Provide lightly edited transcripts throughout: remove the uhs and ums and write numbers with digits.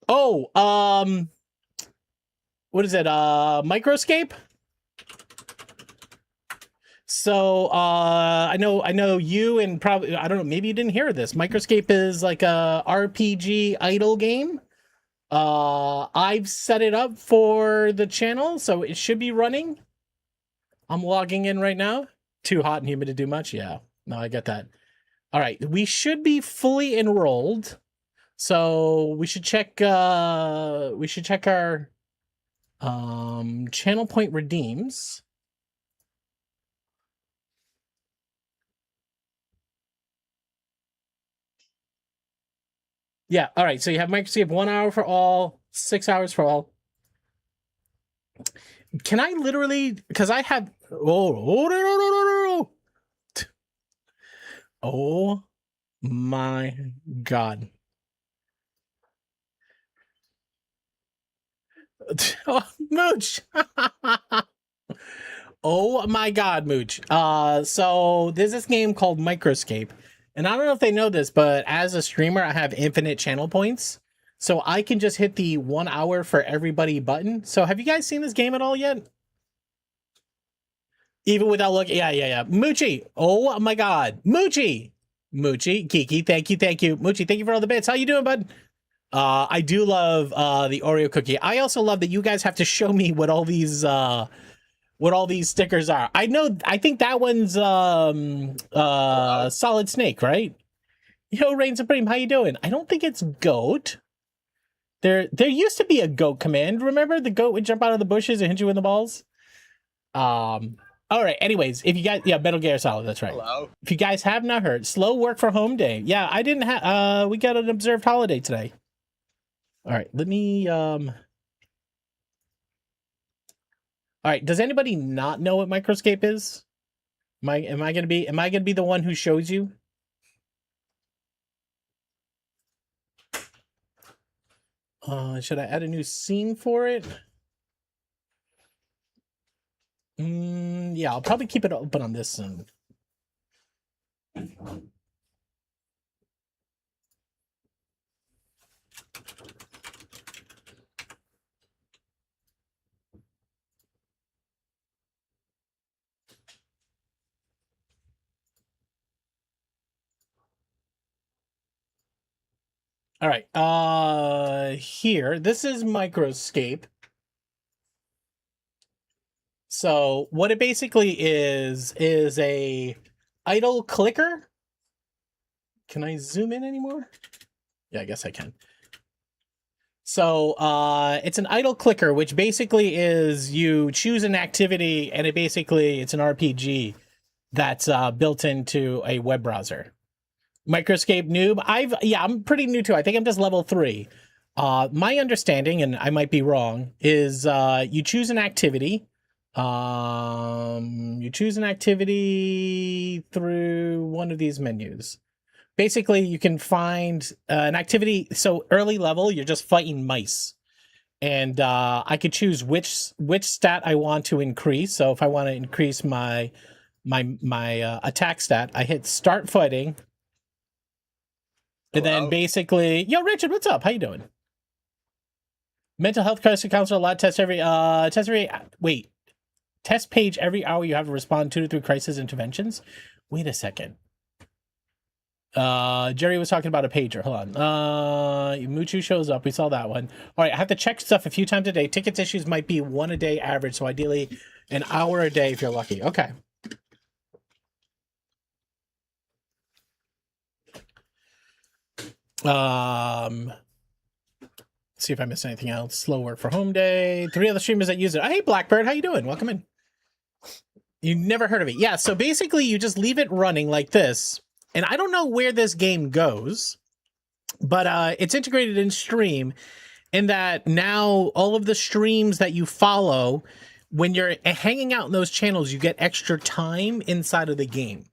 Oh, what is it? Microscape. So I know you, and probably, I don't know, maybe you didn't hear this. Microscape is like a RPG idle game. I've set it up for the channel, so it should be running. I'm logging in right now. Too hot and humid to do much. Yeah, no, I get that. All right, we should be fully enrolled. So we should check our channel point redeems. Yeah, all right. So you have Microscape 1 hour for all, 6 hours for all. Can I literally, because I have, oh, oh my God. Oh, Mooch. Oh my God, Mooch. So there's this game called Microscape. And I don't know if they know this, but as a streamer, I have infinite channel points. So I can just hit the 1 hour for everybody button. So have you guys seen this game at all yet? Even without looking, yeah. Moochie, oh my God, Moochie, Kiki, thank you, Moochie, thank you for all the bits. How you doing, bud? I do love the Oreo cookie. I also love that you guys have to show me what all these stickers are. I think that one's Solid Snake, right? Yo, Reign Supreme, how you doing? I don't think it's goat. There used to be a goat command. Remember the goat would jump out of the bushes and hit you in the balls? All right. Anyways, if you guys, yeah, Metal Gear Solid. That's right. Hello. If you guys have not heard, slow work for home day. Yeah, I didn't have. We got an observed holiday today. All right. Let me. All right. Does anybody not know what Microscape is? Am I gonna be the one who shows you? Should I add a new scene for it? Yeah, I'll probably keep it open on this one. All right. Here, this is Microscape. So what it basically is a idle clicker. Can I zoom in anymore? Yeah, I guess I can. So it's an idle clicker, which basically is you choose an activity, and it's an RPG that's built into a web browser. Microscape noob. I'm pretty new to it. I think I'm just level 3. My understanding, and I might be wrong, is you choose an activity. You choose an activity through one of these menus. Basically, you can find an activity. So early level, you're just fighting mice, and I could choose which stat I want to increase. So if I want to increase my attack stat, I hit start fighting, and then basically, yo, Richard, what's up? How you doing? Mental health crisis counselor, lab test every test page every hour. You have to respond 2 to 3 crisis interventions. Wait a second. Jerry was talking about a pager. Hold on. Muchu shows up. We saw that one. All right, I have to check stuff a few times a day. Tickets issues might be 1 a day average, so ideally an hour a day if you're lucky. Okay. See if I missed anything else. Slow work for home day. 3 other streamers that use it. Hey, Blackbird, how you doing? Welcome in. You never heard of it. Yeah, so basically you just leave it running like this. And I don't know where this game goes, but it's integrated in stream, in that now all of the streams that you follow, when you're hanging out in those channels, you get extra time inside of the game.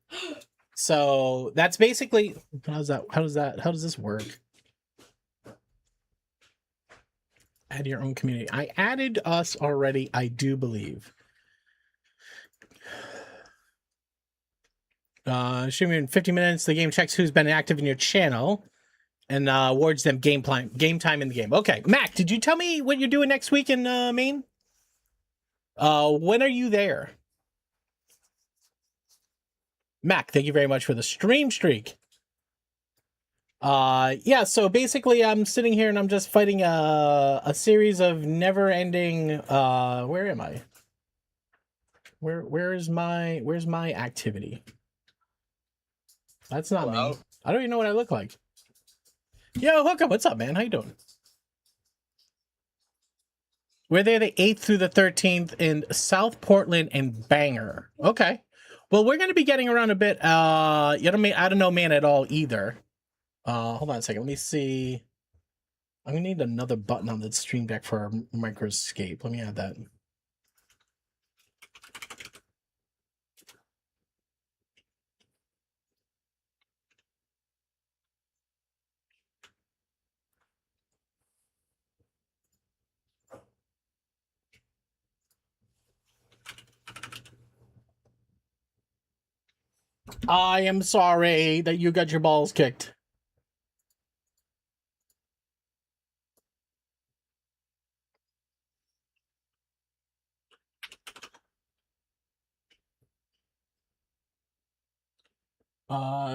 So that's basically, how does this work? Add your own community. I added us already, I do believe. Streaming in 50 minutes, the game checks who's been active in your channel. and awards them game time in the game. Okay, Mac, did you tell me what you're doing next week in Maine? When are you there? Mac, thank you very much for the stream streak. Yeah, so basically I'm sitting here and I'm just fighting a series of never-ending where am I? Where's my activity? That's not me. I don't even know what I look like. Yo, Hookup, what's up, man? How you doing? We're there the 8th through the 13th in South Portland and Bangor. Okay. Well, we're going to be getting around a bit. I don't know man at all either. Hold on a second. Let me see. I'm going to need another button on the stream deck for our microscape. Let me add that. I am sorry that you got your balls kicked.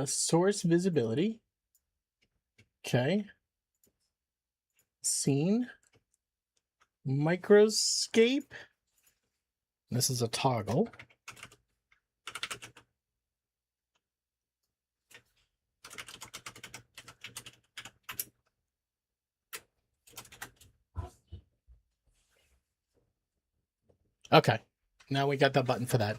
Source visibility. Okay. Scene. Microscape. This is a toggle. Okay. Now we got the button for that.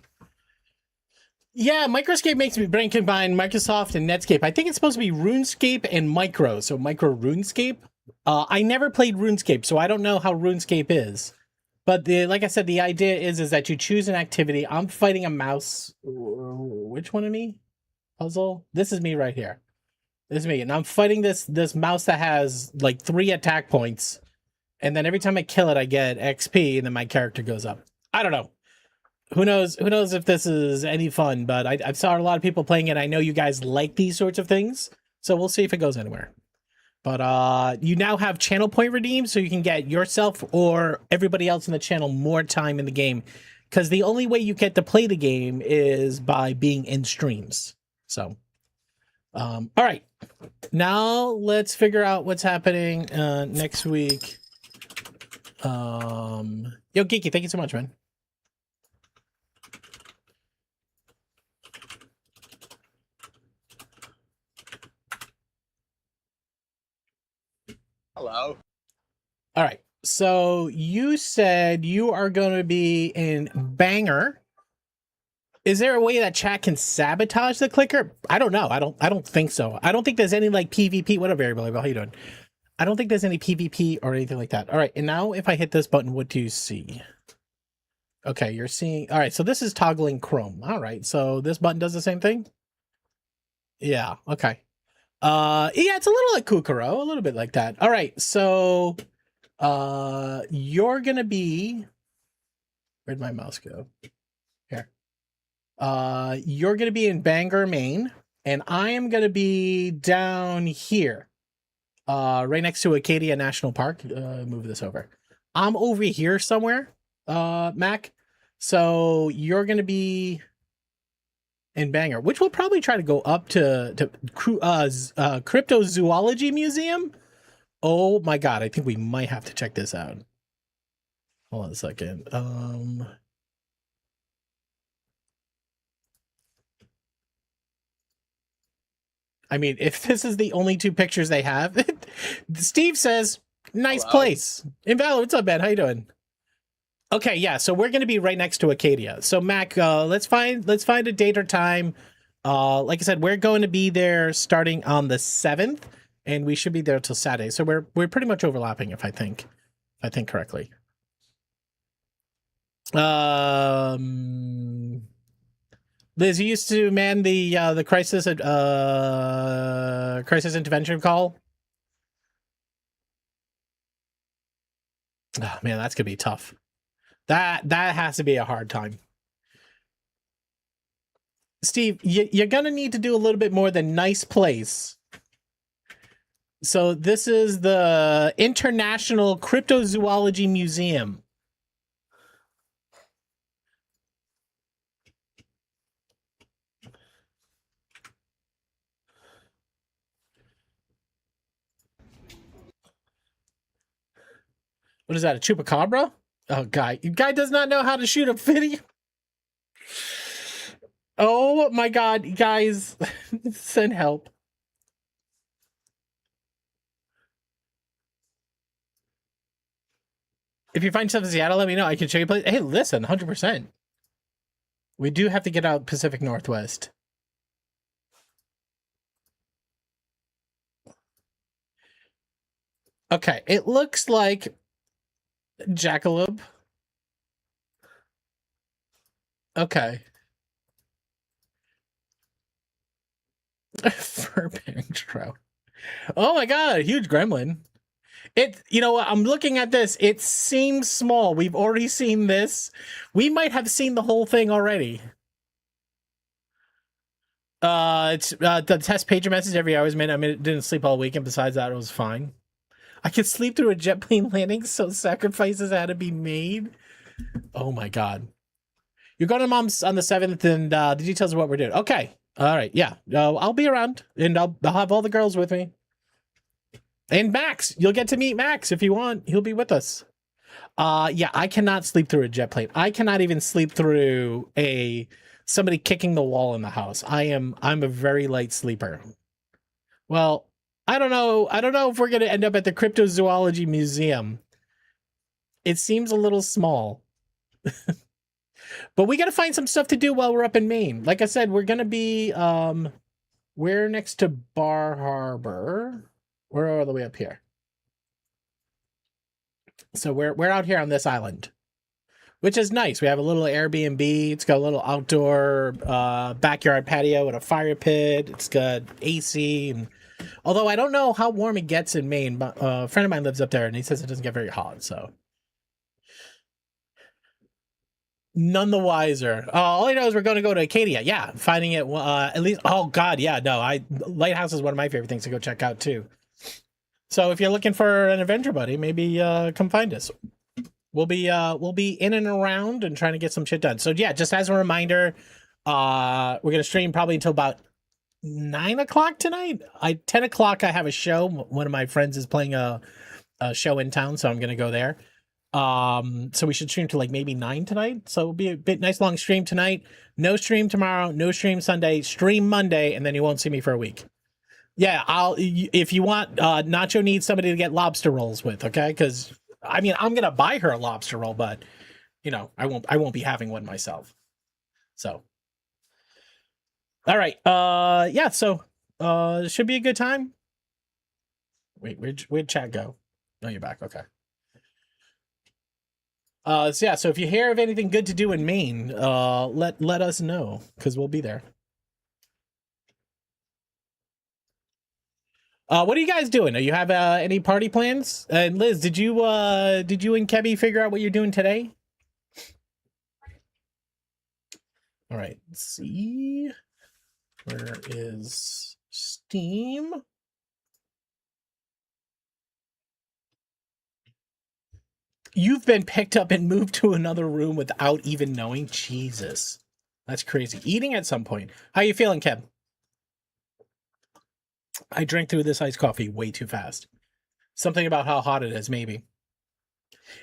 Yeah, Microscape makes me brain combine Microsoft and Netscape. I think it's supposed to be RuneScape and Micro, so Micro RuneScape. I never played RuneScape, so I don't know how RuneScape is. But like I said, the idea is that you choose an activity. I'm fighting a mouse. Which one of me? Puzzle? This is me right here. This is me. And I'm fighting this mouse that has like 3 attack points. And then every time I kill it, I get XP, and then my character goes up. I don't know. Who knows if this is any fun, but I saw a lot of people playing it. I know you guys like these sorts of things, so we'll see if it goes anywhere. But you now have channel point redeemed, so you can get yourself or everybody else in the channel more time in the game, because the only way you get to play the game is by being in streams. So, all right. Now let's figure out what's happening next week. Yo, Geeky, thank you so much, man. Hello. All right. So you said you are going to be in Bangor. Is there a way that chat can sabotage the clicker? I don't know. I don't think so. I don't think there's any like PvP. Whatever, everybody. How you doing? I don't think there's any PvP or anything like that. All right. And now if I hit this button, what do you see? Okay, you're seeing. All right. So this is toggling Chrome. All right. So this button does the same thing. Yeah. Okay. Yeah, it's a little like Kukuro, a little bit like that. All right, so you're gonna be, where'd my mouse go? Here. You're gonna be in Bangor, Maine, and I am gonna be down here, right next to Acadia National Park. Move this over. I'm over here somewhere, Mac. So you're gonna be in Bangor, which we'll probably try to go up to Cryptozoology Museum. Oh my god, I think we might have to check this out. Hold on a second. I mean, if this is the only 2 pictures they have, Steve says, nice place. Invalid, what's up, man? How you doing? Okay, yeah, so we're going to be right next to Acadia. So Mac, let's find a date or time. Like I said, we're going to be there starting on the 7th, and we should be there till Saturday. So we're pretty much overlapping, if I think correctly. Liz, you used to man the crisis intervention call. Oh, man, that's gonna be tough. That has to be a hard time. Steve, you're gonna need to do a little bit more than nice place. So this is the International Cryptozoology Museum. What is that, a chupacabra? Oh, guy does not know how to shoot a video. Oh my god, guys, send help. If you find stuff in Seattle, let me know. I can show you place. Hey, listen, 100%. We do have to get out Pacific Northwest. Okay, it looks like jackalope. Okay. Fur-bearing trout. Oh my god, a huge gremlin. You know what? I'm looking at this. It seems small. We've already seen this. We might have seen the whole thing already. It's the test pager message every hour is made. I mean, didn't sleep all weekend. Besides that, it was fine. I could sleep through a jet plane landing, so sacrifices had to be made. Oh my god. You're going to mom's on the 7th, and the details of what we're doing. Okay. All right. Yeah. I'll be around, and I'll have all the girls with me. And Max, you'll get to meet Max if you want. He'll be with us. Yeah, I cannot sleep through a jet plane. I cannot even sleep through somebody kicking the wall in the house. I'm a very light sleeper. Well, I don't know. I don't know if we're going to end up at the Cryptozoology Museum. It seems a little small. But we got to find some stuff to do while we're up in Maine. Like I said, we're going to be we're next to Bar Harbor. We're all the way up here. So we're out here on this island, which is nice. We have a little Airbnb. It's got a little outdoor backyard patio and a fire pit. It's got AC. And although I don't know how warm it gets in Maine, but a friend of mine lives up there and he says it doesn't get very hot. So none the wiser. All I know is we're going to go to Acadia. Yeah, finding it at least. Oh God, yeah. No, Lighthouse is one of my favorite things to go check out too. So if you're looking for an adventure buddy, maybe come find us. We'll be in and around and trying to get some shit done. So yeah, just as a reminder, we're gonna stream probably until about 9 o'clock tonight. 10 o'clock I have a show. One of my friends is playing a show in town, so I'm gonna go there. So we should stream to like maybe 9 tonight. So it'll be a bit nice long stream tonight. No stream tomorrow, no stream Sunday, stream Monday, and then you won't see me for a week. Yeah, if you want, Nacho needs somebody to get lobster rolls with, okay? Because I mean, I'm gonna buy her a lobster roll, but you know, I won't be having one myself. So, all right, yeah, so it should be a good time. Wait, where'd chat go? No, you're back. Okay. So yeah, so if you hear of anything good to do in Maine, let us know because we'll be there. What are you guys doing? Do you have any party plans? And Liz, did you and Kebby figure out what you're doing today? All right, let's see. Where is Steam? You've been picked up and moved to another room without even knowing. Jesus, that's crazy. Eating at some point. How you feeling, Keb? I drank through this iced coffee way too fast. Something about how hot it is, maybe.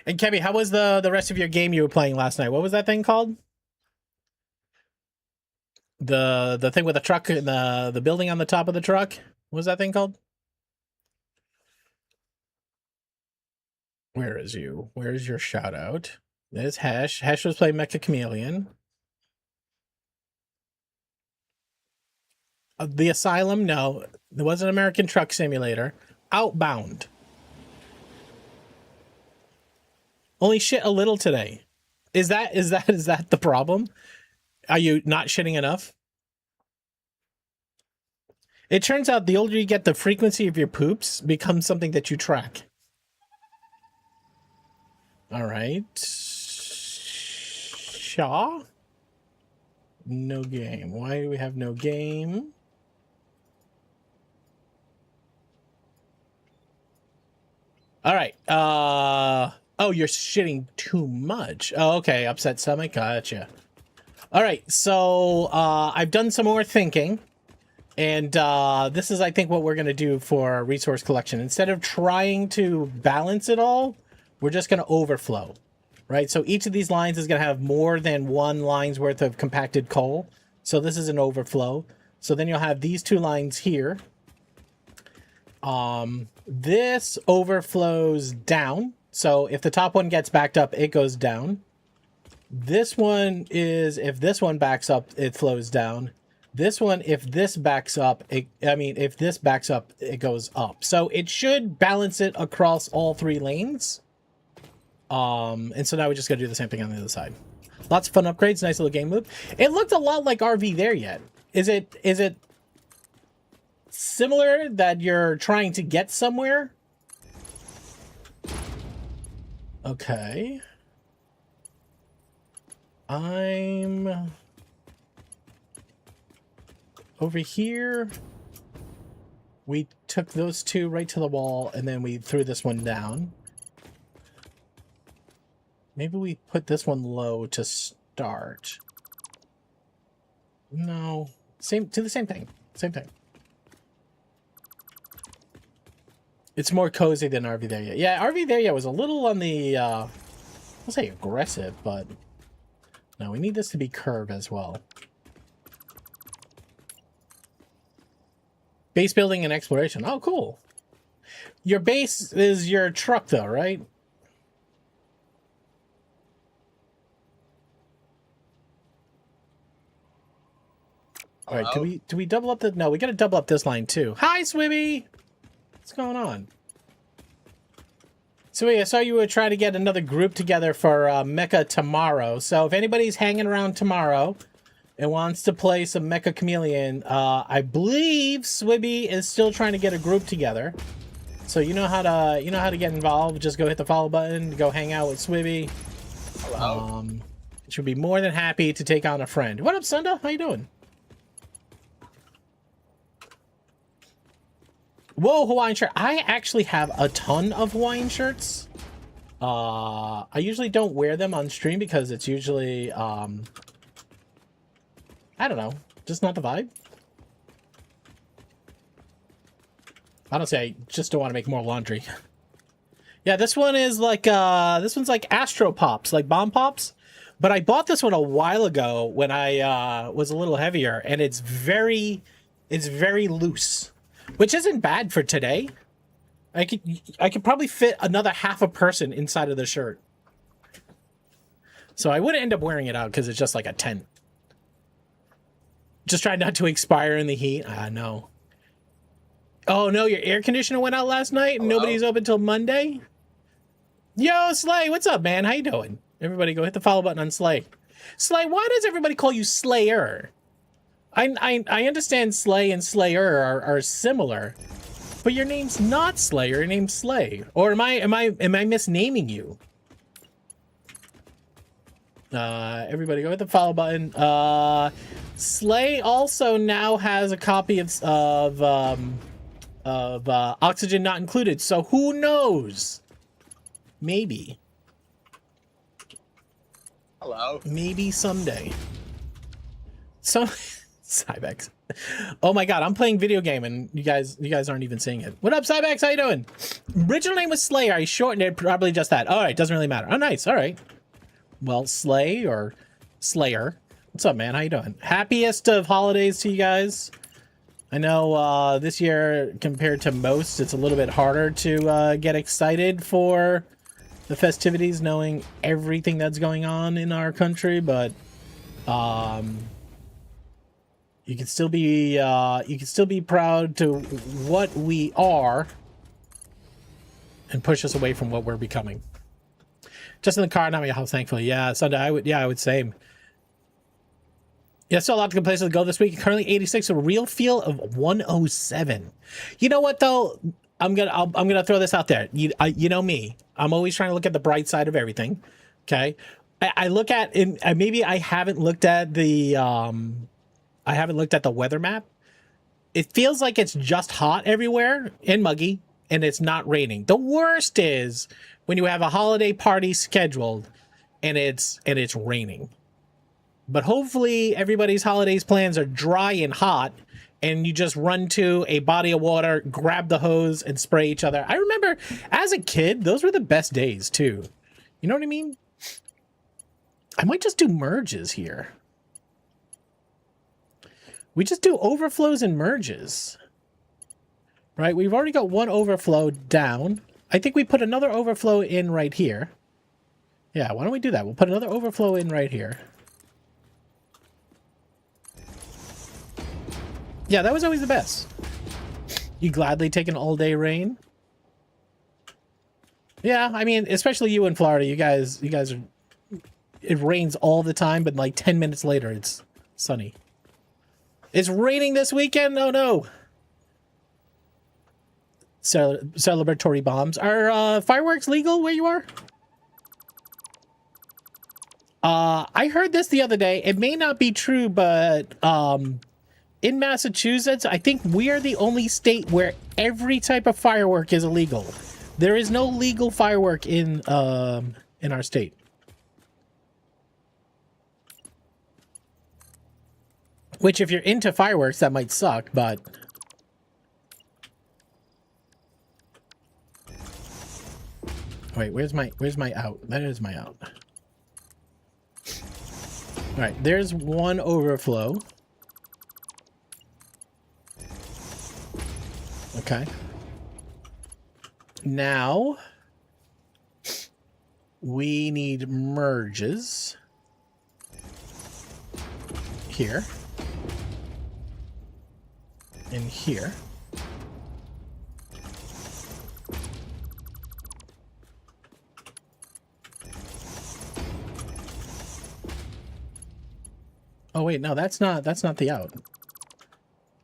And Kebby, how was the rest of your game you were playing last night? What was that thing called? The thing with the truck and the building on the top of the truck. What was that thing called? Where is you? Where's your shout out? There's Hash. Hash was playing Mecha Chameleon. The Asylum, no. There was an American Truck Simulator. Outbound. Only shit a little today. Is that the problem? Are you not shitting enough? It turns out the older you get, the frequency of your poops becomes something that you track. All right. Shaw? No game. Why do we have no game? All right. Oh, you're shitting too much. Oh, okay. Upset stomach. Gotcha. All right. So I've done some more thinking. And this is, I think, what we're going to do for resource collection. Instead of trying to balance it all, we're just going to overflow, right? So each of these lines is going to have more than one line's worth of compacted coal. So this is an overflow. So then you'll have these two lines here. This overflows down. So if the top one gets backed up, it goes down. This one is, if this one backs up, it flows down. This one, if this backs up, if this backs up, it goes up. So it should balance it across all three lanes. And so now we just got to do the same thing on the other side. Lots of fun upgrades, nice little game loop. It looked a lot like RV There Yet. Is it similar that you're trying to get somewhere? Okay. I'm over here. We took those two right to the wall, and then we threw this one down. Maybe we put this one low to start. No. Do the same thing. Same thing. It's more cozy than RV There Yet. Yeah, RV There Yet was a little on the, I'll say aggressive, but no, we need this to be curved as well. Base building and exploration. Oh, cool. Your base is your truck, though, right? All right, do we double up the... No, we got to double up this line, too. Hi, Swibby! What's going on? So, I saw you were trying to get another group together for Mecha tomorrow. So, if anybody's hanging around tomorrow and wants to play some Mecha Chameleon, I believe Swibby is still trying to get a group together. So, you know how to get involved. Just go hit the follow button, go hang out with Swibby. Hello. Should be more than happy to take on a friend. What up, Sunda? How you doing? Whoa, Hawaiian shirt. I actually have a ton of Hawaiian shirts. I usually don't wear them on stream because it's usually, I don't know, just not the vibe. I don't say, I just don't want to make more laundry. Yeah, this one is like, this one's like Astro Pops, like Bomb Pops. But I bought this one a while ago when I was a little heavier, and it's very loose. Which isn't bad for today. I could probably fit another half a person inside of the shirt. So I wouldn't end up wearing it out because it's just like a tent. Just try not to expire in the heat. No. Oh no, your air conditioner went out last night and nobody's open till Monday? Yo, Slay, what's up, man? How you doing? Everybody go hit the follow button on Slay. Slay, why does everybody call you Slayer? I understand Slay and Slayer are similar, but your name's not Slayer. Your name's Slay. Or am I misnaming you? Everybody go hit the follow button. Slay also now has a copy of Oxygen Not Included. So who knows? Maybe. Hello. Maybe someday. Cybex. Oh my god, I'm playing video game and you guys aren't even seeing it. What up, Cybex? How you doing? Original name was Slayer. I shortened it, probably just that. All right, doesn't really matter. Oh, nice. All right. Well, Slay or Slayer. What's up, man? How you doing? Happiest of holidays to you guys. I know this year, compared to most, it's a little bit harder to get excited for the festivities, knowing everything that's going on in our country, but you can still be proud to what we are and push us away from what we're becoming. Just in the car, not my house, thankfully. Yeah, Sunday, I would say. Yeah, still a lot of good places to go this week. Currently 86, a real feel of 107. You know what though? I'm gonna throw this out there. You know me. I'm always trying to look at the bright side of everything. Okay, I look at, and maybe I haven't looked at the weather map. It feels like it's just hot everywhere and muggy and it's not raining. The worst is when you have a holiday party scheduled and it's raining. But hopefully everybody's holidays plans are dry and hot, and you just run to a body of water, grab the hose, and spray each other. I remember as a kid, those were the best days too. You know what I mean? I might just do merges here. We just do overflows and merges. Right, we've already got one overflow down. I think we put another overflow in right here. Yeah, why don't we do that? We'll put another overflow in right here. Yeah, that was always the best. You gladly take an all-day rain? Yeah, I mean, especially you in Florida. You guys are... It rains all the time, but like 10 minutes later, it's sunny. It's raining this weekend? Oh, no. Celebratory bombs. Are fireworks legal where you are? I heard this the other day. It may not be true, but in Massachusetts, I think we are the only state where every type of firework is illegal. There is no legal firework in our state. Which, if you're into fireworks, that might suck, but... Wait, where's my out? That is my out. All right, there's one overflow. Okay. Now we need merges here and here. Oh wait, no, that's not the out.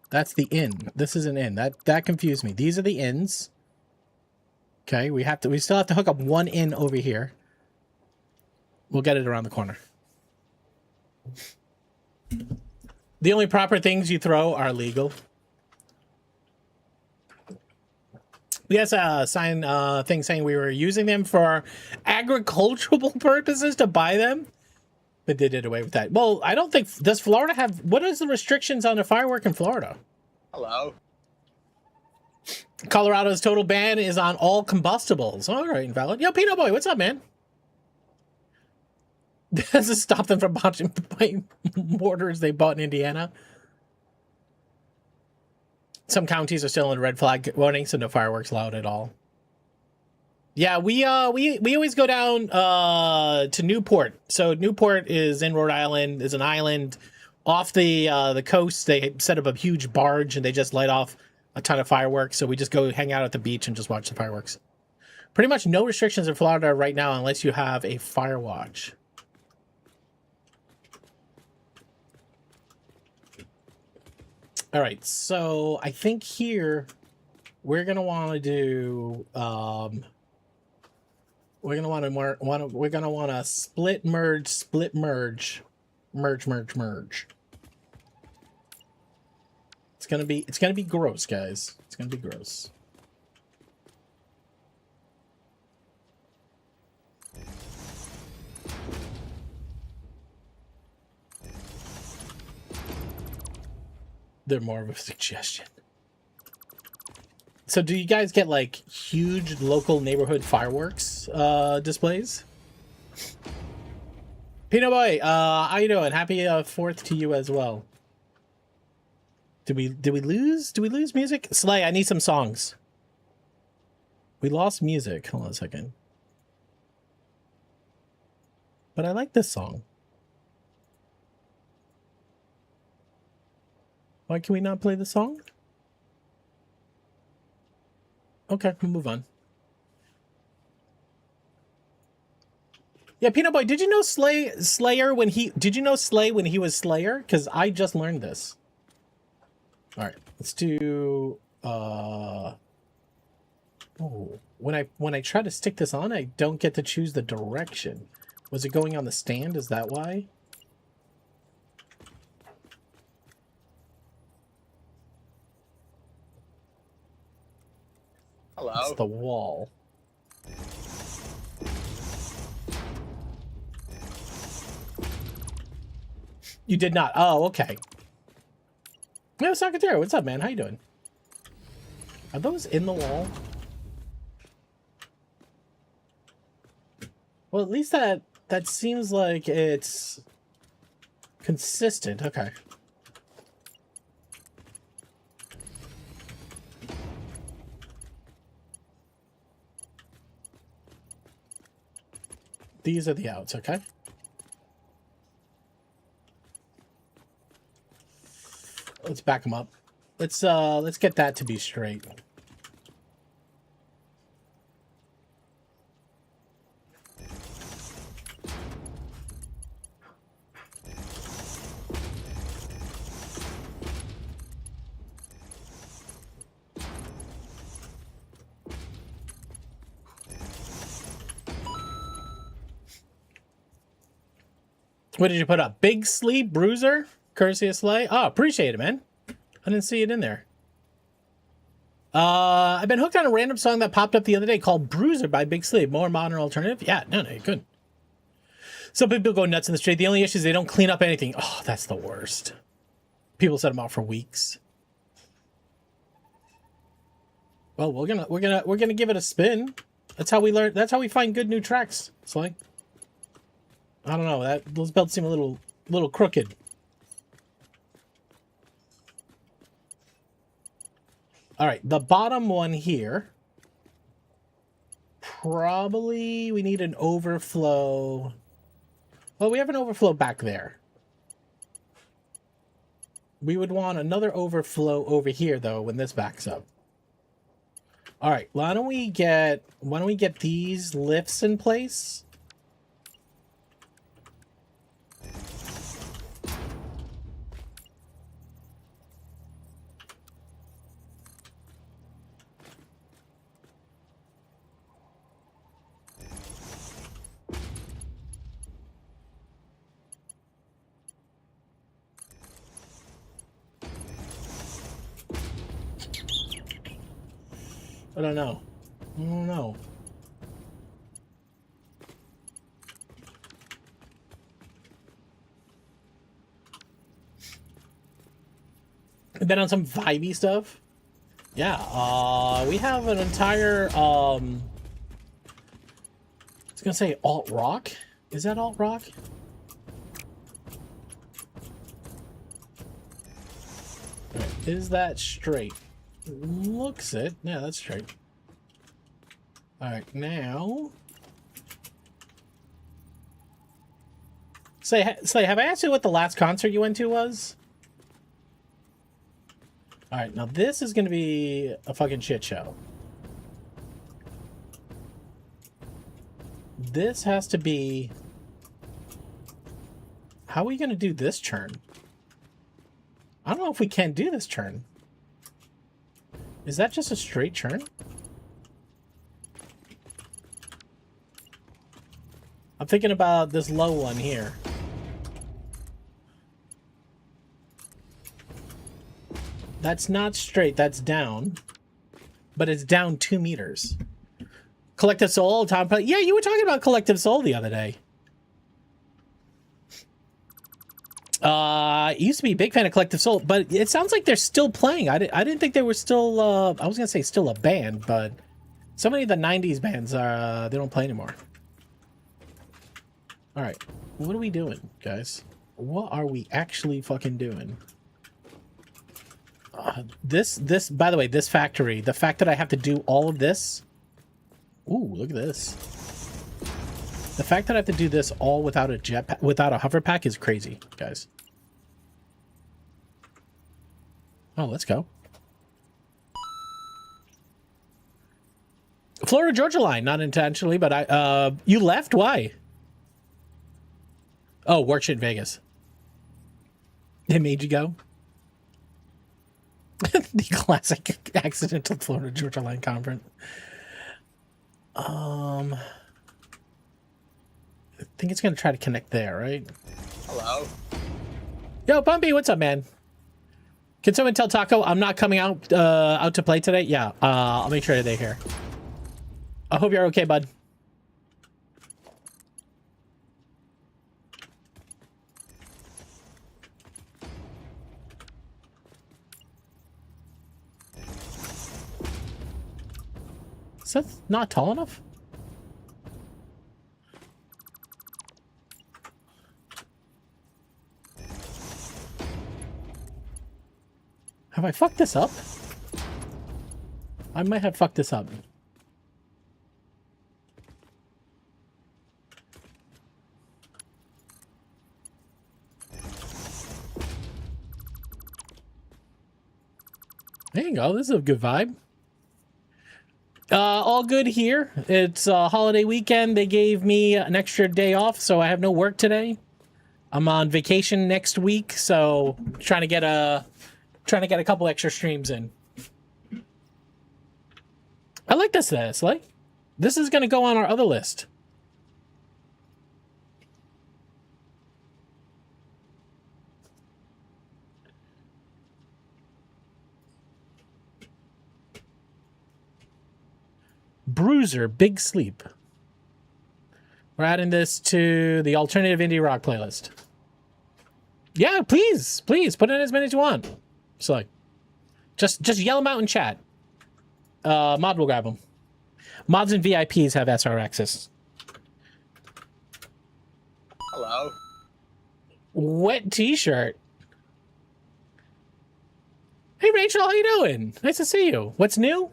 That's the in. This is an in. That confused me. These are the ins. Okay, we still have to hook up one in over here. We'll get it around the corner. The only proper things you throw are legal. We had a sign thing saying we were using them for agricultural purposes to buy them. But they did away with that. Well, I don't think... Does Florida have... What is the restrictions on a firework in Florida? Hello. Colorado's total ban is on all combustibles. All right, invalid. Yo, Peanut Boy, what's up, man? Does it stop them from buying mortars they bought in Indiana? Some counties are still in red flag warning, so no fireworks allowed at all. Yeah, we always go down to Newport. So Newport is in Rhode Island, is an island off the coast. They set up a huge barge and they just light off a ton of fireworks. So we just go hang out at the beach and just watch the fireworks. Pretty much no restrictions in Florida right now unless you have a fire watch. All right, so I think here we're gonna want to do we're gonna want to split merge. It's gonna be gross, guys. It's gonna be gross. They're more of a suggestion. So do you guys get like huge local neighborhood fireworks displays? Peanut Boy, how you doing? Happy 4th to you as well. Did we lose? Did we lose music? Slay, I need some songs. We lost music. Hold on a second. But I like this song. Why can we not play the song? Okay, we'll move on. Yeah, Peanut Boy, did you know Slayer when he... Did you know Slay when he was Slayer? Because I just learned this. Alright, let's do... Oh, when I try to stick this on, I don't get to choose the direction. Was it going on the stand? Is that why? Hello. It's the wall. You did not. Oh, okay. Yeah, Sakatero, what's up, man? How you doing? Are those in the wall? Well, at least that seems like it's consistent. Okay. These are the outs, okay? Let's back them up. Let's get that to be straight. What did you put up? Big Sleep Bruiser? Courtesy of Slay? Oh, appreciate it, man. I didn't see it in there. I've been hooked on a random song that popped up the other day called Bruiser by Big Sleep. More modern alternative? Yeah, no, good. Some people go nuts in the street. The only issue is they don't clean up anything. Oh, that's the worst. People set them out for weeks. Well, we're gonna give it a spin. That's how we learn. That's how we find good new tracks. It's like, I don't know, those belts seem a little crooked. All right, the bottom one here. Probably we need an overflow. Well, we have an overflow back there. We would want another overflow over here though when this backs up. All right, why don't we get these lifts in place? I don't know. Been on some vibey stuff. Yeah, we have an entire I was gonna say alt rock. Is that alt rock? Right. Is that straight? Looks it. Yeah, that's straight. All right, now. Say, have I asked you what the last concert you went to was? All right, now this is going to be a fucking shit show. This has to be... How are we going to do this turn? I don't know if we can do this turn. Is that just a straight turn? I'm thinking about this low one here. That's not straight, that's down. But it's down 2 meters. Collective Soul, Tom. Yeah, you were talking about Collective Soul the other day. I used to be a big fan of Collective Soul, but it sounds like they're still playing. I didn't think they were still, I was going to say still a band, but so many of the 90s bands, are they don't play anymore. All right, what are we doing, guys? What are we actually fucking doing? This, by the way, this factory, the fact that I have to do all of this. Ooh, look at this. The fact that I have to do this all without a jetpack, without a hover pack is crazy, guys. Oh, let's go. Florida Georgia line, not intentionally, but you left? Why? Oh, work shit in Vegas. It made you go? The classic accidental Florida Georgia line conference. I think it's gonna try to connect there, right? Hello. Yo, Bumpy, what's up, man? Can someone tell Taco I'm not coming out to play today? Yeah, I'll make sure they're here. I hope you're okay, bud. Is that not tall enough? Have I fucked this up? I might have fucked this up. There you go. This is a good vibe. All good here. It's a holiday weekend. They gave me an extra day off, so I have no work today. I'm on vacation next week, so trying to get a couple extra streams in. I like this like this is gonna go on our other list. Bruiser, Big Sleep. We're adding this to the alternative indie rock playlist. Yeah, please put in as many as you want. So like, just yell them out in chat. Mod will grab them. Mods and VIPs have SR access. Hello. Wet t-shirt. Hey Rachel, how you doing? Nice to see you. What's new?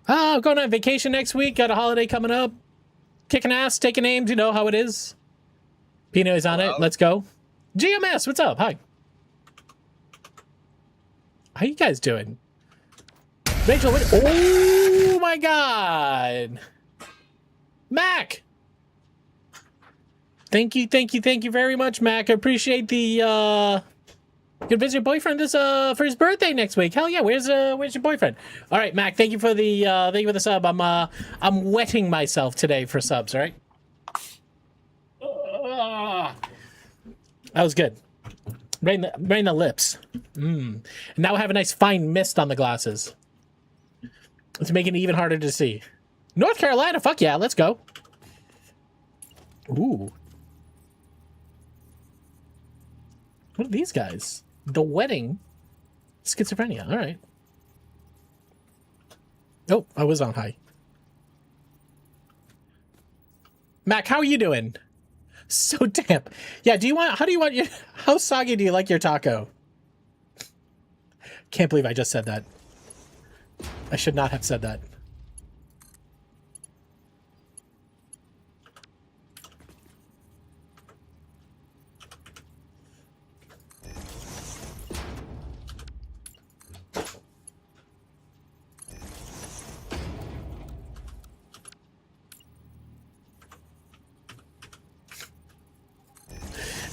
I'm going on vacation next week. Got a holiday coming up. Kicking ass, taking names. You know how it is. Pino is on it. Let's go. GMS, what's up? Hi. How you guys doing? Rachel, what? Oh my God. Mac. Thank you very much, Mac. I appreciate the, you can visit your boyfriend this for his birthday next week. Hell yeah! Where's your boyfriend? All right, Mac. Thank you for the sub. I'm wetting myself today for subs. All right. That was good. Right in the lips. And now I have a nice fine mist on the glasses. It's making it even harder to see. North Carolina. Fuck yeah! Let's go. Ooh. What are these guys? The wedding. Schizophrenia. All right. Oh, I was on high. Mac, how are you doing? So damp. Yeah, how soggy do you like your taco? Can't believe I just said that. I should not have said that.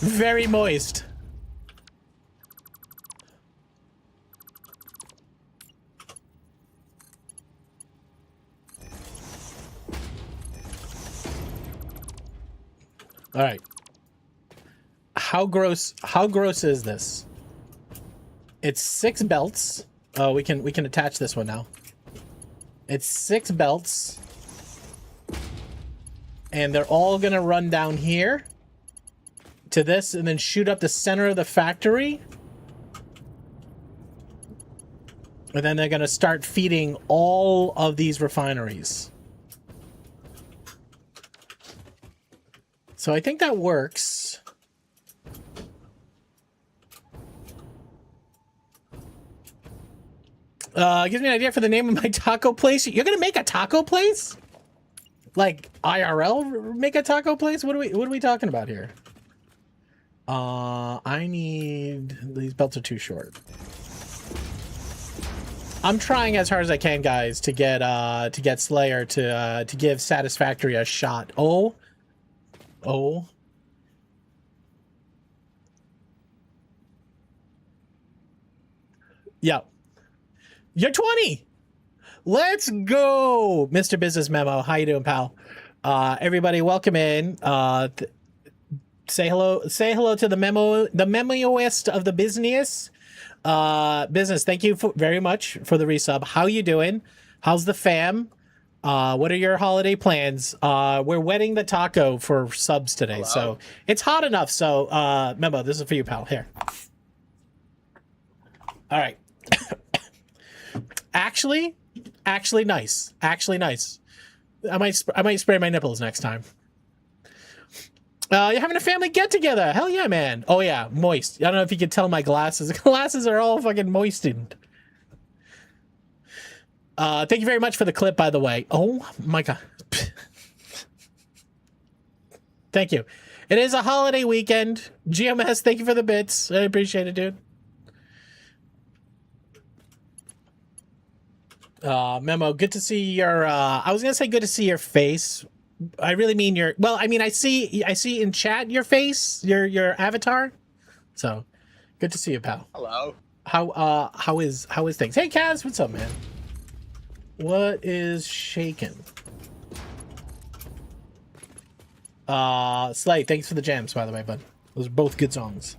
Very moist. All right. How gross is this? It's 6 belts. Oh, we can attach this one now. It's 6 belts. And they're all gonna run down here to this and then shoot up the center of the factory. And then they're gonna start feeding all of these refineries. So I think that works. Gives me an idea for the name of my taco place. You're gonna make a taco place? Like IRL make a taco place? What are we talking about here? I need, these belts are too short. I'm trying as hard as I can, guys, to get Slayer to give Satisfactory a shot. Oh. Yeah. You're 20. Let's go, Mr. Business Memo. How you doing, pal? Everybody, welcome in. Say hello. Say hello to the memoist of the business. Business. Thank you very much for the resub. How you doing? How's the fam? What are your holiday plans? We're wetting the taco for subs today, Hello. so it's hot enough. So, Memo, this is for you, pal. Here. All right. Actually nice. Actually nice. I might spray my nipples next time. You're having a family get together. Hell yeah, man. Oh yeah, moist. I don't know if you can tell my glasses. Glasses are all fucking moistened. Thank you very much for the clip, by the way. Oh my god. Thank you. It is a holiday weekend. GMS, thank you for the bits. I appreciate it, dude. Memo, good to see your I was gonna say good to see your face. I really mean your, well, I mean I see in chat your face, your avatar. So good to see you, pal. Hello. How is things? Hey Kaz, what's up, man? What is shaking? Slay, thanks for the jams, by the way, bud. Those are both good songs.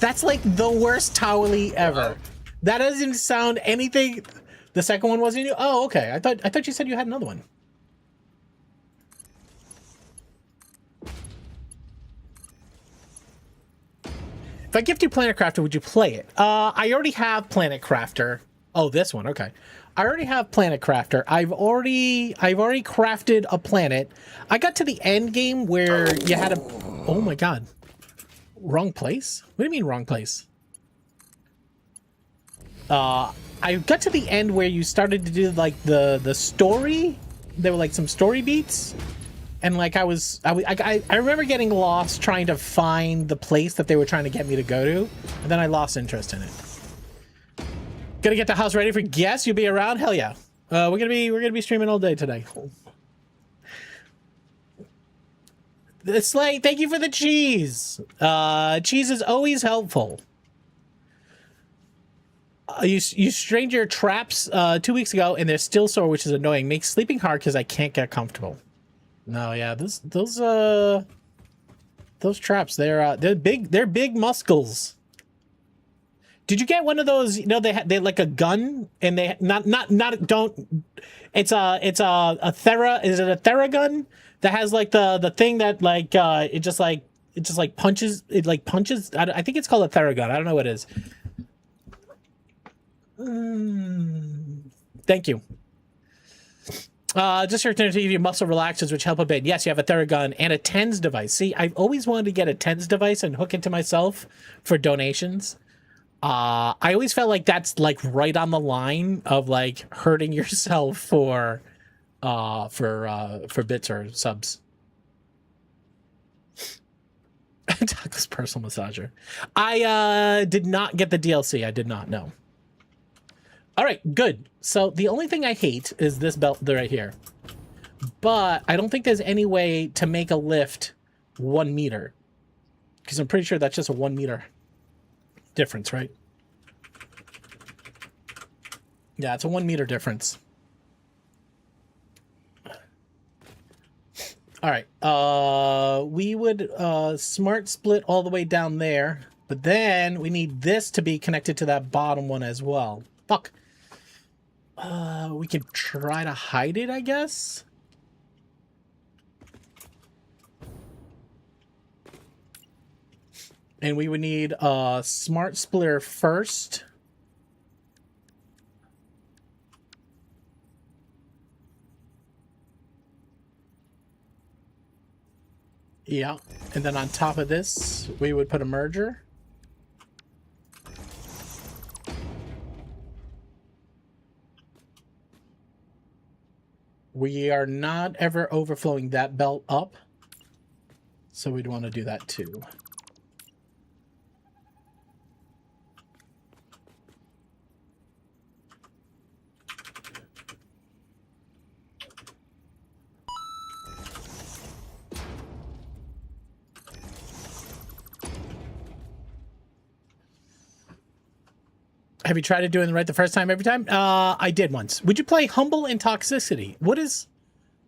That's like the worst towel-y ever. That doesn't sound anything. The second one wasn't you? Oh, okay. I thought you said you had another one. If I gift you Planet Crafter, would you play it? I already have Planet Crafter. Oh, this one. Okay. I already have Planet Crafter. I've already crafted a planet. I got to the end game where you had a, oh my god. Wrong place? What do you mean wrong place? I got to the end where you started to do like the story. There were like some story beats, and like I remember getting lost trying to find the place that they were trying to get me to go to, and then I lost interest in it. Gonna get the house ready for guests. You'll be around? Hell yeah. We're gonna be streaming all day today. It's like, thank you for the cheese. Cheese is always helpful. You strained your traps 2 weeks ago, and they're still sore, which is annoying. Makes sleeping hard because I can't get comfortable. No, yeah, those traps, they're big. They're big muscles. Did you get one of those? You know, they like a gun, and they not don't. It's a Thera. Is it a Theragun that has like the thing that like it just like punches. It like punches. I think it's called a Theragun. I don't know what it is. Thank you. Just your TV muscle relaxers, which help a bit. Yes, you have a Theragun and a TENS device. See, I've always wanted to get a TENS device and hook it to myself for donations. I always felt like that's like right on the line of like hurting yourself for bits or subs. Douglas personal massager. I did not get the DLC. I did not know. All right, good. So the only thing I hate is this belt right here. But I don't think there's any way to make a lift 1 meter. Because I'm pretty sure that's just a 1 meter difference, right? Yeah, it's a 1 meter difference. All right. We would smart split all the way down there. But then we need this to be connected to that bottom one as well. Fuck. We could try to hide it, I guess. And we would need a smart splitter first. Yeah, and then on top of this, we would put a merger. We are not ever overflowing that belt up, so we'd want to do that too. Have you tried to doing it right the first time every time? I did once. Would you play Humble and Toxicity? What is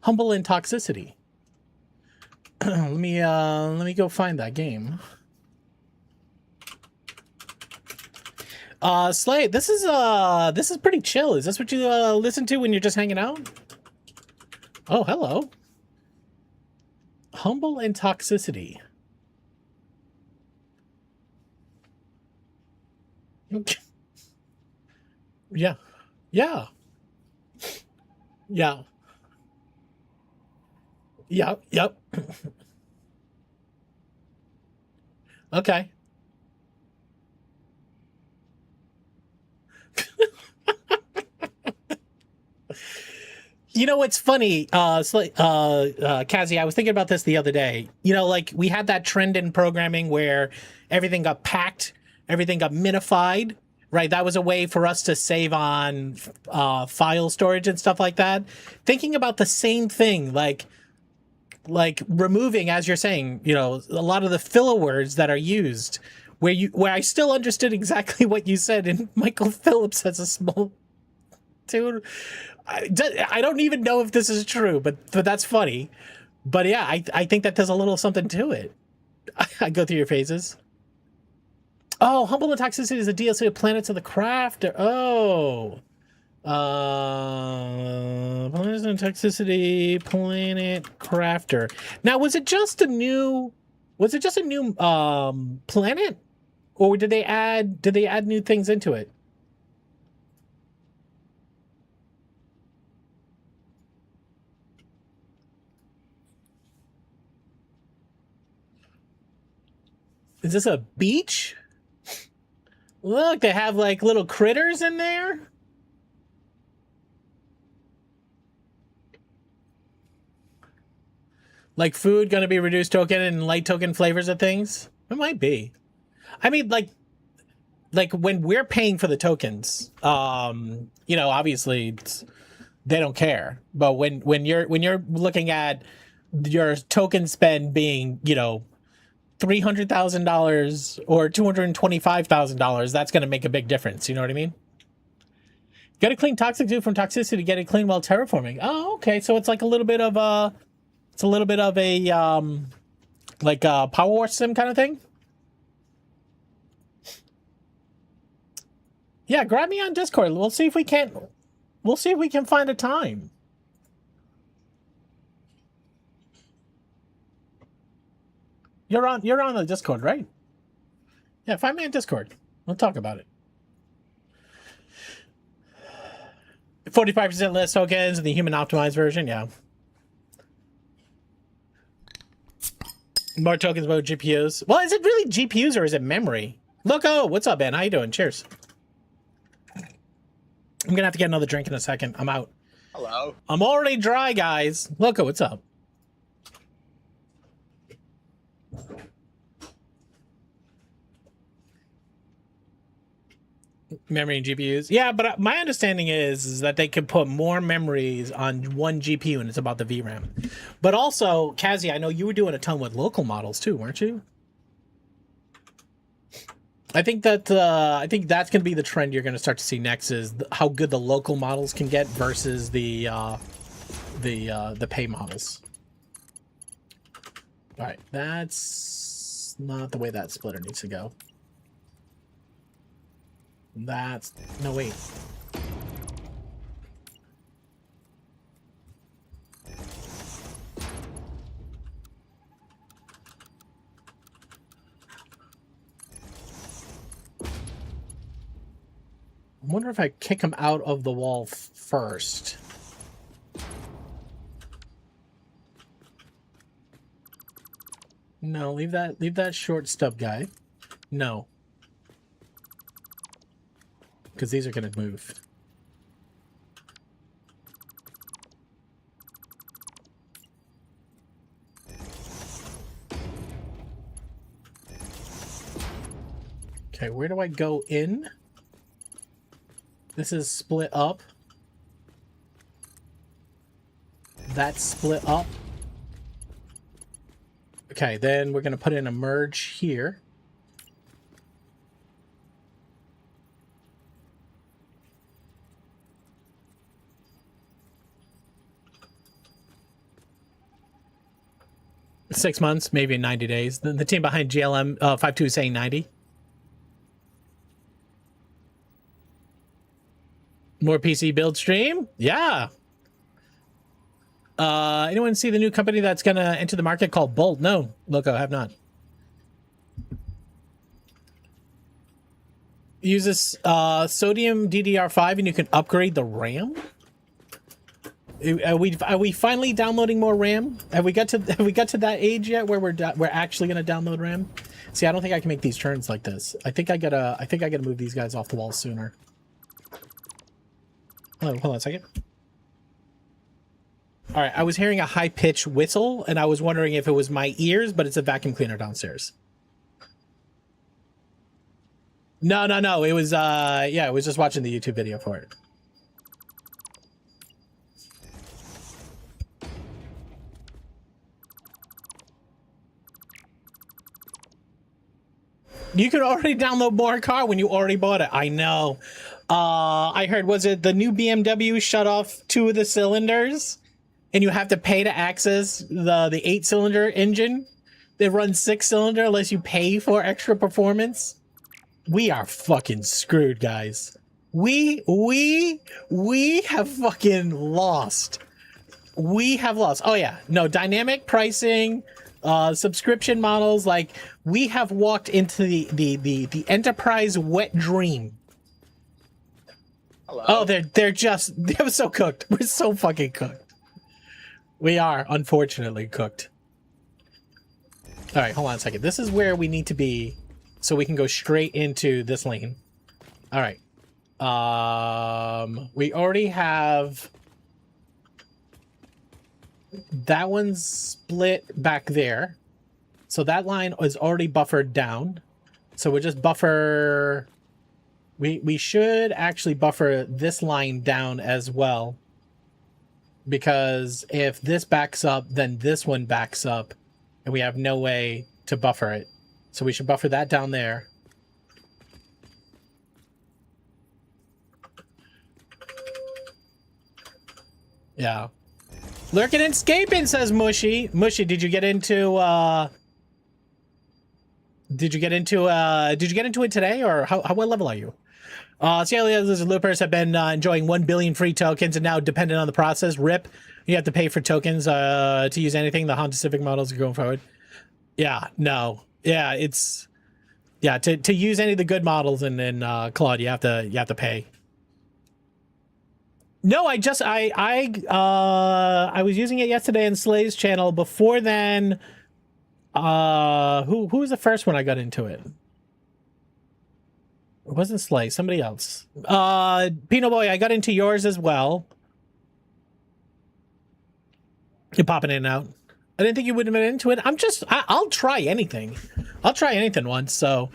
Humble and Toxicity? let me go find that game. Slade, this is pretty chill. Is this what you listen to when you're just hanging out? Oh, hello. Humble and Toxicity. Yeah. Yeah. Yeah. Yeah. Yep. Okay. You know what's funny, Kazi, I was thinking about this the other day. You know, like we had that trend in programming where everything got packed, everything got minified, right? That was a way for us to save on file storage and stuff like that. Thinking about the same thing, like removing, as you're saying, you know, a lot of the filler words that are used, where I still understood exactly what you said, and Michael Phillips has a small tune. I don't even know if this is true, but that's funny. But yeah, I think that there's a little something to it. I go through your phases. Oh, Humble and Toxicity is a DLC of Planets of the Crafter. Oh. Planets and Toxicity, Planet Crafter. Now, was it just a new planet? Or did they add new things into it? Is this a beach? Look, they have like little critters in there. Like food going to be reduced token and light token flavors of things? It might be. I mean, like when we're paying for the tokens, you know, obviously they don't care. But when you're looking at your token spend being, you know, $300,000 or $225,000, that's going to make a big difference. You know what I mean? Get a clean toxic dude from toxicity. Get it clean while terraforming. Oh, okay. So it's like a little bit of a, like a Power Wash sim kind of thing. Yeah, grab me on Discord. We'll see if we can find a time. You're on the Discord, right? Yeah, find me on Discord. We'll talk about it. 45% less tokens in the human optimized version, yeah. More tokens, more GPUs. Well, is it really GPUs or is it memory? Loco, what's up, man? How you doing? Cheers. I'm gonna have to get another drink in a second. I'm out. Hello. I'm already dry, guys. Loco, what's up? Memory and GPUs. Yeah, but my understanding is that they can put more memories on one GPU, and it's about the VRAM. But also, Kazi, I know you were doing a ton with local models too, weren't you? I think that's going to be the trend you're going to start to see next is how good the local models can get versus the pay models. All right, that's not the way that splitter needs to go. That's no wait. I wonder if I kick him out of the wall first. No, leave that short stub guy. No. Because these are going to move. Okay, where do I go in? This is split up. That's split up. Okay, then we're going to put in a merge here. 6 months, maybe 90 days. The team behind GLM 52 is saying 90. More PC build stream? Yeah. Anyone see the new company that's going to enter the market called Bolt? No, Loco, I have not. Use this sodium DDR5 and you can upgrade the RAM? Are we finally downloading more RAM? Have we got to that age yet where we're actually going to download RAM? See, I don't think I can make these turns like this. I think I gotta move these guys off the wall sooner. Hold on a second. All right, I was hearing a high-pitched whistle, and I was wondering if it was my ears, but it's a vacuum cleaner downstairs. No. It was, yeah, I was just watching the YouTube video for it. You could already download more car when you already bought it. I know. I heard, was it the new BMW shut off 2 of the cylinders? And you have to pay to access the 8-cylinder engine that runs 6-cylinder unless you pay for extra performance? We are fucking screwed, guys. We have fucking lost. We have lost. Oh yeah, no, dynamic pricing, subscription models, like we have walked into the enterprise wet dream. Hello. Oh, they're so cooked. We're so fucking cooked. We are unfortunately cooked. All right, hold on a second. This is where we need to be so we can go straight into this lane. All right. We already have that one's split back there. So that line is already buffered down. So we'll just buffer. We should actually buffer this line down as well. Because if this backs up, then this one backs up. And we have no way to buffer it. So we should buffer that down there. Yeah. Lurking and escaping, says Mushy. Mushy, did you get into it today, or what level are you? Cielias and Loopers have been enjoying 1 billion free tokens and now dependent on the process. RIP. You have to pay for tokens to use anything. The Honda Civic models are going forward. Yeah, no. Yeah, it's... Yeah, to use any of the good models in Claude, you have to pay. No, I was using it yesterday in Slay's channel. Before then, who was the first one I got into it? It wasn't Slay, somebody else. Pino Boy, I got into yours as well. You're popping in and out. I didn't think you would have been into it. I'll try anything. I'll try anything once, so.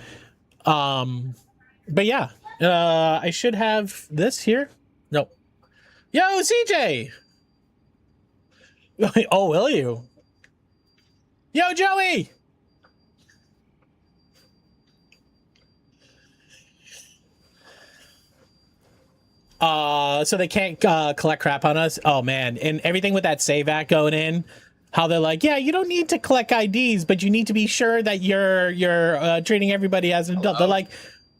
But yeah, I should have this here. Nope. Yo, CJ! Oh, will you? Yo, Joey! So they can't collect crap on us? Oh, man. And everything with that save act going in, how they're like, yeah, you don't need to collect IDs, but you need to be sure that you're treating everybody as an adult. They're like,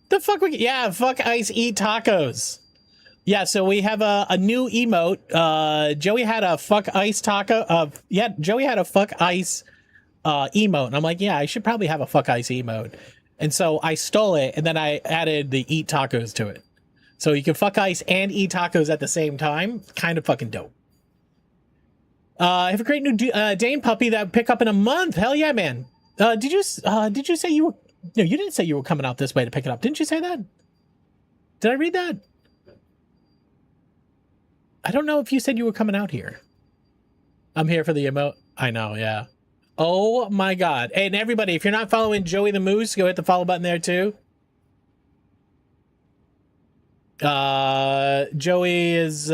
the fuck? Yeah, fuck ice, eat tacos. Yeah, so we have a new emote. Joey had a fuck ice taco. Joey had a fuck ice emote. And I'm like, yeah, I should probably have a fuck ice emote. And so I stole it, and then I added the eat tacos to it. So you can fuck ice and eat tacos at the same time. Kind of fucking dope. I have a great new Dane puppy that pick up in a month. Hell yeah, man. Did you say you were... No, you didn't say you were coming out this way to pick it up. Didn't you say that? Did I read that? I don't know if you said you were coming out here. I'm here for the emote. I know, yeah. Oh my God. Hey, and everybody, if you're not following Joey the Moose, go hit the follow button there too. Joey is, he's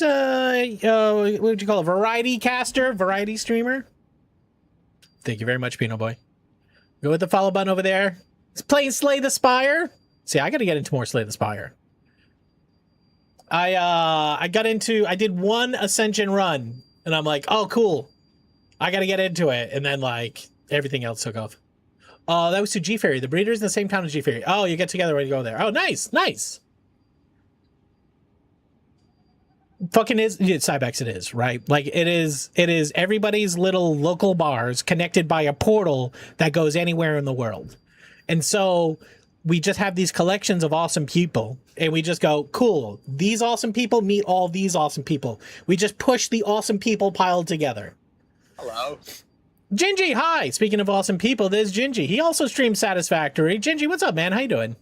a, what would you call it? Variety caster? Variety streamer? Thank you very much, Pino Boy. Go hit the follow button over there. He's playing Slay the Spire. See, I gotta get into more Slay the Spire. I did one Ascension run, and I'm like, oh, cool. I got to get into it, and then like everything else took off. Oh, that was to G Ferry. The breeder's in the same town as G Ferry. Oh, you get together when you go there. Oh, nice, nice. Fucking is Cybex. It is right. Like it is. It is everybody's little local bars connected by a portal that goes anywhere in the world, and so we just have these collections of awesome people, and we just go, cool. These awesome people meet all these awesome people. We just push the awesome people piled together. Hello. Gingy, hi. Speaking of awesome people, there's Gingy. He also streams Satisfactory. Gingy, what's up, man? How you doing?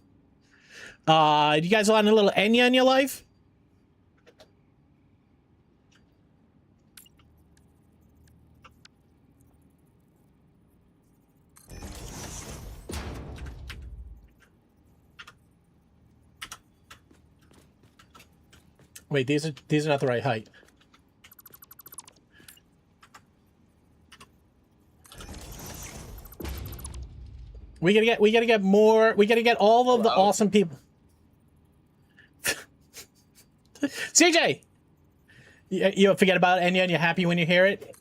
You guys want a little Enya in your life? Wait, these are not the right height. We gotta get more. We gotta get all of the awesome people. CJ, you forget about Enya and you're happy when you hear it.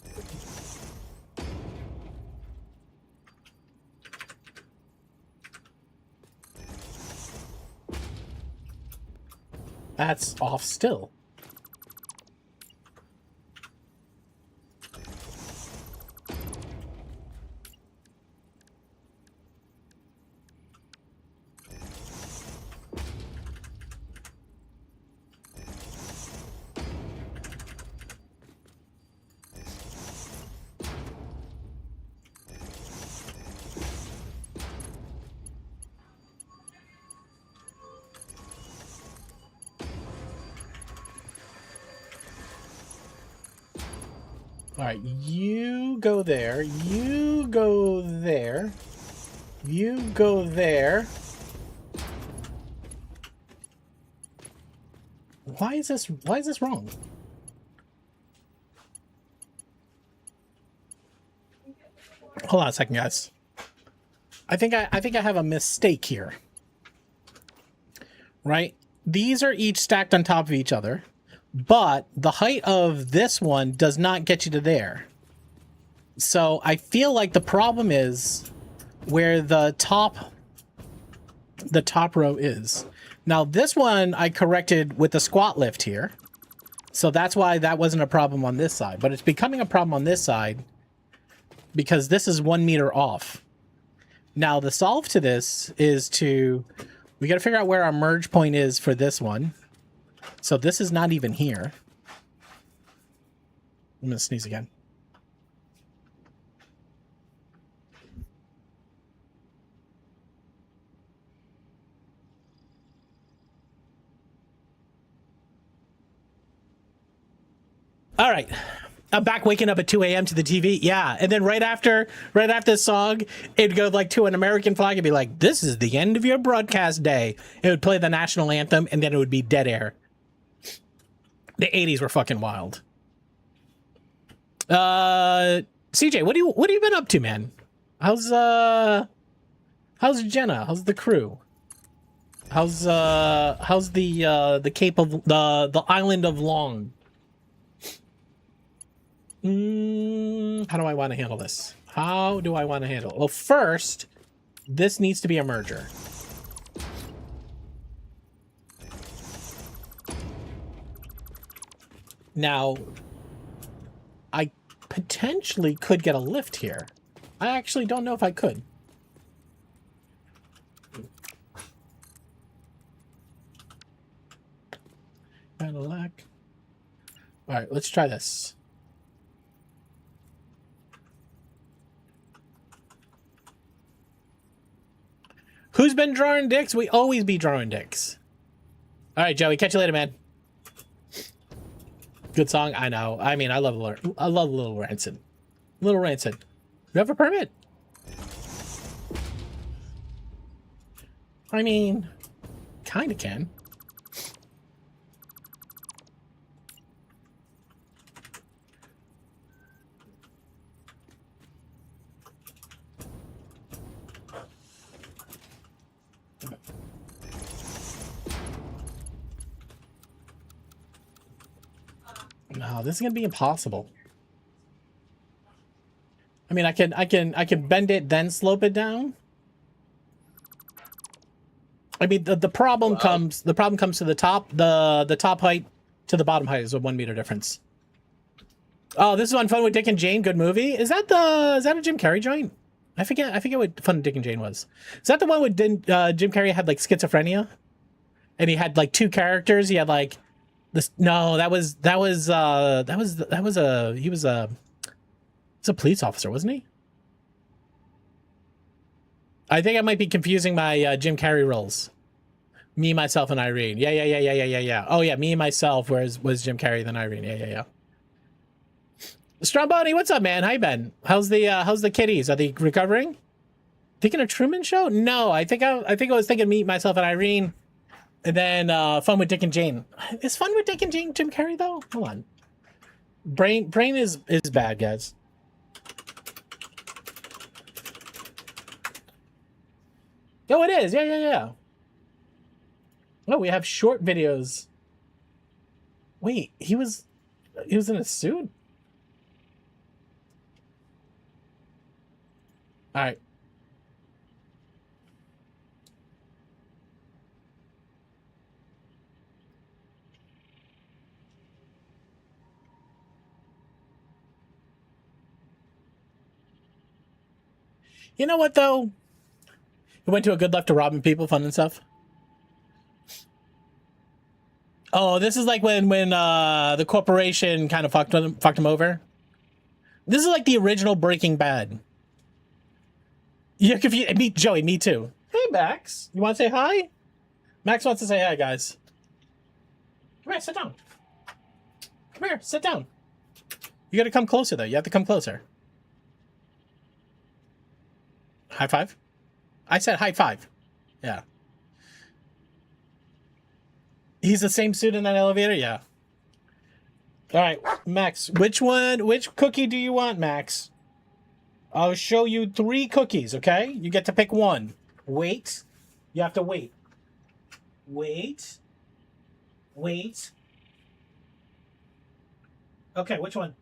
That's off still. All right, you go there. You go there. You go there. Why is this wrong? Hold on a second, guys. I think I have a mistake here. Right? These are each stacked on top of each other. But the height of this one does not get you to there. So I feel like the problem is where the top row is. Now this one I corrected with the squat lift here. So that's why that wasn't a problem on this side. But it's becoming a problem on this side because this is 1 meter off. Now the solve to this is we got to figure out where our merge point is for this one. So this is not even here. I'm gonna sneeze again. All right. I'm back waking up at 2 a.m. to the TV. Yeah. And then right after the song, it'd go like to an American flag and be like, this is the end of your broadcast day. It would play the national anthem and then it would be dead air. The 80s were fucking wild. CJ, what have you been up to, man? How's Jenna? How's the crew? How's the Cape of the island of Long? How do I want to handle this? How do I want to handle it? Well, first, this needs to be a merger. Now, I potentially could get a lift here. I actually don't know if I could. Cadillac. All right, let's try this. Who's been drawing dicks? We always be drawing dicks. All right, Joey, catch you later, man. Good song, I know. I mean, I love Little Rancid. Little Rancid. You have a permit? I mean, kind of can. No, this is gonna be impossible. I mean, I can bend it, then slope it down. I mean, the problem comes to the top. The top height to the bottom height is a 1 meter difference. Oh, this is on Fun with Dick and Jane. Good movie. Is that a Jim Carrey joint? I forget what Fun with Dick and Jane was. Is that the one with Jim Carrey had like schizophrenia, and he had like two characters? He had like this. No, he was a police officer, wasn't he? I think I might be confusing my Jim Carrey roles. Me, myself, and Irene. Yeah. Oh yeah, me and myself was Jim Carrey, then Irene. Yeah. Stromboni, what's up, man? How you been? How's the kitties? Are they recovering? Thinking of Truman Show? No, I think I was thinking Me, Myself, and Irene, and then Fun with Dick and Jane. Is Fun with Dick and Jane Jim Carrey though? Hold on. Brain is bad, guys. Oh, it is. Yeah. Oh, we have short videos. Wait, he was in a suit? All right. You know what though? He went to a good left to robbing people, fun and stuff. Oh, this is like when the corporation kind of fucked him over. This is like the original Breaking Bad. You're confused. Me, Joey, me too. Hey, Max. You want to say hi? Max wants to say hi, guys. Come here, sit down. Come here, sit down. You got to come closer, though. You have to come closer. High five? I said high five. Yeah. He's the same suit in that elevator? Yeah. All right, Max. Which cookie do you want, Max? I'll show you 3 cookies, okay? You get to pick one. Wait. You have to wait. Wait. Okay, which one?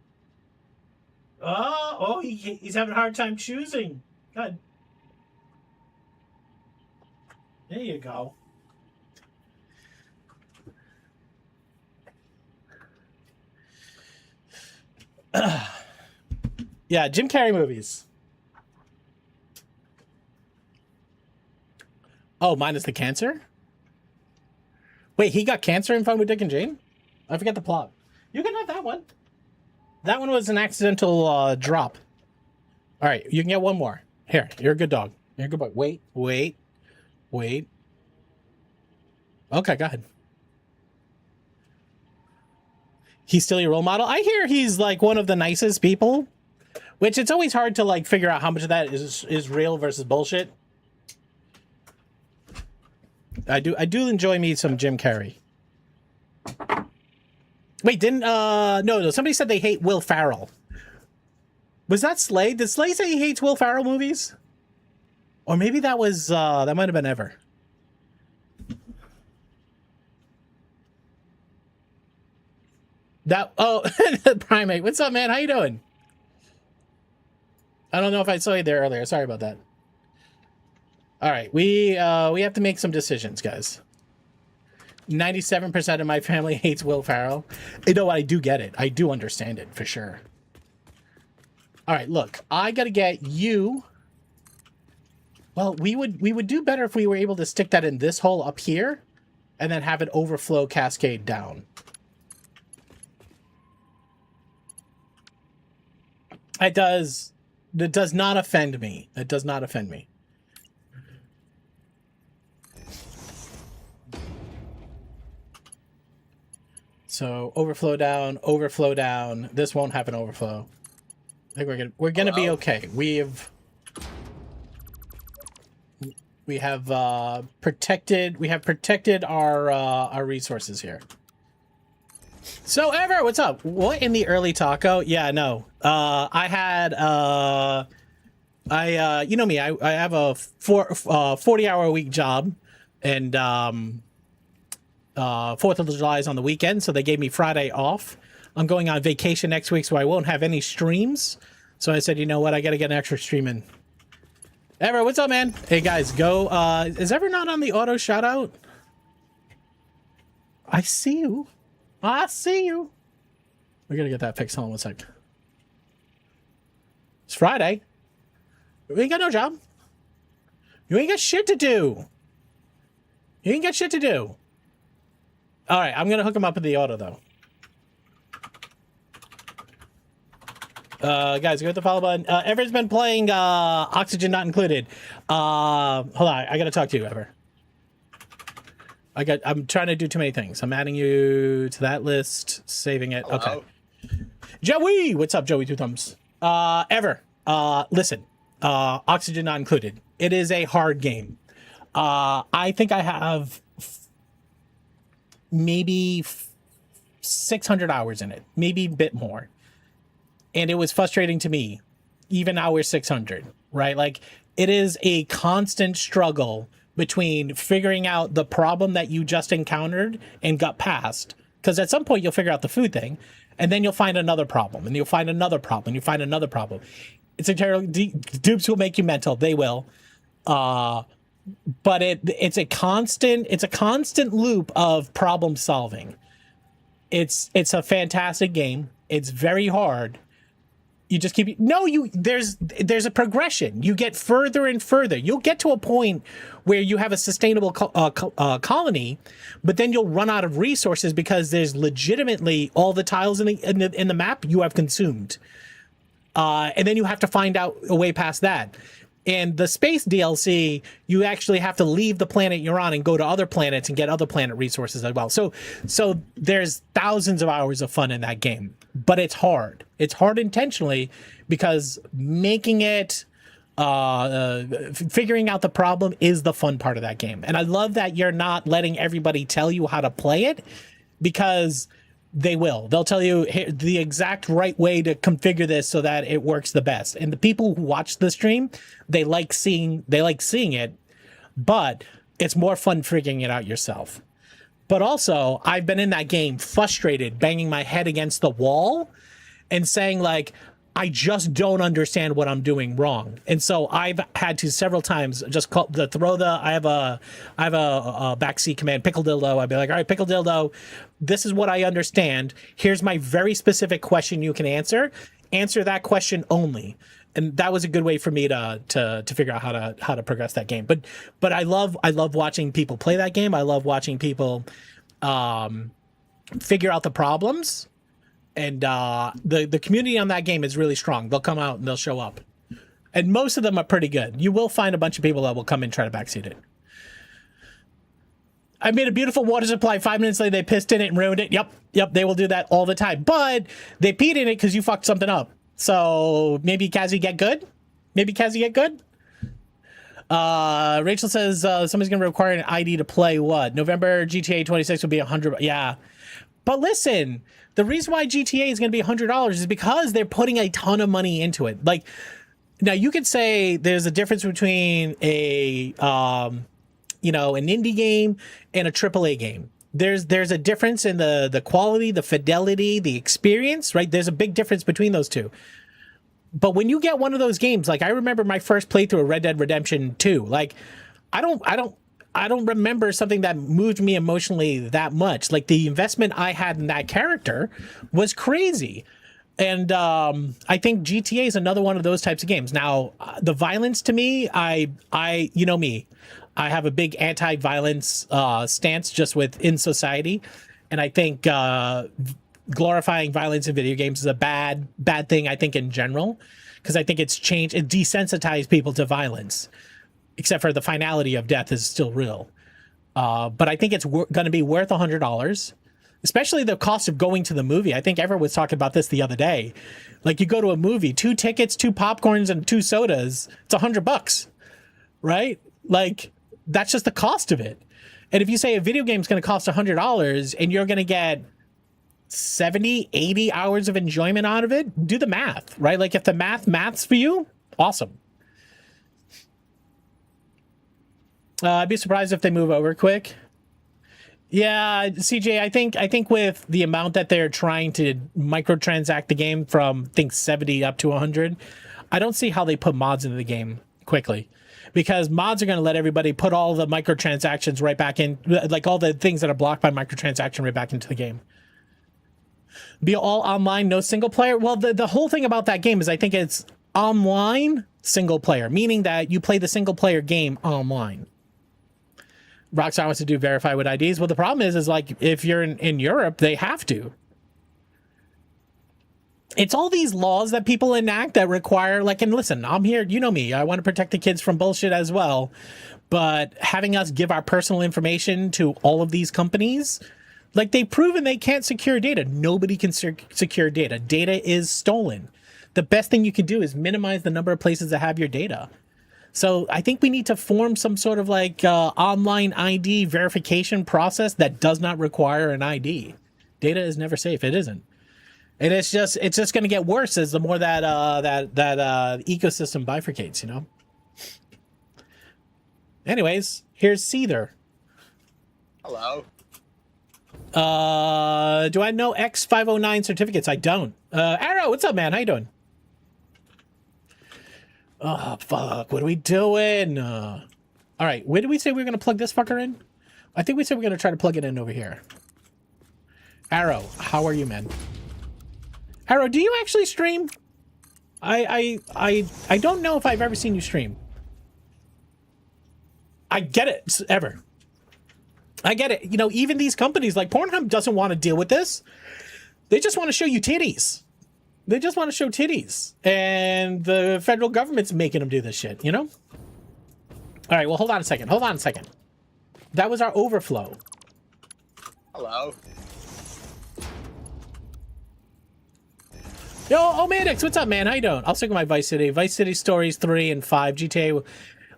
Oh, he's having a hard time choosing. Good. There you go. Yeah, Jim Carrey movies. Oh, minus the cancer? Wait, he got cancer in Fun with Dick and Jane? I forget the plot. You can have that one. That one was an accidental drop. All right, you can get one more. Here, you're a good dog. You're a good boy. Wait. Okay, go ahead. He's still your role model? I hear he's like one of the nicest people, which it's always hard to like figure out how much of that is real versus bullshit. I do enjoy me some Jim Carrey. Wait, didn't no, somebody said they hate Will Ferrell. Was that Slade? Did Slade say he hates Will Ferrell movies? Or maybe that was that might have been Ever. Primate. What's up, man? How you doing? I don't know if I saw you there earlier. Sorry about that. All right, we have to make some decisions, guys. 97% of my family hates Will Ferrell. You know what? I do get it. I do understand it for sure. All right, look, I gotta get you. Well, we would do better if we were able to stick that in this hole up here, and then have it overflow cascade down. It does not offend me. It does not offend me. So overflow down. This won't have an overflow. I think we're gonna be okay. We have protected our resources here. So Ever, what's up? What in the early taco? Yeah, no. I had you know me, I have a 40-hour a week job, and 4th of July is on the weekend, so they gave me Friday off. I'm going on vacation next week, so I won't have any streams. So I said, you know what? I got to get an extra stream in. Ever, what's up, man? Hey, guys, go. Is Ever not on the auto shout out? I see you. I see you. We got to get that fixed. Hold on one sec. It's Friday. We ain't got no job. You ain't got shit to do. You ain't got shit to do. All right, I'm going to hook him up with the auto, though. Guys, go hit the follow button. Ever's been playing Oxygen Not Included. Hold on, I got to talk to you, Ever. I'm trying to do too many things. I'm adding you to that list, saving it. Hello. Okay. Joey, what's up, Joey? 2 thumbs. Ever, listen, Oxygen Not Included. It is a hard game. I think I have maybe 600 hours in it, maybe a bit more. And it was frustrating to me, even hour 600, right? Like, it is a constant struggle between figuring out the problem that you just encountered and got past. Because at some point you'll figure out the food thing, and then you'll find another problem, and you'll find another problem, and you find another problem. It's a terrible. Dupes will make you mental. They will. But it's a constant loop of problem solving. It's a fantastic game. It's very hard. You just keep there's a progression. You get further and further. You'll get to a point where you have a sustainable colony, but then you'll run out of resources because there's legitimately all the tiles in the map you have consumed, and then you have to find out a way past that. And the space DLC, you actually have to leave the planet you're on and go to other planets and get other planet resources as well. So there's thousands of hours of fun in that game, but it's hard. It's hard intentionally because making it, figuring out the problem is the fun part of that game. And I love that you're not letting everybody tell you how to play it, because they will. They'll tell you the exact right way to configure this so that it works the best. And the people who watch the stream, they like seeing it, but it's more fun figuring it out yourself. But also, I've been in that game frustrated, banging my head against the wall and saying, like, I just don't understand what I'm doing wrong. And so I've had to several times just I have a backseat command, pickle dildo. I'd be like, all right, pickle dildo, this is what I understand. Here's my very specific question you can answer. Answer that question only. And that was a good way for me to figure out how to progress that game. But I love watching people play that game. I love watching people figure out the problems. And the community on that game is really strong. They'll come out and they'll show up. And most of them are pretty good. You will find a bunch of people that will come and try to backseat it. I made a beautiful water supply. 5 minutes later, they pissed in it and ruined it. Yep, they will do that all the time. But they peed in it because you fucked something up. So maybe Kazi get good? Rachel says somebody's going to require an ID to play what? November GTA 26 will be 100. Yeah. But listen, the reason why GTA is going to be $100 is because they're putting a ton of money into it. Like, now you could say there's a difference between an indie game and a AAA game. There's a difference in the quality, the fidelity, the experience, right? There's a big difference between those two. But when you get one of those games, like I remember my first playthrough of Red Dead Redemption 2, like I don't remember something that moved me emotionally that much. Like, the investment I had in that character was crazy. And I think GTA is another one of those types of games. Now, the violence to me, you know me, I have a big anti-violence stance just within society. And I think glorifying violence in video games is a bad thing, I think, in general, because I think it desensitized people to violence. Except for the finality of death is still real. But I think it's going to be worth $100, especially the cost of going to the movie. I think Ever was talking about this the other day. Like, you go to a movie, 2 tickets, 2 popcorns, and 2 sodas, it's $100, right? Like, that's just the cost of it. And if you say a video game is going to cost $100 and you're going to get 70, 80 hours of enjoyment out of it, do the math, right? Like, if the maths for you, awesome. I'd be surprised if they move over quick. Yeah, CJ, I think with the amount that they're trying to microtransact the game from, I think, 70 up to 100, I don't see how they put mods into the game quickly. Because mods are going to let everybody put all the microtransactions right back in, like all the things that are blocked by microtransaction right back into the game. Be all online, no single player. Well, the whole thing about that game is I think it's online single player, meaning that you play the single player game online. Rockstar wants to do verify with IDs. Well, the problem is like if you're in Europe, they have to. It's all these laws that people enact that require, like, and listen, I'm here, you know me, I want to protect the kids from bullshit as well. But having us give our personal information to all of these companies, like they've proven they can't secure data. Nobody can secure data. Data is stolen. The best thing you can do is minimize the number of places that have your data. So I think we need to form some sort of like online ID verification process that does not require an ID. Data is never safe. It isn't. And it's just going to get worse as the more that ecosystem bifurcates, you know. Anyways, here's Seether. Hello. Do I know X509 certificates? I don't. Arrow, what's up, man? How you doing? Oh, fuck. What are we doing? All right. Where did we say we were going to plug this fucker in? I think we said we're going to try to plug it in over here. Arrow, how are you, man? Arrow, do you actually stream? I don't know if I've ever seen you stream. I get it. Ever. I get it. You know, even these companies like Pornhub doesn't want to deal with this. They just want to show you titties. They just want to show titties. And the federal government's making them do this shit, you know? All right, well, hold on a second. Hold on a second. That was our overflow. Hello. Yo, Omandix, what's up, man? How you doing? I'll stick with my Vice City. Vice City Stories 3 and 5. GTA.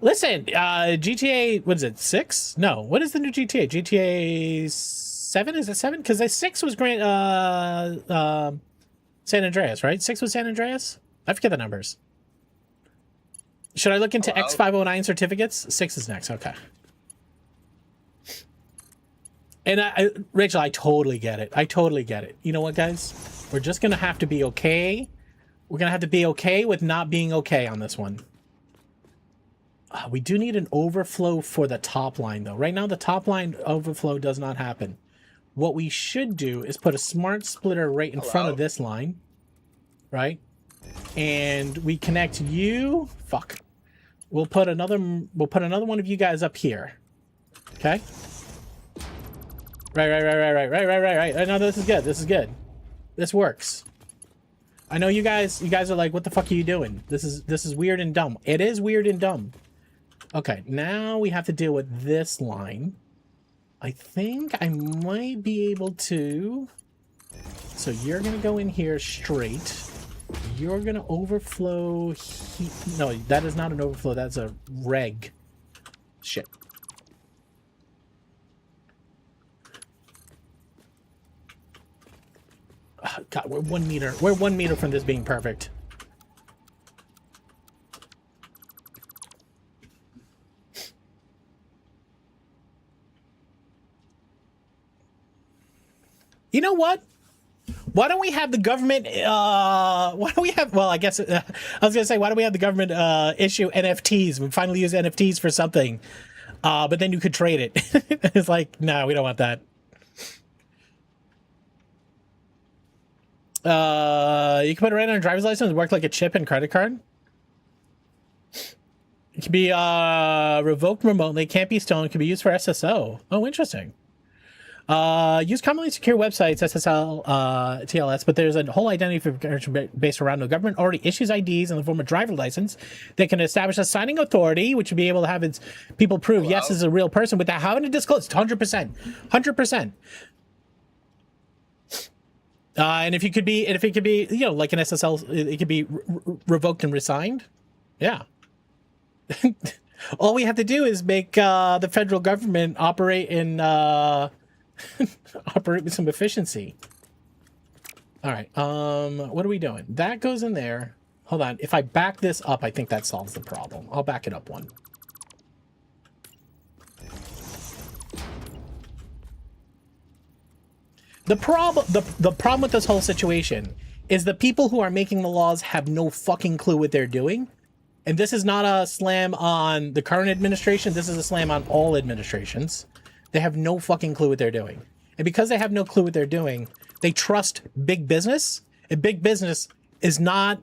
Listen, GTA, what is it, 6? No, what is the new GTA? GTA 7? Is it 7? Because 6 was San Andreas, right? 6 was San Andreas? I forget the numbers. Should I look into X509 certificates? 6 is next, okay. And Rachel, I totally get it. I totally get it. You know what, guys? We're just going to have to be okay. We're going to have to be okay with not being okay on this one. We do need an overflow for the top line, though. Right now, the top line overflow does not happen. What we should do is put a smart splitter right in front of this line, right? And we connect you. Fuck. We'll put another one of you guys up here. Okay? Right. I know this is good. This is good. This works. I know you guys are like, what the fuck are you doing? This is weird and dumb. It is weird and dumb. Okay, now we have to deal with this line. I think I might be able to. So you're gonna go in here straight. You're gonna overflow. No, that is not an overflow. That's a reg. Shit. Oh, God, we're 1 meter. We're 1 meter from this being perfect. You know what? Why don't we have the government, why don't we have, well, I guess, I was going to say, why don't we have the government issue NFTs? We finally use NFTs for something, but then you could trade it. It's like, no, we don't want that. You can put it right on a driver's license and work like a chip and credit card. It can be revoked remotely, can't be stolen, can be used for SSO. Oh, interesting. Use commonly secure websites, SSL, TLS, but there's a whole identity verification based around the government already issues IDs in the form of driver license that can establish a signing authority, which would be able to have its people prove yes, this is a real person without having to disclose 100%, 100%. And if it could be, you know, like an SSL, it could be revoked and resigned. Yeah. All we have to do is make the federal government operate in operate with some efficiency. All right. What are we doing? That goes in there. Hold on. If I back this up, I think that solves the problem. I'll back it up one. The problem with this whole situation is the people who are making the laws have no fucking clue what they're doing. And this is not a slam on the current administration. This is a slam on all administrations. They have no fucking clue what they're doing. And because they have no clue what they're doing, they trust big business. And big business is not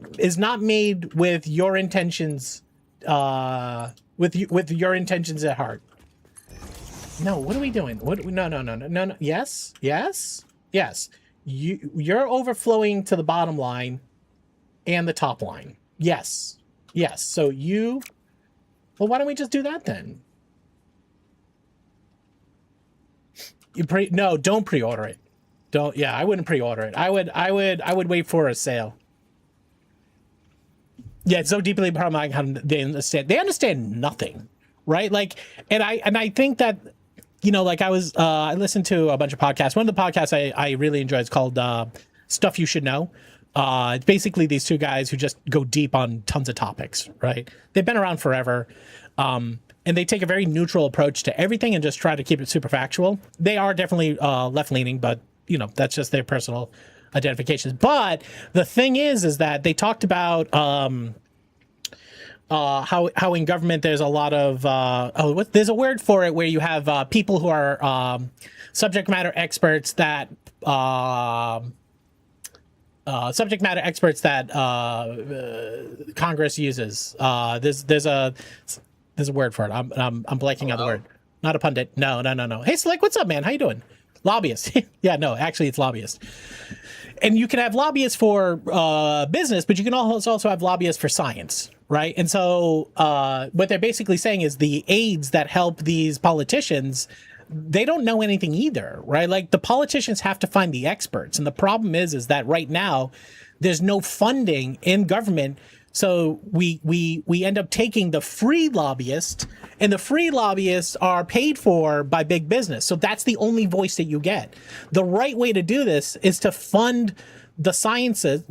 made with your intentions, with your intentions at heart. No, what are we doing? No. Yes. You're overflowing to the bottom line and the top line. Yes. So well, why don't we just do that then? No, don't pre-order it. I wouldn't pre-order it. I would wait for a sale. Yeah, it's so deeply problematic how they understand nothing, right? Like, and I think that, you know, like I listened to a bunch of podcasts. One of the podcasts I really enjoy is called Stuff You Should Know. It's basically these two guys who just go deep on tons of topics, right? They've been around forever. And they take a very neutral approach to everything and just try to keep it super factual. They are definitely left-leaning, but, you know, that's just their personal identifications. But the thing is that they talked about how in government there's a lot of there's a word for it where you have people who are subject matter experts that Congress uses. There's a word for it. I'm blanking on the word. Not a pundit. No. Hey, Slick, what's up, man? How you doing? Lobbyist. Yeah, no, actually it's lobbyist. And you can have lobbyists for business, but you can also have lobbyists for science, right? And so what they're basically saying is the aides that help these politicians, they don't know anything either, right? Like the politicians have to find the experts. And the problem is that right now there's no funding in government. So we end up taking the free lobbyist, and the free lobbyists are paid for by big business. So that's the only voice that you get. The right way to do this is to fund the sciences,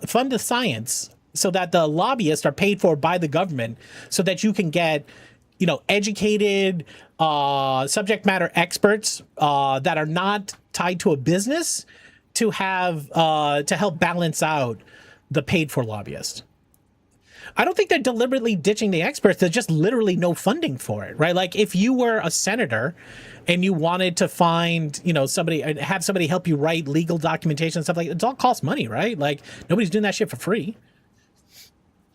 fund the science, so that the lobbyists are paid for by the government, so that you can get, you know, educated subject matter experts that are not tied to a business to have to help balance out the paid for lobbyists. I don't think they're deliberately ditching the experts. There's just literally no funding for it, right? Like if you were a senator and you wanted to find, you know, have somebody help you write legal documentation and stuff like that, it all costs money, right? Like nobody's doing that shit for free.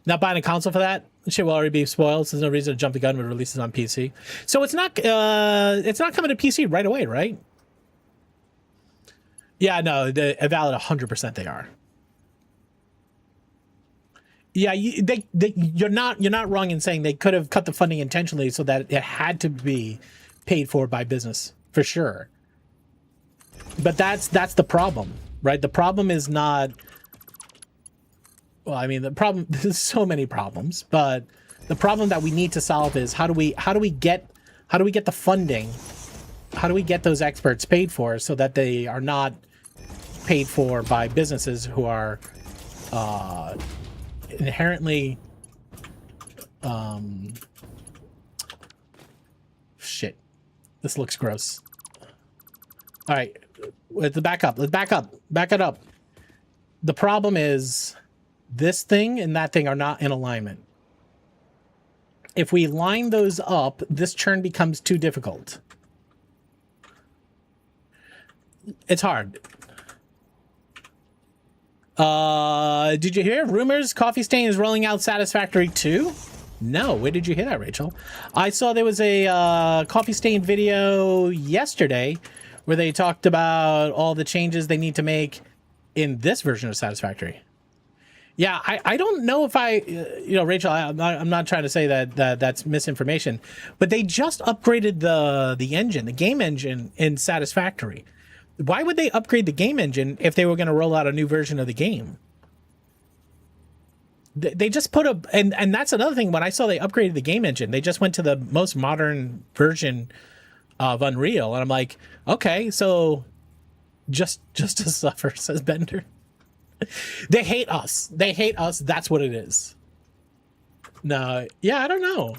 Not buying a console for that shit will already be spoiled. So there's no reason to jump the gun when it releases on PC. So it's not coming to PC right away, right? Yeah, no, the valid 100% they are. Yeah, you're not wrong in saying they could have cut the funding intentionally so that it had to be paid for by business, for sure. But that's the problem, right? The problem is not. Well, I mean, the problem. There's so many problems, but the problem that we need to solve is how do we get the funding? How do we get those experts paid for so that they are not paid for by businesses who are inherently shit, this looks gross. All right, let's back it up. The problem is this thing and that thing are not in alignment. If we line those up, this churn becomes too difficult. It's hard. Did you hear rumors Coffee Stain is rolling out Satisfactory 2? No, where did you hear that, Rachel? I saw there was a Coffee Stain video yesterday where they talked about all the changes they need to make in this version of Satisfactory. Yeah, I don't know if Rachel, I'm not trying to say that's misinformation, but they just upgraded the engine, the game engine in Satisfactory. Why would they upgrade the game engine if they were going to roll out a new version of the game? They just put and that's another thing. When I saw they upgraded the game engine, they just went to the most modern version of Unreal, and I'm like, okay, so just to suffer, says Bender. They hate us. That's what it is. No, yeah, I don't know.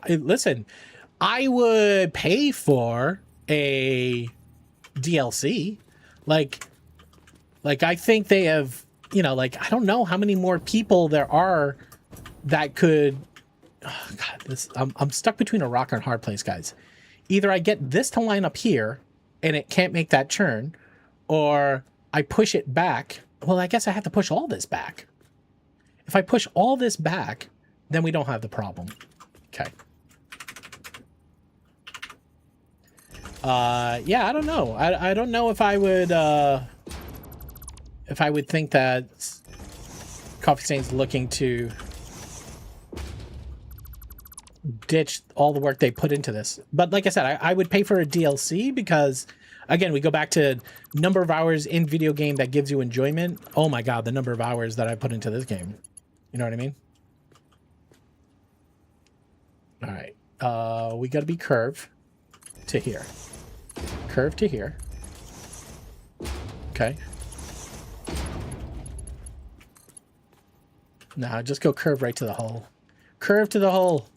Listen, I would pay for a DLC. Like I think they have, you know, like, I don't know how many more people there are that could, oh God, I'm stuck between a rock and a hard place, guys. Either I get this to line up here and it can't make that churn, or I push it back. Well, I guess I have to push all this back. If I push all this back, then we don't have the problem. Okay. Yeah, I don't know. I don't know if I would think that Coffee Stain's looking to ditch all the work they put into this. But like I said, I would pay for a DLC because, again, we go back to number of hours in video game that gives you enjoyment. Oh my God, the number of hours that I put into this game. You know what I mean? All right. We got to be curve to here. Curve to here. Okay. Now just go curve right to the hole. Curve to the hole.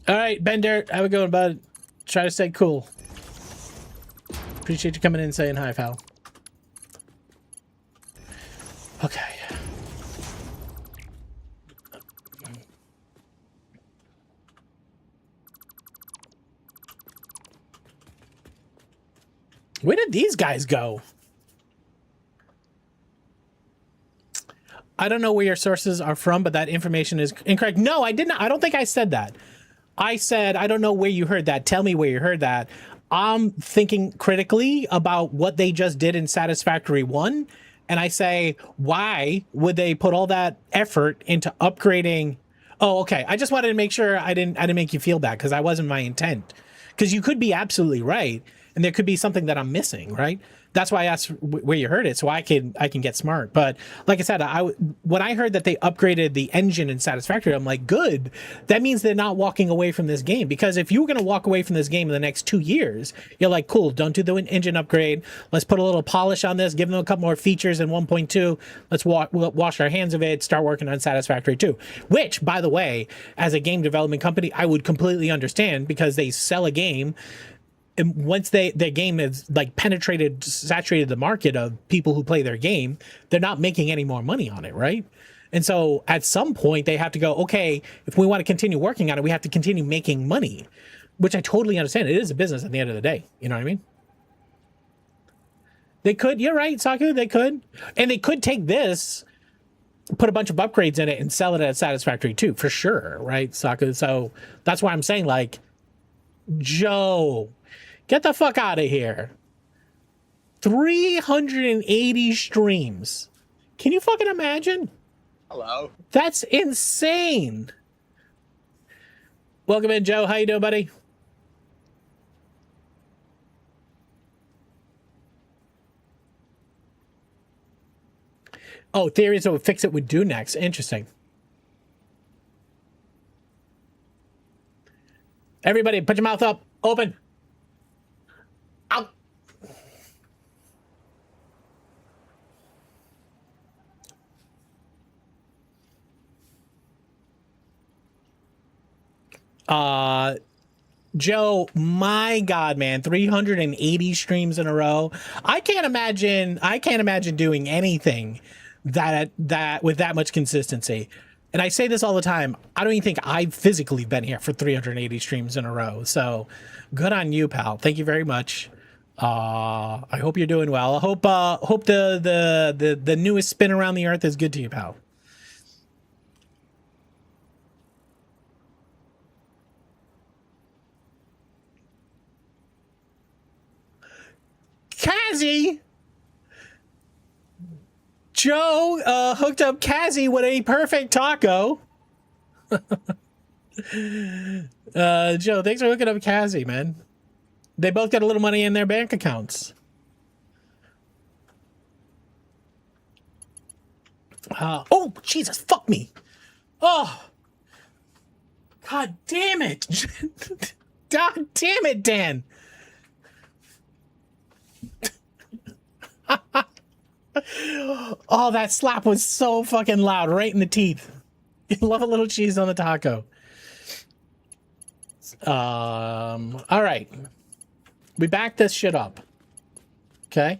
All right, Bender, how it going, bud? Try to stay cool. Appreciate you coming in and saying hi, pal. Okay. Where did these guys go? I don't know where your sources are from, but that information is incorrect. No, I didn't. I don't think I said that. I said, I don't know where you heard that. Tell me where you heard that. I'm thinking critically about what they just did in Satisfactory 1. And I say, why would they put all that effort into upgrading? Oh, okay. I just wanted to make sure I didn't make you feel bad, because that wasn't my intent. Because you could be absolutely right, and there could be something that I'm missing, right? That's why I asked where you heard it, so I can get smart. But like I said, when I heard that they upgraded the engine in Satisfactory, I'm like, good. That means they're not walking away from this game. Because if you were going to walk away from this game in the next 2 years, you're like, cool, don't do the engine upgrade. Let's put a little polish on this, give them a couple more features in 1.2. Let's wash our hands of it, start working on Satisfactory 2. Which, by the way, as a game development company, I would completely understand, because they sell a game. And once their game has like saturated the market of people who play their game, they're not making any more money on it, right? And so at some point they have to go, okay, if we want to continue working on it, we have to continue making money, which I totally understand. It is a business at the end of the day. You know what I mean? They could, you're right, Saku, they could. And they could take this, put a bunch of upgrades in it and sell it at Satisfactory too, for sure, right, Saku? So that's why I'm saying, like, Joe, get the fuck out of here. 380 streams. Can you fucking imagine? Hello. That's insane. Welcome in, Joe. How you doing, buddy? Oh, theories of what Fix It would do next. Interesting. Everybody, put your mouth up. Open. Out. Joe, my God, man, 380 streams in a row. I can't imagine doing anything that with that much consistency. And I say this all the time. I don't even think I've physically been here for 380 streams in a row. So good on you, pal. Thank you very much. I hope you're doing well. I hope the newest spin around the earth is good to you, pal. Kazzy! Joe hooked up Kazzy with a perfect taco. Joe, thanks for hooking up Kazzy, man. They both got a little money in their bank accounts. Oh, Jesus, fuck me. Oh. God damn it. God damn it, Dan. Oh, that slap was so fucking loud, right in the teeth. Love a little cheese on the taco. All right. We back this shit up. Okay?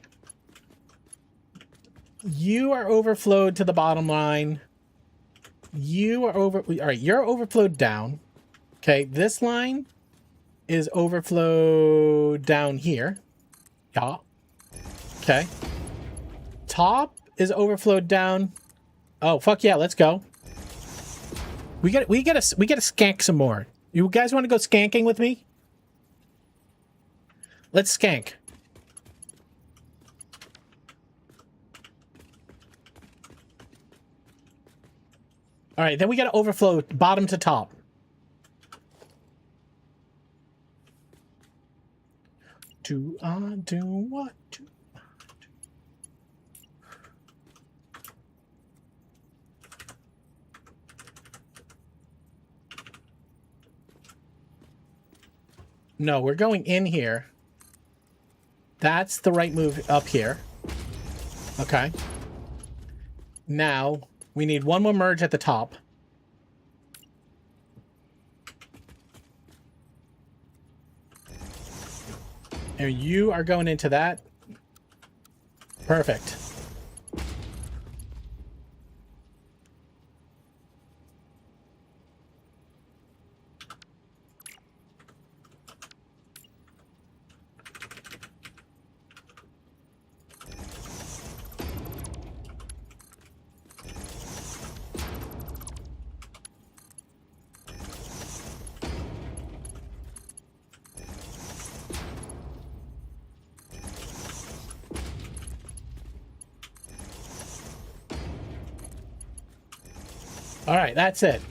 You are overflowed to the bottom line. You are all right, you're overflowed down. Okay, this line is overflowed down here. Yeah. Okay. Top is overflowed down. Oh, fuck yeah, let's go. We gotta skank some more. You guys want to go skanking with me? Let's skank. All right, then we gotta overflow bottom to top. Do I do what? Do I do? No, we're going in here. That's the right move up here. Okay. Now, we need one more merge at the top. And you are going into that. Perfect. All right, that's it.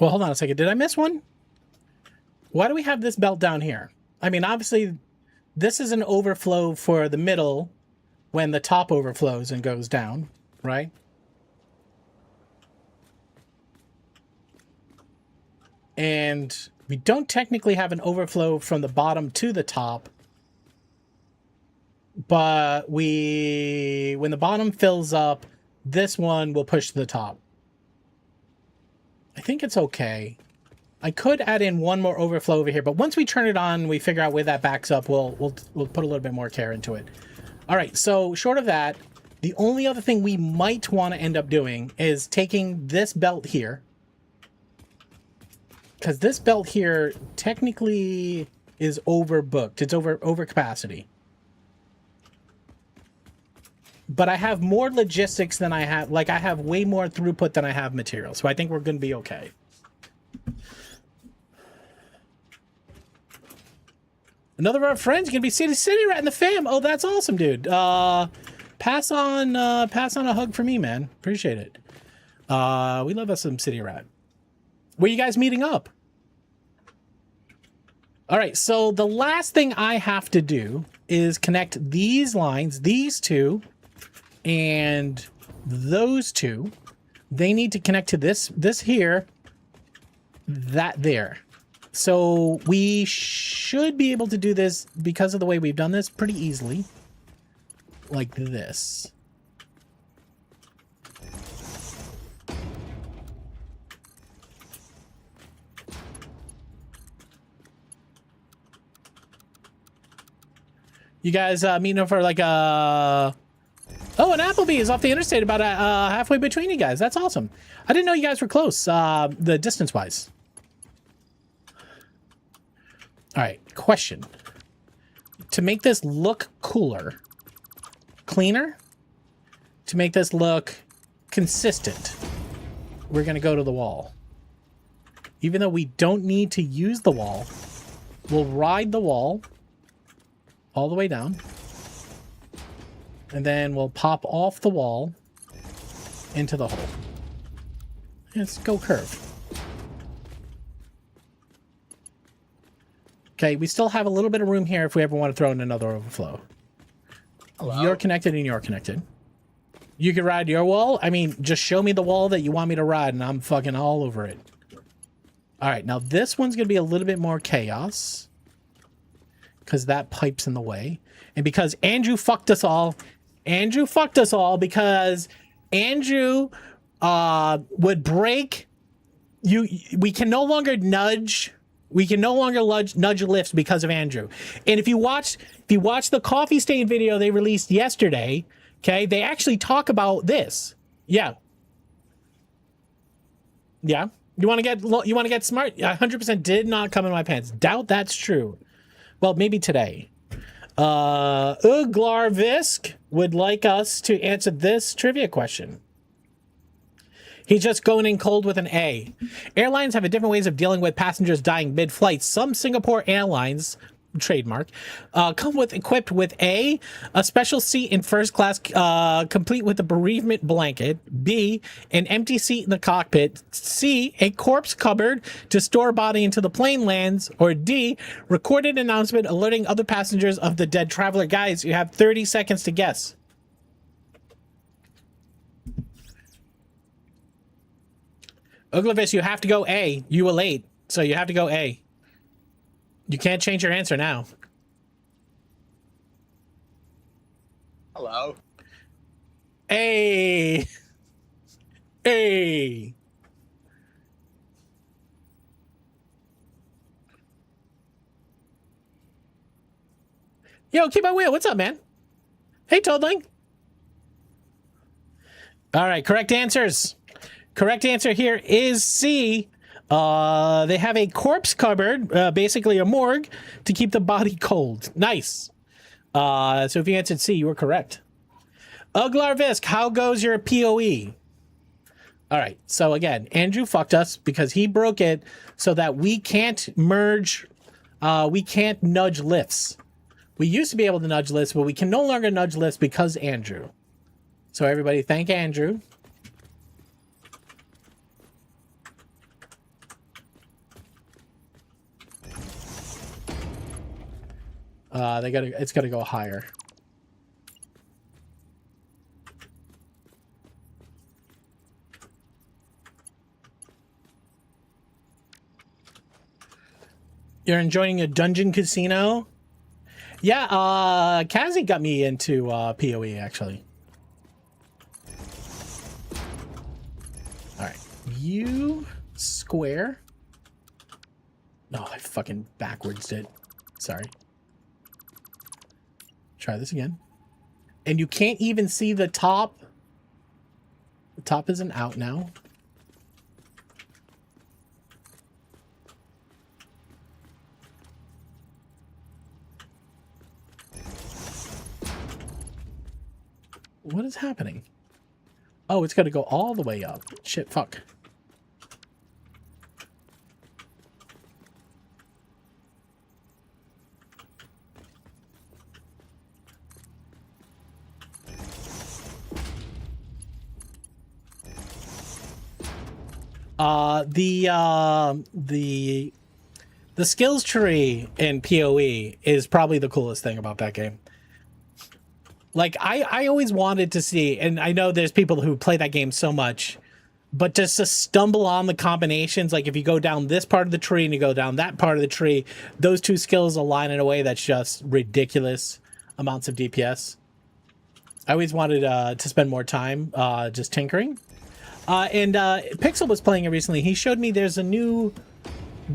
Well, hold on a second. Did I miss one? Why do we have this belt down here? I mean, obviously, this is an overflow for the middle when the top overflows and goes down, right? And we don't technically have an overflow from the bottom to the top. But when the bottom fills up, this one will push to the top. I think it's okay. I could add in one more overflow over here, but once we turn it on, we figure out where that backs up, we'll put a little bit more care into it. All right, so short of that, the only other thing we might want to end up doing is taking this belt here. Because this belt here technically is overbooked. It's over capacity. But I have more logistics than I have. Like, I have way more throughput than I have material. So I think we're going to be okay. Another of our friends going to be City Rat in the fam. Oh, that's awesome, dude. Pass on a hug for me, man. Appreciate it. We love us some City Rat. Where you guys meeting up? All right, so the last thing I have to do is connect these lines, these two, and those two. They need to connect to this here, that there. So we should be able to do this, because of the way we've done this, pretty easily. Like this. You guys meeting up for like a... Oh, an Applebee's off the interstate about halfway between you guys. That's awesome. I didn't know you guys were close, the distance-wise. All right, question. To make this look cooler, cleaner, to make this look consistent, we're going to go to the wall. Even though we don't need to use the wall, we'll ride the wall all the way down. And then we'll pop off the wall into the hole. Let's go curve. Okay, we still have a little bit of room here if we ever want to throw in another overflow. Hello? You're connected and you're connected. You can ride your wall. I mean, just show me the wall that you want me to ride and I'm fucking all over it. All right, now this one's going to be a little bit more chaos. Because that pipe's in the way. And because Andrew fucked us all. Andrew fucked us all because Andrew would break... We can no longer nudge... We can no longer nudge lifts because of Andrew. And if you watch the coffee stain video they released yesterday, okay, they actually talk about this. Yeah. Yeah. You want to get smart? 100% did not come in my pants. Doubt that's true. Well, maybe today. Uglarvisk would like us to answer this trivia question. He's just going in cold with an A. Airlines have different ways of dealing with passengers dying mid-flight. Some Singapore Airlines, trademark, come equipped with A, a special seat in first class, complete with a bereavement blanket. B, an empty seat in the cockpit. C, a corpse cupboard to store body until the plane lands. Or D, recorded announcement alerting other passengers of the dead traveler. Guys, you have 30 seconds to guess. Uglavis, you have to go A. You were late, so you have to go A. You can't change your answer now. Hello? A. A. Yo, keep my wheel. What's up, man? Hey, Toadling. All right, correct answers. Correct answer here is C. They have a corpse cupboard, basically a morgue, to keep the body cold. Nice. So if you answered C, you were correct. Uglarvisk, how goes your PoE? All right. So again, Andrew fucked us because he broke it so that we can't merge. We can't nudge lifts. We used to be able to nudge lifts, but we can no longer nudge lifts because Andrew. So everybody, thank Andrew. It's gotta go higher. You're enjoying a dungeon casino? Yeah, Kazi got me into PoE actually. Alright. You square. No, I fucking backwards did. Sorry. Try this again. And you can't even see the top. The top isn't out now. What is happening? Oh, it's got to go all the way up. Shit, fuck. The skills tree in PoE is probably the coolest thing about that game. Like, I always wanted to see, and I know there's people who play that game so much, but just to stumble on the combinations, like if you go down this part of the tree and you go down that part of the tree, those two skills align in a way that's just ridiculous amounts of DPS. I always wanted to spend more time just tinkering. And Pixel was playing it recently. He showed me there's a new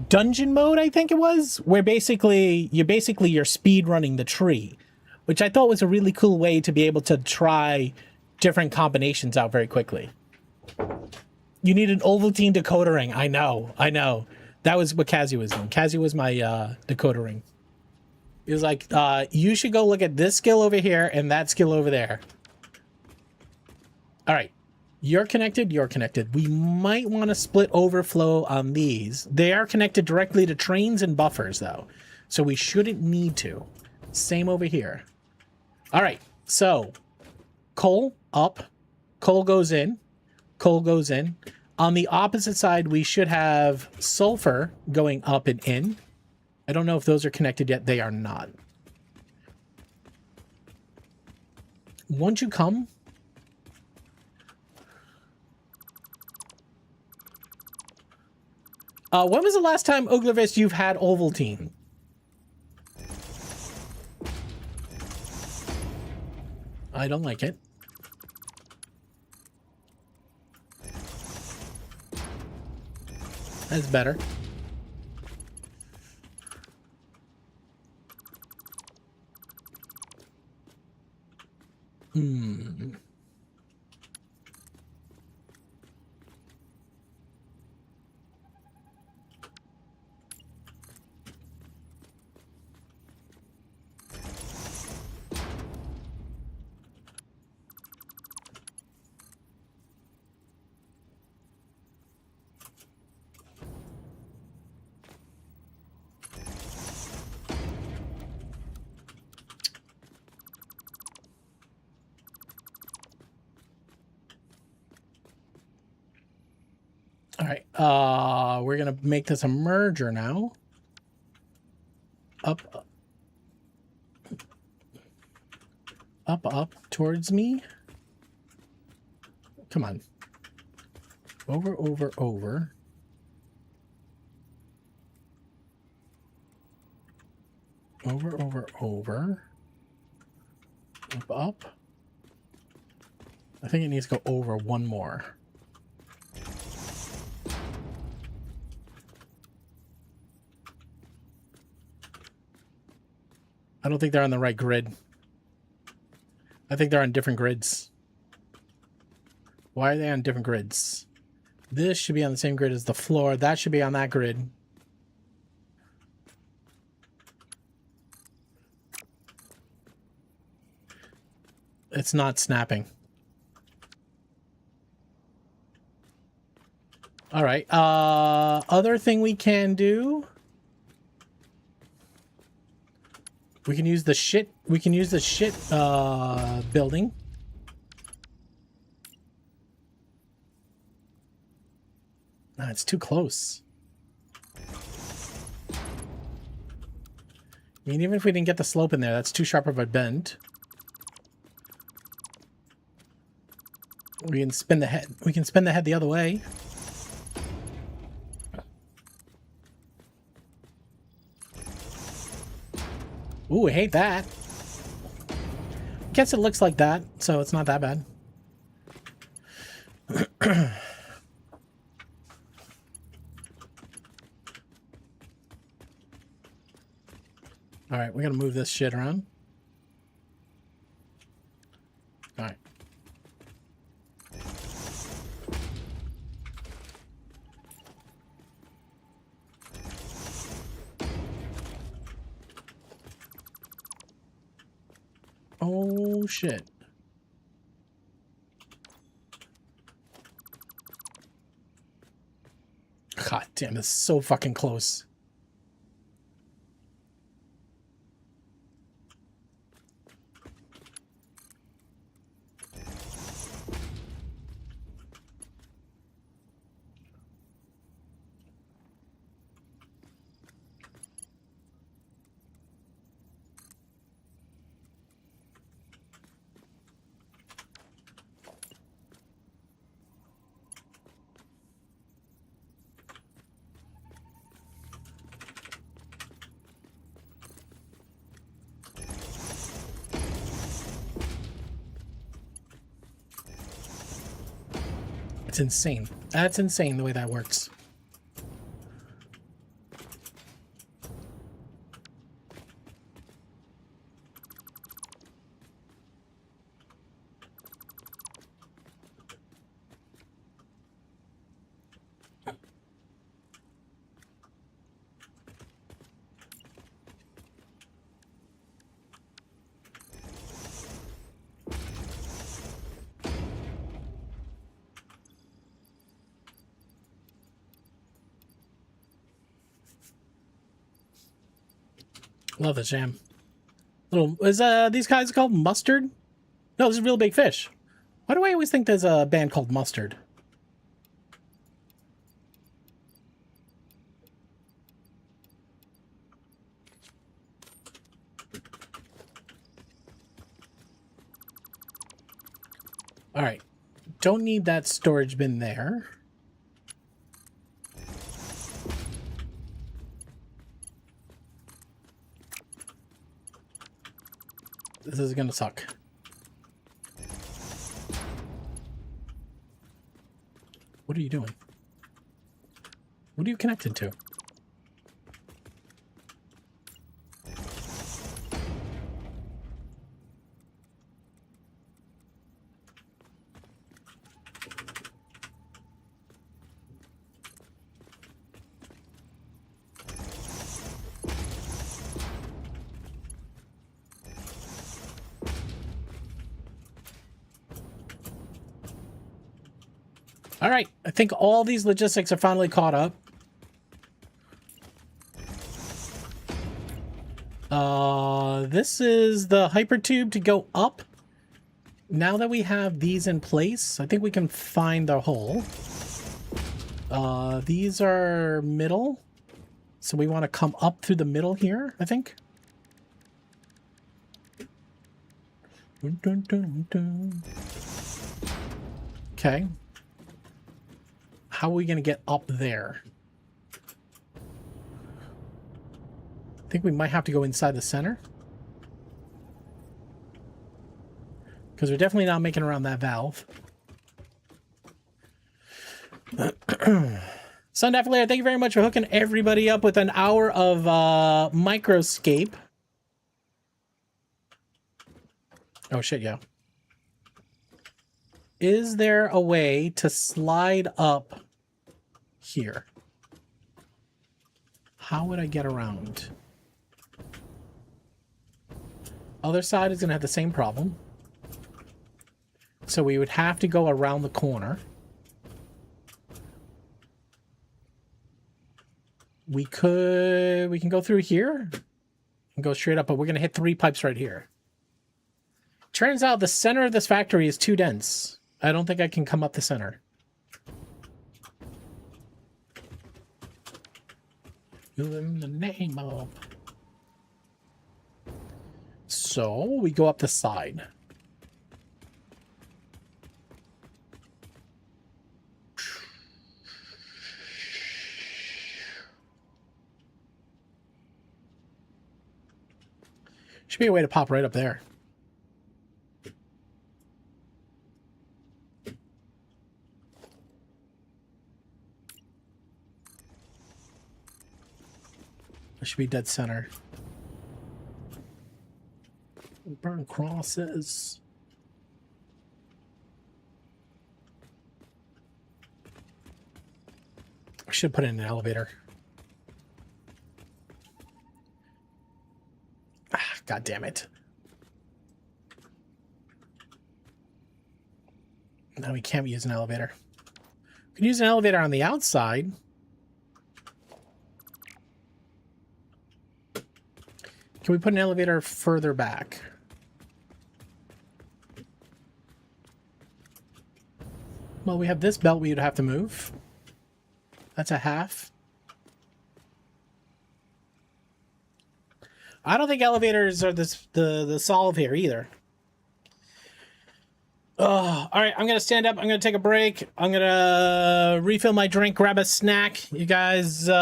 dungeon mode, I think it was, where you're speed running the tree, which I thought was a really cool way to be able to try different combinations out very quickly. You need an Ovaltine decoder ring. I know. That was what Kazi was doing. Kazi was my decoder ring. He was like, you should go look at this skill over here and that skill over there. All right. You're connected. We might want to split overflow on these. They are connected directly to trains and buffers, though. So we shouldn't need to. Same over here. All right. So, coal up. Coal goes in. Coal goes in. On the opposite side, we should have sulfur going up and in. I don't know if those are connected yet. They are not. Won't you come? When was the last time, Oglervis, you've had Ovaltine? I don't like it. That's better. All right, we're gonna make this a merger now. Up, up towards me. Come on. Over, over, over. Over, over, over. Up, up. I think it needs to go over one more. I don't think they're on the right grid. I think they're on different grids. Why are they on different grids? This should be on the same grid as the floor. That should be on that grid. It's not snapping. All right. Other thing we can do. We can use the shit. We can use the shit building. Nah, it's too close. I mean, even if we didn't get the slope in there, that's too sharp of a bend. We can spin the head. We can spin the head the other way. Ooh, I hate that. Guess it looks like that, so it's not that bad. All right, we're gonna move this shit around. All right. Oh, shit. God damn, this is so fucking close. It's insane. That's insane the way that works. Love the jam. Little is these guys called Mustard? No, this is Real Big Fish. Why do I always think there's a band called Mustard? All right. Don't need that storage bin there. This is gonna suck. What are you doing? What are you connected to? All right, I think all these logistics are finally caught up. This is the hypertube to go up. Now that we have these in place, I think we can find the hole. These are middle. So we want to come up through the middle here, I think. Dun, dun, dun, dun. Okay. How are we going to get up there? I think we might have to go inside the center. Because we're definitely not making around that valve. Sundaff Lair, thank you very much for hooking everybody up with an hour of Microscape. Oh, shit, yeah. Is there a way to slide up here? How would I get around? Other side is going to have the same problem. So we would have to go around the corner. We can go through here and go straight up, but we're going to hit 3 pipes right here. Turns out the center of this factory is too dense. I don't think I can come up the center. In the name of... So we go up the side. Should be a way to pop right up there. It should be dead center. Burn crosses. I should put in an elevator. Ah, God damn it. No, we can't use an elevator. We can use an elevator on the outside. Can we put an elevator further back? Well, we have this belt we would have to move. That's a half. I don't think elevators are the solve here either. All right, I'm gonna stand up. I'm gonna take a break. I'm gonna refill my drink, grab a snack. You guys, you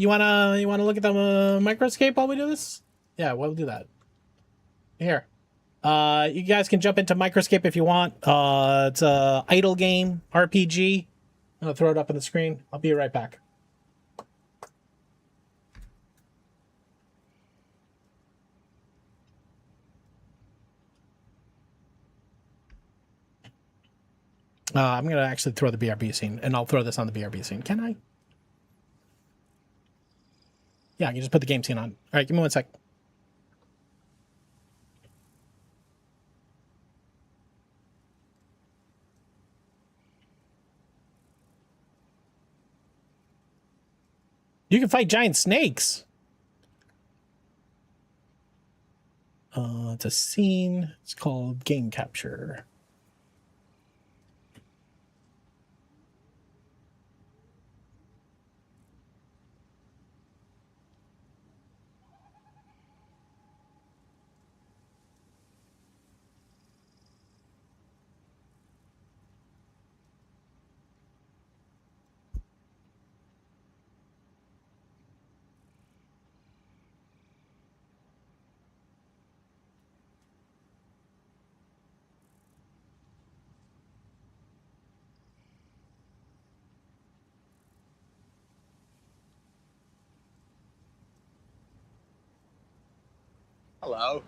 wanna look at the microscape while we do this? Yeah, we'll do that. Here, you guys can jump into microscape if you want. It's a idle game RPG. I'm gonna throw it up on the screen. I'll be right back. I'm going to actually throw the BRB scene, and I'll throw this on the BRB scene. Can I? Yeah, I can just put the game scene on. All right, give me 1 sec. You can fight giant snakes. It's a scene. It's called Game Capture. Hello.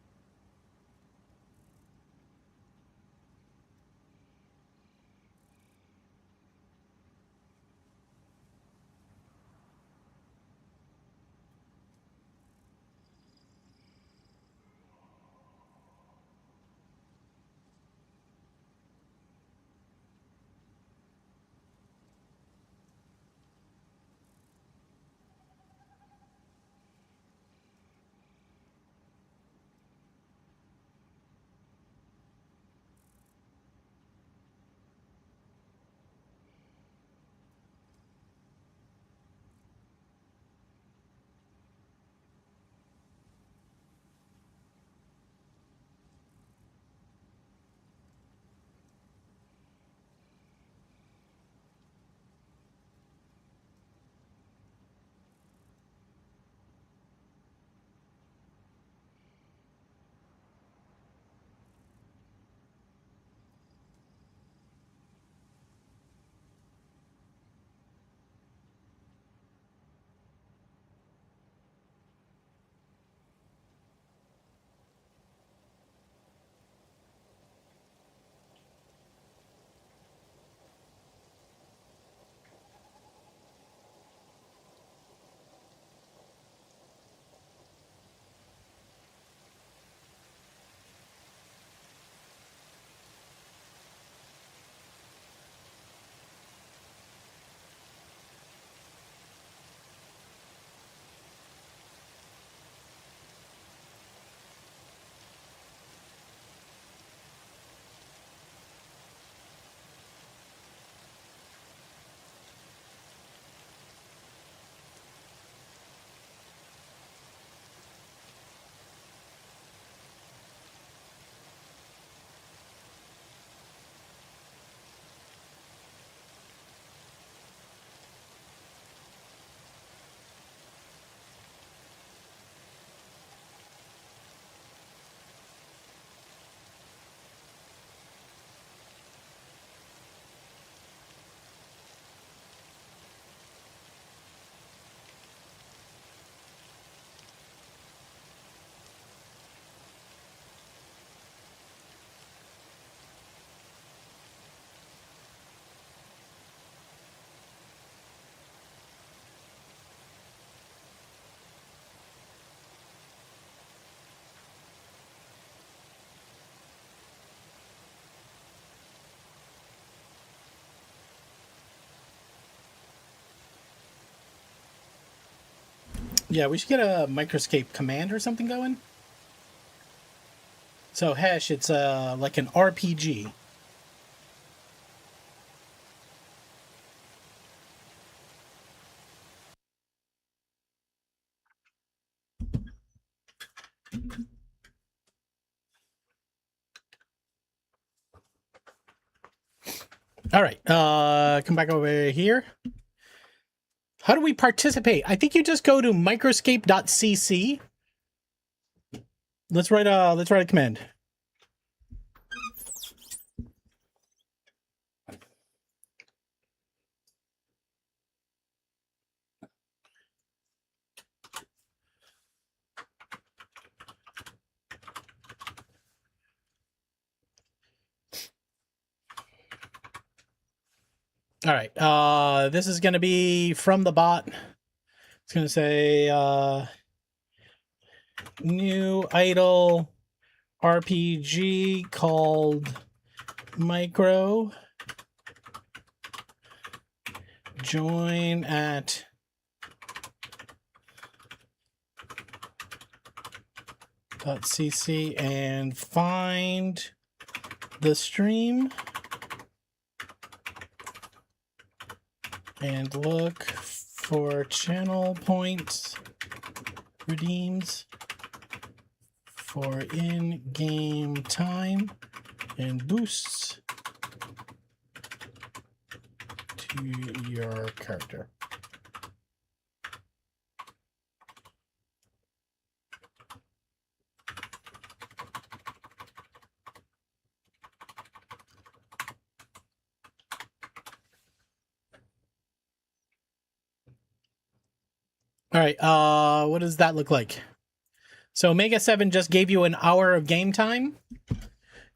Yeah, we should get a microscape command or something going. So Hesh, it's like an RPG. All right, come back over here. How do we participate? I think you just go to microscape.cc. Let's write a command. All right. This is going to be from the bot. It's going to say new idle RPG called Micro. Join at .cc and find the stream and look for channel points redeems for in-game time and boosts to your character. All right, what does that look like? So Omega 7 just gave you an hour of game time.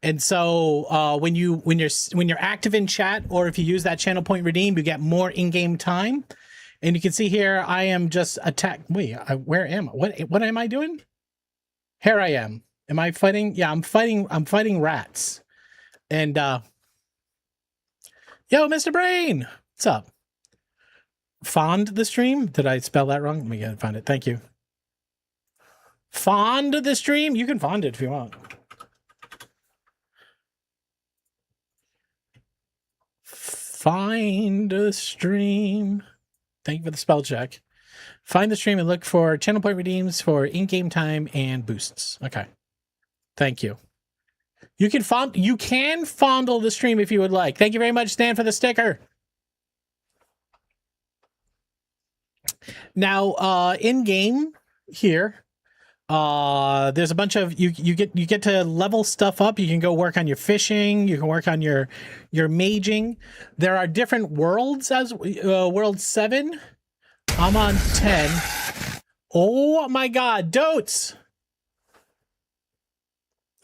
And so when you're active in chat, or if you use that channel point redeem, you get more in-game time. And you can see here, I am just attacked. Wait, where am I? What am I doing? Here I am. Am I fighting? Yeah, I'm fighting rats. And yo, Mr. Brain, what's up? Fond the stream? Did I spell that wrong? Let me go find it. Thank you. Fond the stream? You can fond it if you want. Find the stream. Thank you for the spell check. Find the stream and look for channel point redeems for in-game time and boosts. Okay. Thank you. You can fondle the stream if you would like. Thank you very much, Stan, for the sticker. Now, in-game here, there's a bunch of you get to level stuff up. You can go work on your fishing, you can work on your maging. There are different worlds as world 7. I'm on 10. Oh my god, Dotes.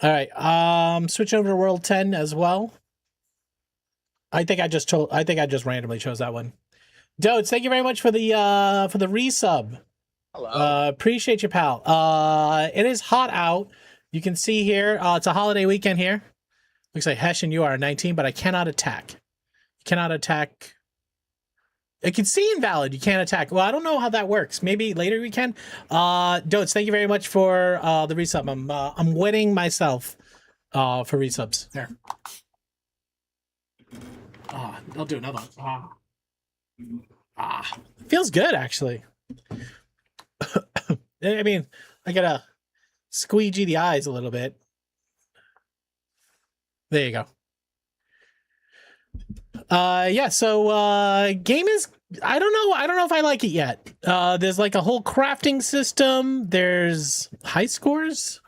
All right, switch over to world 10 as well. I think I just randomly chose that one. Dotes, thank you very much for the resub. Hello. Appreciate you, pal. It is hot out. You can see here, it's a holiday weekend here. Looks like Hesh and you are 19, but I cannot attack. You cannot attack. I can see invalid. You can't attack. Well, I don't know how that works. Maybe later we can. Dotes, thank you very much for the resub. I'm wetting myself for resubs. There. I'll do another one. Feels good actually. I mean, I gotta squeegee the eyes a little bit. There you go. Yeah, so game is, I don't know if I like it yet. There's like a whole crafting system. There's high scores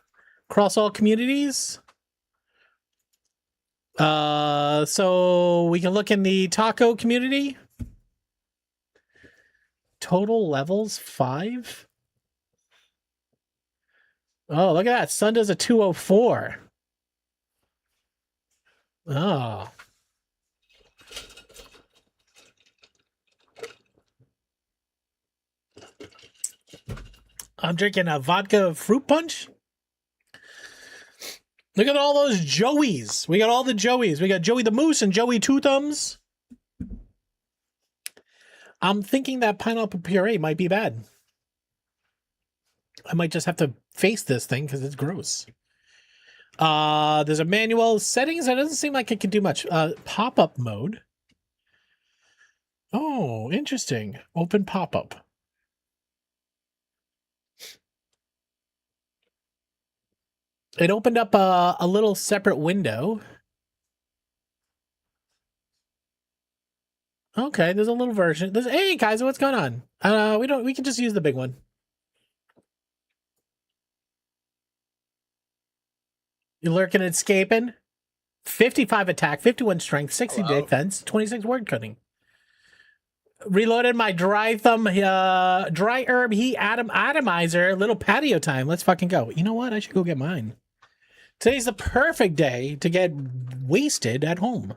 across all communities. So we can look in the taco community. Total levels 5. Oh, look at that. Sun does a 204. Oh. I'm drinking a vodka fruit punch. Look at all those Joeys. We got all the Joeys. We got Joey the Moose and Joey Two Thumbs. I'm thinking that pineapple puree might be bad. I might just have to face this thing because it's gross. There's a manual settings. It doesn't seem like it can do much. Pop-up mode. Oh, interesting. Open pop-up. It opened up a little separate window. Okay, there's a little version. Hey, guys, what's going on? We can just use the big one. You lurking and escaping? 55 attack, 51 strength, 60 defense, 26 word cutting. Reloaded my dry herb heat atomizer, little patio time. Let's fucking go. You know what? I should go get mine. Today's the perfect day to get wasted at home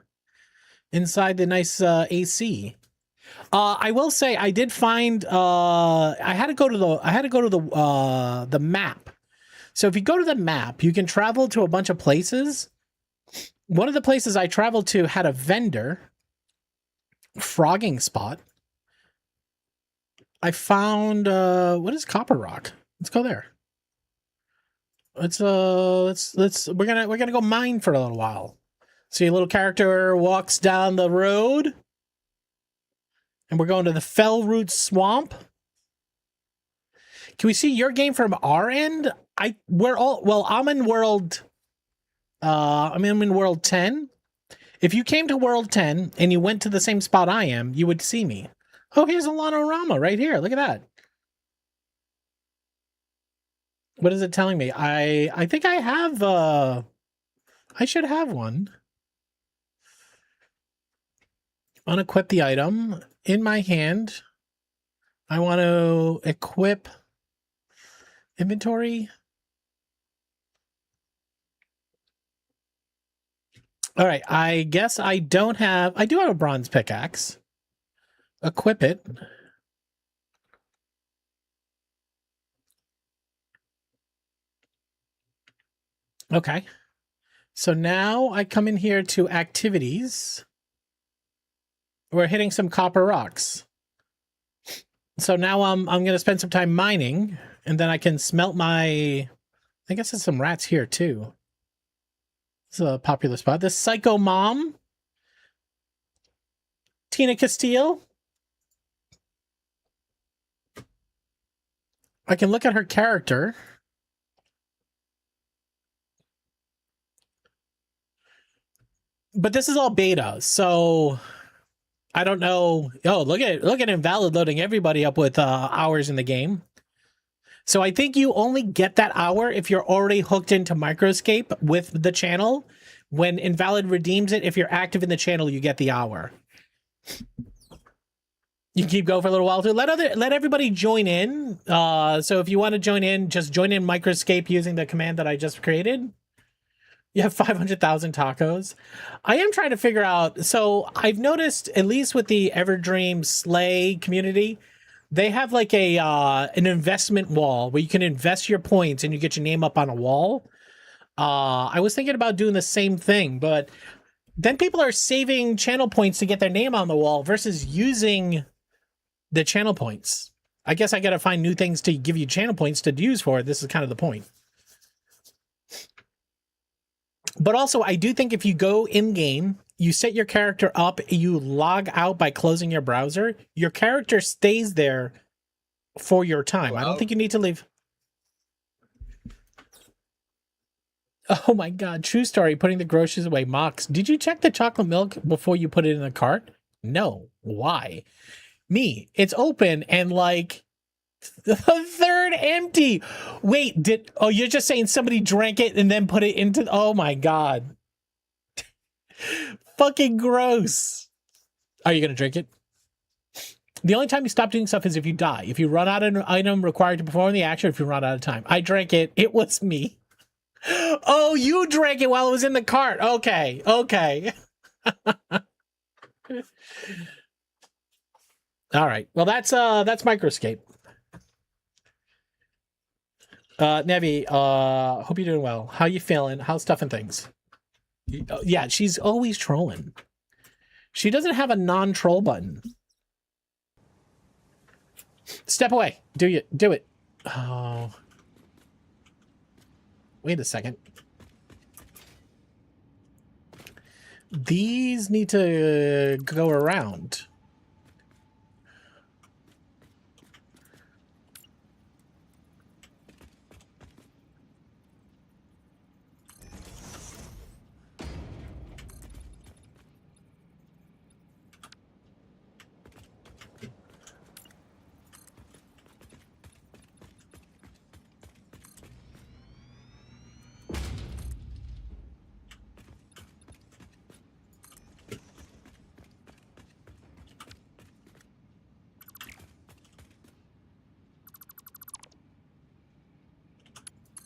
inside the nice AC. I will say I did find I had to go to the map. So if you go to the map, you can travel to a bunch of places. One of the places I traveled to had a vendor frogging spot. I found what is Copper Rock? Let's go there. Let's we're gonna go mine for a little while. See, a little character walks down the road, and we're going to the Fellroot Swamp. Can we see your game from our end? I'm in world 10. If you came to world 10 and you went to the same spot I am, you would see me. Oh, here's a Lanorama right here. Look at that. What is it telling me? I think I have I should have one. Unequip the item in my hand. I want to equip inventory. All right, I guess I don't have... I do have a bronze pickaxe. Equip it. Okay. So now I come in here to activities. We're hitting some copper rocks. So now I'm going to spend some time mining, and then I can smelt my... I guess there's some rats here, too. It's a popular spot. This Psycho Mom. Tina Castile. I can look at her character. But this is all beta, so I don't know. Oh, look at Invalid loading everybody up with hours in the game. So I think you only get that hour if you're already hooked into Microscape with the channel. When Invalid redeems it, if you're active in the channel, you get the hour. You can keep going for a little while too. Let everybody join in. So if you want to join in, just join in Microscape using the command that I just created. You have 500,000 tacos. I am trying to figure out. So I've noticed, at least with the Everdream Slay community, they have like a an investment wall where you can invest your points and you get your name up on a wall. I was thinking about doing the same thing, but then people are saving channel points to get their name on the wall versus using the channel points. I guess I got to find new things to give you channel points to use for it. This is kind of the point. But also, I do think if you go in-game, you set your character up, you log out by closing your browser, your character stays there for your time. Hello? I don't think you need to leave. Oh my god, true story, putting the groceries away. Mox, did you check the chocolate milk before you put it in the cart? No. Why? Me, it's open and like... The third empty. Wait, you're just saying somebody drank it and then put it into... Oh my god. Fucking gross. Are you going to drink it? The only time you stop doing stuff is if you die. If you run out of an item required to perform the action, if you run out of time. I drank it. It was me. Oh, you drank it while it was in the cart. Okay. Okay. All right. Well, that's Microscape. Nevi, hope you're doing well. How you feeling? How's stuff and things? Yeah, she's always trolling. She doesn't have a non-troll button. Step away. Do it. Oh. Wait a second. These need to go around.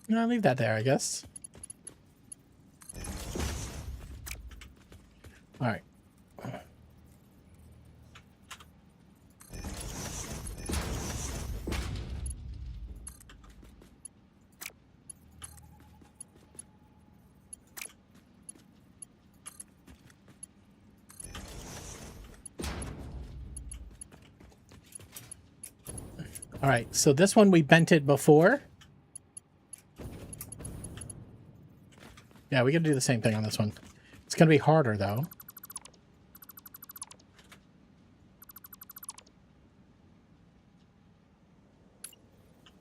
No, I'll leave that there, I guess. All right. All right, so this one we bent it before. Yeah, we gotta do the same thing on this one. It's gonna be harder though.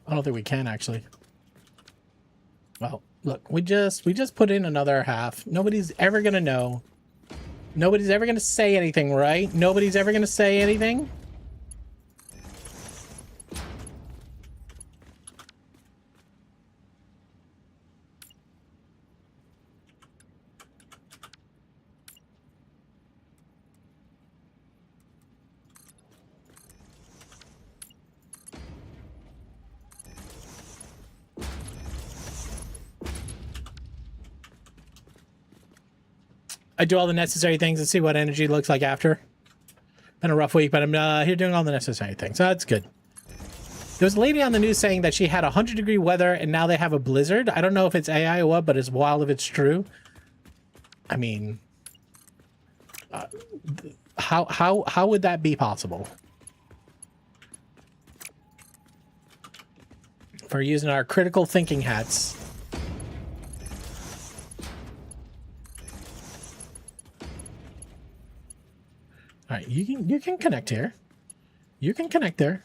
I don't think we can actually. Well, look, we just put in another half. Nobody's ever gonna know. Nobody's ever gonna say anything, right? Nobody's ever gonna say anything. I do all the necessary things and see what energy looks like after. Been a rough week, but I'm here doing all the necessary things. So that's good. There was a lady on the news saying that she had 100-degree weather and now they have a blizzard. I don't know if it's AI or what, but it's wild if it's true. I mean, how would that be possible? For using our critical thinking hats. All right, you can connect here. You can connect there.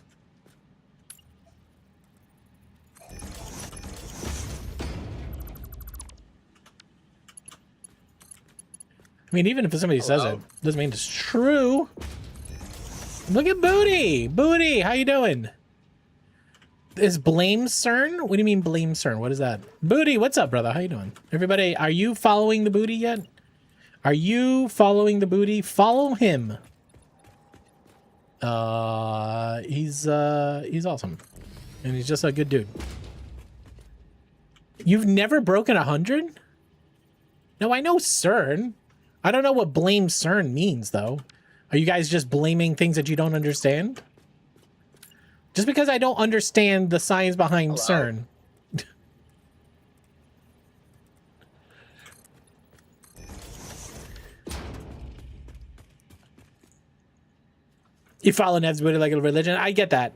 I mean, even if somebody says it, doesn't mean it's true. Look at Booty. Booty, how you doing? Is blame CERN? What do you mean blame CERN? What is that? Booty, what's up, brother? How you doing? Everybody, are you following the Booty yet? Are you following the Booty? Follow him. He's awesome. And he's just a good dude. You've never broken 100? No, I know CERN. I don't know what blame CERN means, though. Are you guys just blaming things that you don't understand? Just because I don't understand the science behind CERN. You follow Nev's Booty like a religion. I get that.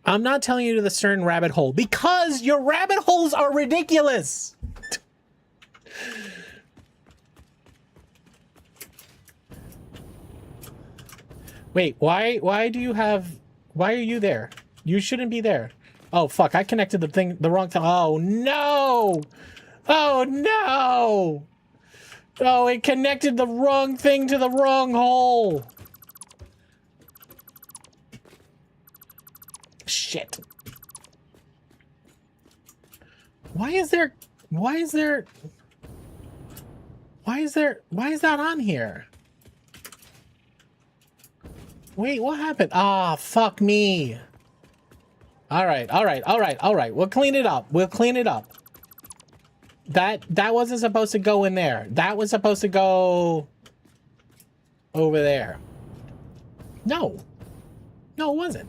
I'm not telling you to the CERN rabbit hole because your rabbit holes are ridiculous. Wait, why do you have, why are you there? You shouldn't be there. Oh, fuck, I connected the wrong thing. Oh, no. Oh, no. Oh, it connected the wrong thing to the wrong hole. Shit. Why is that on here? Wait, what happened? Ah, fuck me. All right. We'll clean it up. That wasn't supposed to go in there. That was supposed to go over there. No, it wasn't.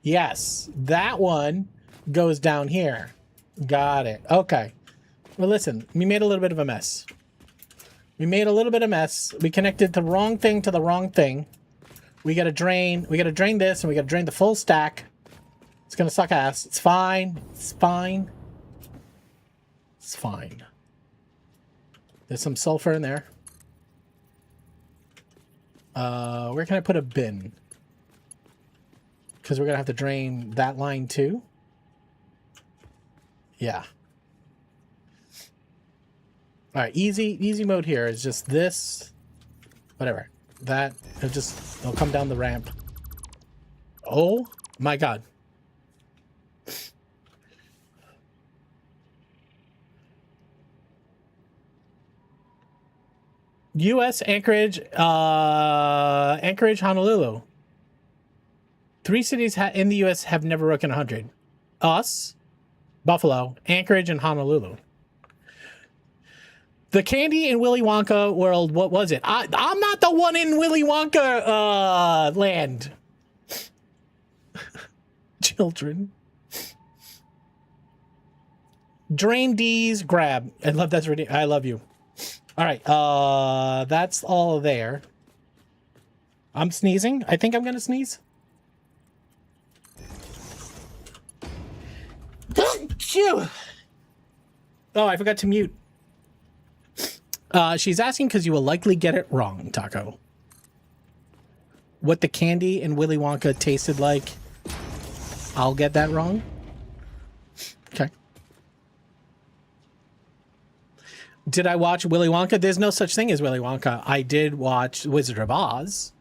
Yes, that one goes down here. Got it. Okay. Well, listen, we made a little bit of a mess. We connected the wrong thing to the wrong thing. We gotta drain this, and we gotta drain the full stack. It's gonna suck ass. It's fine. There's some sulfur in there. Where can I put a bin? Because we're gonna have to drain that line too. Yeah. All right, easy mode here is just this, whatever. It'll come down the ramp. Oh my God. U.S. Anchorage, Honolulu. 3 cities in the U.S. have never broken 100. Us, Buffalo, Anchorage, and Honolulu. The candy in Willy Wonka world, what was it? I'm not the one in Willy Wonka land. Children. Drain D's grab. I love that's ridiculous. I love you. All right, that's all there. I'm sneezing. I think I'm gonna sneeze. Oh, I forgot to mute. She's asking because you will likely get it wrong, Taco. What the candy in Willy Wonka tasted like. I'll get that wrong. Okay. Did I watch Willy Wonka? There's no such thing as Willy Wonka. I did watch Wizard of Oz.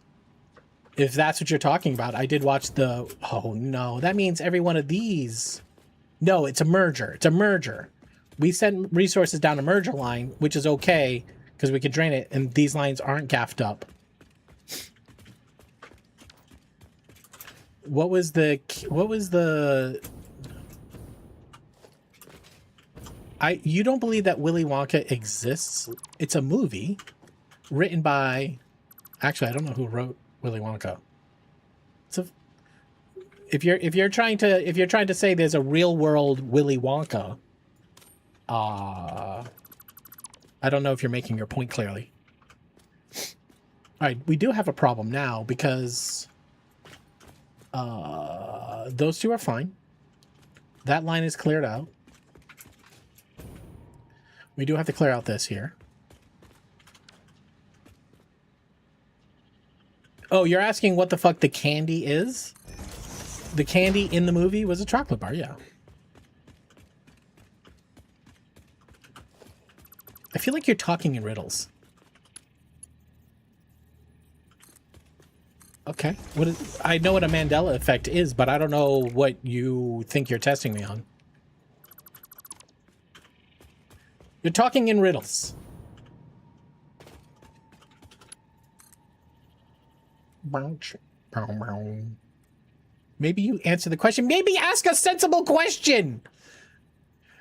If that's what you're talking about, I did watch the... Oh, no. That means every one of these... No, it's a merger. It's a merger. We send resources down a merger line, which is okay, because we can drain it, and these lines aren't gaffed up. What was the... You don't believe that Willy Wonka exists? It's a movie written by, actually, I don't know who wrote Willy Wonka. So if you're trying to say there's a real world Willy Wonka, I don't know if you're making your point clearly. All right, we do have a problem now because those two are fine. That line is cleared out. We do have to clear out this here. Oh, you're asking what the fuck the candy is? The candy in the movie was a chocolate bar, yeah. I feel like you're talking in riddles. Okay. I know what a Mandela effect is, but I don't know what you think you're testing me on. You're talking in riddles. Maybe you answer the question. Maybe ask a sensible question.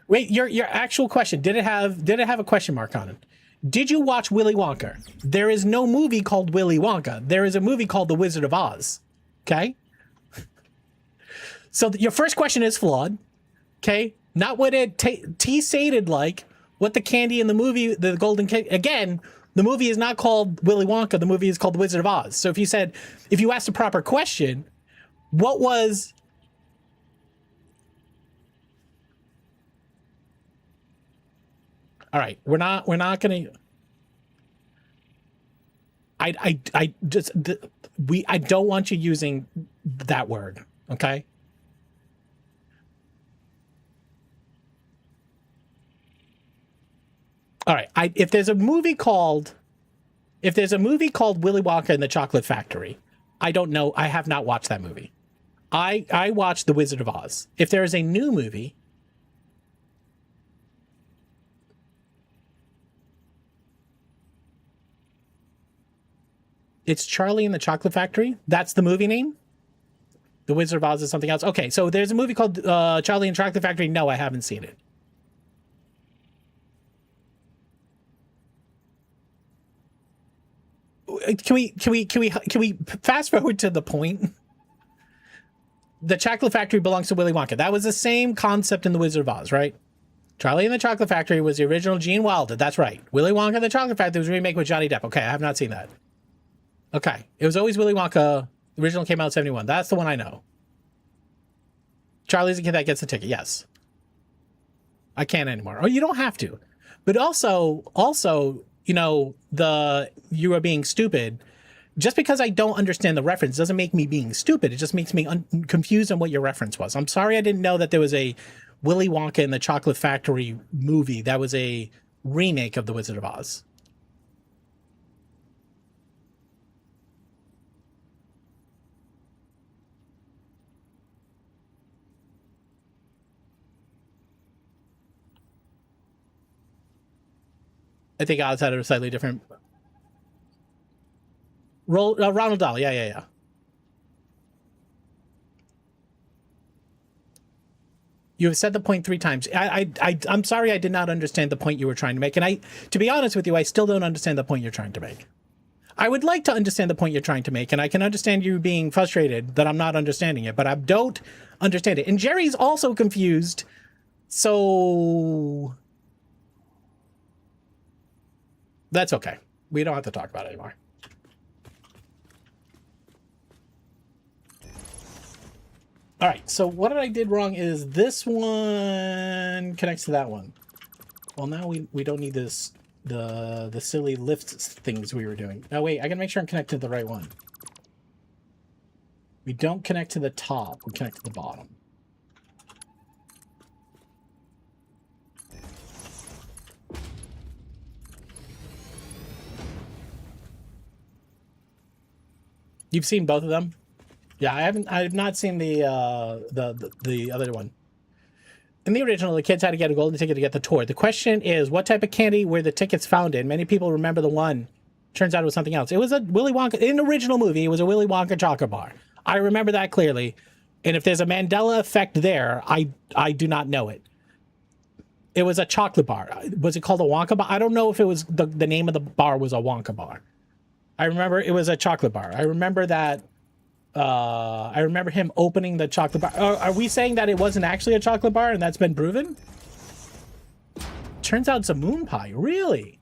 Wait, your actual question. Did it have a question mark on it? Did you watch Willy Wonka? There is no movie called Willy Wonka. There is a movie called The Wizard of Oz. Okay? So your first question is flawed. Okay? Not what it stated like, what the candy in the movie, the golden cake. Again, the movie is not called Willy Wonka. The movie is called The Wizard of Oz. So if you asked a proper question, what was... All right, we're not gonna. I don't want you using that word, okay? All right, if there's a movie called Willy Wonka and the Chocolate Factory, I don't know. I have not watched that movie. I watched The Wizard of Oz. If there is a new movie. It's Charlie and the Chocolate Factory. That's the movie name? The Wizard of Oz is something else. Okay, so there's a movie called Charlie and the Chocolate Factory. No, I haven't seen it. Can we fast forward to the point? The Chocolate Factory belongs to Willy Wonka. That was the same concept in The Wizard of Oz, right? Charlie and the Chocolate Factory was the original Gene Wilder. That's right. Willy Wonka and the Chocolate Factory was a remake with Johnny Depp. Okay, I have not seen that. Okay. It was always Willy Wonka. The original came out in 71. That's the one I know. Charlie's the kid that gets the ticket. Yes. I can't anymore. Oh, you don't have to. But also, you know, you are being stupid. Just because I don't understand the reference doesn't make me being stupid. It just makes me confused on what your reference was. I'm sorry I didn't know that there was a Willy Wonka and the Chocolate Factory movie that was a remake of The Wizard of Oz. I think Oz had a slightly different... Ronald Dahl, yeah. You have said the point 3 times. I'm sorry I did not understand the point you were trying to make. And to be honest with you, I still don't understand the point you're trying to make. I would like to understand the point you're trying to make, and I can understand you being frustrated that I'm not understanding it, but I don't understand it. And Jerry's also confused, so... That's okay. We don't have to talk about it anymore. All right, so what I did wrong is this one connects to that one. Well, now we don't need this, the silly lift things we were doing. Oh, wait, I gotta make sure I'm connected to the right one. We don't connect to the top, we connect to the bottom. You've seen both of them? Yeah, I've not seen the other one. In the original, the kids had to get a golden ticket to get the tour. The question is, what type of candy were the tickets found in? Many people remember the one. Turns out it was something else. It was a Willy Wonka, in the original movie, it was a Willy Wonka chocolate bar. I remember that clearly. And if there's a Mandela effect there, I do not know it. It was a chocolate bar. Was it called a Wonka bar? I don't know if it was the name of the bar was a Wonka bar. I remember it was a chocolate bar. I remember that. I remember him opening the chocolate bar. Are we saying that it wasn't actually a chocolate bar and that's been proven? Turns out it's a moon pie. Really?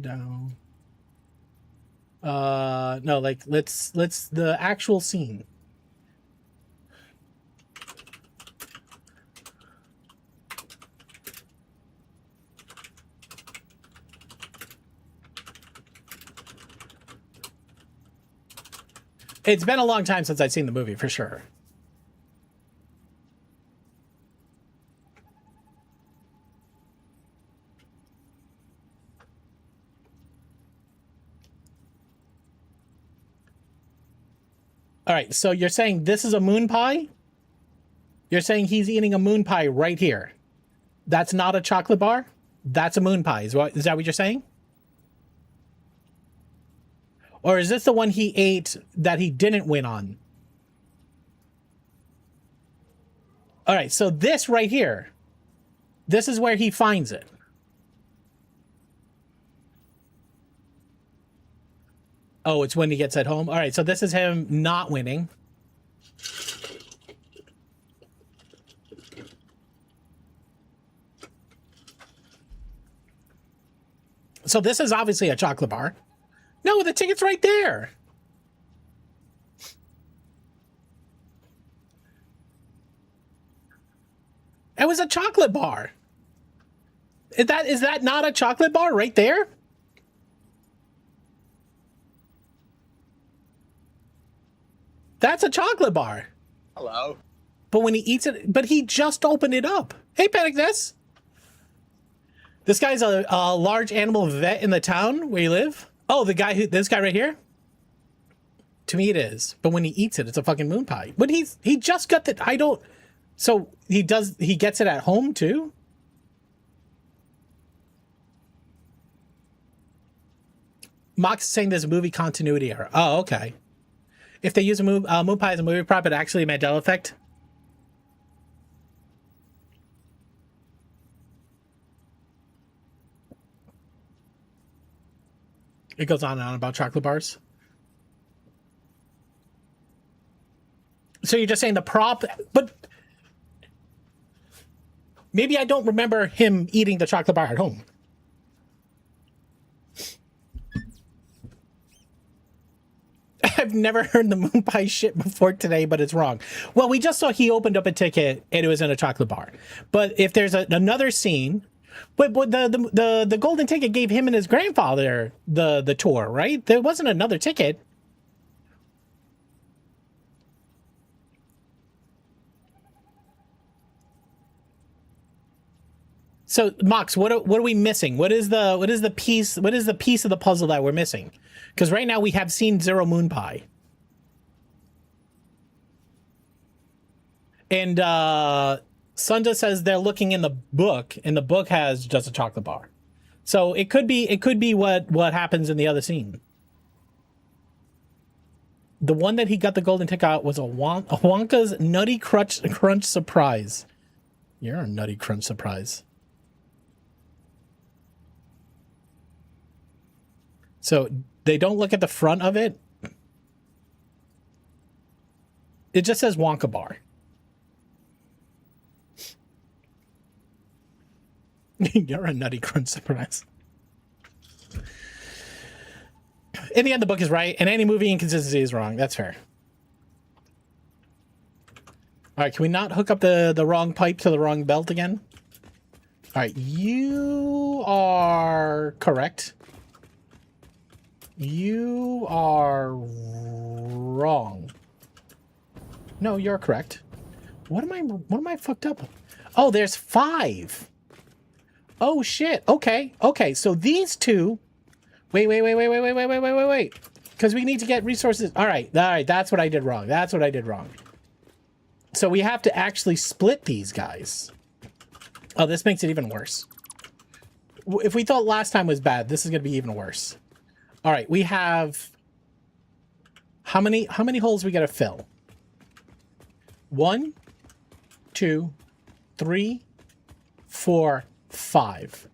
Down. No, like let's the actual scene. It's been a long time since I've seen the movie, for sure. All right, so you're saying this is a moon pie? You're saying he's eating a moon pie right here. That's not a chocolate bar? That's a moon pie. Is that what you're saying? Or is this the one he ate that he didn't win on? All right, so this right here, this is where he finds it. Oh, it's when he gets at home. All right, so this is him not winning. So this is obviously a chocolate bar. No, the ticket's right there. It was a chocolate bar. Is that not a chocolate bar right there? That's a chocolate bar. Hello. But when he eats it, but he just opened it up. Hey, Panic This. This guy's a large animal vet in the town where you live. Oh, this guy right here? To me it is. But when he eats it, it's a fucking moon pie. But he just got the, so he gets it at home too? Mox is saying there's a movie continuity error. Oh, okay. If they use a moon pie as a movie prop, it actually a Mandela effect. It goes on and on about chocolate bars. So you're just saying the prop, but maybe I don't remember him eating the chocolate bar at home. I've never heard the moon pie shit before today, but it's wrong. Well, we just saw he opened up a ticket and it was in a chocolate bar. But if there's another scene, but the golden ticket gave him and his grandfather the tour, right? There wasn't another ticket. So, Mox, what are we missing? What is the piece of the puzzle that we're missing? Because right now we have seen Zero Moon Pie. And Sunda says they're looking in the book, and the book has just a chocolate bar. So it could be what happens in the other scene. The one that he got the golden ticket out was a Wonka's Nutty Crunch Surprise. You're a Nutty Crunch Surprise. So they don't look at the front of it. It just says Wonka bar. You're a Nutty Crunch Surprise. In the end, the book is right, and any movie inconsistency is wrong. That's fair. All right, can we not hook up the wrong pipe to the wrong belt again? All right, you are correct. You are wrong. No, you're correct. What am I fucked up? Oh, there's 5. Oh shit. Okay. So these two. Wait. Because we need to get resources. All right. That's what I did wrong. That's what I did wrong. So we have to actually split these guys. Oh, this makes it even worse. If we thought last time was bad, this is going to be even worse. All right. We have... How many holes we got to fill? 1, 2, 3, 4, 5.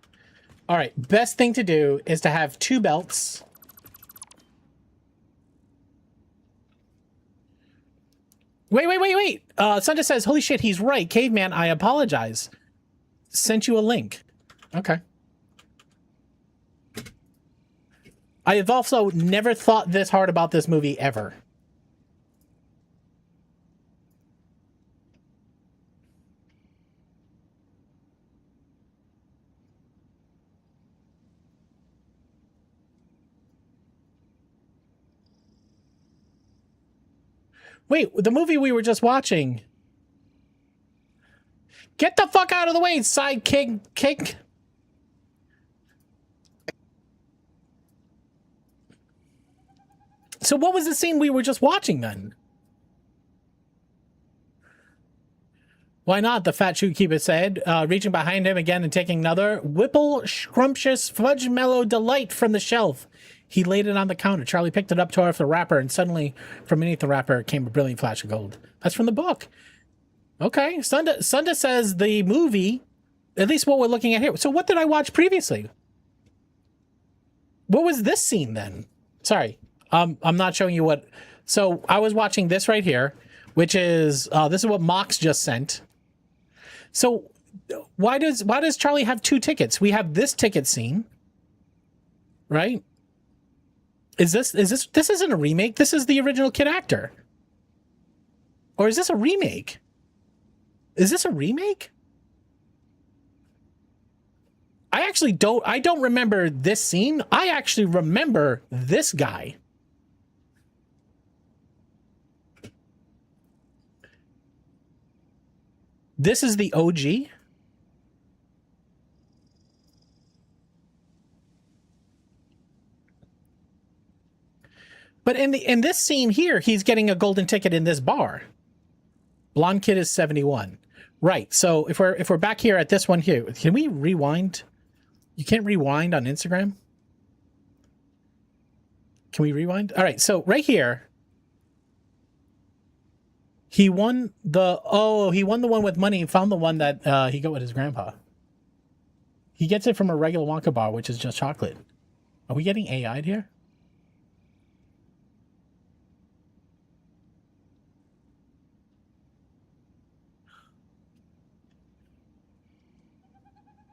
All right. Best thing to do is to have 2 belts. Wait. Sunda says, holy shit, he's right. Caveman, I apologize. Sent you a link. Okay. I have also never thought this hard about this movie ever. Wait, the movie we were just watching. Get the fuck out of the way, sidekick. So what was the scene we were just watching then? Why not? The fat shoe keeper said, reaching behind him again and taking another Whipple Scrumptious Fudge Mellow Delight from the shelf. He laid it on the counter. Charlie picked it up, tore off the wrapper, and suddenly from beneath the wrapper came a brilliant flash of gold. That's from the book. Okay. Sunda says the movie, at least what we're looking at here. So what did I watch previously? What was this scene then? Sorry. I'm not showing you what. So I was watching this right here, which is, this is what Mox just sent. So why does Charlie have 2 tickets? We have this ticket scene, right? This isn't a remake. This is the original kid actor. Or is this a remake? Is this a remake? I don't remember this scene. I actually remember this guy. This is the OG. But in this scene here, he's getting a golden ticket in this bar. Blonde kid is 71. Right. So if we're back here at this one here, can we rewind? You can't rewind on Instagram? Can we rewind? All right. So right here, he won the one with money. He found the one that he got with his grandpa. He gets it from a regular Wonka bar, which is just chocolate. Are we getting AI'd here?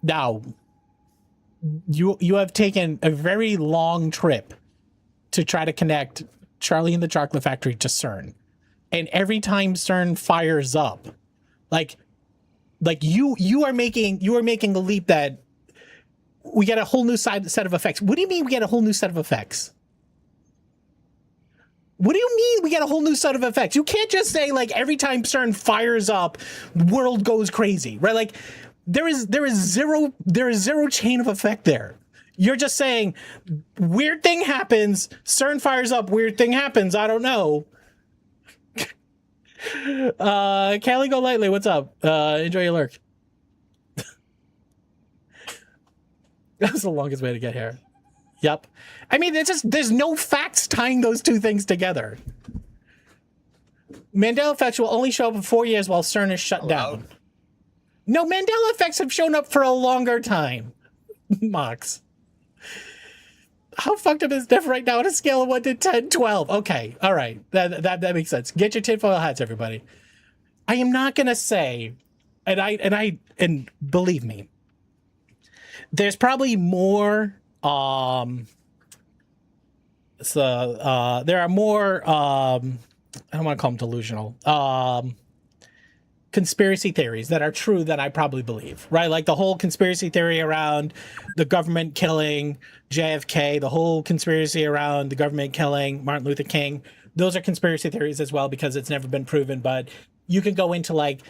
Now, you have taken a very long trip to try to connect Charlie and the Chocolate Factory to CERN. And every time CERN fires up, like you are making a leap that we get a whole new set of effects. What do you mean we get a whole new set of effects? What do you mean we get a whole new set of effects? You can't just say like every time CERN fires up, the world goes crazy, right? Like there is zero chain of effect there. You're just saying weird thing happens, CERN fires up, weird thing happens. I don't know. Callie Go Lightly, what's up? Enjoy your lurk. That was the longest way to get here. Yep. I mean, there's no facts tying those two things together. Mandela effects will only show up in 4 years while CERN is shut down. No, Mandela effects have shown up for a longer time. Mox. How fucked up is Def right now on a scale of 1 to 10, 12? Okay, all right. That makes sense. Get your tinfoil hats, everybody. I am not gonna say, and believe me, there's probably more there are more I don't want to call them delusional conspiracy theories that are true that I probably believe, right? Like the whole conspiracy theory around the government killing JFK, the whole conspiracy around the government killing Martin Luther King. Those are conspiracy theories as well because it's never been proven, but you can go into like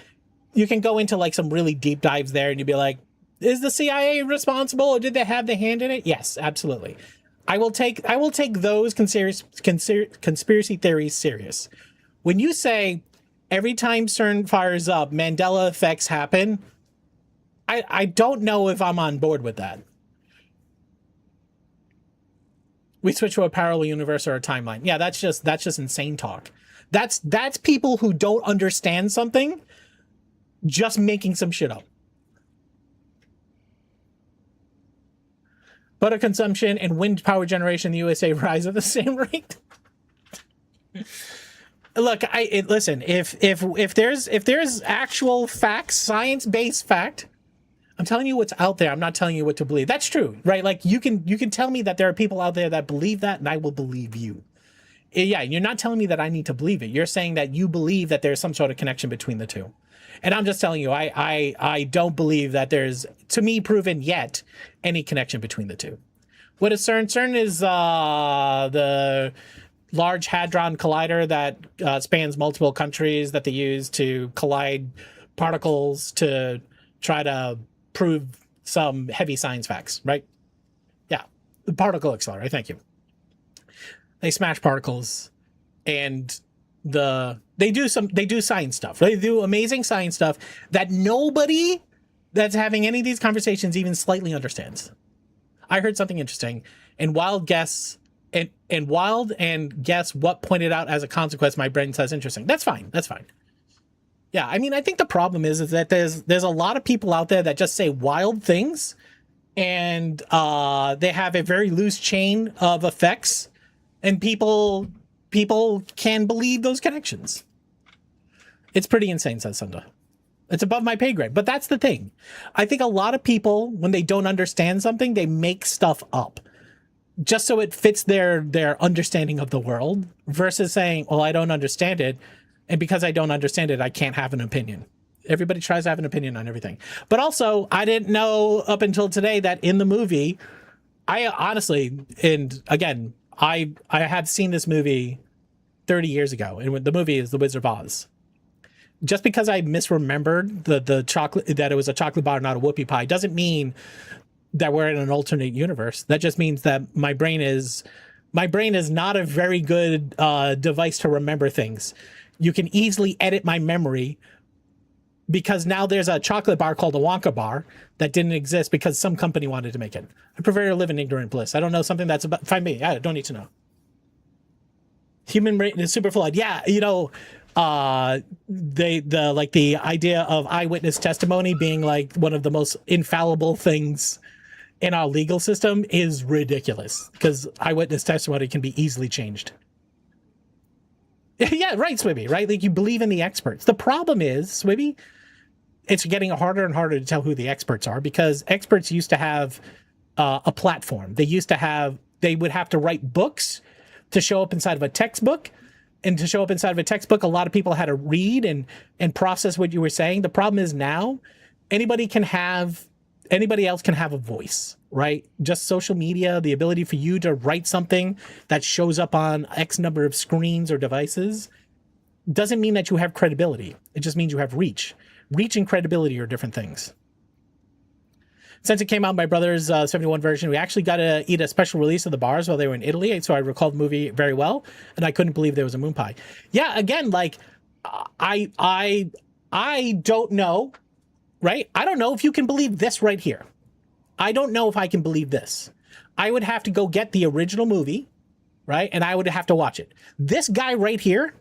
some really deep dives there and you'd be like, is the CIA responsible or did they have the hand in it? Yes, absolutely. I will take those conspiracy theories serious. When you say every time CERN fires up, Mandela effects happen, I don't know if I'm on board with that. We switch to a parallel universe or a timeline. Yeah, that's just insane talk. That's people who don't understand something just making some shit up. Butter consumption and wind power generation in the USA rise at the same rate. Look, listen. If there's actual facts, science-based fact, I'm telling you what's out there. I'm not telling you what to believe. That's true, right? Like you can tell me that there are people out there that believe that, and I will believe you. Yeah, you're not telling me that I need to believe it. You're saying that you believe that there's some sort of connection between the two. And I'm just telling you, I don't believe that there's, to me, proven yet any connection between the two. What is CERN? CERN is the Large Hadron Collider that spans multiple countries that they use to collide particles to try to prove some heavy science facts, right? Yeah, the particle accelerator. Thank you. They smash particles, and they do science stuff. They do amazing science stuff that nobody that's having any of these conversations even slightly understands. I heard something interesting, and Wild guess what pointed out as a consequence. My brain says interesting. That's fine. That's fine. Yeah, I mean, I think the problem is that there's a lot of people out there that just say wild things, and they have a very loose chain of effects, and people can believe those connections. It's pretty insane, says Sunda. It's above my pay grade. But that's the thing. I think a lot of people, when they don't understand something, they make stuff up just so it fits their understanding of the world, versus saying, well, I don't understand it, and because I don't understand it, I can't have an opinion. Everybody tries to have an opinion on everything. But also, I didn't know up until today that in the movie, I honestly, and again, I had seen this movie 30 years ago, and the movie is The Wizard of Oz. Just because I misremembered the chocolate, that it was a chocolate bar, not a whoopie pie, doesn't mean that we're in an alternate universe. That just means that my brain is not a very good device to remember things. You can easily edit my memory, because now there's a chocolate bar called a Wonka bar that didn't exist because some company wanted to make it. I prefer to live in ignorant bliss. I don't know something that's about, find me. I don't need to know. Human brain is super flawed. Yeah, you know, the idea of eyewitness testimony being like one of the most infallible things in our legal system is ridiculous, because eyewitness testimony can be easily changed. Yeah, right, Swibby, right? Like, you believe in the experts. The problem is, Swibby, it's getting harder and harder to tell who the experts are, because experts used to have a platform. They would have to write books to show up inside of a textbook. And to show up inside of a textbook, a lot of people had to read and process what you were saying. The problem is now anybody else can have a voice, right? Just social media, the ability for you to write something that shows up on X number of screens or devices doesn't mean that you have credibility. It just means you have reach. Reach and credibility are different things. Since it came out in my brother's 71 version, we actually got to eat a special release of the bars while they were in Italy, so I recall the movie very well, and I couldn't believe there was a moon pie. Yeah, again, like, I don't know, right? I don't know if you can believe this right here. I don't know if I can believe this. I would have to go get the original movie, right? And I would have to watch it. This guy right here,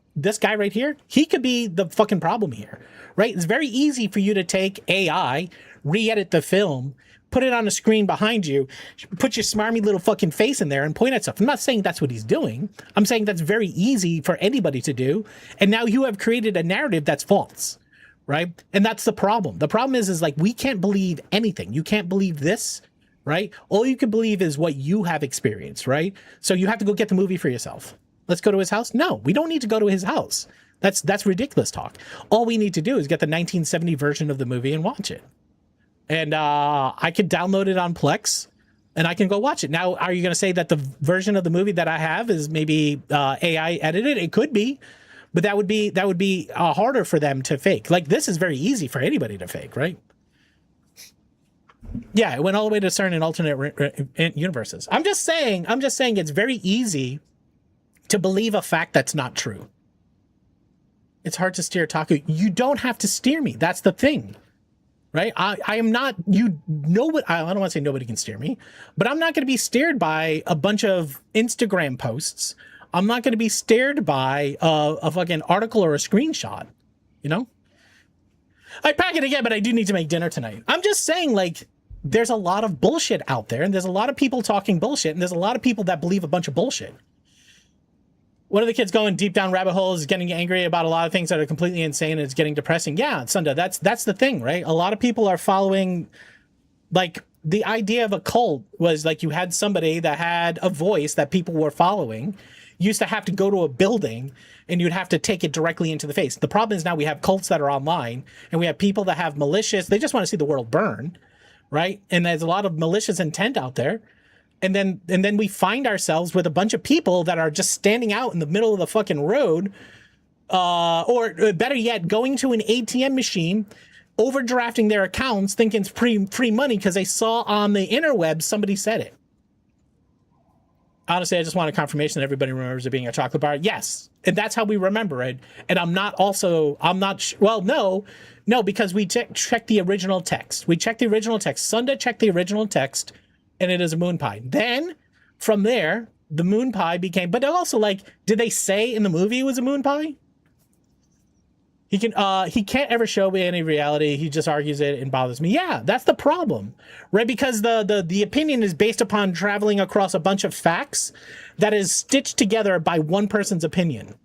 he could be the fucking problem here, right? It's very easy for you to take AI, re-edit the film, put it on a screen behind you, put your smarmy little fucking face in there and point at stuff. I'm not saying that's what he's doing. I'm saying that's very easy for anybody to do. And now you have created a narrative that's false, right? And that's the problem. The problem is like, we can't believe anything. You can't believe this, right? All you can believe is what you have experienced, right? So you have to go get the movie for yourself. Let's go to his house. No, we don't need to go to his house. That's ridiculous talk. All we need to do is get the 1970 version of the movie and watch it. And I could download it on Plex, and I can go watch it. Now, are you going to say that the version of the movie that I have is maybe AI edited? It could be, but that would be harder for them to fake. Like, this is very easy for anybody to fake, right? Yeah, it went all the way to certain alternate universes. I'm just saying it's very easy to believe a fact that's not true. It's hard to steer Taku. You don't have to steer me. That's the thing. Right? I am not, you know what, I don't want to say nobody can steer me, but I'm not going to be steered by a bunch of Instagram posts. I'm not going to be steered by a fucking article or a screenshot, you know? I pack it again, but I do need to make dinner tonight. I'm just saying, like, there's a lot of bullshit out there, and there's a lot of people talking bullshit, and there's a lot of people that believe a bunch of bullshit. One of the kids going deep down rabbit holes is getting angry about a lot of things that are completely insane, and it's getting depressing. Yeah, Sunda, that's the thing, right? A lot of people are following, like, the idea of a cult was like you had somebody that had a voice that people were following. You used to have to go to a building and you'd have to take it directly into the face. The problem is now we have cults that are online, and we have people that have malicious, they just want to see the world burn, right? And there's a lot of malicious intent out there. And then we find ourselves with a bunch of people that are just standing out in the middle of the fucking road, or better yet, going to an ATM machine, overdrafting their accounts, thinking it's free money because they saw on the interwebs somebody said it. Honestly, I just want a confirmation that everybody remembers it being a chocolate bar. Yes, and that's how we remember it. And I'm not. Well, no, because we checked the original text. We checked the original text. Sunda checked the original text. And it is a moon pie. Then, from there, the moon pie became... But also, like, did they say in the movie it was a moon pie? He can't ever show me any reality. He just argues it and bothers me. Yeah, that's the problem, right? Because the opinion is based upon traveling across a bunch of facts that is stitched together by one person's opinion.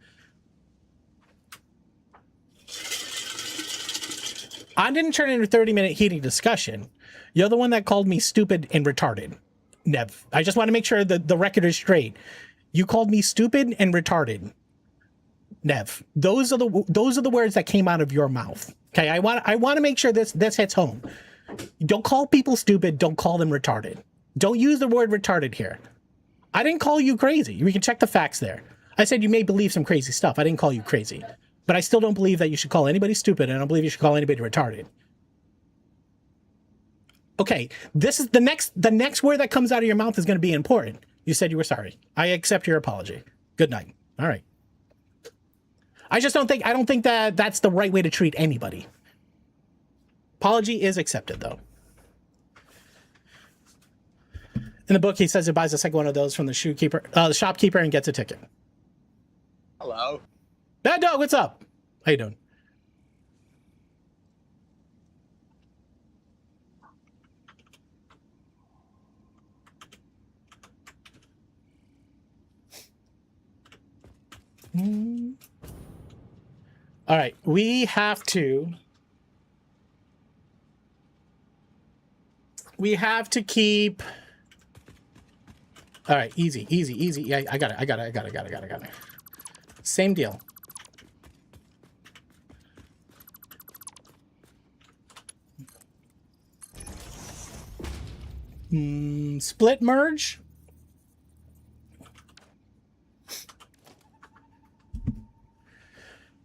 I didn't turn into a 30-minute heated discussion. You're the one that called me stupid and retarded, Nev. I just want to make sure that the record is straight. You called me stupid and retarded, Nev. Those are the words that came out of your mouth. Okay, I want to make sure this hits home. Don't call people stupid. Don't call them retarded. Don't use the word retarded here. I didn't call you crazy. We can check the facts there. I said you may believe some crazy stuff. I didn't call you crazy, but I still don't believe that you should call anybody stupid, and I don't believe you should call anybody retarded. Okay, this is the next word that comes out of your mouth is going to be important. You said you were sorry. I accept your apology. Good night. All right. I don't think that that's the right way to treat anybody. Apology is accepted, though. In the book, he says he buys a second one of those from the shopkeeper, and gets a ticket. Hello. Bad dog, what's up? How you doing? All right, we have to keep. All right, easy. Yeah, I got it. Same deal. Split merge.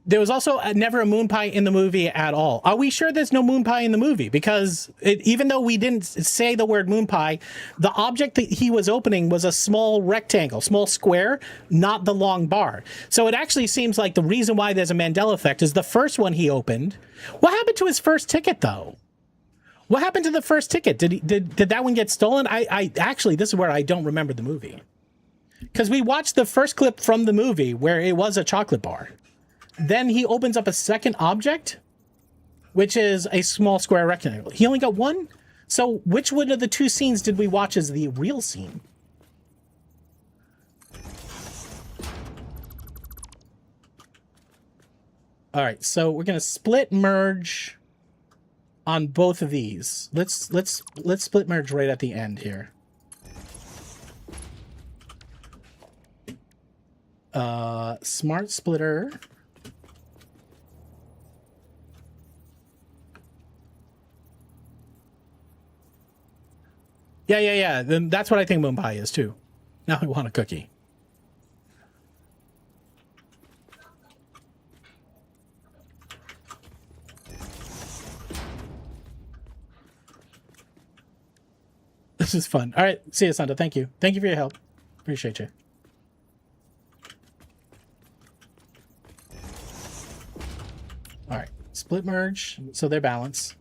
There was also never a moon pie in the movie at all. Are we sure there's no moon pie in the movie? Because even though we didn't say the word moon pie, the object that he was opening was a small rectangle, small square, not the long bar. So it actually seems like the reason why there's a Mandela effect is the first one he opened. What happened to his first ticket, though? What happened to the first ticket? Did that one get stolen? I actually, this is where I don't remember the movie. Because we watched the first clip from the movie where it was a chocolate bar. Then he opens up a second object, which is a small square rectangle. He only got one? So which one of the two scenes did we watch as the real scene? All right, so we're going to split merge on both of these. Let's split merge right at the end here. Smart splitter. Yeah. Then that's what I think moon pie is too. Now I want a cookie. This is fun. All right. See you, Santa. Thank you. Thank you for your help. Appreciate you. All right. Split merge. So they're balanced.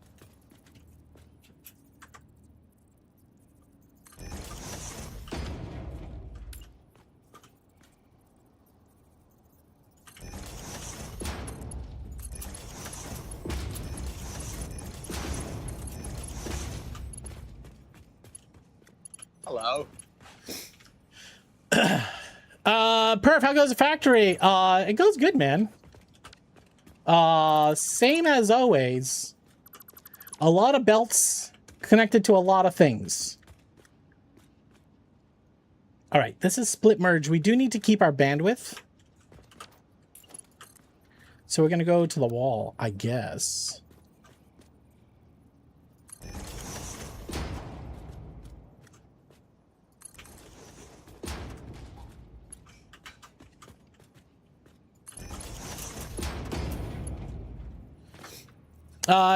Hello. Perf, how goes the factory? It goes good, man. Same as always. A lot of belts connected to a lot of things. All right, this is split merge. We do need to keep our bandwidth. So we're going to go to the wall, I guess.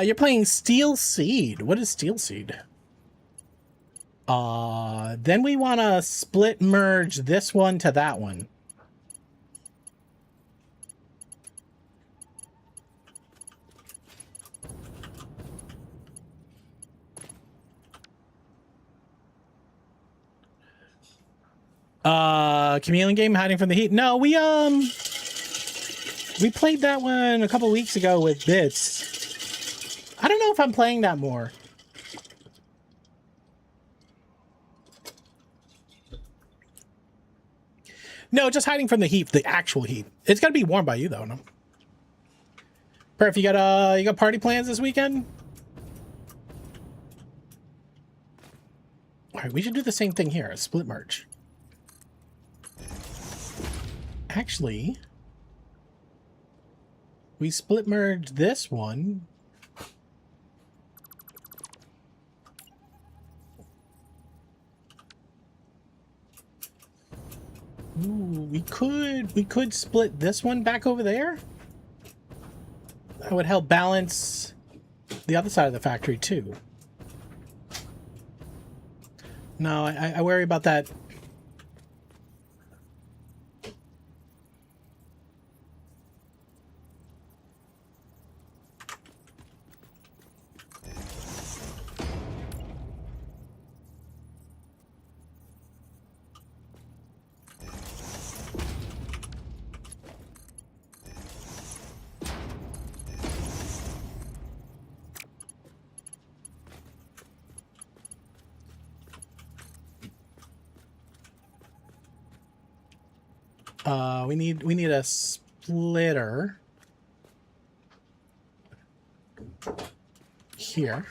You're playing Steel Seed. What is Steel Seed? Then we want to split merge this one to that one. Chameleon game, hiding from the heat. No, we played that one a couple weeks ago with Bits. I don't know if I'm playing that more. No, just hiding from the heat, the actual heat. It's gotta be warm by you though, no? Perf, you got party plans this weekend? Alright, we should do the same thing here, a split merge. Actually, we split merge this one. Ooh, we could split this one back over there. That would help balance the other side of the factory too. No, I worry about that. We need a splitter here.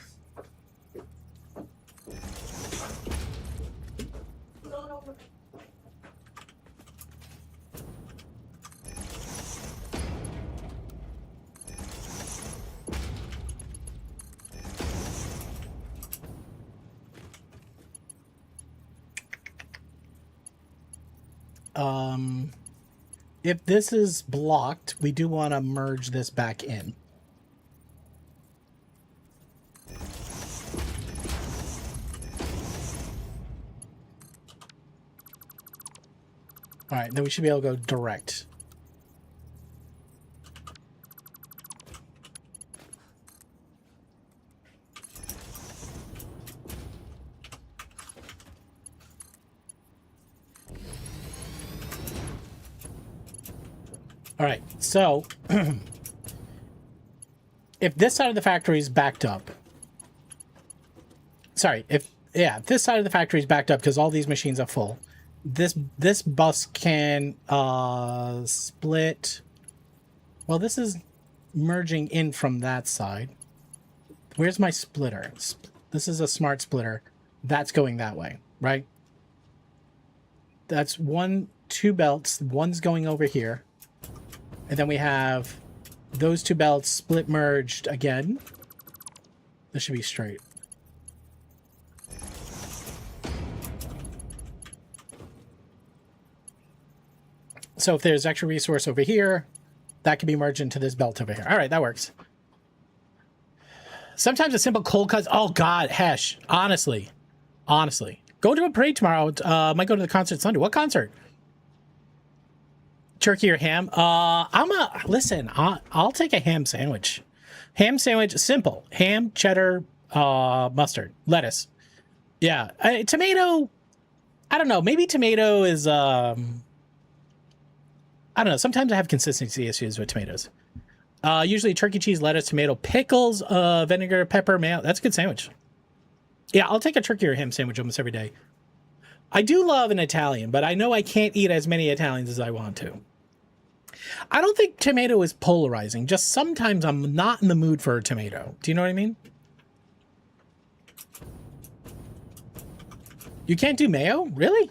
If this is blocked, we do want to merge this back in. All right, then we should be able to go direct. All right, so if this side of the factory is backed up, sorry, if this side of the factory is backed up because all these machines are full, this bus can split. Well, this is merging in from that side. Where's my splitter? This is a smart splitter. That's going that way, right? That's two belts. One's going over here. And then we have those two belts split merged again. This should be straight. So if there's extra resource over here, that can be merged into this belt over here. All right, that works. Sometimes a simple cold cut. Oh God, Hesh, honestly, Honestly. Go to a parade tomorrow. Might go to the concert Sunday. What concert? Turkey or ham? Listen, I'll take a ham sandwich. Ham sandwich, simple. Ham, cheddar, mustard, lettuce. Yeah. Tomato, I don't know. Maybe tomato is, I don't know. Sometimes I have consistency issues with tomatoes. Usually turkey, cheese, lettuce, tomato, pickles, vinegar, pepper, mayo. That's a good sandwich. Yeah, I'll take a turkey or ham sandwich almost every day. I do love an Italian, but I know I can't eat as many Italians as I want to. I don't think tomato is polarizing. Just sometimes I'm not in the mood for a tomato. Do you know what I mean? You can't do mayo? Really?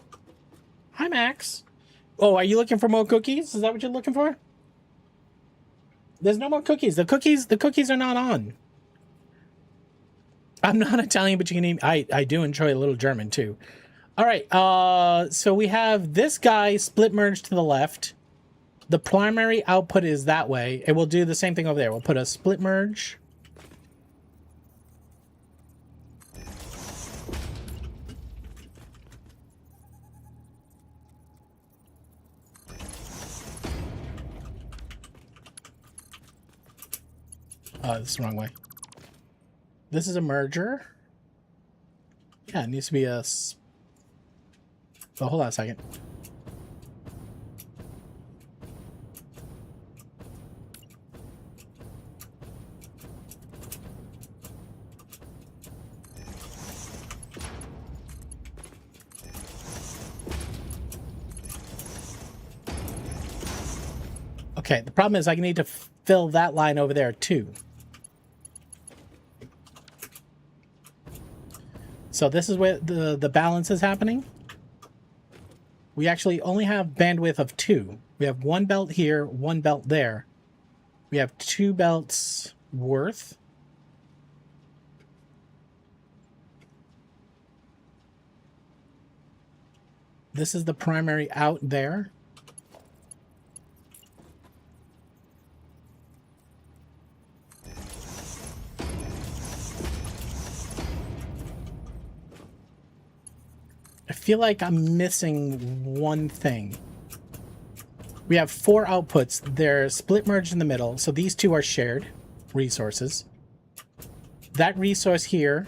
Hi, Max. Oh, are you looking for more cookies? Is that what you're looking for? There's no more cookies. The cookies are not on. I'm not Italian, but you can eat. I do enjoy a little German too. All right. So we have this guy split merge to the left. The primary output is that way. And we'll do the same thing over there. We'll put a split merge. This is the wrong way. This is a merger. Yeah, it needs to be a... Oh, hold on a second. Okay, the problem is I need to fill that line over there too. So this is where the balance is happening. We actually only have bandwidth of 2. We have 1 belt here, 1 belt there. We have 2 belts worth. This is the primary out there. I feel like I'm missing one thing. We have 4 outputs. They're split merged in the middle, so these 2 are shared resources. That resource here,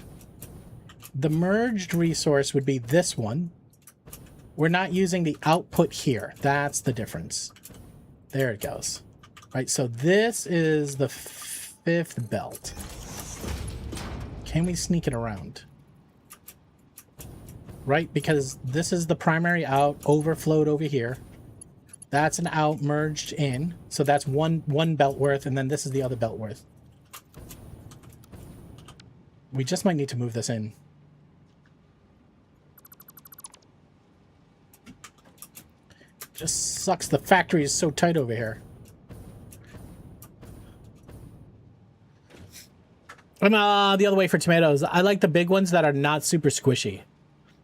the merged resource would be this one. We're not using the output here. That's the difference. There it goes. Right, so this is the 5th belt. Can we sneak it around? Right, because this is the primary out overflowed over here. That's an out merged in. So that's one belt worth, and then this is the other belt worth. We just might need to move this in. Just sucks the factory is so tight over here. And the other way for tomatoes, I like the big ones that are not super squishy.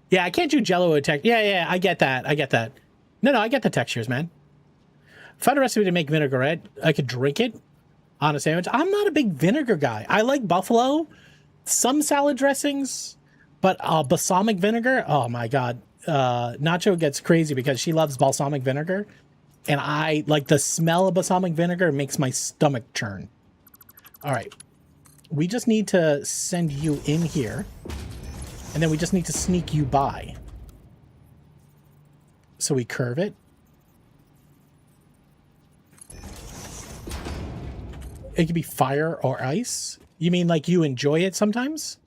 Yeah, I can't do Jello tech. Yeah, I get that. I get that. No, I get the textures, man. Found a recipe to make vinaigrette. I could drink it on a sandwich. I'm not a big vinegar guy. I like buffalo, some salad dressings, but balsamic vinegar. Oh my god, Nacho gets crazy because she loves balsamic vinegar, and I like the smell of balsamic vinegar. It makes my stomach churn. All right, we just need to send you in here. And then we just need to sneak you by. So we curve it. It could be fire or ice. You mean like you enjoy it sometimes?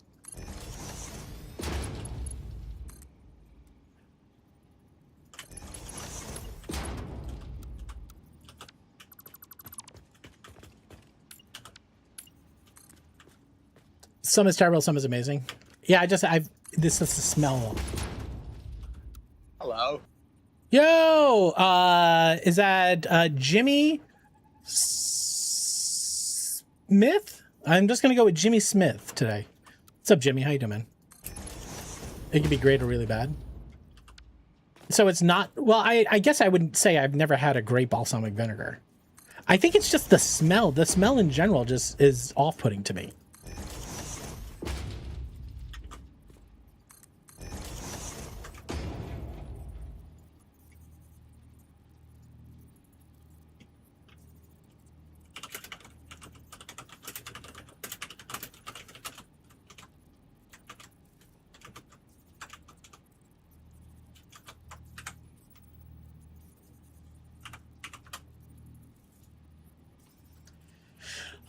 Some is terrible, some is amazing. Yeah, this is the smell. Hello. Yo, is that Jimmy Smith? I'm just gonna go with Jimmy Smith today. What's up, Jimmy? How you doing, man? It could be great or really bad. So it's not, well, I guess I wouldn't say I've never had a great balsamic vinegar. I think it's just the smell. The smell in general just is off-putting to me.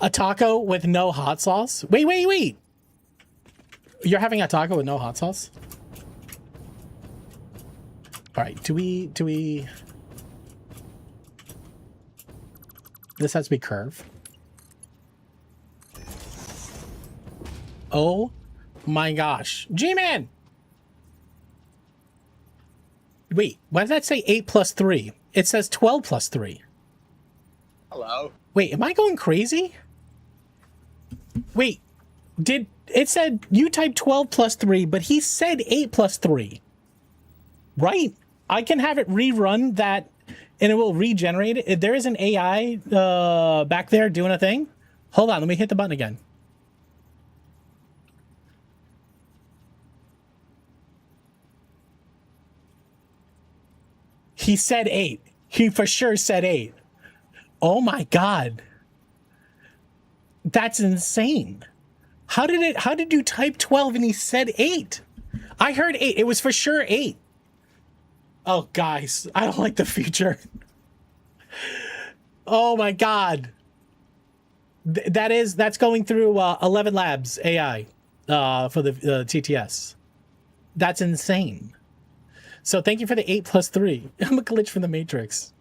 A taco with no hot sauce? Wait. You're having a taco with no hot sauce? All right, do we... This has to be curve. Oh my gosh. G-Man! Wait, why did that say 8 plus 3? It says 12 plus 3. Hello. Wait, am I going crazy? Wait, it said you typed 12 plus 3, but he said 8 plus 3. Right? I can have it rerun that and it will regenerate it. If there is an AI back there doing a thing. Hold on, let me hit the button again. He said 8. He for sure said 8. Oh my God. That's insane. How did you type 12 and he said 8? I heard 8. It was for sure 8. Oh, guys, I don't like the future. Oh my God. That's going through 11 Labs AI for the TTS. That's insane. So thank you for the 8 plus 3. I'm a glitch from the Matrix.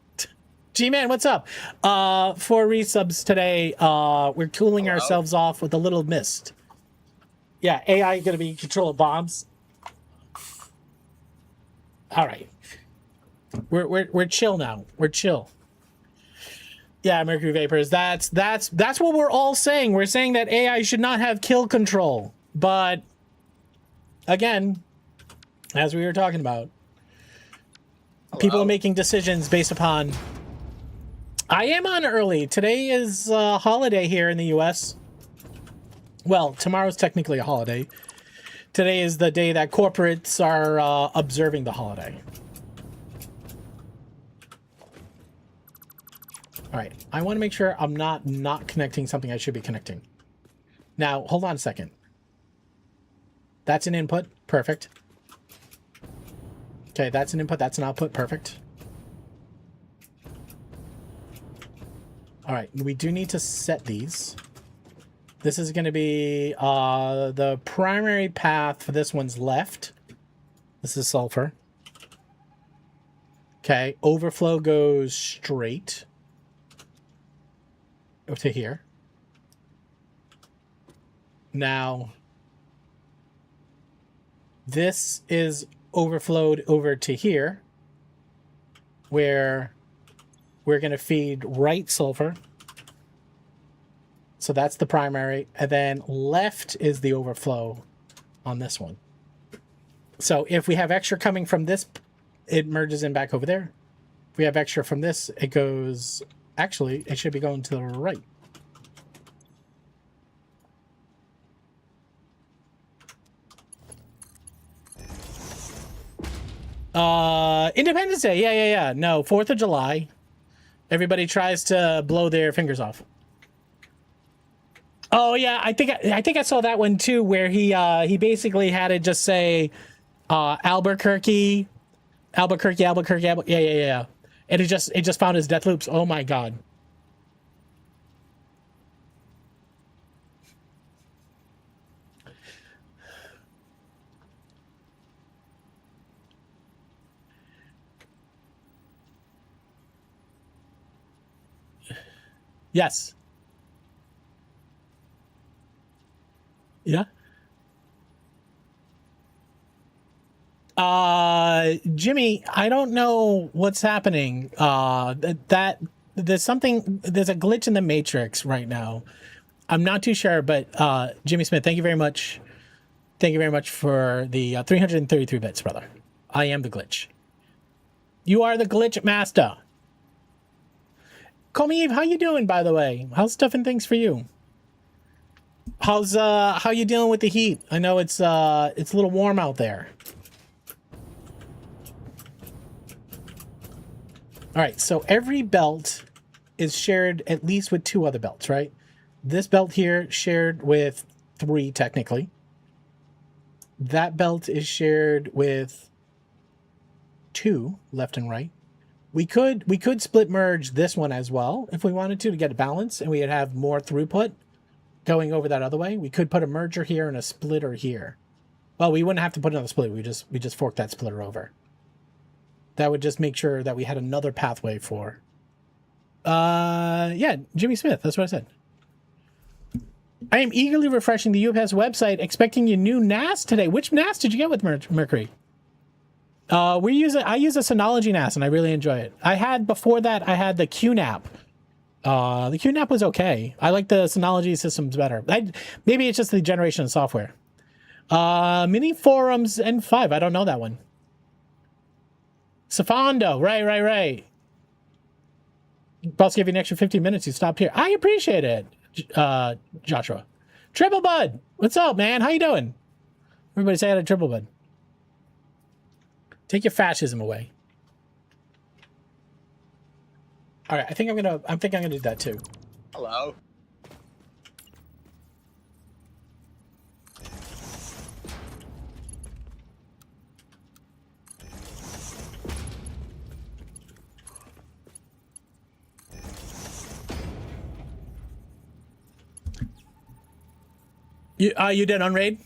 G-Man, what's up? 4 resubs today. We're cooling ourselves off with a little mist. Yeah, AI going to be in control of bombs. All right. We're chill now. We're chill. Yeah, Mercury Vapors. That's what we're all saying. We're saying that AI should not have kill control. But again, as we were talking about, people are making decisions based upon. I am on early. Today is a holiday here in the US. Well, tomorrow's technically a holiday. Today is the day that corporates are observing the holiday. All right, I want to make sure I'm not connecting something I should be connecting. Now, hold on a second. That's an input. Perfect. Okay, that's an input. That's an output. Perfect. All right, we do need to set these. This is going to be the primary path for this one's left. This is sulfur. Okay, overflow goes straight to here. Now, this is overflowed over to here, where we're going to feed right sulfur. So that's the primary. And then left is the overflow on this one. So if we have extra coming from this, it merges in back over there. If we have extra from this, it goes... Actually, it should be going to the right. Independence Day. Yeah. No, 4th of July. Everybody tries to blow their fingers off. Oh yeah, I think I saw that one too, where he basically had it just say Albuquerque. Yeah. And it just found his death loops. Oh my God. Yes. Yeah. Jimmy, I don't know what's happening. That there's a glitch in the Matrix right now. I'm not too sure, but Jimmy Smith, thank you very much. Thank you very much for the 333 bits, brother. I am the glitch. You are the glitch master. Call me Eve, how you doing, by the way? How's stuff and things for you? How you dealing with the heat? I know it's a little warm out there. All right, so every belt is shared at least with 2 other belts, right? This belt here shared with 3 technically. That belt is shared with 2 left and right. We could split merge this one as well if we wanted to get a balance, and we'd have more throughput going over that other way. We could put a merger here and a splitter here. Well, we wouldn't have to put another split. We just fork that splitter over. That would just make sure that we had another pathway for. Yeah, Jimmy Smith. That's what I said. I am eagerly refreshing the UPS website, expecting your new NAS today. Which NAS did you get with Mercury? I use a Synology NAS, and I really enjoy it. I had before that. I had the QNAP. The QNAP was okay. I like the Synology systems better. Maybe it's just the generation of software. Mini Forums N5. I don't know that one. Safando. Right. Boss gave you an extra 15 minutes. You stopped here. I appreciate it, Joshua. Triple Bud. What's up, man? How you doing? Everybody say hi to Triple Bud. Take your fascism away. All right, I think I'm gonna do that too. Hello. You did on raid?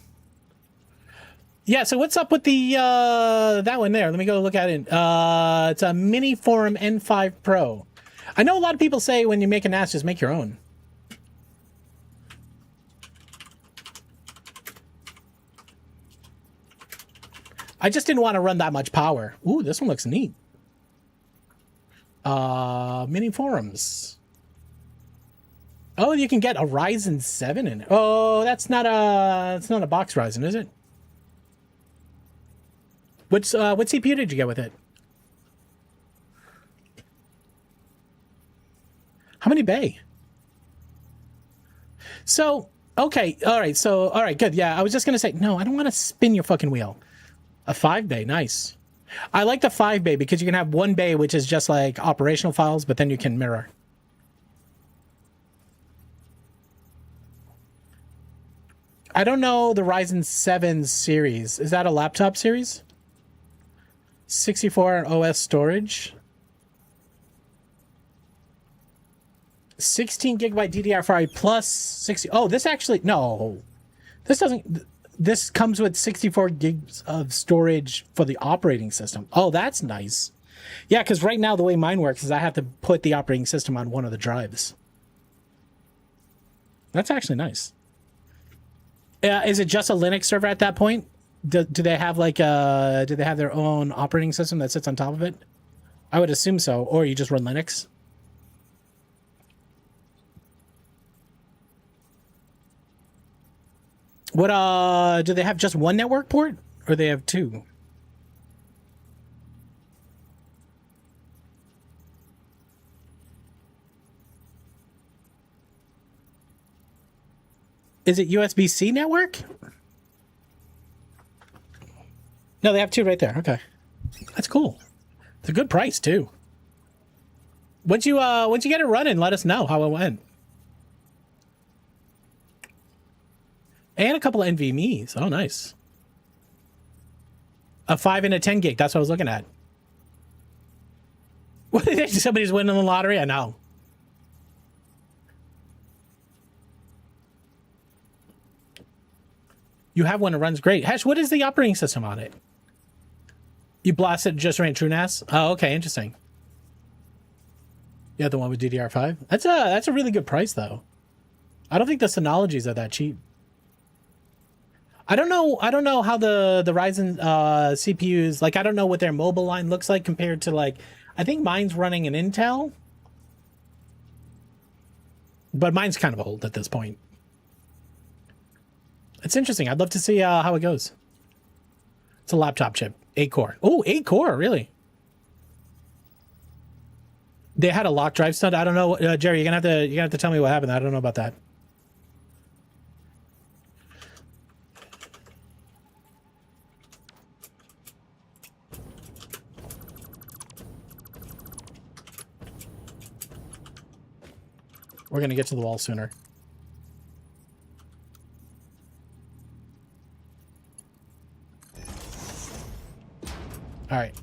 Yeah, so what's up with the that one there? Let me go look at it. It's a Mini Forum N5 Pro. I know a lot of people say when you make a NAS, just make your own. I just didn't want to run that much power. Ooh, this one looks neat. Mini Forums. Oh, you can get a Ryzen 7 in it. Oh, it's not a box Ryzen, is it? What CPU did you get with it? How many bay? So, okay, all right, good. Yeah, I was just gonna say, no, I don't want to spin your fucking wheel. A 5 bay, nice. I like the 5 bay because you can have 1 bay, which is just like operational files, but then you can mirror. I don't know the Ryzen 7 series. Is that a laptop series? 64 OS storage. 16 gigabyte DDR5 plus 60. Oh, this actually, no. This doesn't, this comes with 64 gigs of storage for the operating system. Oh, that's nice. Yeah, because right now the way mine works is I have to put the operating system on one of the drives. That's actually nice. Is it just a Linux server at that point? Do they have like do they have their own operating system that sits on top of it? I would assume so. Or you just run Linux. What do they have just one network port or they have two? Is it USB-C network? No, they have two right there. Okay. That's cool. It's a good price too. Once you get it running, let us know how it went. And a couple of NVMe's. Oh, nice. A 5 and a 10 gig. That's what I was looking at. Somebody's winning the lottery? I know. You have one that runs great. Hesh, what is the operating system on it? You blasted just ran TrueNAS? Oh, okay, interesting. Yeah, the one with DDR5. That's a really good price though. I don't think the Synologies are that cheap. I don't know how the Ryzen CPUs, like I don't know what their mobile line looks like compared to like, I think mine's running an Intel. But mine's kind of old at this point. It's interesting. I'd love to see how it goes. It's a laptop chip, 8-core. Oh, 8-core, really? They had a lock drive stud. I don't know, Jerry. You're gonna have to tell me what happened. I don't know about that. We're gonna get to the wall sooner. All right.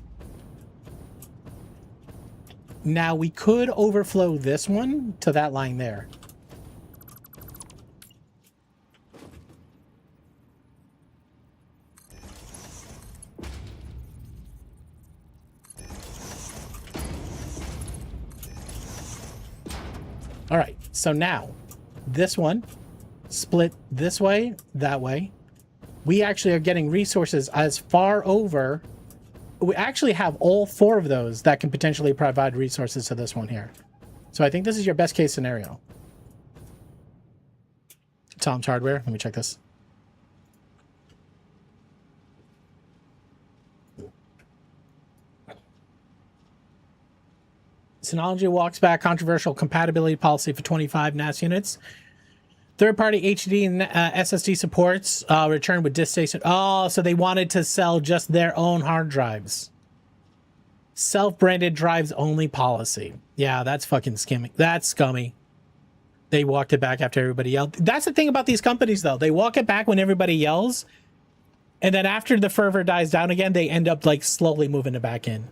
Now we could overflow this one to that line there. All right, so now this one split this way, that way. We actually are getting resources as far over. We actually have all 4 of those that can potentially provide resources to this one here. So I think this is your best case scenario. Tom's Hardware. Let me check this. Synology walks back controversial compatibility policy for 25 NAS units. Third-party HD and SSD supports return with disk station. Oh, so they wanted to sell just their own hard drives. Self-branded drives only policy. Yeah, that's fucking skimming. That's scummy. They walked it back after everybody yelled. That's the thing about these companies, though. They walk it back when everybody yells, and then after the fervor dies down again, they end up like slowly moving it back in.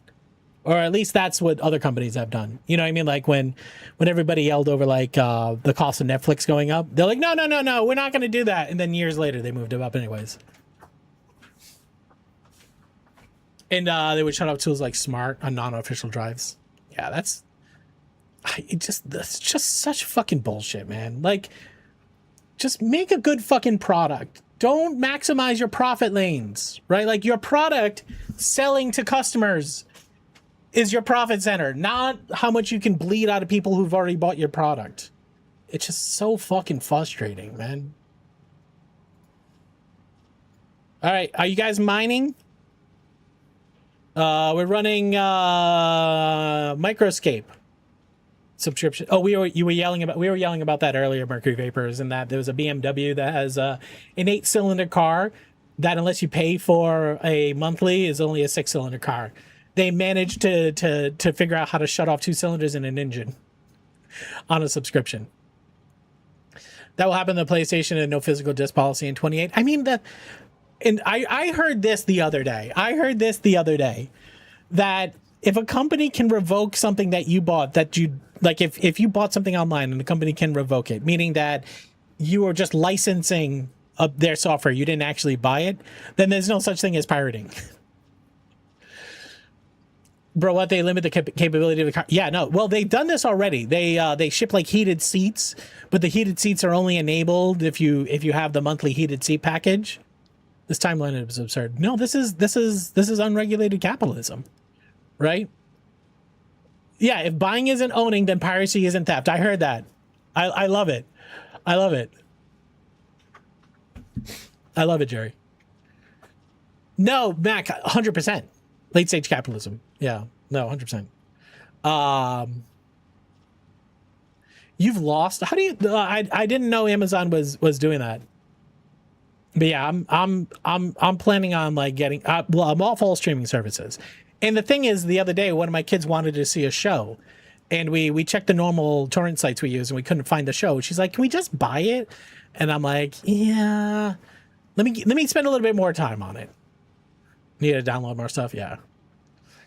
Or at least that's what other companies have done. You know what I mean? Like when everybody yelled over like the cost of Netflix going up, they're like, no, we're not going to do that. And then years later, they moved it up anyways. And they would shut off tools like Smart on non-official drives. Yeah, that's just such fucking bullshit, man. Like, just make a good fucking product. Don't maximize your profit lanes, right? Like your product selling to customers is your profit center, not how much you can bleed out of people who've already bought your product. It's just so fucking frustrating, man. All right, are you guys mining? We're running Microscape subscription. Oh, we were yelling about that earlier, Mercury Vapors, and that there was a BMW that has an 8-cylinder car that, unless you pay for a monthly, is only a 6-cylinder car. They managed to figure out how to shut off 2 cylinders in an engine on a subscription. That will happen to the PlayStation and no physical disc policy in 28. I mean, and I heard this the other day. That if a company can revoke something that you bought, that you like, if you bought something online and the company can revoke it, meaning that you are just licensing their software, you didn't actually buy it, then there's no such thing as pirating. Bro, what, they limit the capability of the car? Yeah, no. Well, they've done this already. They ship like heated seats, but the heated seats are only enabled if you have the monthly heated seat package. This timeline is absurd. No, this is unregulated capitalism, right? Yeah, if buying isn't owning, then piracy isn't theft. I heard that. I love it. I love it. I love it, Jerry. No, Mac, 100%. Late stage capitalism. Yeah, no, 100%. You've lost. How do you? I didn't know Amazon was doing that. But yeah, I'm planning on like getting. Well, I'm off all streaming services. And the thing is, the other day, one of my kids wanted to see a show, and we checked the normal torrent sites we use, and we couldn't find the show. She's like, "Can we just buy it?" And I'm like, "Yeah, let me spend a little bit more time on it. Need to download more stuff." Yeah.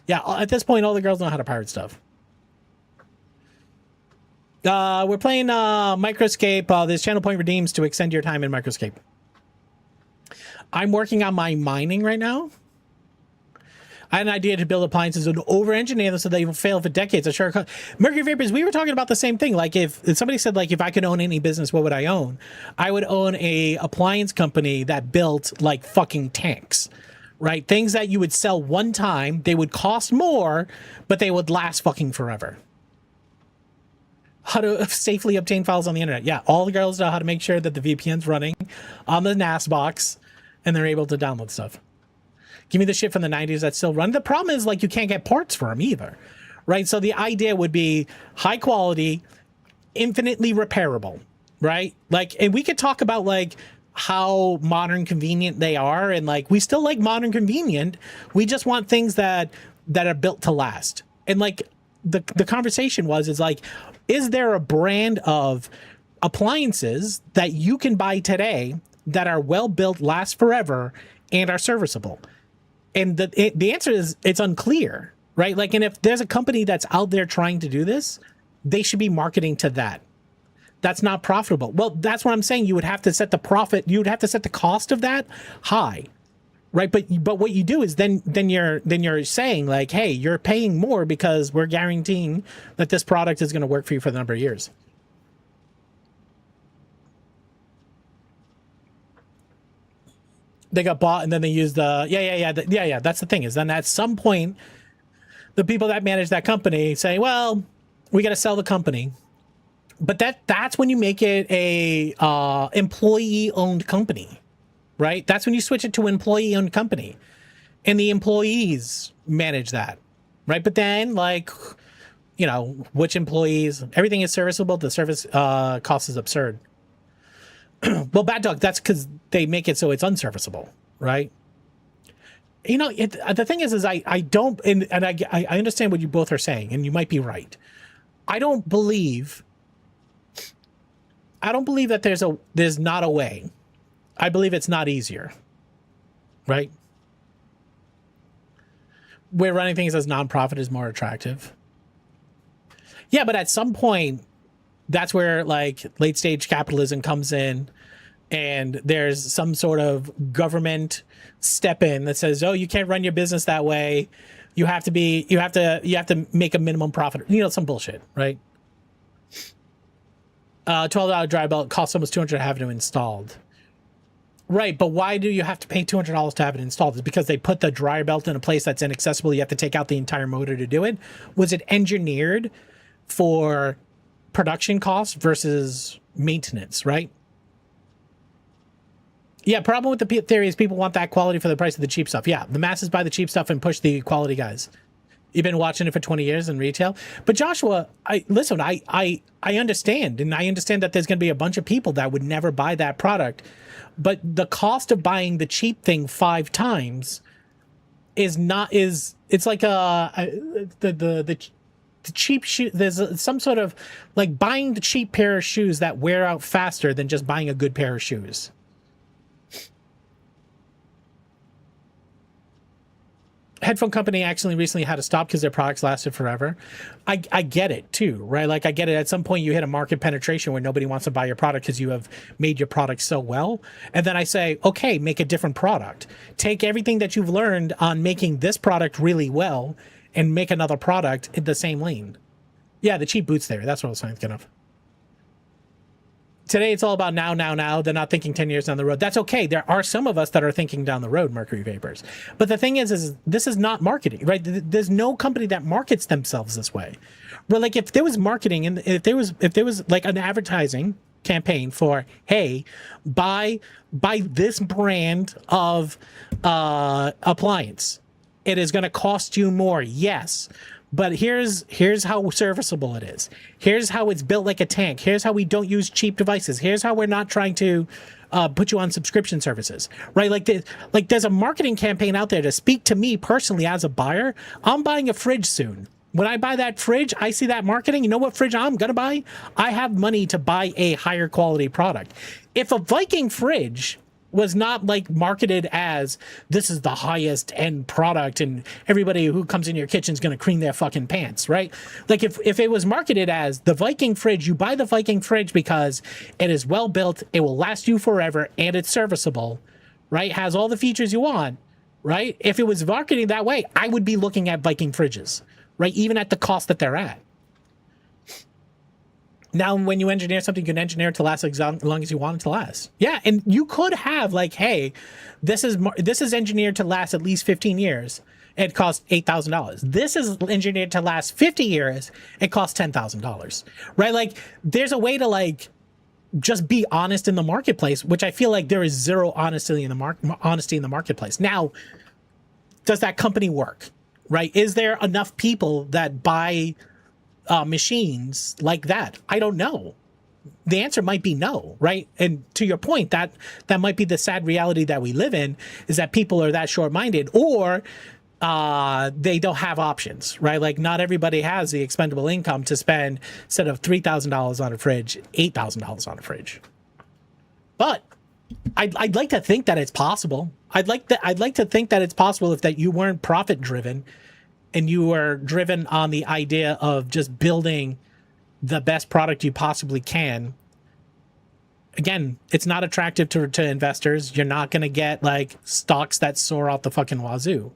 At this point, all the girls know how to pirate stuff. We're playing Microscape. There's channel point redeems to extend your time in Microscape. I'm working on my mining right now. I had an idea to build appliances and over-engineer them so they will fail for decades. I'm sure Mercury Vapors, we were talking about the same thing. Like if somebody said, like, if I could own any business, what would I own? I would own a appliance company that built like fucking tanks. Right? Things that you would sell one time, they would cost more, but they would last fucking forever. How to safely obtain files on the internet. Yeah, all the girls know how to make sure that the VPN's running on the NAS box and they're able to download stuff. Give me the shit from the 90s that still run. The problem is, like, you can't get parts for them either. Right? So the idea would be high quality, infinitely repairable. Right? Like, and we could talk about, like, how modern convenient they are, and like we still like modern convenient, we just want things that are built to last. And like the conversation is like, is there a brand of appliances that you can buy today that are well built, last forever, and are serviceable? And the answer is, it's unclear, right? Like, and if there's a company that's out there trying to do this, they should be marketing to that. That's not profitable. Well, that's what I'm saying. You would have to set the profit. You would have to set the cost of that high, right? But what you do is then you're saying like, hey, you're paying more because we're guaranteeing that this product is going to work for you for the number of years. They got bought and then they used the yeah. That's the thing, is then at some point, the people that manage that company say, well, we got to sell the company. But that's when you make it a employee owned company, right? That's when you switch it to an employee owned company, and the employees manage that, right? But then, like, you know, which employees? Everything is serviceable. The service cost is absurd. Well, Bad Dog, that's because they make it so it's unserviceable, right? You know, the thing is I don't, and I understand what you both are saying, and you might be right. I don't believe that there's not a way. I believe it's not easier, right? Where running things as nonprofit is more attractive. Yeah, but at some point, that's where like late stage capitalism comes in, and there's some sort of government step in that says, oh, you can't run your business that way. You have to make a minimum profit, you know, some bullshit, right? $12 dry belt costs almost $200 to have it installed. Right, but why do you have to pay $200 to have it installed? It's because they put the dryer belt in a place that's inaccessible. You have to take out the entire motor to do it. Was it engineered for production costs versus maintenance, right? Yeah, problem with the theory is people want that quality for the price of the cheap stuff. Yeah, the masses buy the cheap stuff and push the quality guys. You've been watching it for 20 years in retail. But Joshua, I understand. And I understand that there's going to be a bunch of people that would never buy that product. But the cost of buying the cheap thing 5 times it's like the cheap shoe. There's some sort of like buying the cheap pair of shoes that wear out faster than just buying a good pair of shoes. Headphone company actually recently had to stop because their products lasted forever. I get it too, right? Like I get it. At some point you hit a market penetration where nobody wants to buy your product because you have made your product so well. And then I say, okay, make a different product. Take everything that you've learned on making this product really well and make another product in the same lane. Yeah, the cheap boots theory. That's what I was thinking of. Today, it's all about now. They're not thinking 10 years down the road. That's okay. There are some of us that are thinking down the road, Mercury Vapors. But the thing is this is not marketing, right? There's no company that markets themselves this way. But like if there was marketing and if there was like an advertising campaign for, hey, buy this brand of appliance. It is going to cost you more. Yes. But here's how serviceable it is. Here's how it's built like a tank. Here's how we don't use cheap devices. Here's how we're not trying to put you on subscription services, right? Like there's a marketing campaign out there to speak to me personally as a buyer. I'm buying a fridge soon. When I buy that fridge, I see that marketing. You know what fridge I'm going to buy? I have money to buy a higher quality product. If a Viking fridge was not like marketed as this is the highest end product and everybody who comes in your kitchen is going to cream their fucking pants, right? Like if it was marketed as the Viking fridge, you buy the Viking fridge because it is well built, it will last you forever, and it's serviceable, right? Has all the features you want, right? If it was marketing that way, I would be looking at Viking fridges, right? Even at the cost that they're at. Now, when you engineer something, you can engineer it to last as long as you want it to last. Yeah, and you could have like, hey, this is engineered to last at least 15 years. It costs $8,000. This is engineered to last 50 years. It costs $10,000, right? Like, there's a way to like just be honest in the marketplace, which I feel like there is zero honesty in the marketplace. Now, does that company work, right? Is there enough people that buy machines like that? I don't know. The answer might be no, right? And to your point, that might be the sad reality that we live in, is that people are that short-minded, or they don't have options, right? Like not everybody has the expendable income to spend, instead of $3,000 on a fridge, $8,000 on a fridge. But I'd like to think that it's possible. I'd like to think that it's possible if that you weren't profit driven and you are driven on the idea of just building the best product you possibly can, again, it's not attractive to investors. You're not going to get like stocks that soar out the fucking wazoo.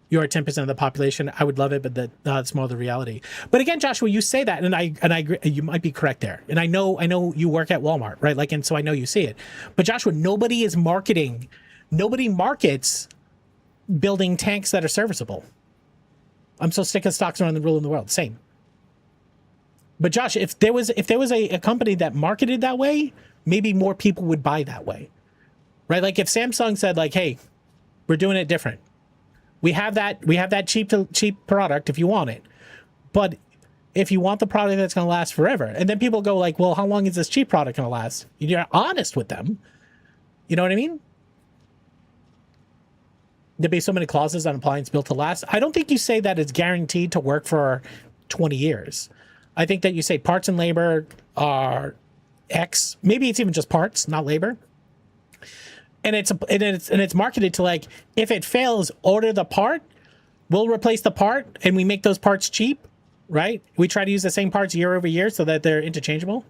You're 10% of the population. I would love it, but that's more the reality. But again, Joshua, you say that, and I agree, you might be correct there. And I know you work at Walmart, right? Like, and so I know you see it. But Joshua, nobody markets building tanks that are serviceable. I'm so sick of stocks around the ruling the world. Same. But Josh, if there was a company that marketed that way, maybe more people would buy that way, right? Like if Samsung said like, "Hey, we're doing it different. We have that cheap product if you want it, but if you want the product that's going to last forever," and then people go like, "Well, how long is this cheap product going to last?" You're honest with them. You know what I mean? There'd be so many clauses on appliance built to last. I don't think you say that it's guaranteed to work for 20 years. I think that you say parts and labor are X. Maybe it's even just parts, not labor. And it's marketed to like, if it fails, order the part. We'll replace the part, and we make those parts cheap, right? We try to use the same parts year over year so that they're interchangeable.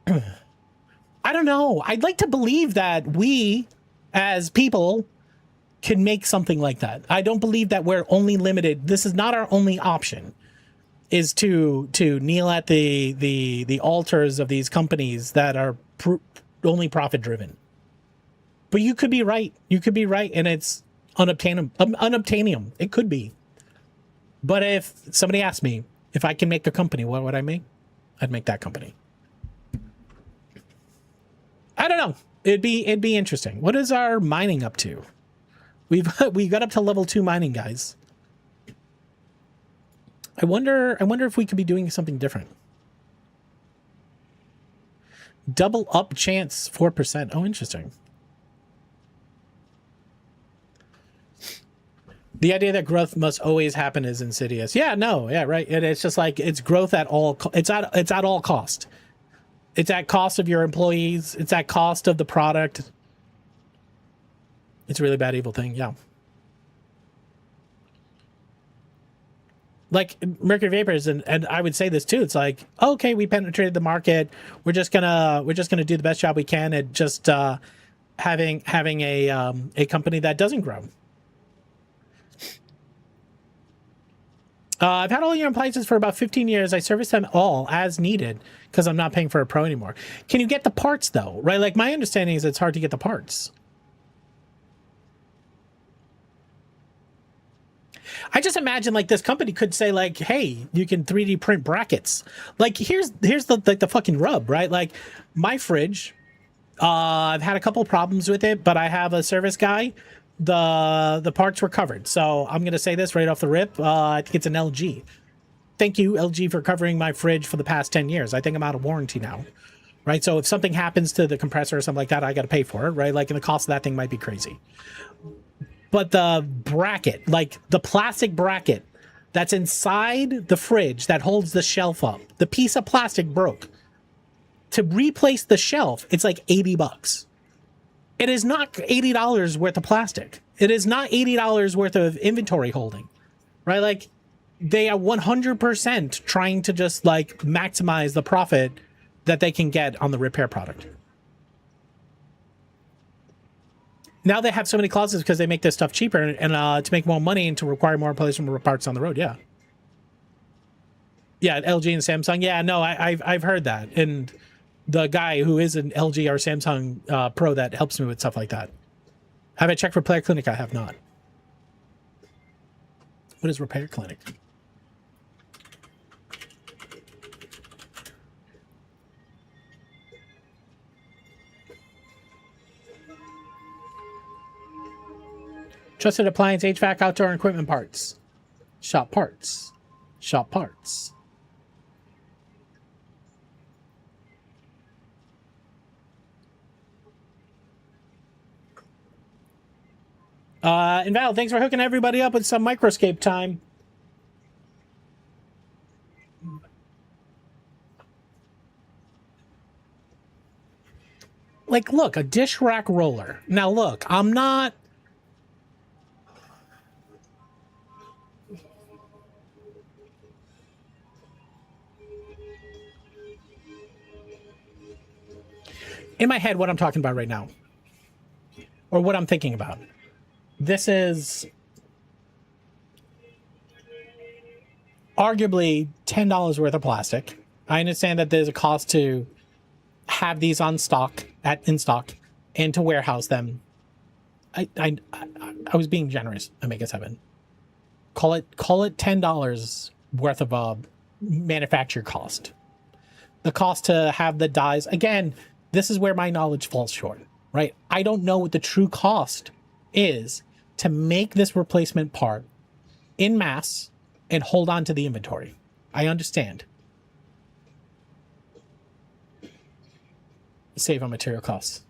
I don't know. I'd like to believe that we, as people, can make something like that. I don't believe that we're only limited. This is not our only option, is to kneel at the altars of these companies that are only profit driven. But you could be right. You could be right, and it's unobtainium. It could be. But if somebody asked me if I can make a company, what would I make? I'd make that company. I don't know. It'd be interesting. What is our mining up to? We got up to level 2 mining, guys. I wonder if we could be doing something different. Double up chance 4%. Oh, interesting. The idea that growth must always happen is insidious. Yeah, no, yeah, right. And it's just like it's growth at all. It's at all cost. It's at cost of your employees. It's at cost of the product. It's a really bad, evil thing. Yeah. Like Mercury Vapors, and I would say this too. It's like, okay, we penetrated the market. We're just gonna do the best job we can at just having a company that doesn't grow. I've had all your appliances for about 15 years. I service them all as needed because I'm not paying for a pro anymore. Can you get the parts though? Right? Like my understanding is it's hard to get the parts. I just imagine like this company could say like, "Hey, you can 3D print brackets." Like here's the fucking rub, right? Like my fridge, I've had a couple of problems with it, but I have a service guy. The parts were covered, so I'm gonna say this right off the rip. I think it's an LG. Thank you, LG, for covering my fridge for the past 10 years. I think I'm out of warranty now, right? So if something happens to the compressor or something like that, I got to pay for it, right? Like, and the cost of that thing might be crazy. But the bracket, like the plastic bracket that's inside the fridge that holds the shelf up, the piece of plastic broke. To replace the shelf, it's like $80. It is not $80 worth of plastic. It is not $80 worth of inventory holding, right? Like they are 100% trying to just like maximize the profit that they can get on the repair product. Now they have so many clauses because they make this stuff cheaper and to make more money and to require more replacement parts on the road. Yeah. Yeah, LG and Samsung. Yeah, no, I've heard that. And the guy who is an LG or Samsung pro that helps me with stuff like that. Have I checked Repair Clinic? I have not. What is Repair Clinic? Trusted appliance, HVAC, outdoor equipment parts. Shop parts. Shop parts. Invalid, thanks for hooking everybody up with some microscape time. Like, look, a dish rack roller. Now, look, I'm not in my head what I'm talking about right now, or what I'm thinking about. This is arguably $10 worth of plastic. I understand that there's a cost to have these on stock in stock and to warehouse them. I was being generous. I make it 7. Call it $10 worth of manufacture cost. The cost to have the dies. Again, this is where my knowledge falls short, right? I don't know what the true cost is to make this replacement part in mass and hold on to the inventory. I understand. Save on material costs.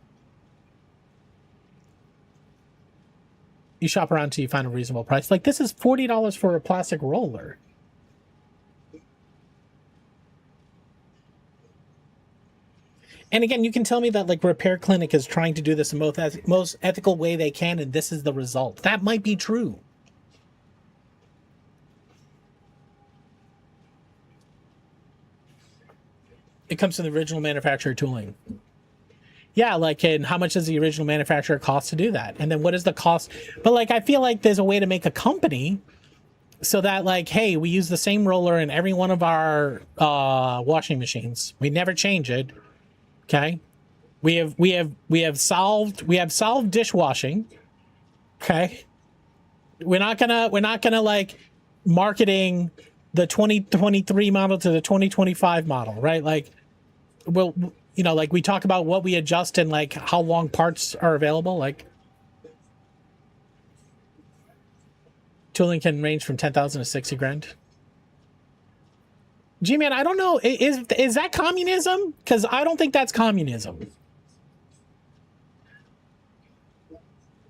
You shop around till you find a reasonable price. Like, this is $40 for a plastic roller. And again, you can tell me that like Repair Clinic is trying to do this in most ethical way they can, and this is the result. That might be true. It comes from the original manufacturer tooling. Yeah, like, and how much does the original manufacturer cost to do that? And then what is the cost? But like, I feel like there's a way to make a company so that like, hey, we use the same roller in every one of our washing machines. We never change it. Okay. We have solved dishwashing. Okay. We're not gonna like marketing the 2023 model to the 2025 model, right? Like, well, you know, like we talk about what we adjust and like how long parts are available. Like, tooling can range from 10,000 to 60 grand. G-Man, I don't know. Is that communism? Because I don't think that's communism.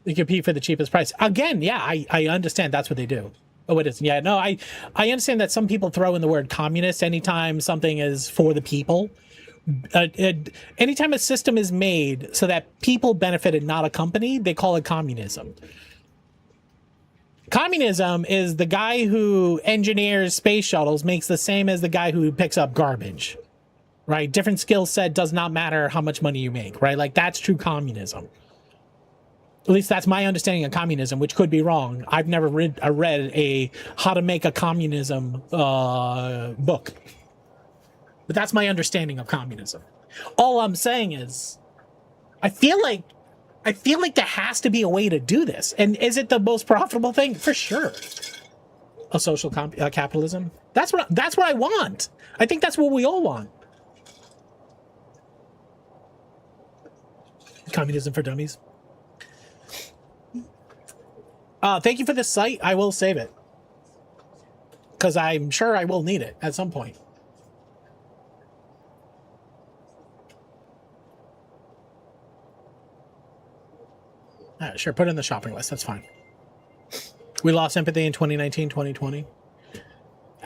You compete for the cheapest price. Again, yeah, I understand that's what they do. Oh, it is. Yeah, no, I understand that some people throw in the word communist anytime something is for the people. Anytime a system is made so that people benefit and not a company, they call it communism. Communism is the guy who engineers space shuttles makes the same as the guy who picks up garbage, right? Different skill set does not matter how much money you make, right? Like, that's true communism. At least that's my understanding of communism, which could be wrong. I've never read a how to make a communism book. But that's my understanding of communism. All I'm saying is, I feel like there has to be a way to do this. And is it the most profitable thing? For sure. A social capitalism. That's what I want. I think that's what we all want. Communism for dummies. Thank you for this site. I will save it, because I'm sure I will need it at some point. Sure, put it in the shopping list. That's fine. We lost empathy in 2019, 2020.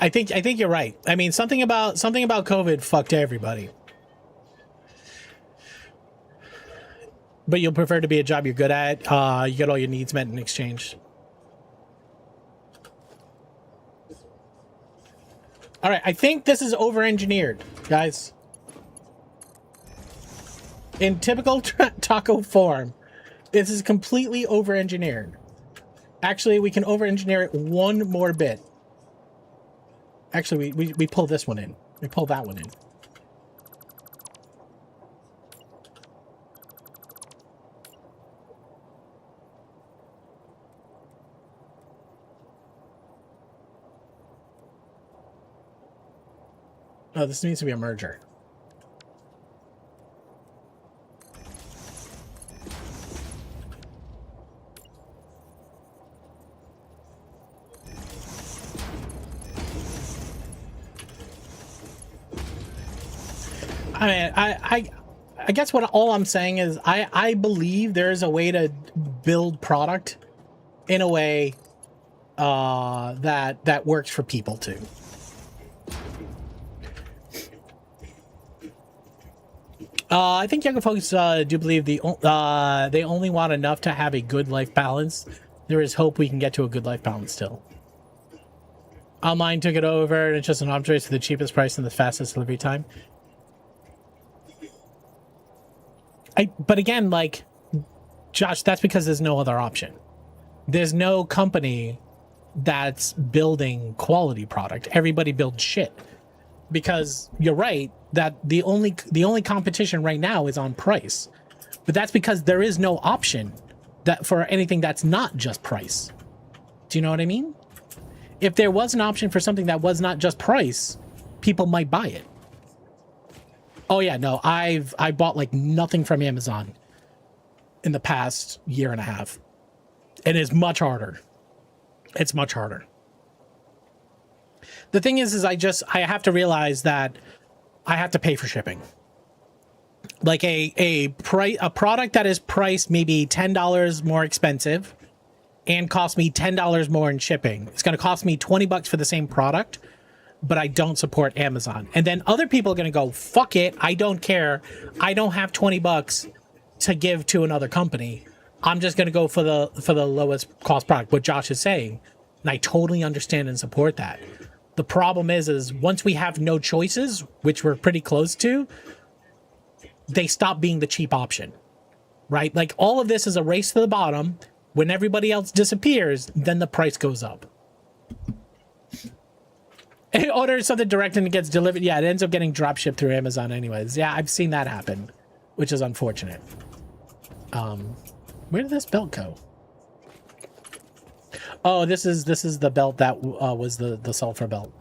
I think you're right. I mean, something about COVID fucked everybody. But you'll prefer to be a job you're good at. You get all your needs met in exchange. All right, I think this is over-engineered, guys. In typical taco form, this is completely over-engineered. Actually, we can over-engineer it one more bit. Actually, we pull this one in. We pull that one in. Oh, this needs to be a merger. I mean, I guess what all I'm saying is I believe there's a way to build product in a way that works for people too. I think younger folks do believe they only want enough to have a good life balance. There is hope we can get to a good life balance still. Online took it over, and it's just an arms race to the cheapest price and the fastest delivery time. But again, like, Josh, that's because there's no other option. There's no company that's building quality product. Everybody builds shit. Because you're right that the only competition right now is on price. But that's because there is no option that for anything that's not just price. Do you know what I mean? If there was an option for something that was not just price, people might buy it. Oh yeah, no, I bought like nothing from Amazon in the past year and a half. It is much harder. It's much harder. The thing is I have to realize that I have to pay for shipping. Like a product that is priced maybe $10 more expensive and cost me $10 more in shipping. It's going to cost me $20 for the same product, but I don't support Amazon. And then other people are going to go, fuck it, I don't care. I don't have $20 to give to another company. I'm just going to go for the lowest cost product, what Josh is saying. And I totally understand and support that. The problem is once we have no choices, which we're pretty close to, they stop being the cheap option, right? Like all of this is a race to the bottom. When everybody else disappears, then the price goes up. It orders something direct and it gets delivered. Yeah, it ends up getting drop shipped through Amazon anyways. Yeah, I've seen that happen, which is unfortunate. Where did this belt go? Oh, this is the belt that was the sulfur belt.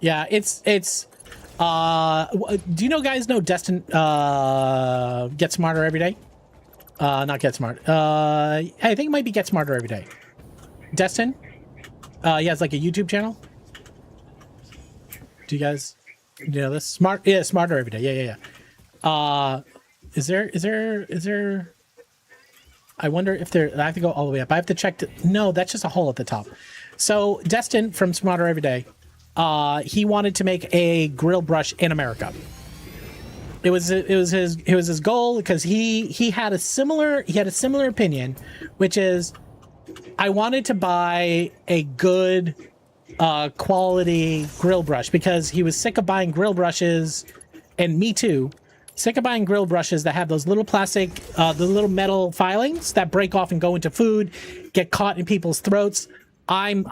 Yeah, it's do you guys know Destin Get Smarter Every Day? Not Get Smart. I think it might be Get Smarter Every Day. Destin? He has like a YouTube channel. Do you guys know this? Smarter Every Day. Yeah. Is there I wonder if I have to go all the way up. I have to check no, that's just a hole at the top. So Destin from Smarter Every Day, he wanted to make a grill brush in America. It was his goal because he had a similar opinion, which is I wanted to buy a good quality grill brush because he was sick of buying grill brushes, and me too. Sick of buying grill brushes that have those little plastic, the little metal filings that break off and go into food, get caught in people's throats. I'm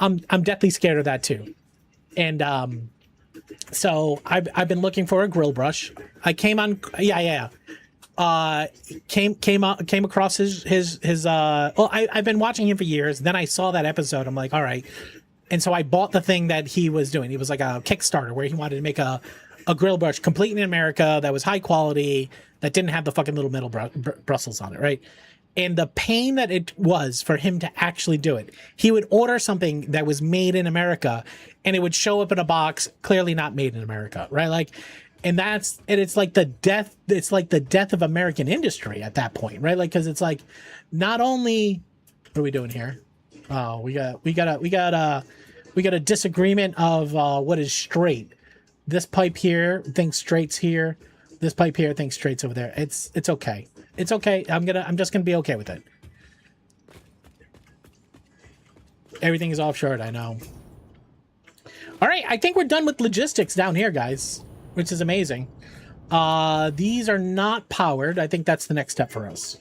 deathly scared of that too. And so I've been looking for a grill brush. I came on, came across his well, I've been watching him for years. Then I saw that episode. I'm like, all right. And so I bought the thing that he was doing. He was like a Kickstarter where he wanted to make a grill brush complete in America that was high quality, that didn't have the fucking little metal bristles on it, right? And the pain that it was for him to actually do it. He would order something that was made in America and it would show up in a box clearly not made in America, right? Like, and it's like the death of American industry at that point, right? Like, cause it's like, not only, what are we doing here? Oh, we got a disagreement of what is straight. This pipe here thinks straight's here. This pipe here thinks straight's over there. It's okay. It's okay. I'm just gonna be okay with it. Everything is offshore, I know. All right, I think we're done with logistics down here, guys, which is amazing. These are not powered. I think that's the next step for us.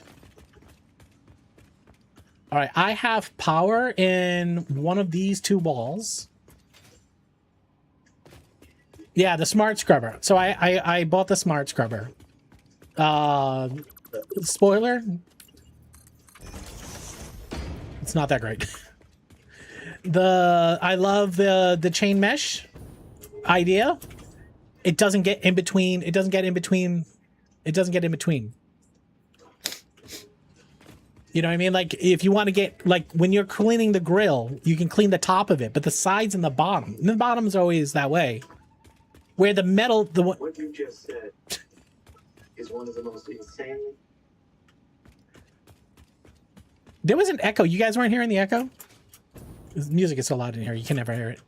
All right, I have power in one of these two walls. Yeah, the smart scrubber. So I bought the smart scrubber. Spoiler, it's not that great. I love the chain mesh idea. It doesn't get in between. It doesn't get in between. You know what I mean? Like if you want to get, like when you're cleaning the grill, you can clean the top of it, but the sides and the bottom. And the bottom's always that way. Where the metal, what you just said is one of the most insane. There was an echo. You guys weren't hearing the echo? The music is so loud in here, you can never hear it.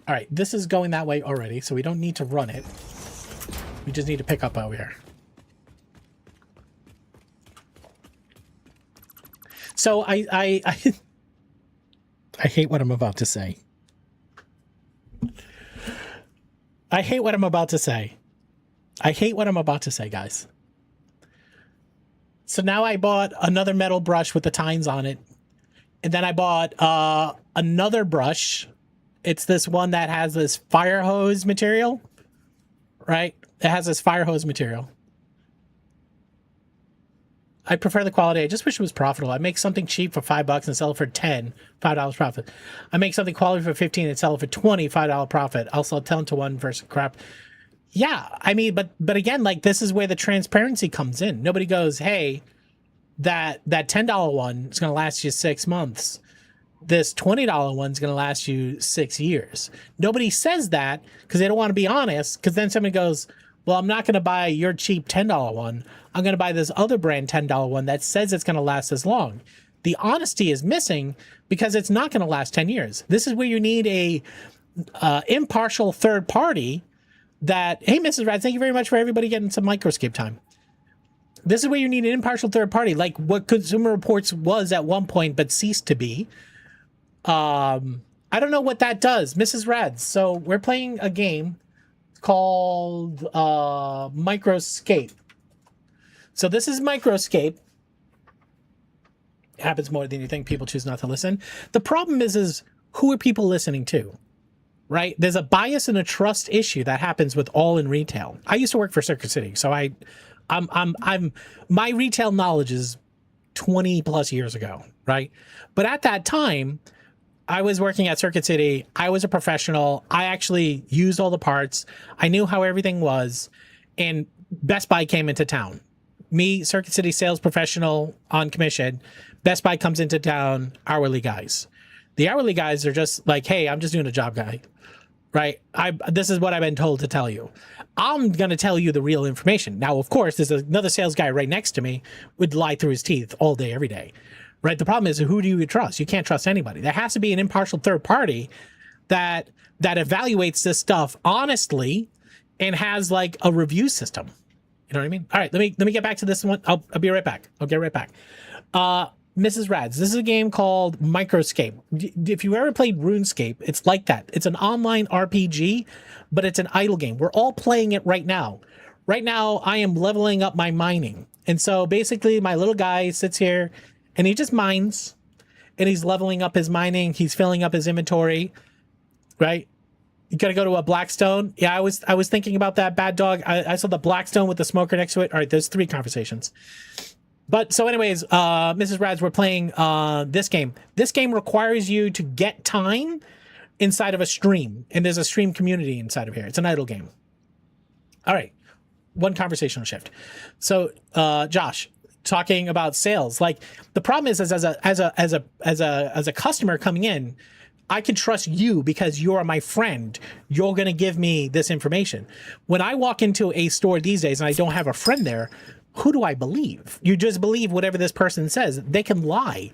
All right, this is going that way already, so we don't need to run it. We just need to pick up over here. So I hate what I'm about to say. I hate what I'm about to say. I hate what I'm about to say, guys. So now I bought another metal brush with the tines on it. And then I bought another brush. It's this one that has this fire hose material, right? It has this fire hose material. I prefer the quality. I just wish it was profitable. I make something cheap for $5 and sell it for $5 profit. I make something quality for 15 and sell it for $25 profit. I'll sell 10 to 1 versus crap. Yeah, I mean, but again, like, this is where the transparency comes in. Nobody goes, hey, that $10 one is going to last you 6 months. This $20 one's going to last you 6 years. Nobody says that because they don't want to be honest, because then somebody goes, well, I'm not going to buy your cheap $10 one. I'm going to buy this other brand $10 one that says it's going to last as long. The honesty is missing because it's not going to last 10 years. This is where you need a impartial third party that, hey, Mrs. Rad, thank you very much for everybody getting some microscape time. This is where you need an impartial third party, like what Consumer Reports was at one point, but ceased to be. I don't know what that does, Mrs. Rad. So we're playing a game called Microscape. So this is Microscape. It happens more than you think. People choose not to listen. The problem is who are people listening to? Right? There's a bias and a trust issue that happens with all in retail. I used to work for Circuit City, so I'm my retail knowledge is 20 plus years ago, right? But at that time, I was working at Circuit City. I was a professional. I actually used all the parts. I knew how everything was. And Best Buy came into town. Me, Circuit City sales professional on commission. Best Buy comes into town, hourly guys. The hourly guys are just like, hey, I'm just doing a job guy, right? This is what I've been told to tell you. I'm going to tell you the real information. Now, of course, there's another sales guy right next to me would lie through his teeth all day, every day. Right. The problem is, who do you trust? You can't trust anybody. There has to be an impartial third party that evaluates this stuff honestly and has like a review system. You know what I mean? All right, let me get back to this one. I'll be right back. I'll get right back. Mrs. Rads, this is a game called Microscape. If you ever played RuneScape, it's like that. It's an online RPG, but it's an idle game. We're all playing it right now. Right now, I am leveling up my mining. And so basically my little guy sits here and he just mines, and he's leveling up his mining. He's filling up his inventory, right? You got to go to a Blackstone. Yeah, I was thinking about that, Bad Dog. I saw the Blackstone with the smoker next to it. All right, there's 3 conversations. But so anyways, Mrs. Rads, we're playing this game. This game requires you to get time inside of a stream, and there's a stream community inside of here. It's an idle game. All right, one conversational shift. So, Josh, talking about sales, like the problem is as a customer coming in, I can trust you because you're my friend. You're going to give me this information. When I walk into a store these days and I don't have a friend there, who do I believe? You just believe whatever this person says. They can lie.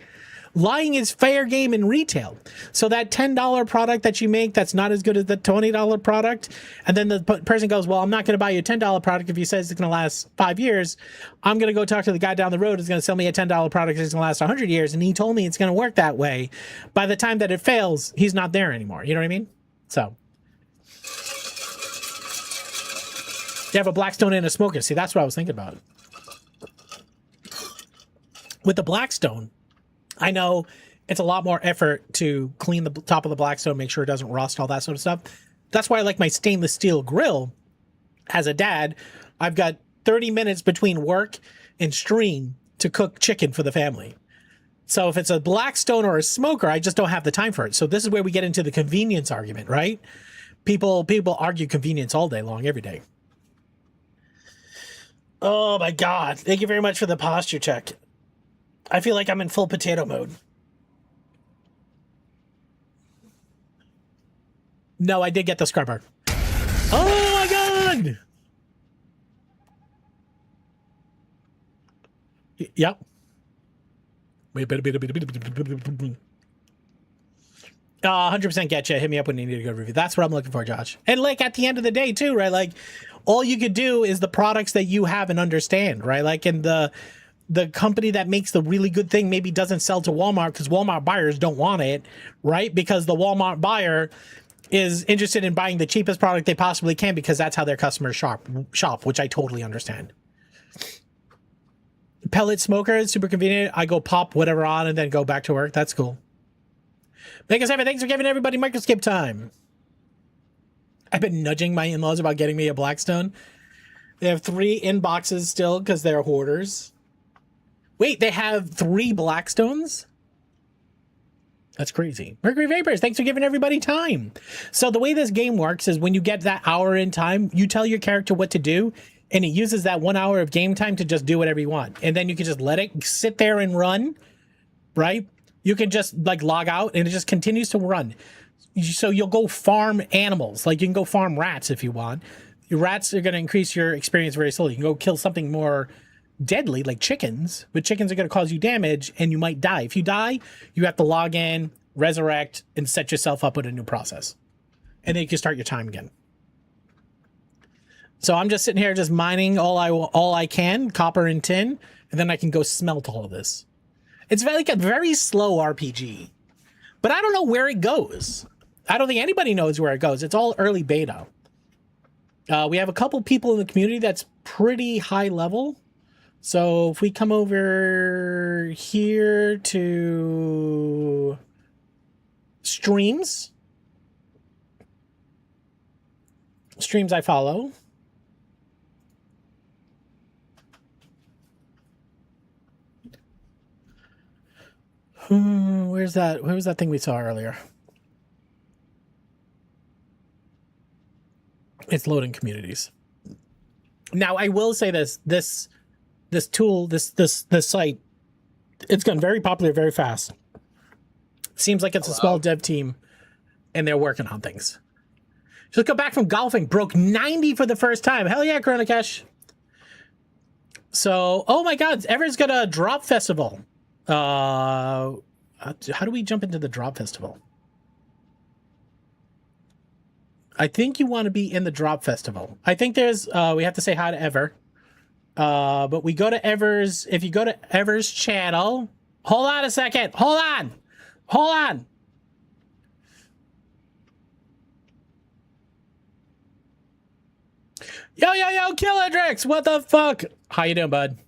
Lying is fair game in retail. So that $10 product that you make that's not as good as the $20 product, and then the person goes, well, I'm not going to buy you a $10 product if he says it's going to last 5 years. I'm going to go talk to the guy down the road who's going to sell me a $10 product that's going to last 100 years, and he told me it's going to work that way. By the time that it fails, he's not there anymore. You know what I mean? So you have a Blackstone and a smoker. See, that's what I was thinking about. With the Blackstone, I know it's a lot more effort to clean the top of the Blackstone, make sure it doesn't rust, all that sort of stuff. That's why I like my stainless steel grill. As a dad, I've got 30 minutes between work and stream to cook chicken for the family. So if it's a Blackstone or a smoker, I just don't have the time for it. So this is where we get into the convenience argument, right? People argue convenience all day long, every day. Oh my God. Thank you very much for the posture check. I feel like I'm in full potato mode. No, I did get the scrubber. Oh my God! Yep. 100% get you. Hit me up when you need a good review. That's what I'm looking for, Josh. And like at the end of the day too, right? Like all you could do is the products that you have and understand, right? Like in the company that makes the really good thing maybe doesn't sell to Walmart because Walmart buyers don't want it, right? Because the Walmart buyer is interested in buying the cheapest product they possibly can because that's how their customers shop, which I totally understand. Pellet smoker is super convenient. I go pop whatever on and then go back to work. That's cool. Vegas Heaven, thanks for giving everybody microscape time. I've been nudging my in-laws about getting me a Blackstone. They have 3 inboxes still because they're hoarders. Wait, they have 3 Blackstones? That's crazy. Mercury Vapors, thanks for giving everybody time. So the way this game works is when you get that hour in time, you tell your character what to do, and it uses that 1 hour of game time to just do whatever you want. And then you can just let it sit there and run, right? You can just like log out and it just continues to run. So you'll go farm animals. Like you can go farm rats if you want. Your rats are going to increase your experience very slowly. You can go kill something more deadly like chickens, but chickens are going to cause you damage and you might die. If you die, you have to log in, resurrect, and set yourself up with a new process. And then you can start your time again. So I'm just sitting here just mining all I can, copper and tin, and then I can go smelt all of this. It's like a very slow RPG, but I don't know where it goes. I don't think anybody knows where it goes. It's all early beta. We have a couple people in the community that's pretty high level. So if we come over here to streams I follow. Where's that? Where was that thing we saw earlier? It's loading communities. Now I will say this tool, this site, it's gotten very popular very fast. Seems like it's a small dev team and they're working on things. Just got back from golfing, broke 90 for the first time. Hell yeah, Corona Cash. So, oh my God, Ever's got a drop festival. How do we jump into the drop festival? I think you want to be in the drop festival. I think there's, we have to say hi to Ever. But we go to Ever's, if you go to Ever's channel, hold on a second, hold on. Yo, Killadrix, what the fuck? How you doing, bud?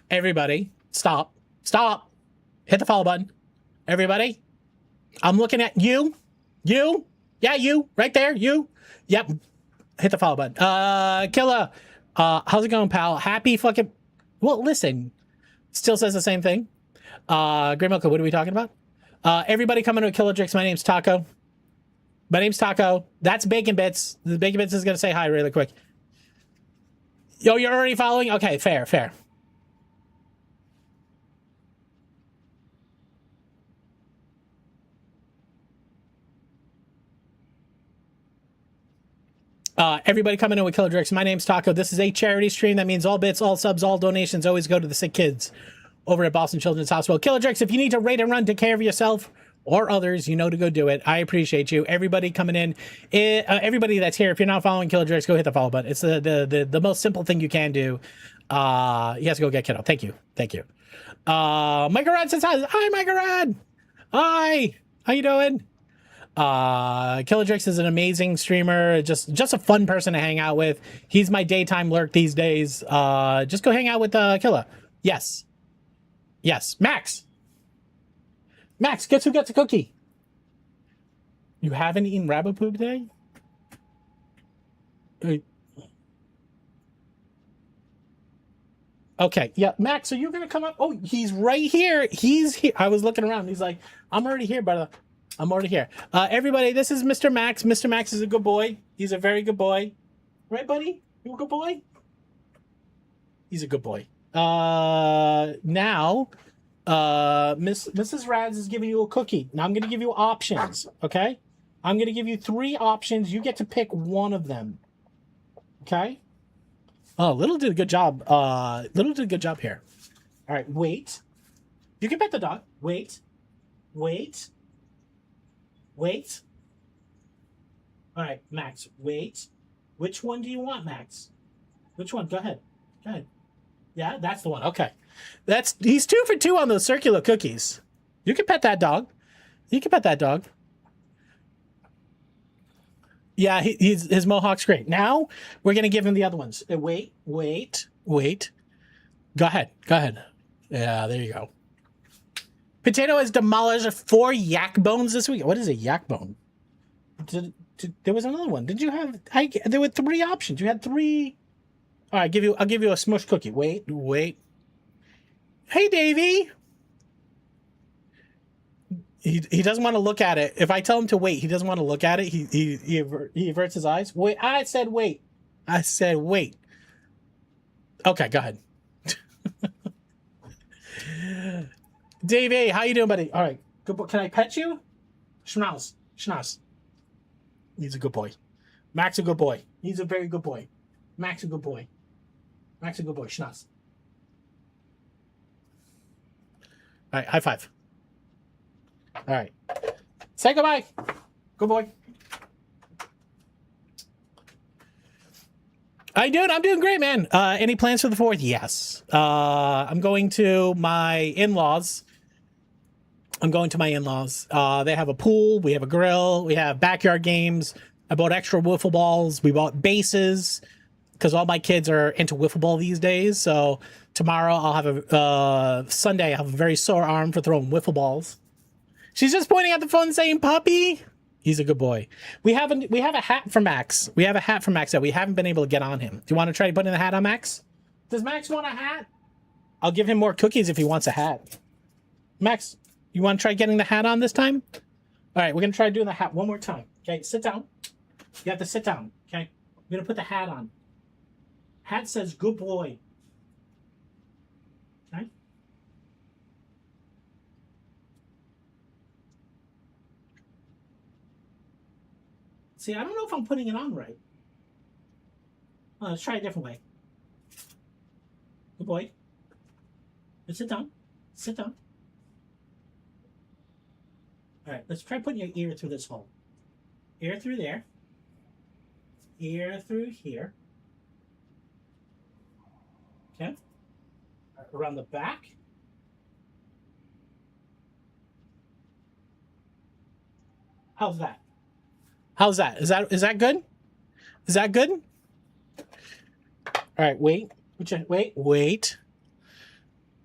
Everybody, stop. Hit the follow button. Everybody, I'm looking at you. Yeah, you, right there, you. Yep, hit the follow button. Killa, how's it going, pal? Happy fucking, well, listen, still says the same thing. Gray Milka, what are we talking about? Everybody coming to Killadrix, my name's Taco. That's Bacon Bits. The Bacon Bits is gonna say hi really quick. Yo, you're already following? Okay, fair. Everybody coming in with Killadrix. My name's Taco. This is a charity stream. That means all bits, all subs, all donations always go to the sick kids over at Boston Children's Hospital. Killadrix, if you need to rate and run, take care of yourself or others, you know to go do it. I appreciate you. Everybody coming in, everybody that's here, if you're not following Killadrix, go hit the follow button. It's the most simple thing you can do. You have to go get kiddo. Thank you. Micah Rod says hi. Hi, Micah Rod. Hi. How you doing? Killadrix is an amazing streamer, just a fun person to hang out with. He's my daytime lurk these days. Just go hang out with Killa. Yes, Max, guess who gets a cookie? You haven't eaten rabbit poop today? Okay, yeah, Max, are you gonna come up? Oh, he's right here. He's here. I was looking around. He's like, I'm already here, brother. I'm already here. Everybody, this is Mr. Max. Mr. Max is a good boy. He's a very good boy. Right, buddy? You a good boy? He's a good boy. Now, Mrs. Rads is giving you a cookie. Now I'm going to give you options, okay? I'm going to give you 3 options. You get to pick one of them, okay? Oh, Little did a good job. Little did a good job here. All right, wait. You can pet the dog. Wait. All right, Max, wait. Which one do you want, Max? Which one? Go ahead. Yeah, that's the one. Okay. He's 2 for 2 on those circular cookies. You can pet that dog. Yeah, his mohawk's great. Now we're gonna give him the other ones. Wait. Go ahead. Yeah, there you go. Potato has demolished 4 yak bones this week. What is a yak bone? There was another one. Did you have? There were 3 options. You had 3. All right, I'll give you a smush cookie. Wait. Hey, Davey. He doesn't want to look at it. If I tell him to wait, he doesn't want to look at it. He averts his eyes. Wait. I said wait. Okay, go ahead. Davey, how you doing, buddy? All right. Good boy. Can I pet you? Schnauz. He's a good boy. Max a good boy. He's a very good boy. Max a good boy. Schnauz. All right, high five. All right. Say goodbye. Good boy. I'm doing great, man. Any plans for the 4th? Yes. I'm going to my in-laws. They have a pool. We have a grill. We have backyard games. I bought extra wiffle balls. We bought bases because all my kids are into wiffle ball these days. So tomorrow I'll have Sunday. I have a very sore arm for throwing wiffle balls. She's just pointing at the phone saying, puppy. He's a good boy. We have a hat for Max. That we haven't been able to get on him. Do you want to try putting the hat on Max? Does Max want a hat? I'll give him more cookies if he wants a hat. Max, you want to try getting the hat on this time? All right, we're going to try doing the hat one more time. Okay, sit down. You have to sit down, okay? I'm going to put the hat on. Hat says good boy. Okay? See, I don't know if I'm putting it on right. Oh, let's try a different way. Good boy. Let's sit down. All right, let's try putting your ear through this hole. Ear through there. Ear through here. Okay. Right, around the back. How's that? Is that good? Is that good? All right, wait. Wait.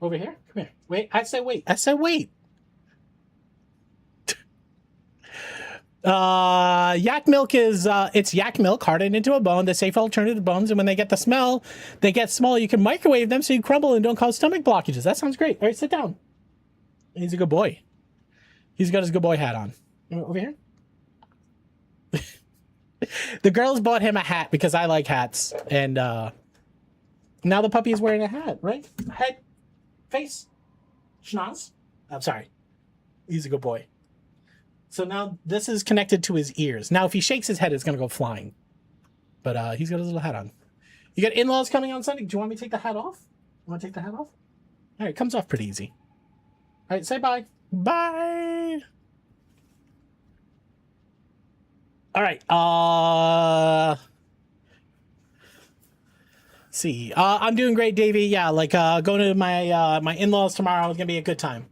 Over here. Come here. Wait. I said wait. Yak milk is it's yak milk hardened into a bone, the safe alternative to bones, and when they get the smell, they get small. You can microwave them so you crumble and don't cause stomach blockages. That sounds great. All right, sit down. He's a good boy. He's got his good boy hat on. Over here. The girls bought him a hat because I like hats, and now the puppy is wearing a hat, right? Head, face, schnoz. I'm sorry. He's a good boy. So now this is connected to his ears. Now if he shakes his head, it's gonna go flying. But he's got his little hat on. You got in-laws coming on Sunday. Do you want me to take the hat off? You want to take the hat off? All right, it comes off pretty easy. All right, say bye. Bye. All right. See. I'm doing great, Davey. Yeah, like going to my my in-laws tomorrow is gonna be a good time.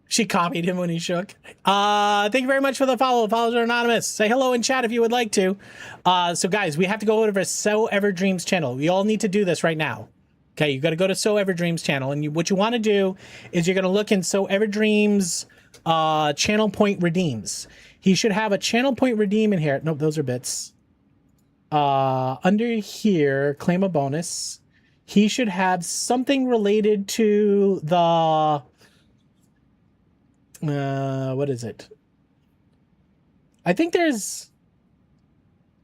She copied him when he shook. Thank you very much for the follow. Follows are anonymous. Say hello in chat if you would like to. So guys, we have to go over to So Ever Dreams channel. We all need to do this right now. Okay, you got to go to So Ever Dreams channel, and what you want to do is you're going to look in So Ever Dreams channel point redeems. He should have a channel point redeem in here. Nope, those are bits. Under here, claim a bonus. He should have something related to the what is it? I think there's.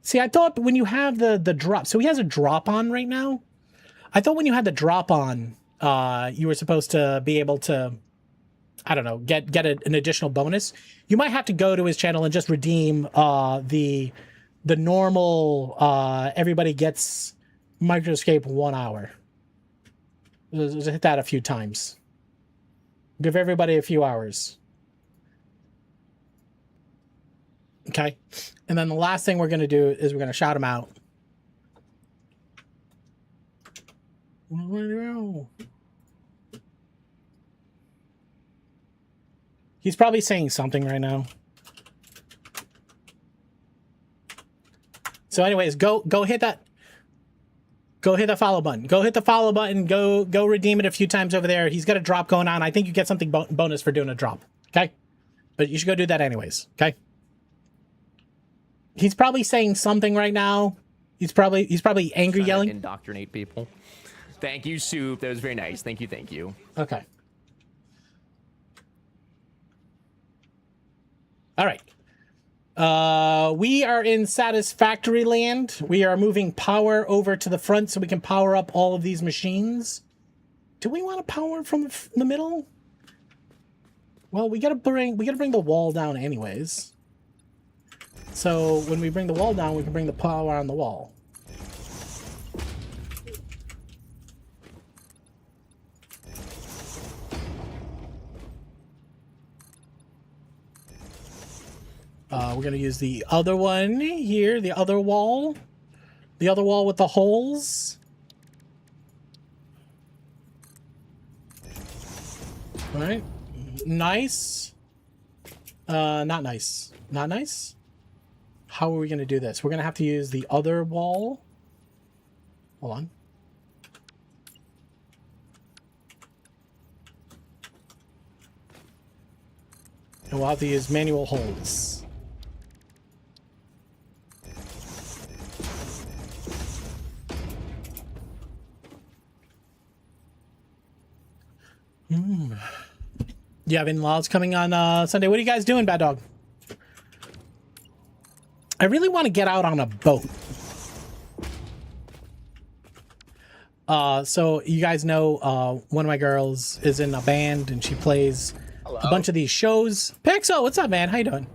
See, I thought when you have the drop, so he has a drop on right now. I thought when you had the drop on, you were supposed to be able to, I don't know, get an additional bonus. You might have to go to his channel and just redeem the normal everybody gets Microscape 1 hour. Just hit that a few times. Give everybody a few hours. Okay. And then the last thing we're going to do is we're going to shout him out. He's probably saying something right now. So anyways, go hit that. Go hit the follow button. Go hit the follow button. Go redeem it a few times over there. He's got a drop going on. I think you get something bonus for doing a drop. Okay? But you should go do that anyways. Okay? He's probably saying something right now. He's probably angry, yelling. Indoctrinate people. Thank you, Soup. That was very nice. Thank you. Thank you. Okay. All right. We are in Satisfactory Land. We are moving power over to the front so we can power up all of these machines. Do we want to power from the middle? Well, we gotta bring the wall down anyways. So when we bring the wall down, we can bring the power on the wall. We're going to use the other one here, the other wall with the holes. All right. Nice. Not nice. Not nice. How are we going to do this? We're going to have to use the other wall. Hold on. And we'll have to use manual holes. You have in-laws coming on Sunday. What are you guys doing, Bad Dog? I really want to get out on a boat. So you guys know one of my girls is in a band and she plays a bunch of these shows. Pixel, what's up, man? How you doing?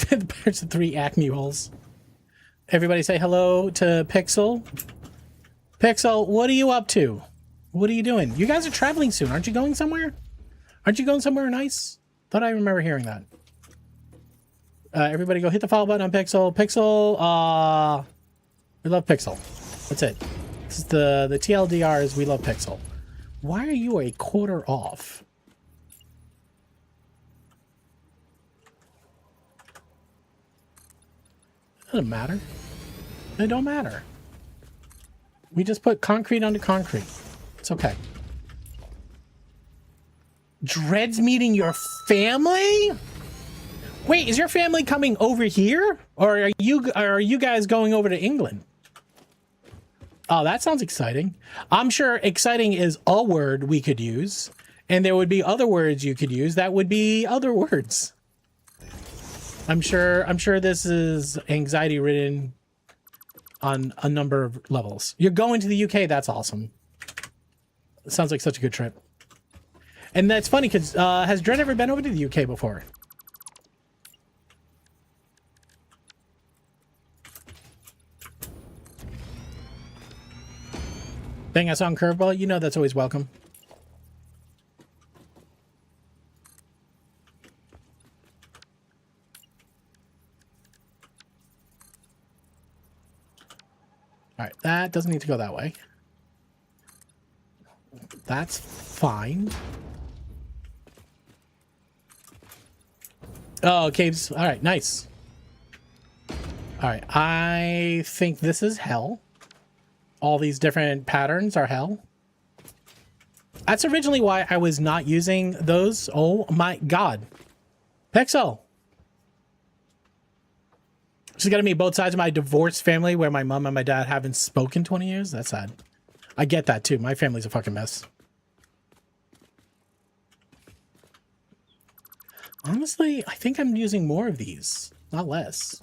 There's the 3 Acme holes. Everybody say hello to Pixel. Pixel, what are you up to? What are you doing? You guys are traveling soon. Aren't you going somewhere? Aren't you going somewhere nice? Thought I remember hearing that. Everybody go hit the follow button on Pixel. Pixel, we love Pixel. That's it. This is the TLDR is we love Pixel. Why are you a quarter off? It doesn't matter. It don't matter. We just put concrete onto concrete. It's okay. Dread's meeting your family? Wait, is your family coming over here? Or are you guys going over to England? Oh, that sounds exciting. I'm sure exciting is a word we could use. And there would be other words you could use that would be other words. I'm sure this is anxiety ridden on a number of levels. You're going to the UK, that's awesome. Sounds like such a good trip. And that's funny because has Dread ever been over to the UK before? Dang, I saw on Curveball. You know that's always welcome. All right, that doesn't need to go that way. That's fine. Oh, caves. All right, nice. All right, I think this is hell. All these different patterns are hell. That's originally why I was not using those. Oh my god. Pixel. She's got to meet both sides of my divorced family where my mom and my dad haven't spoken 20 years. That's sad. I get that too. My family's a fucking mess. Honestly, I think I'm using more of these, not less.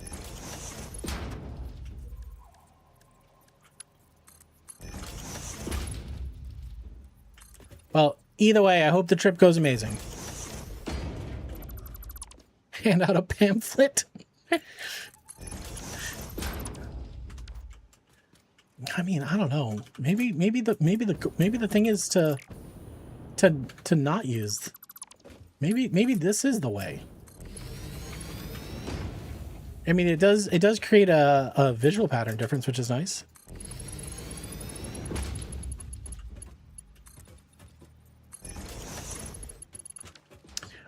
Well, either way, I hope the trip goes amazing. Hand out a pamphlet. I mean, I don't know. Maybe the thing is to not use. Maybe this is the way. I mean, it does create a visual pattern difference, which is nice.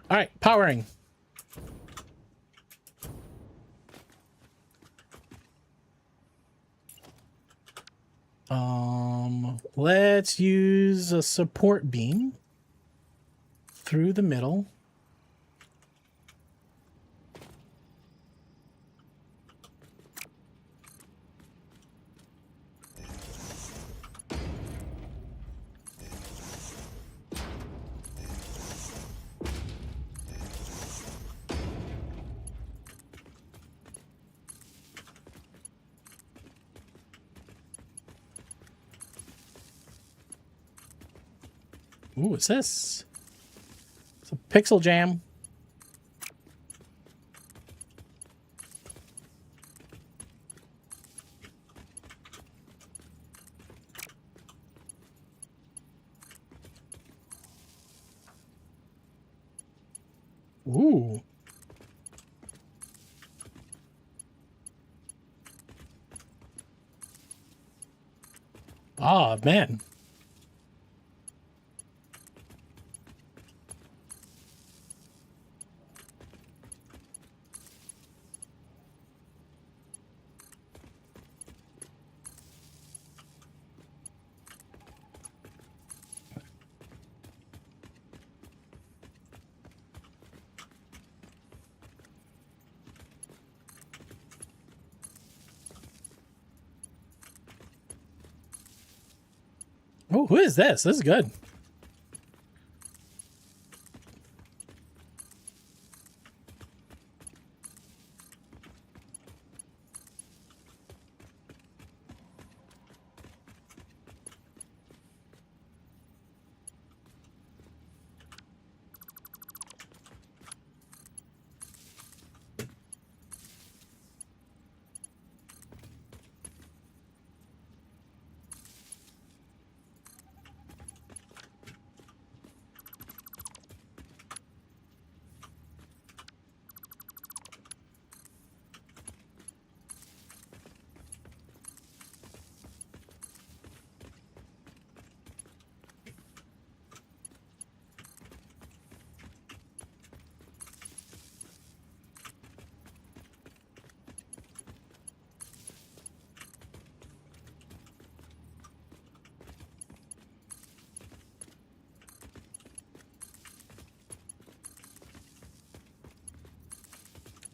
All right, powering. Let's use a support beam through the middle. Ooh, what's this? It's a pixel jam. Ooh. Ah, man. Oh, who is this? This is good.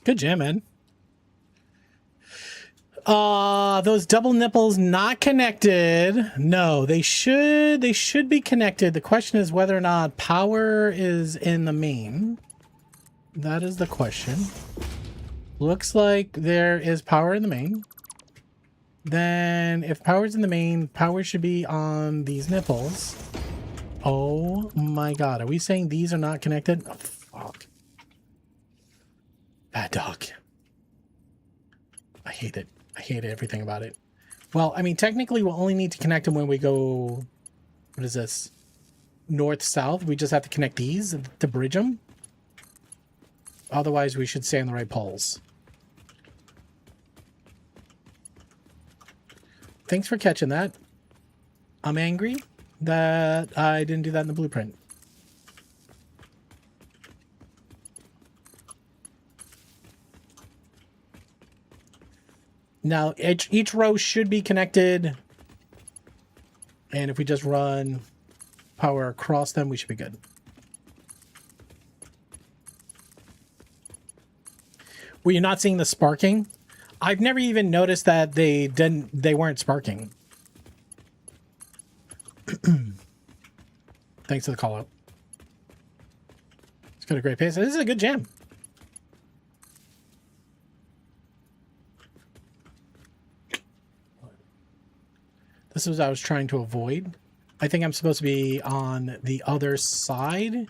Good jam, man. Those double nipples not connected. No, they should be connected. The question is whether or not power is in the main. That is the question. Looks like there is power in the main. Then if power's in the main, power should be on these nipples. Oh my god, are we saying these are not connected? Oh, fuck. Bad dog. I hate it. I hate everything about it. Well, I mean, technically we'll only need to connect them when we go... What is this? North-south. We just have to connect these to bridge them. Otherwise, we should stay on the right poles. Thanks for catching that. I'm angry that I didn't do that in the blueprint. Now, each row should be connected. And if we just run power across them, we should be good. Were you not seeing the sparking? I've never even noticed that they weren't sparking. Thanks for the call out. It's got a great pace. This is a good jam. This is what I was trying to avoid. I think I'm supposed to be on the other side.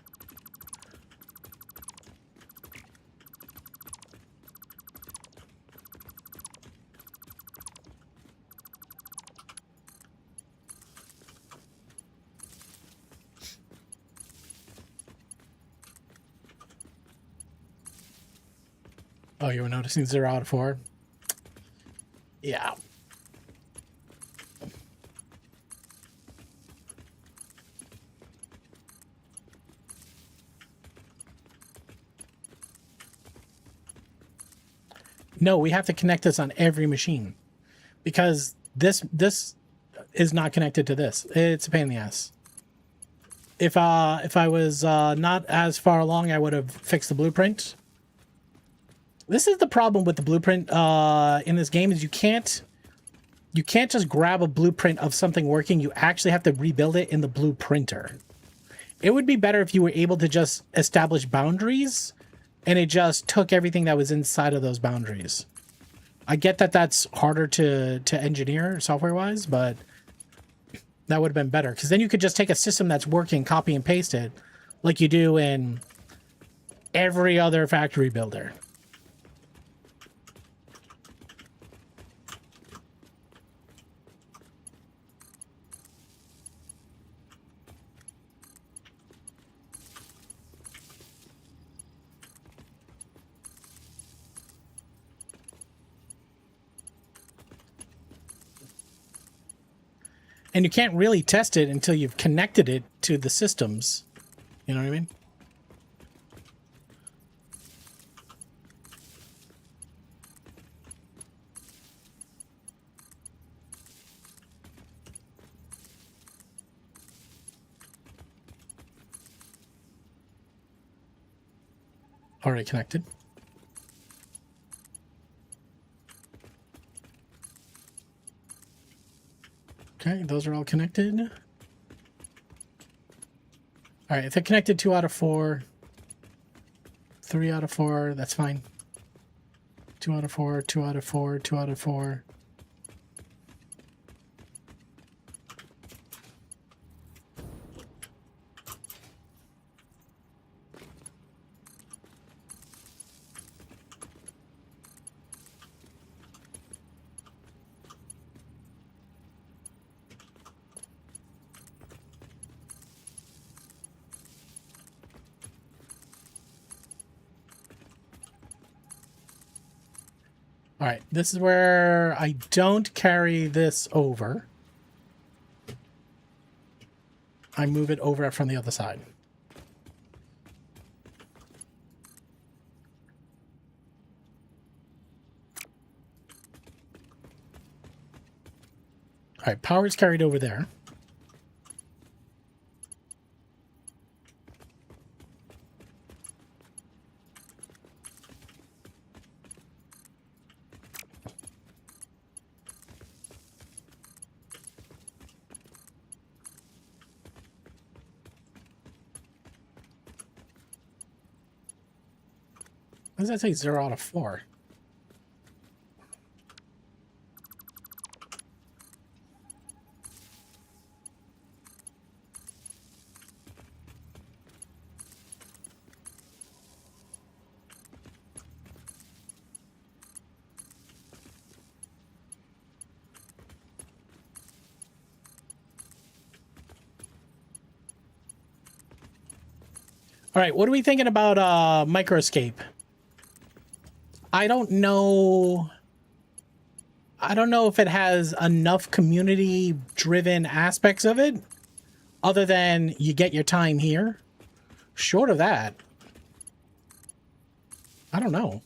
Oh, you were noticing 0 out of 4? Yeah. No, we have to connect this on every machine. Because this is not connected to this. It's a pain in the ass. If I was not as far along, I would have fixed the blueprint. This is the problem with the blueprint in this game is you can't just grab a blueprint of something working. You actually have to rebuild it in the blueprinter. It would be better if you were able to just establish boundaries and it just took everything that was inside of those boundaries. I get that that's harder to engineer software-wise, but that would have been better. Because then you could just take a system that's working, copy and paste it, like you do in every other factory builder. And you can't really test it until you've connected it to the systems. You know what I mean? Already connected. Okay, those are all connected. All right, if they're connected 2 out of 4, 3 out of 4, that's fine. 2 out of 4, 2 out of 4, 2 out of 4. All right, this is where I don't carry this over. I move it over from the other side. All right, power is carried over there. What does that say? 0 out of 4. All right, what are we thinking about microescape? I don't know if it has enough community-driven aspects of it, other than you get your time here. Short of that, I don't know.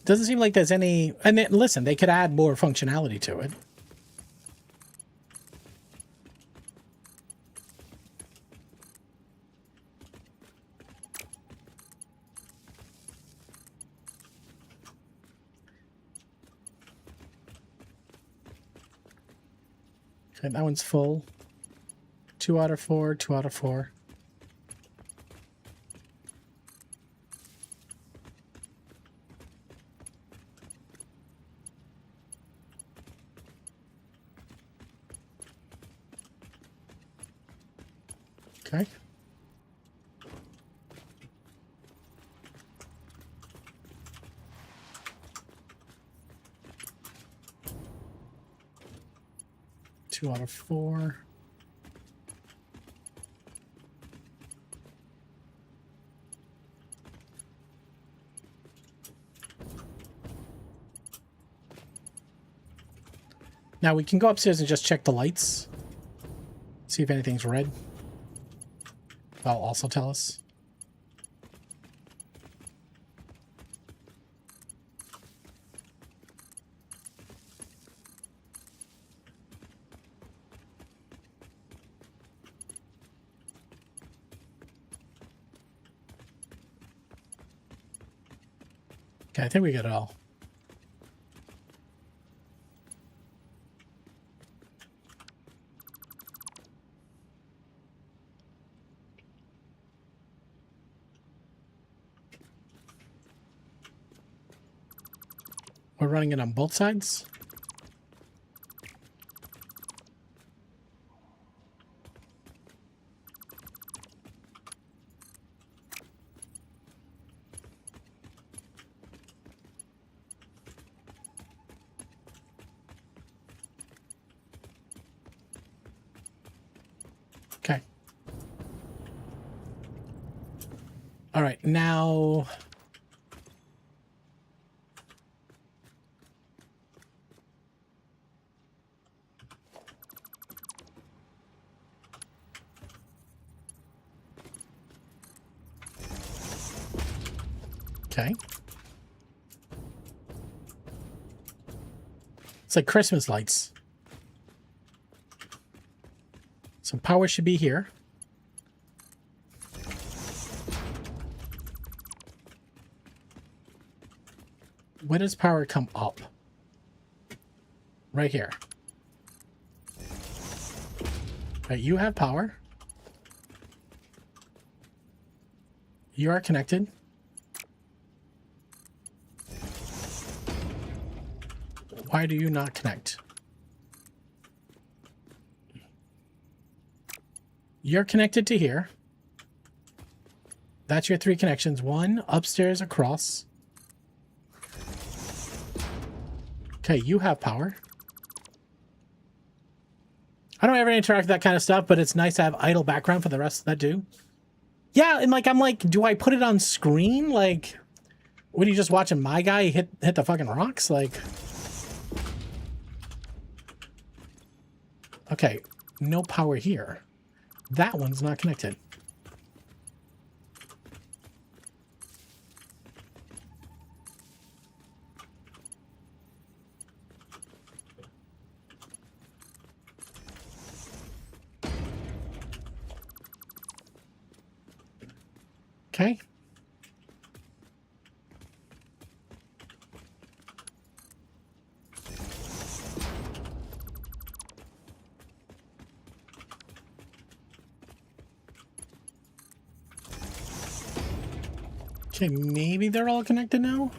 Doesn't seem like there's any... And then, listen, they could add more functionality to it. Okay, that one's full. 2 out of 4, 2 out of 4. Okay. Two out of 4. Now we can go upstairs and just check the lights. See if anything's red. That'll also tell us. Okay, I think we got it all. We're running it on both sides. Okay. All right, now... Okay. It's like Christmas lights. So power should be here. Where does power come up? Right here. Right, you have power. You are connected. Why do you not connect? You're connected to here. That's your 3 connections. 1 upstairs across. Okay, you have power. I don't ever interact with that kind of stuff, but it's nice to have idle background for the rest that do. Yeah, and like I'm like, do I put it on screen? Like, what are you just watching my guy hit the fucking rocks? Like, okay, no power here. That one's not connected. Okay. Okay, maybe they're all connected now.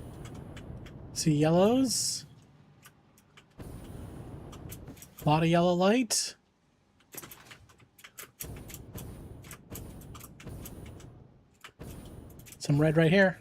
See yellows. A lot of yellow light. Some red right here.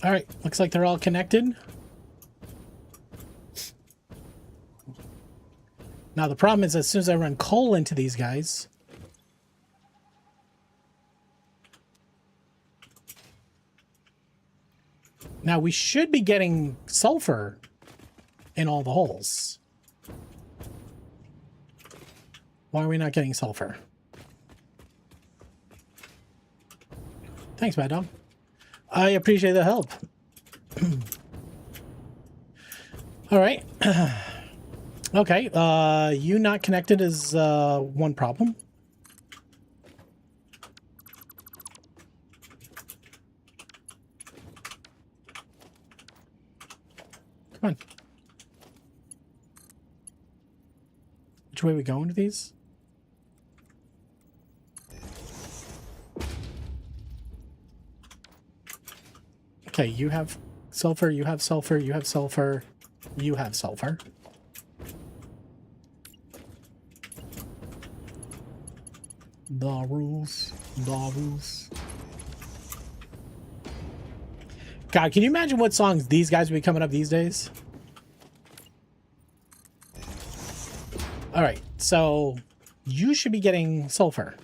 All right, looks like they're all connected. Now the problem is as soon as I run coal into these guys, now we should be getting sulfur in all the holes. Why are we not getting sulfur? Thanks, Mad Dog. I appreciate the help. All right. Okay. You not connected is one problem. Come on. Which way are we going to these? Okay, you have sulfur, you have sulfur, you have sulfur, you have sulfur. The rules. The rules. God, can you imagine what songs these guys would be coming up these days? Alright, So you should be getting sulfur.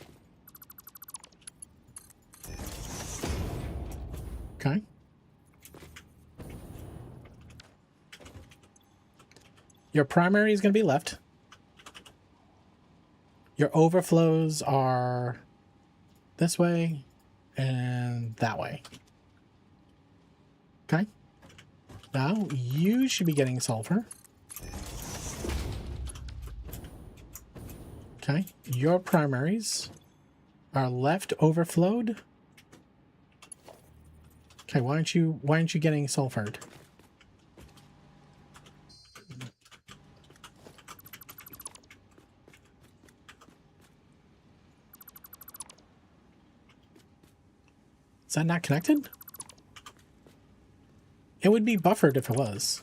Okay. Your primary is going to be left. Your overflows are this way and that way. Okay. Now you should be getting sulfur. Okay. Your primaries are left overflowed. Okay, why aren't you getting sulfured? Is that not connected? It would be buffered if it was.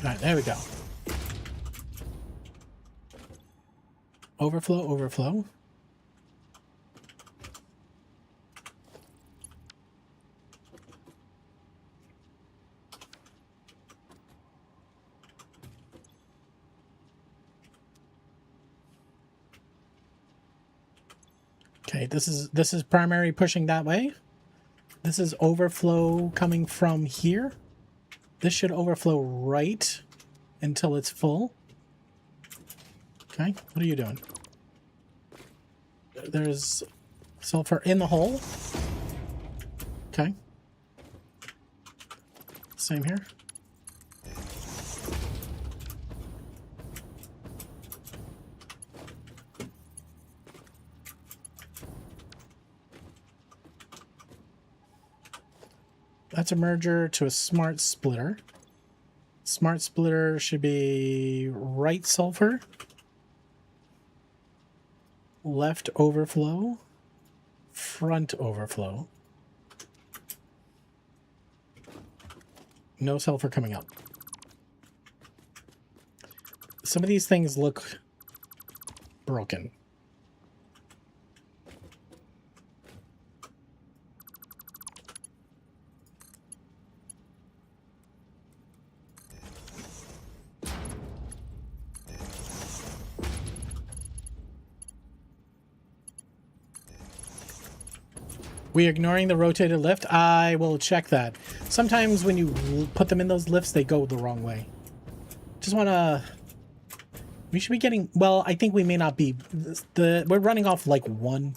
All right, there we go. Overflow, overflow. Okay, this is primary pushing that way. This is overflow coming from here. This should overflow right until it's full. Okay, what are you doing? There's sulfur in the hole. Okay. Same here. That's a merger to a smart splitter. Smart splitter should be right sulfur, left overflow, front overflow. No sulfur coming up. Some of these things look broken. We ignoring the rotated lift? I will check that. Sometimes when you put them in those lifts, they go the wrong way. Just want to... We should be getting... Well, I think we may not be... We're running off like one.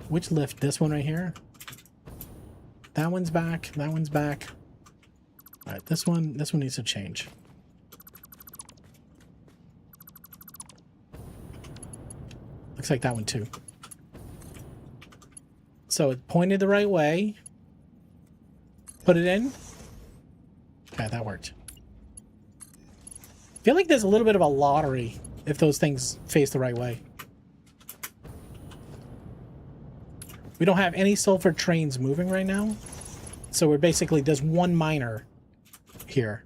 Which lift? This one right here? That one's back. That one's back. All right, this one needs to change. Looks like that one too. So it pointed the right way. Put it in. Okay, that worked. I feel like there's a little bit of a lottery if those things face the right way. We don't have any sulfur trains moving right now. So we're basically, there's one miner here.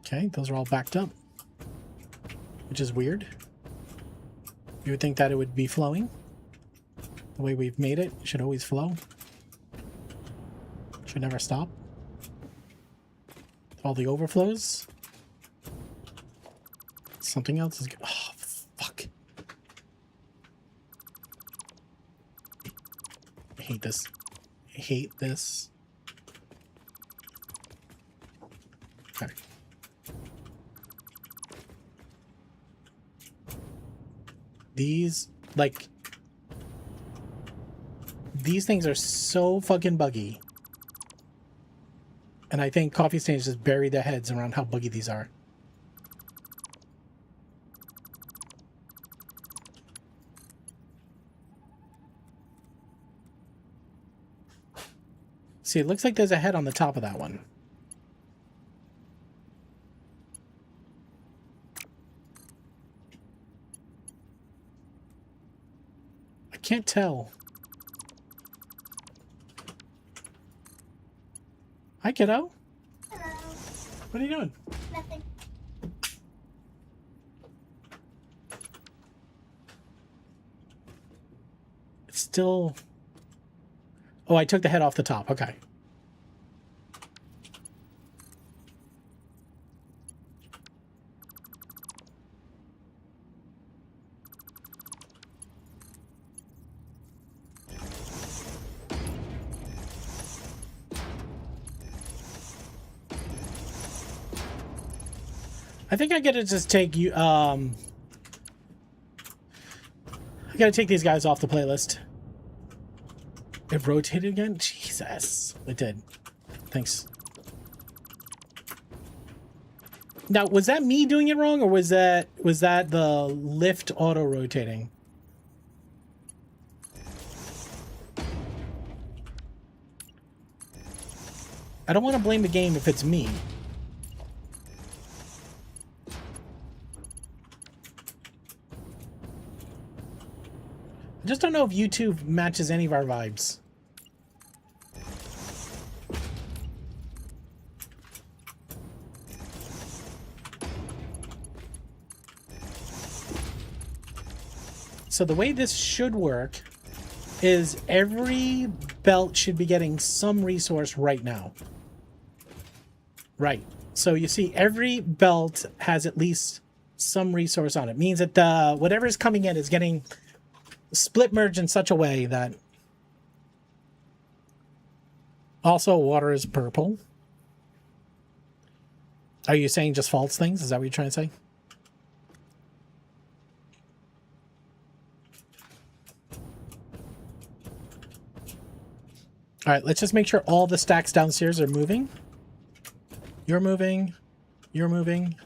Okay, those are all backed up, which is weird. You would think that it would be flowing. The way we've made it, it should always flow. Should never stop. All the overflows. Something else is... Oh, fuck. I hate this. I hate this. Okay. These, like... These things are so fucking buggy. And I think Coffee Stains just bury their heads around how buggy these are. See, it looks like there's a head on the top of that one. I can't tell. Hi, kiddo. Hello. What are you doing? Nothing. It's still... Oh, I took the head off the top. Okay. I think I gotta just take you, I gotta take these guys off the playlist. It rotated again? Jesus. It did. Thanks. Now, was that me doing it wrong, or was that the lift auto-rotating? I don't want to blame the game if it's me. I just don't know if YouTube matches any of our vibes. So the way this should work is every belt should be getting some resource right now. Right. So you see every belt has at least some resource on it. Means that whatever's coming in is getting split merge in such a way that... Also, water is purple. Are you saying just false things? Is that what you're trying to say? All right, let's just make sure all the stacks downstairs are moving. You're moving. You're moving.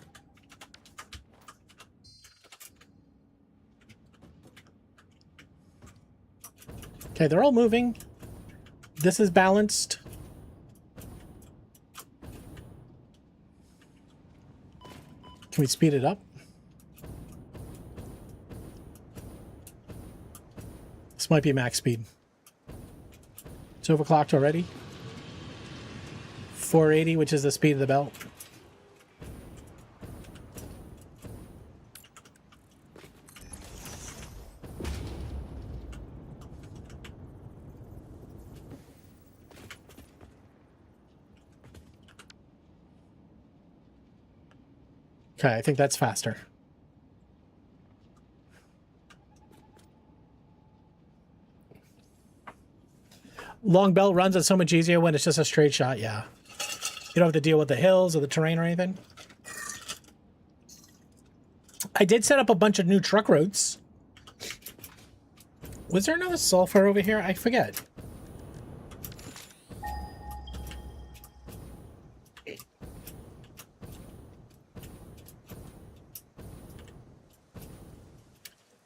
Okay, they're all moving. This is balanced. Can we speed it up? This might be max speed. It's overclocked already. 480, which is the speed of the belt. Okay, I think that's faster. Long belt runs are so much easier when it's just a straight shot, yeah. You don't have to deal with the hills or the terrain or anything. I did set up a bunch of new truck routes. Was there another sulfur over here? I forget.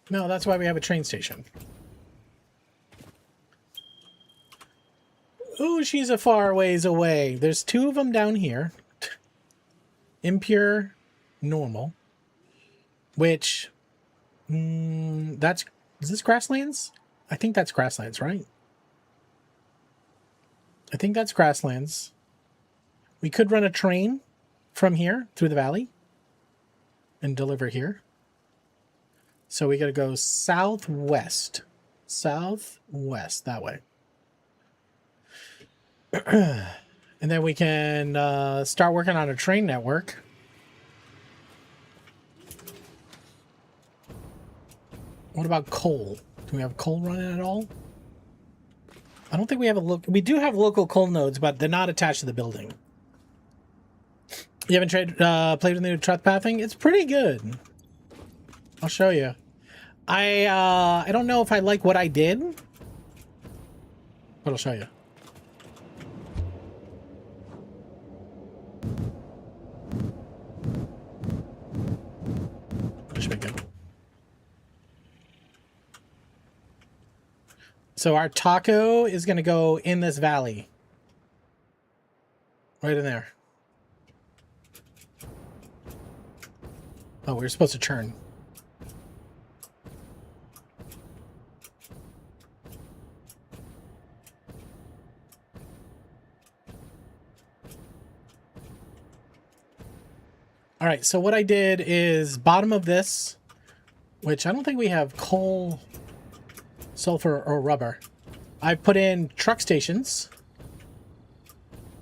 No, that's why we have a train station. Ooh, she's a far ways away. There's two of them down here. Impure, normal. Which, that's, is this grasslands? I think that's grasslands, right? I think that's grasslands. We could run a train from here through the valley and deliver here. So we got to go southwest. Southwest, that way. And then we can start working on a train network. What about coal? Do we have coal running at all? I don't think we have a look. We do have local coal nodes, but they're not attached to the building. You haven't played with the new truck pathing? It's pretty good. I'll show you. I don't know if I like what I did, but I'll show you. This should be good. So our taco is going to go in this valley. Right in there. Oh, we were supposed to turn. All right, so what I did is bottom of this, which I don't think we have coal, sulfur, or rubber. I put in truck stations,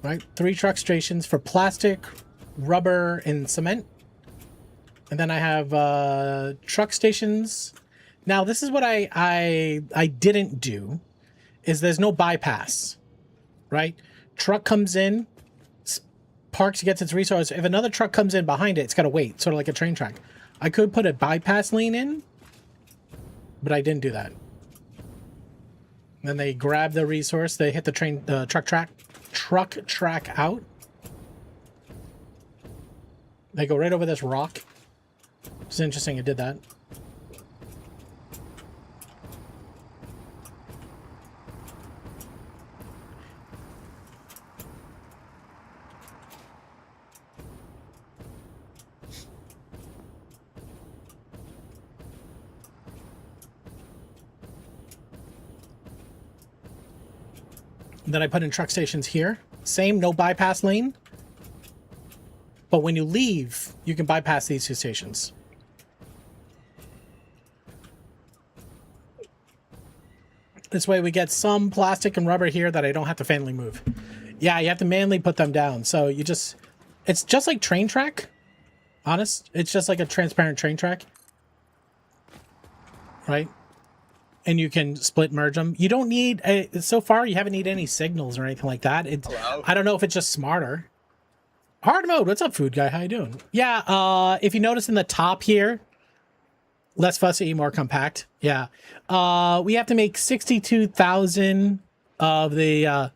right? 3 truck stations for plastic, rubber, and cement. And then I have truck stations. Now, this is what I didn't do, is there's no bypass, right? Truck comes in, parks, gets its resource. If another truck comes in behind it, it's got to wait, sort of like a train track. I could put a bypass lane in, but I didn't do that. Then they grab the resource, they hit the truck track out. They go right over this rock. It's interesting, it did that. Then I put in truck stations here. Same, no bypass lane. But when you leave, you can bypass these 2 stations. This way we get some plastic and rubber here that I don't have to manually move. Yeah, you have to manually put them down. So you just... It's just like train track. Honest. It's just like a transparent train track. Right? And you can split merge them. You don't need... so far, you haven't needed any signals or anything like that. Hello? I don't know if it's just smarter. Hard mode. What's up, food guy? How you doing? Yeah, if you notice in the top here, less fussy, more compact. Yeah. We have to make 62,000 of the...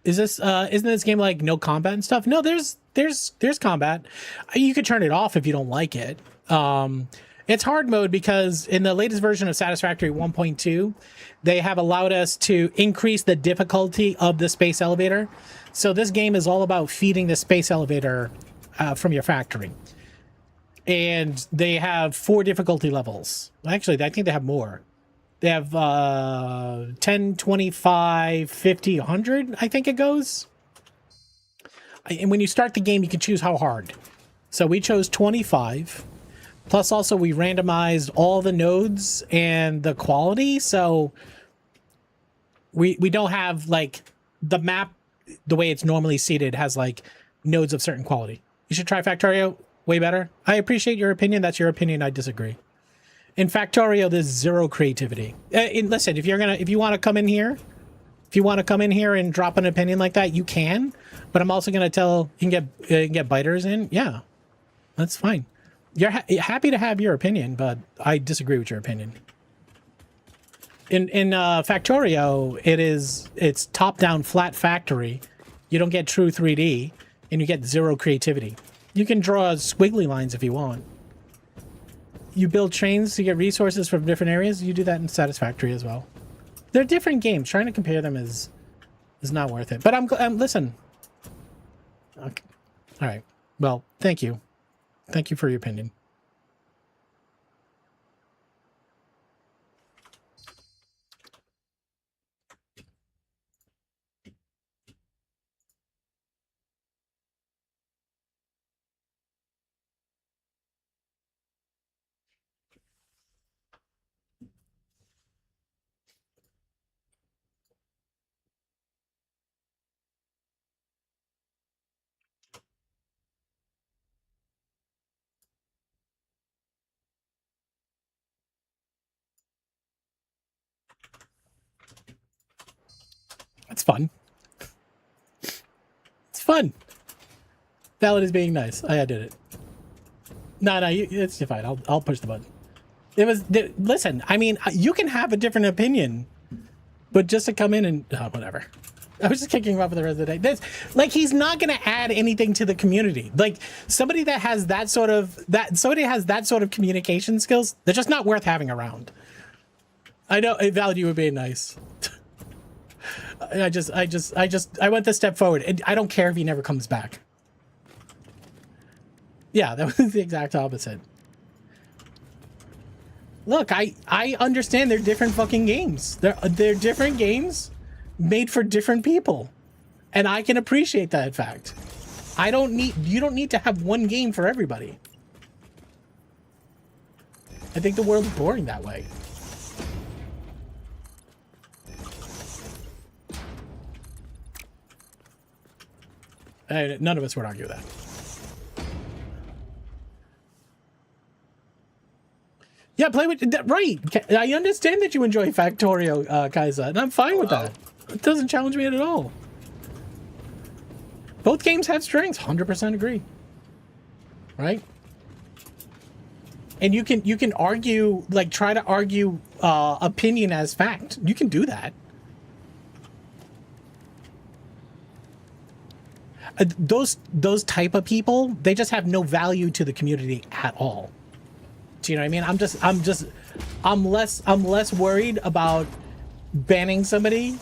isn't this game like no combat and stuff? No, there's combat. You could turn it off if you don't like it. It's hard mode because in the latest version of Satisfactory 1.2, they have allowed us to increase the difficulty of the space elevator. So this game is all about feeding the space elevator from your factory. And they have 4 difficulty levels. Actually, I think they have more. They have 10, 25, 50, 100, I think it goes. And when you start the game, you can choose how hard. So we chose 25. Plus, also, we randomized all the nodes and the quality. So we don't have, like, the map, the way it's normally seated, has, like, nodes of certain quality. You should try Factorio. Way better. I appreciate your opinion. That's your opinion. I disagree. In Factorio, there's 0 creativity. Listen, if you want to come in here, and drop an opinion like that, you can. But I'm also going to tell you can get biters in. Yeah, that's fine. You're happy to have your opinion, but I disagree with your opinion. In Factorio, it's top-down flat factory. You don't get true 3D, and you get 0 creativity. You can draw squiggly lines if you want. You build trains to get resources from different areas. You do that in Satisfactory as well. They're different games. Trying to compare them is not worth it. But I'm listen. Okay. All right. Well, thank you. Thank you for your opinion. It's fun. It's fun. Valid is being nice. I did it. No, it's fine. I'll push the button. Listen, I mean, you can have a different opinion, but just to come in and whatever. I was just kicking him off for the rest of the day. He's not going to add anything to the community. Like somebody has that sort of communication skills, they're just not worth having around. I know, Valid, you were being nice. I went the step forward, and I don't care if he never comes back. Yeah, that was the exact opposite. Look, I understand they're different fucking games. They're different games made for different people. And I can appreciate that fact. You don't need to have one game for everybody. I think the world's boring that way. None of us would argue that. Yeah, play with that, right. I understand that you enjoy Factorio, Kaiza, and I'm fine with that. It doesn't challenge me at all. Both games have strengths, 100% agree. Right? And you can argue, like, try to argue opinion as fact. You can do that. Those type of people, they just have no value to the community at all. Do you know what I mean? I'm less worried about banning somebody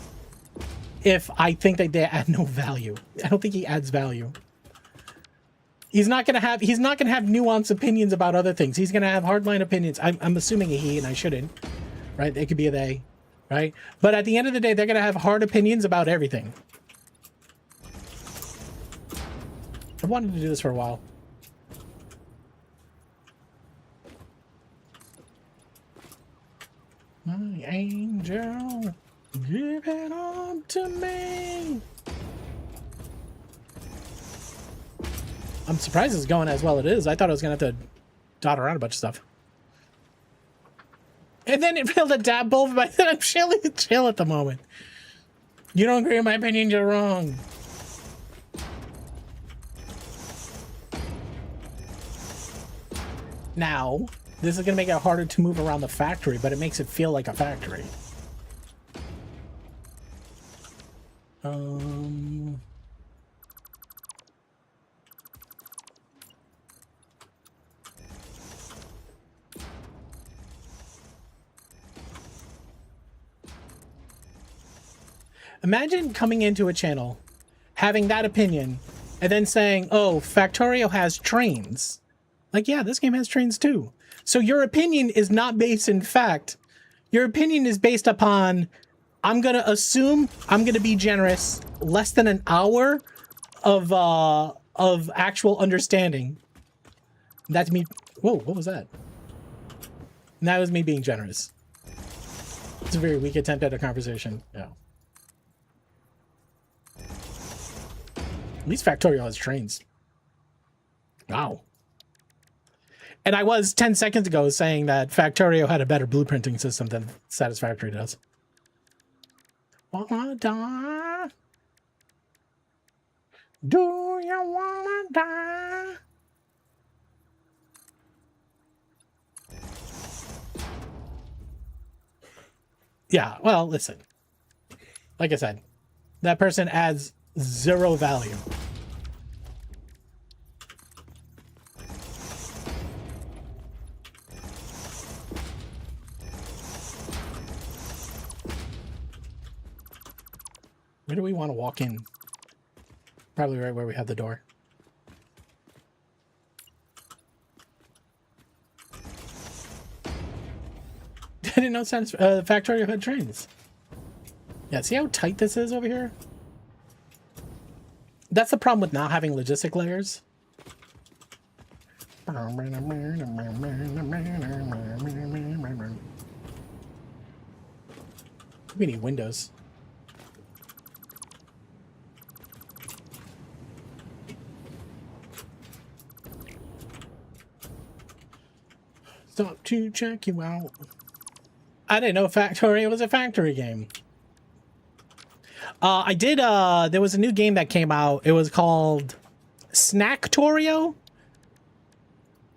if I think that they add no value. I don't think he adds value. He's not gonna have nuanced opinions about other things. He's gonna have hardline opinions. I'm assuming a he, and I shouldn't, right? It could be a they, right? But at the end of the day, they're gonna have hard opinions about everything. I wanted to do this for a while. My angel, give it on to me. I'm surprised it's going as well as it is. I thought I was going to have to dot around a bunch of stuff. And then it failed to dab both of my... I'm chill at the moment. You don't agree with my opinion, you're wrong. Now, this is going to make it harder to move around the factory, but it makes it feel like a factory. Imagine coming into a channel, having that opinion, and then saying, oh, Factorio has trains. Like, yeah, this game has trains too. So your opinion is not based in fact. Your opinion is based upon, I'm going to assume I'm going to be generous, less than an hour of actual understanding. That's me. Whoa, what was that? And that was me being generous. It's a very weak attempt at a conversation. Yeah. At least Factorio has trains. Wow. And I was 10 seconds ago saying that Factorio had a better blueprinting system than Satisfactory does. Wanna die? Do you wanna die? Yeah, well, listen. Like I said, that person adds zero value. Where do we want to walk in? Probably right where we have the door. I didn't know Factorio had trains. Yeah, see how tight this is over here? That's the problem with not having logistic layers. We need windows. Stop to check you out. I didn't know Factorio was a factory game. I did, there was a new game that came out. It was called Snacktorio.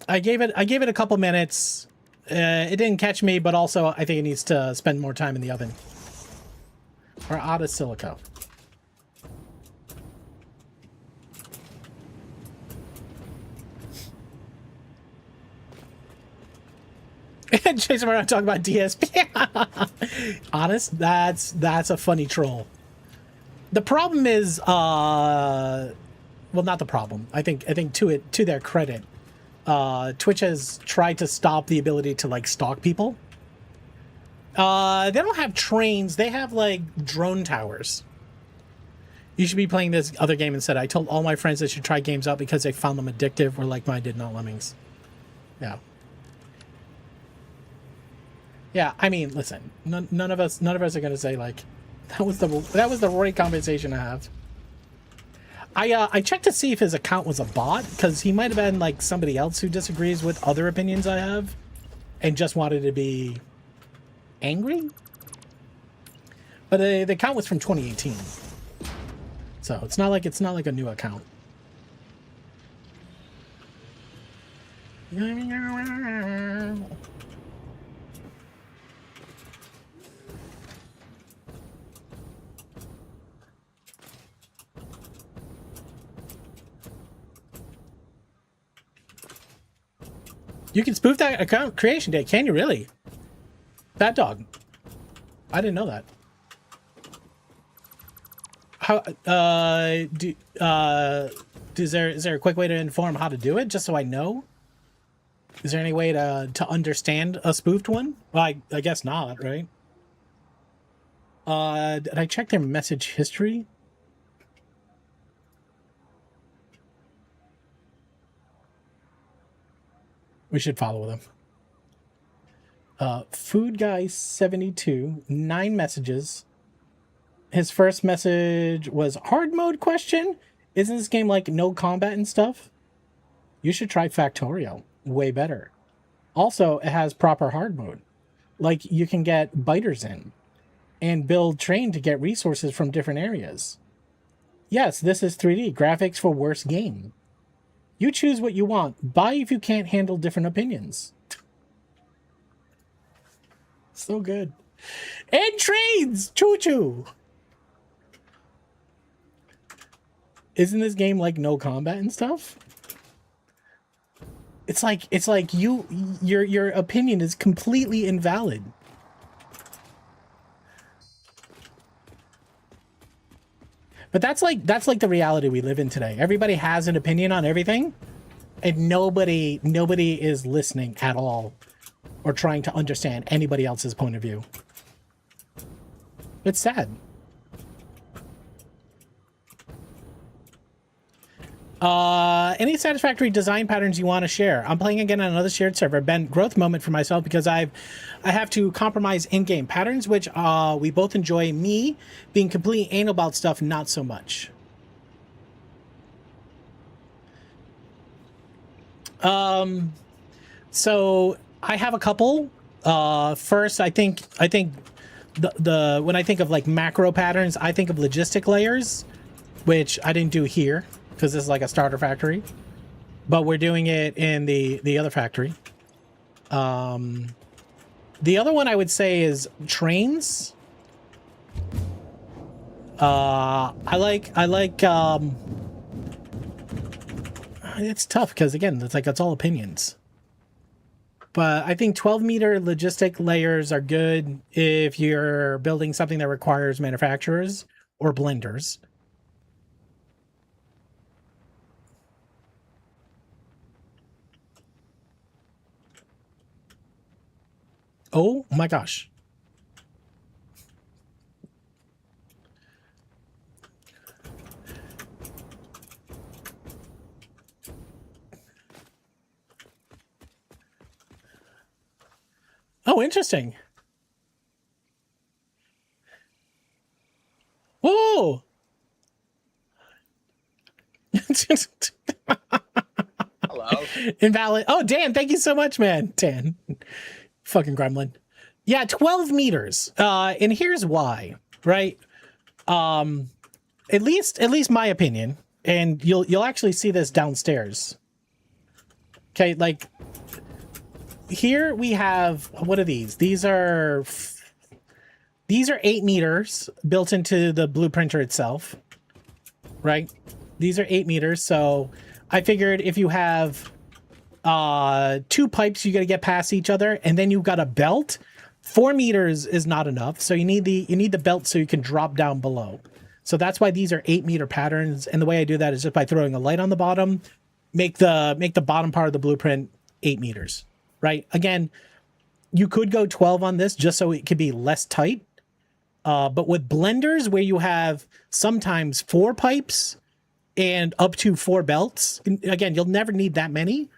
I gave it a couple minutes. It didn't catch me, but also I think it needs to spend more time in the oven. Or out of silica. Jason, we're not talking about DSP. Honest, that's a funny troll. The problem is, well, not the problem. I think to their credit, Twitch has tried to stop the ability to like stalk people. They don't have trains. They have like drone towers. You should be playing this other game instead. I told all my friends they should try games out because they found them addictive. We're like minded, not lemmings. Yeah. Yeah, I mean, listen. None of us are gonna say like that was the right conversation to have. I checked to see if his account was a bot because he might have been like somebody else who disagrees with other opinions I have, and just wanted to be angry. But the account was from 2018. So it's not like a new account. You can spoof that account creation day, can you really? Bad dog. I didn't know that. How is there a quick way to inform how to do it, just so I know? Is there any way to understand a spoofed one? Well, I guess not, right? Did I check their message history? We should follow them. Food Guy 72, 9 messages. His first message was hard mode question. Isn't this game like no combat and stuff? You should try Factorio. Way better. Also, it has proper hard mode. Like you can get biters in and build train to get resources from different areas. Yes, this is 3D graphics for worse game. You choose what you want. Buy if you can't handle different opinions. So good. And trains! Choo-choo! Isn't this game like no combat and stuff? It's like your opinion is completely invalid. But that's like the reality we live in today. Everybody has an opinion on everything, and nobody is listening at all or trying to understand anybody else's point of view. It's sad. Any satisfactory design patterns you want to share? I'm playing again on another shared server. Ben, growth moment for myself because I have to compromise in-game patterns, which we both enjoy. Me being completely anal about stuff, not so much. So I have a couple. First, I think the when I think of like macro patterns, I think of logistic layers, which I didn't do here because this is like a starter factory, but we're doing it in the other factory. The other one I would say is trains. I like it's tough because again, it's all opinions. But I think 12-meter logistic layers are good if you're building something that requires manufacturers or blenders. Oh my gosh. Oh, interesting. Whoa! Hello. Invalid. Oh, Dan, thank you so much, man. Dan. Fucking gremlin. Yeah, 12 meters. And here's why, right? At least my opinion, and you'll actually see this downstairs. Okay, like here we have, what are these? These are 8 meters built into the blueprinter itself, right? These are 8 meters. So I figured if you have 2 pipes, you got to get past each other, and then you've got a belt. 4 meters is not enough. So you need the belt so you can drop down below. So that's why these are 8-meter patterns. And the way I do that is just by throwing a light on the bottom, make the bottom part of the blueprint 8 meters, right? Again, you could go 12 on this just so it could be less tight. But with blenders where you have sometimes 4 pipes and up to 4 belts, again, you'll never need that many,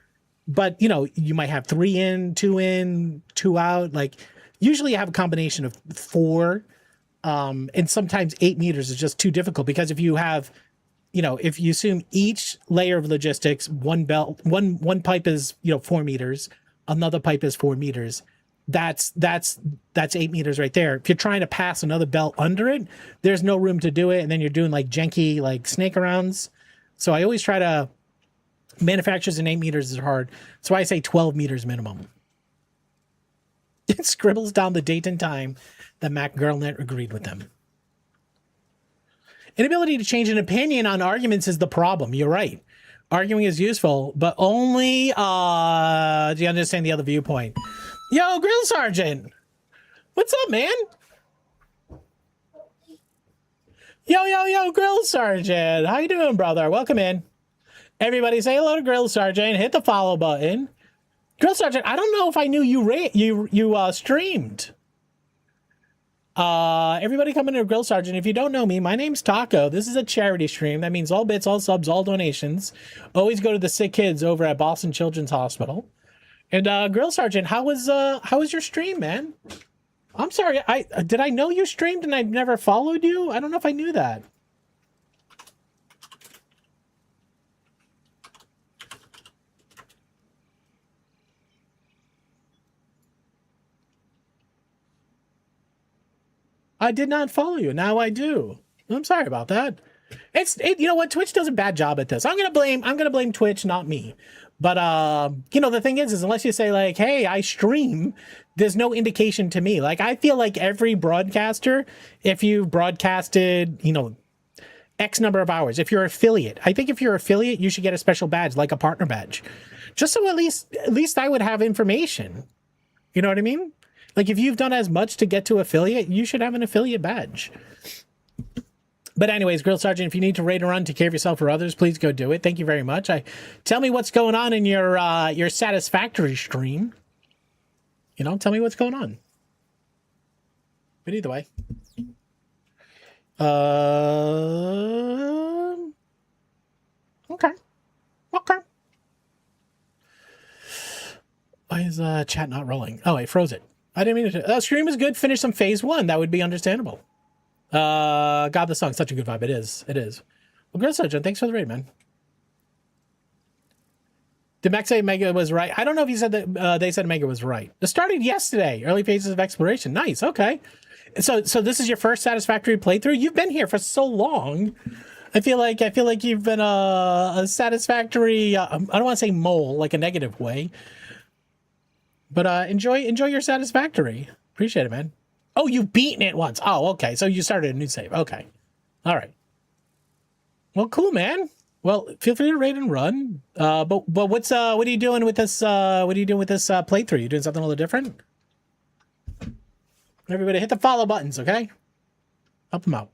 but you know, you might have 3 in, 2 out. Like usually you have a combination of 4, and sometimes 8 meters is just too difficult because if you have, you know, if you assume each layer of logistics, one belt, one pipe is, you know, 4 meters, another pipe is 4 meters. That's 8 meters right there. If you're trying to pass another belt under it, there's no room to do it. And then you're doing like janky, like snake arounds. So I always try to, manufacturers in 8 meters is hard. So I say 12 meters minimum. It scribbles down the date and time that MacGirlNet agreed with them. Inability to change an opinion on arguments is the problem. You're right. Arguing is useful, but only do you understand the other viewpoint? Yo, Grill Sergeant. What's up, man? Yo, Grill Sergeant. How you doing, brother? Welcome in. Everybody say hello to Grill Sergeant. Hit the follow button. Grill Sergeant, I don't know if I knew you streamed. Everybody come into Grill Sergeant. If you don't know me, my name's Taco. This is a charity stream. That means all bits, all subs, all donations always go to the sick kids over at Boston Children's Hospital. And Grill Sergeant, how was your stream, man? I'm sorry, did I know you streamed and I've never followed you? I don't know if I knew that. I did not follow you. Now I do. I'm sorry about that. You know what? Twitch does a bad job at this. I'm gonna blame Twitch, not me. But you know, the thing is unless you say like, hey, I stream, there's no indication to me. Like I feel like every broadcaster, if you broadcasted, you know, X number of hours, if you're affiliate, I think if you're affiliate, you should get a special badge, like a partner badge. Just so at least I would have information. You know what I mean? Like if you've done as much to get to affiliate, you should have an affiliate badge. But anyways, Grill Sergeant, if you need to raid or run to care of yourself or others, please go do it. Thank you very much. Tell me what's going on in your satisfactory stream. You know, tell me what's going on. But either way. Okay. Why is chat not rolling? Oh, I froze it. I didn't mean to. Stream is good. Finish some phase 1. That would be understandable. God, the song's such a good vibe. It is. Well, Grill Sergeant, thanks for the raid, man. Did Max say Mega was right? I don't know if he said that they said Mega was right. It started yesterday. Early phases of exploration. Nice. Okay. So this is your first satisfactory playthrough. You've been here for so long. I feel like you've been a satisfactory. I don't want to say mole like a negative way, but enjoy your satisfactory. Appreciate it, man. Oh, you've beaten it once. Oh, okay. So you started a new save. Okay. All right. Well, cool, man. Well, feel free to raid and run. But what are you doing with this? What are you doing with this playthrough? You doing something a little different? Everybody, hit the follow buttons, okay? Help them out.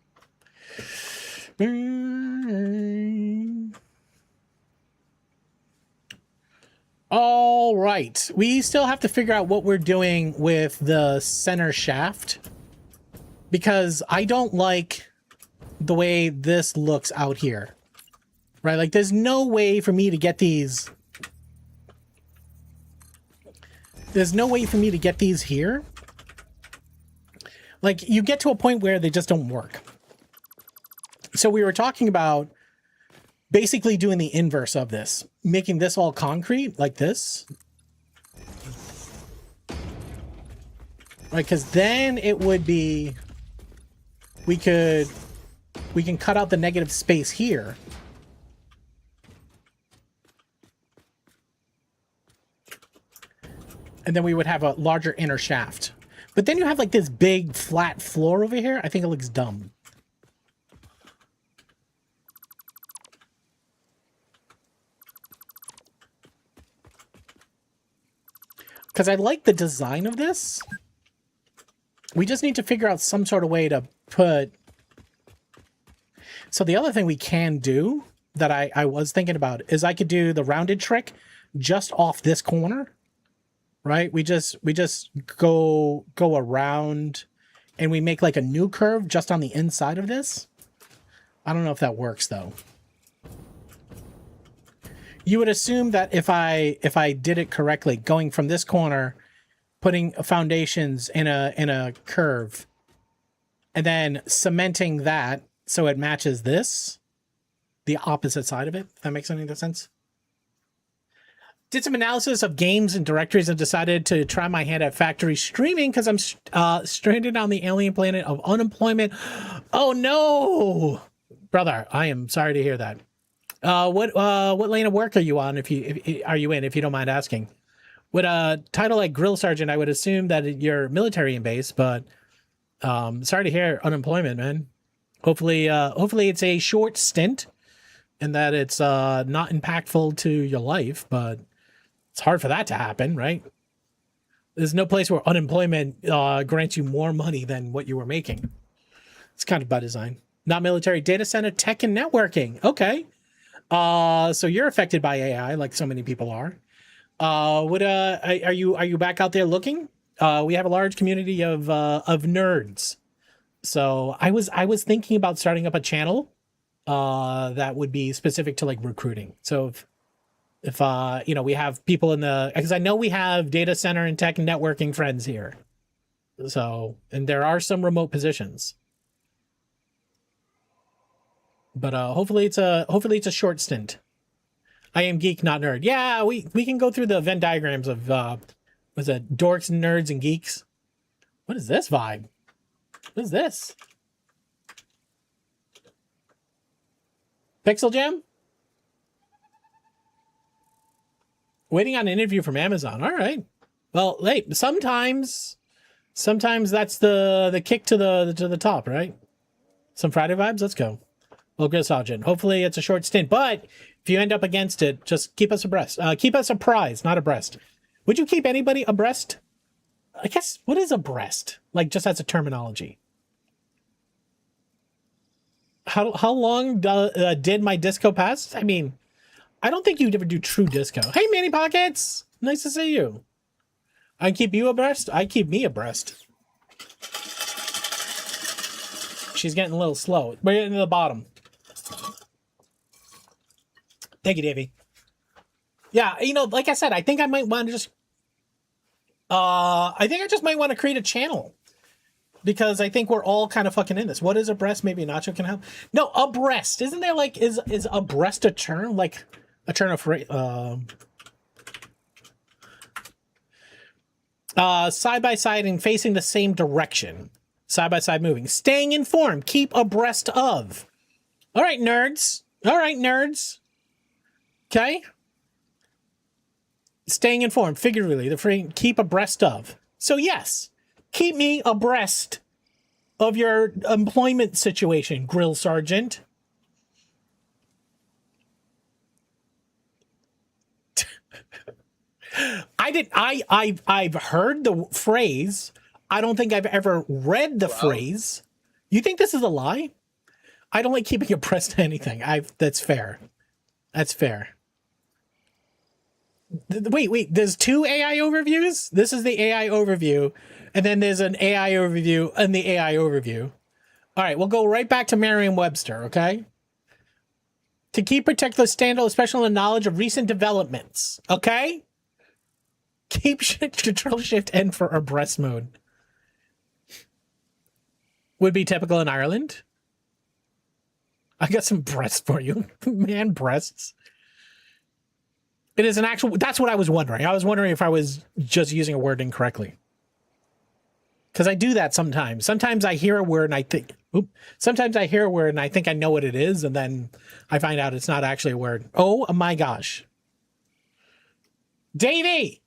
All right. We still have to figure out what we're doing with the center shaft because I don't like the way this looks out here. Right? Like there's no way for me to get these. There's no way for me to get these here. Like you get to a point where they just don't work. So we were talking about basically doing the inverse of this, making this all concrete like this. Right, because then it would be, we can cut out the negative space here. And then we would have a larger inner shaft. But then you have like this big flat floor over here. I think it looks dumb. Because I like the design of this. We just need to figure out some sort of way to put So the other thing we can do that I was thinking about is I could do the rounded trick just off this corner, right? We just go around and we make like a new curve just on the inside of this. I don't know if that works though. You would assume that if I did it correctly, going from this corner, putting foundations in a curve, and then cementing that so it matches this, the opposite side of it, if that makes any sense. Did some analysis of games and directories and decided to try my hand at factory streaming because I'm stranded on the alien planet of unemployment. Oh no, brother, I am sorry to hear that. What lane of work are you on? If you don't mind asking? With a title like Grill Sergeant, I would assume that you're military in base, but sorry to hear unemployment, man. Hopefully it's a short stint and that it's not impactful to your life, but it's hard for that to happen, right? There's no place where unemployment grants you more money than what you were making. It's kind of by design. Not military, data center, tech, and networking. Okay. So you're affected by AI like so many people are. Are you back out there looking? We have a large community of nerds. So I was thinking about starting up a channel that would be specific to like recruiting. So if we have people because I know we have data center and tech and networking friends here. So, and there are some remote positions. But hopefully it's a short stint. I am geek, not nerd. Yeah, we can go through the Venn diagrams of was it dorks, nerds, and geeks? What is this vibe? What is this? Pixel Jam? Waiting on an interview from Amazon. All right. Well, hey, sometimes that's the kick to the top, right? Some Friday vibes. Let's go. Well, good, Sergeant. Hopefully it's a short stint, but if you end up against it, just keep us abreast. Keep us apprised, not abreast. Would you keep anybody abreast? I guess, what is abreast? Like, just as a terminology. How long did my disco pass? I mean, I don't think you'd ever do true disco. Hey, Manny Pockets! Nice to see you. I keep you abreast? I keep me abreast. She's getting a little slow. We're getting to the bottom. Thank you, Davey. Yeah, like I said, I think I might want to just... I think I just might want to create a channel. Because I think we're all kind of fucking in this. What is abreast? Maybe Nacho can help. No, abreast. Isn't there like... Is abreast a term? Like, a term of... side by side and facing the same direction. Side by side moving. Staying informed. Keep abreast of. All right, nerds. All right, nerds. Okay. Staying informed, figuratively, the free keep abreast of. So yes, keep me abreast of your employment situation, Grill Sergeant. I've heard the phrase. I don't think I've ever read the phrase. You think this is a lie? I don't like keeping abreast of anything. That's fair. That's fair. Wait, there's two AI overviews? This is the AI overview, and then there's an AI overview and the AI overview. All right, we'll go right back to Merriam-Webster, okay? To keep particular standard, special knowledge of recent developments, okay? Keep Control-Shift-N for abreast mode. Would be typical in Ireland. I got some breasts for you. Man, breasts. It is an actual... That's what I was wondering. I was wondering if I was just using a word incorrectly. Because I do that sometimes. Sometimes I hear a word and I think... Sometimes I hear a word and I think I know what it is, and then I find out it's not actually a word. Oh my gosh. Davey!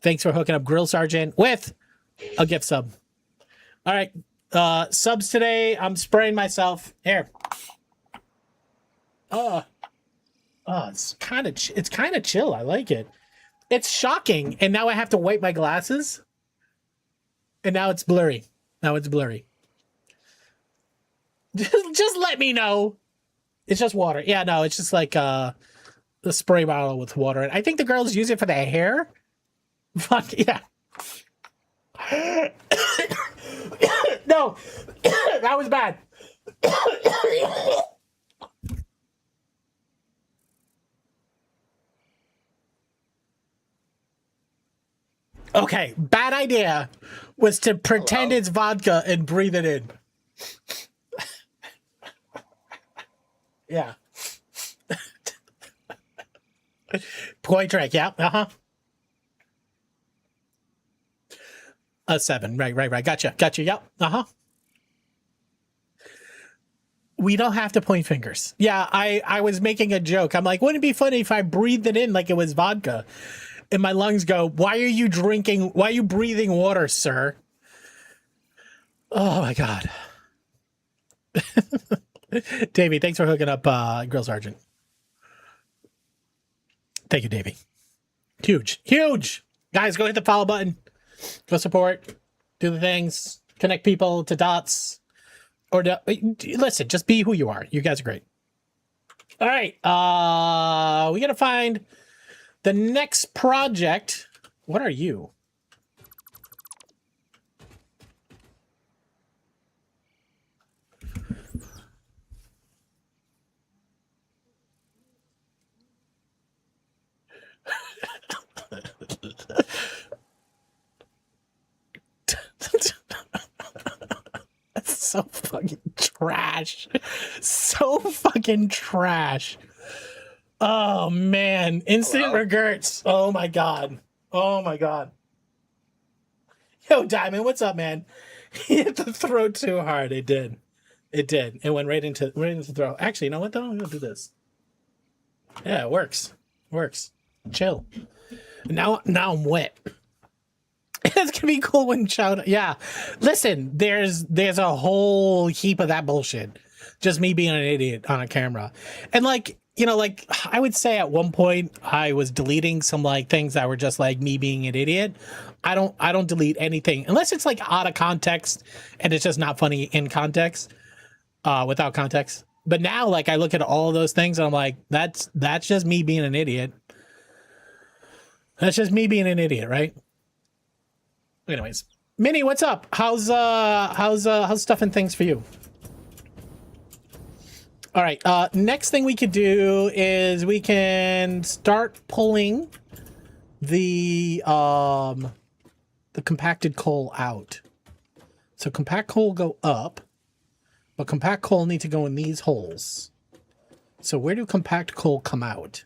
Thanks for hooking up Grill Sergeant with a gift sub. All right. Subs today. I'm spraying myself. Here. It's kind of chill. I like it. It's shocking. And now I have to wipe my glasses. And now it's blurry. Just let me know. It's just water. Yeah, no, it's just like the spray bottle with water. And I think the girls use it for their hair. Fuck yeah. No, that was bad. Okay, bad idea was to pretend it's vodka and breathe it in. Yeah. Point trick, yeah. Uh-huh. A 7. Right. Gotcha. Yep. Uh-huh. We don't have to point fingers. Yeah, I was making a joke. I'm like, wouldn't it be funny if I breathed it in like it was vodka? And my lungs go, why are you breathing water, sir? Oh my God. Davey, thanks for hooking up Grill Sergeant. Thank you, Davey. Huge. Guys, go hit the follow button. Go support. Do the things. Connect people to dots. Or listen, just be who you are. You guys are great. All right. We got to find the next project. What are you? That's so fucking trash. So fucking trash. Oh man, instant regrets. Oh my god. Yo, Diamond, what's up, man? He hit the throat too hard. It did. It went right into the throat. Actually, you know what though? I'm gonna do this. Yeah, it works. Chill. Now I'm wet. It's gonna be cool when Chow. Yeah, listen. There's a whole heap of that bullshit. Just me being an idiot on a camera, and like I would say at one point I was deleting some like things that were just like me being an idiot. I don't delete anything unless it's like out of context and it's just not funny in context, without context. But now like I look at all of those things and I'm like, that's just me being an idiot. That's just me being an idiot, right? Anyways, Minnie, what's up? How's stuff and things for you? All right. Next thing we could do is we can start pulling the compacted coal out. So compact coal go up, but compact coal need to go in these holes. So where do compact coal come out?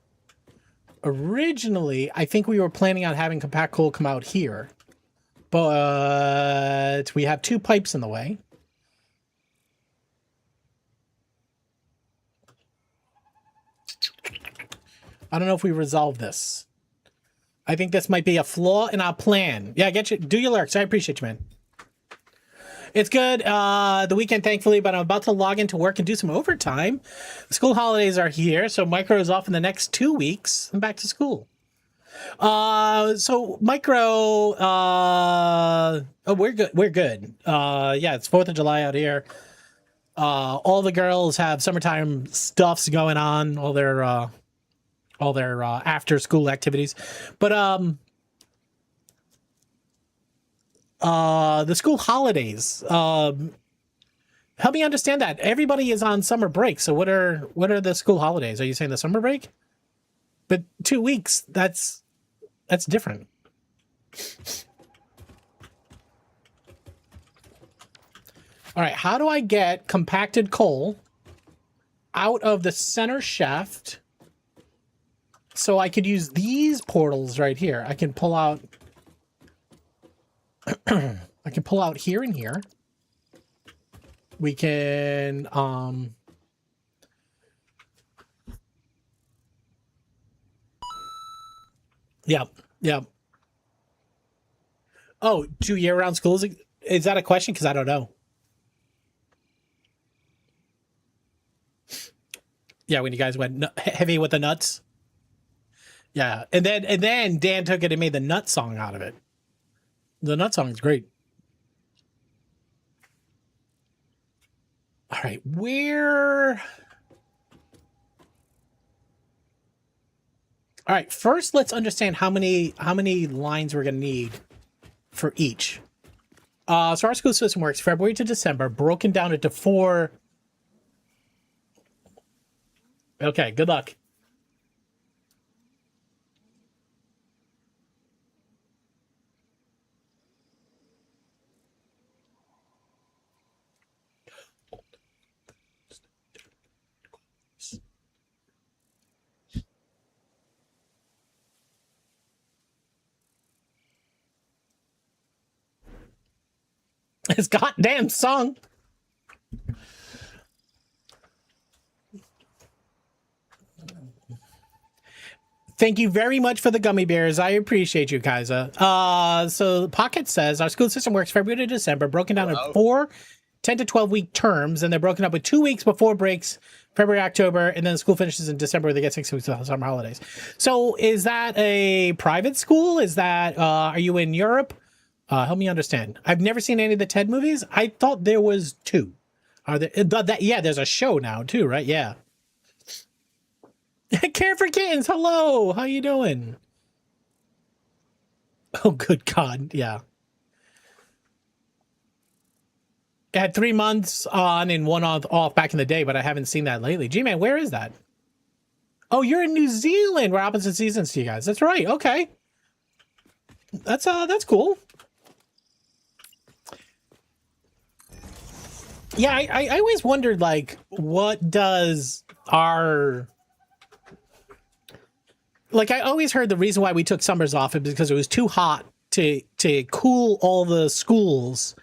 Originally, I think we were planning on having compact coal come out here. But we have 2 pipes in the way. I don't know if we resolve this. I think this might be a flaw in our plan. Yeah, get you. Do your lurks. I appreciate you, man. It's good. The weekend, thankfully, but I'm about to log into work and do some overtime. The school holidays are here, so Micro is off in the next 2 weeks. I'm back to school. So Micro, we're good. Yeah, it's 4th of July out here. All the girls have summertime stuffs going on, all their after school activities. But, the school holidays, help me understand that. Everybody is on summer break. So what are the school holidays? Are you saying the summer break? But 2 weeks, that's different. All right, how do I get compacted coal out of the center shaft so I could use these portals right here? I can pull out I can pull out here and here. We can Yep. Oh, 2 year-round schools? Is that a question? Because I don't know. Yeah, when you guys went heavy with the nuts. Yeah, and then Dan took it and made the nut song out of it. The nut song is great. All right, where? All right, first let's understand how many lines we're gonna need for each. So our school system works February to December, broken down into 4. Okay, good luck. It's goddamn song. Thank you very much for the gummy bears. I appreciate you, Kaiser. So Pocket says our school system works February to December, broken down in 4 10 to 12 week terms, and they're broken up with 2 weeks before breaks, February, October, and then the school finishes in December. They get 6 weeks of summer holidays. So is that a private school? Is that, are you in Europe? Help me understand. I've never seen any of the Ted movies. I thought there was 2. Are there? Yeah, there's a show now too, right? Yeah. Care for Kittens. Hello. How you doing? Oh, good God. Yeah. I had 3 months on and 1 off back in the day, but I haven't seen that lately. G-Man, where is that? Oh, you're in New Zealand. We're opposite seasons to you guys. That's right. Okay. That's cool. Yeah, I always wondered, like, what does our... Like, I always heard the reason why we took summers off is because it was too hot to cool all the schools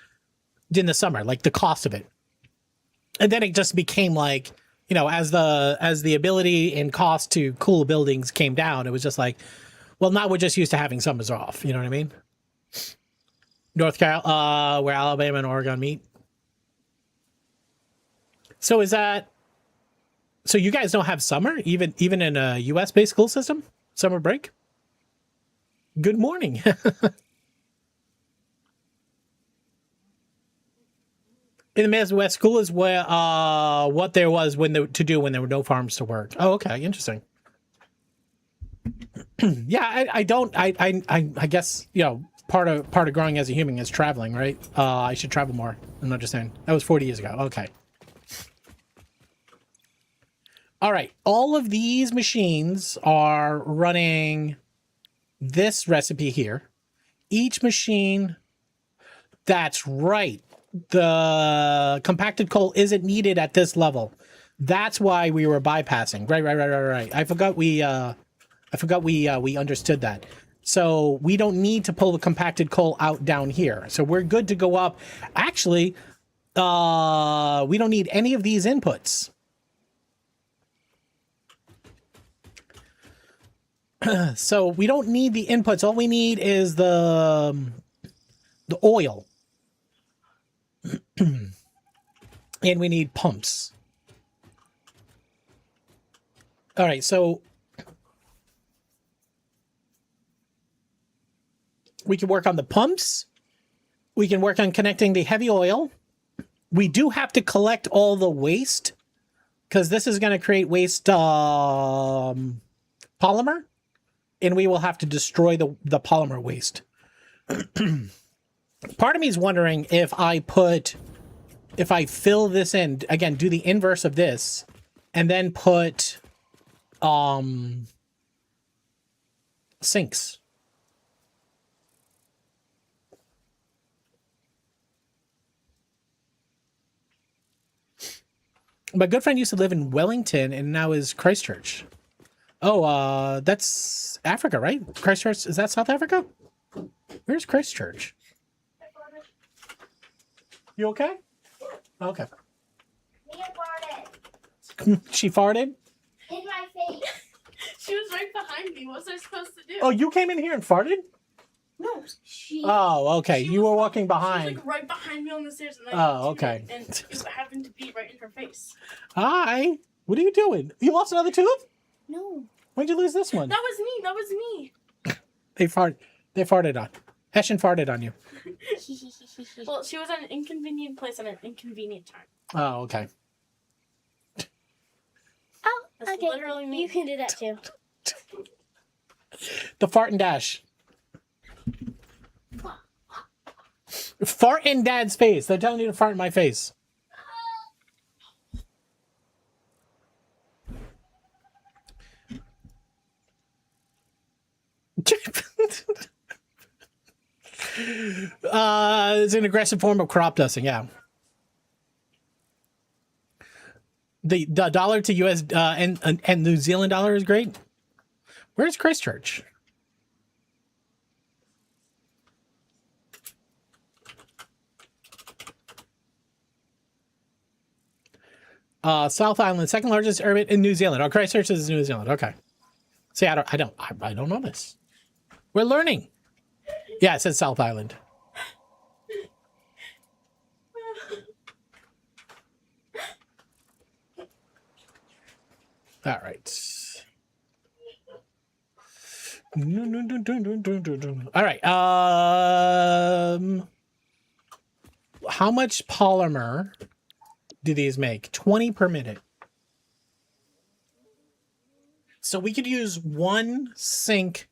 in the summer, like the cost of it. And then it just became like, you know, as the ability and cost to cool buildings came down, it was just like, well, now we're just used to having summers off. You know what I mean? North Carolina, where Alabama and Oregon meet. So is that... So you guys don't have summer, even in a U.S.-based school system? Summer break? Good morning. In the Midwest school is where what there was when there were no farms to work. Oh, okay, interesting. Yeah, I guess, you know, part of growing as a human is traveling, right? I should travel more. I'm understand. That was 40 years ago. Okay. All right, all of these machines are running this recipe here. Each machine, that's right. The compacted coal isn't needed at this level. That's why we were bypassing. Right. I forgot we understood that. So we don't need to pull the compacted coal out down here. So we're good to go up. Actually, we don't need any of these inputs. So we don't need the inputs. All we need is the oil. And we need pumps. All right, so we can work on the pumps. We can work on connecting the heavy oil. We do have to collect all the waste because this is going to create waste polymer. And we will have to destroy the polymer waste. Part of me is wondering if I fill this in, again, do the inverse of this, and then put sinks. My good friend used to live in Wellington and now is Christchurch. Oh, that's Africa, right? Christchurch, is that South Africa? Where's Christchurch? You okay? Okay. Mia farted. She farted? In my face. She was right behind me. What was I supposed to do? Oh, you came in here and farted? No, she. Oh, okay. She You was- were walking She behind. was like right behind me on the stairs, and Oh, okay. and it happened to be right in her face. Hi. What are you doing? You lost another tooth? No, When'd you lose this one? that was me. That was me. They farted on. Hessian farted on you. Well, she was at an inconvenient place at an inconvenient time. Oh, okay. That's literally me. You can do that too. The fart and dash. Fart in Dad's face. They're telling you to fart in my face. It's an aggressive form of crop dusting. Yeah. The dollar to US and New Zealand dollar is great. Where's Christchurch? South Island, second largest urban in New Zealand. Oh, Christchurch is New Zealand. Okay. See, I don't know this. We're learning. Yeah, it says South Island. All right. All right. How much polymer do these make? 20 per minute. So we could use one sink.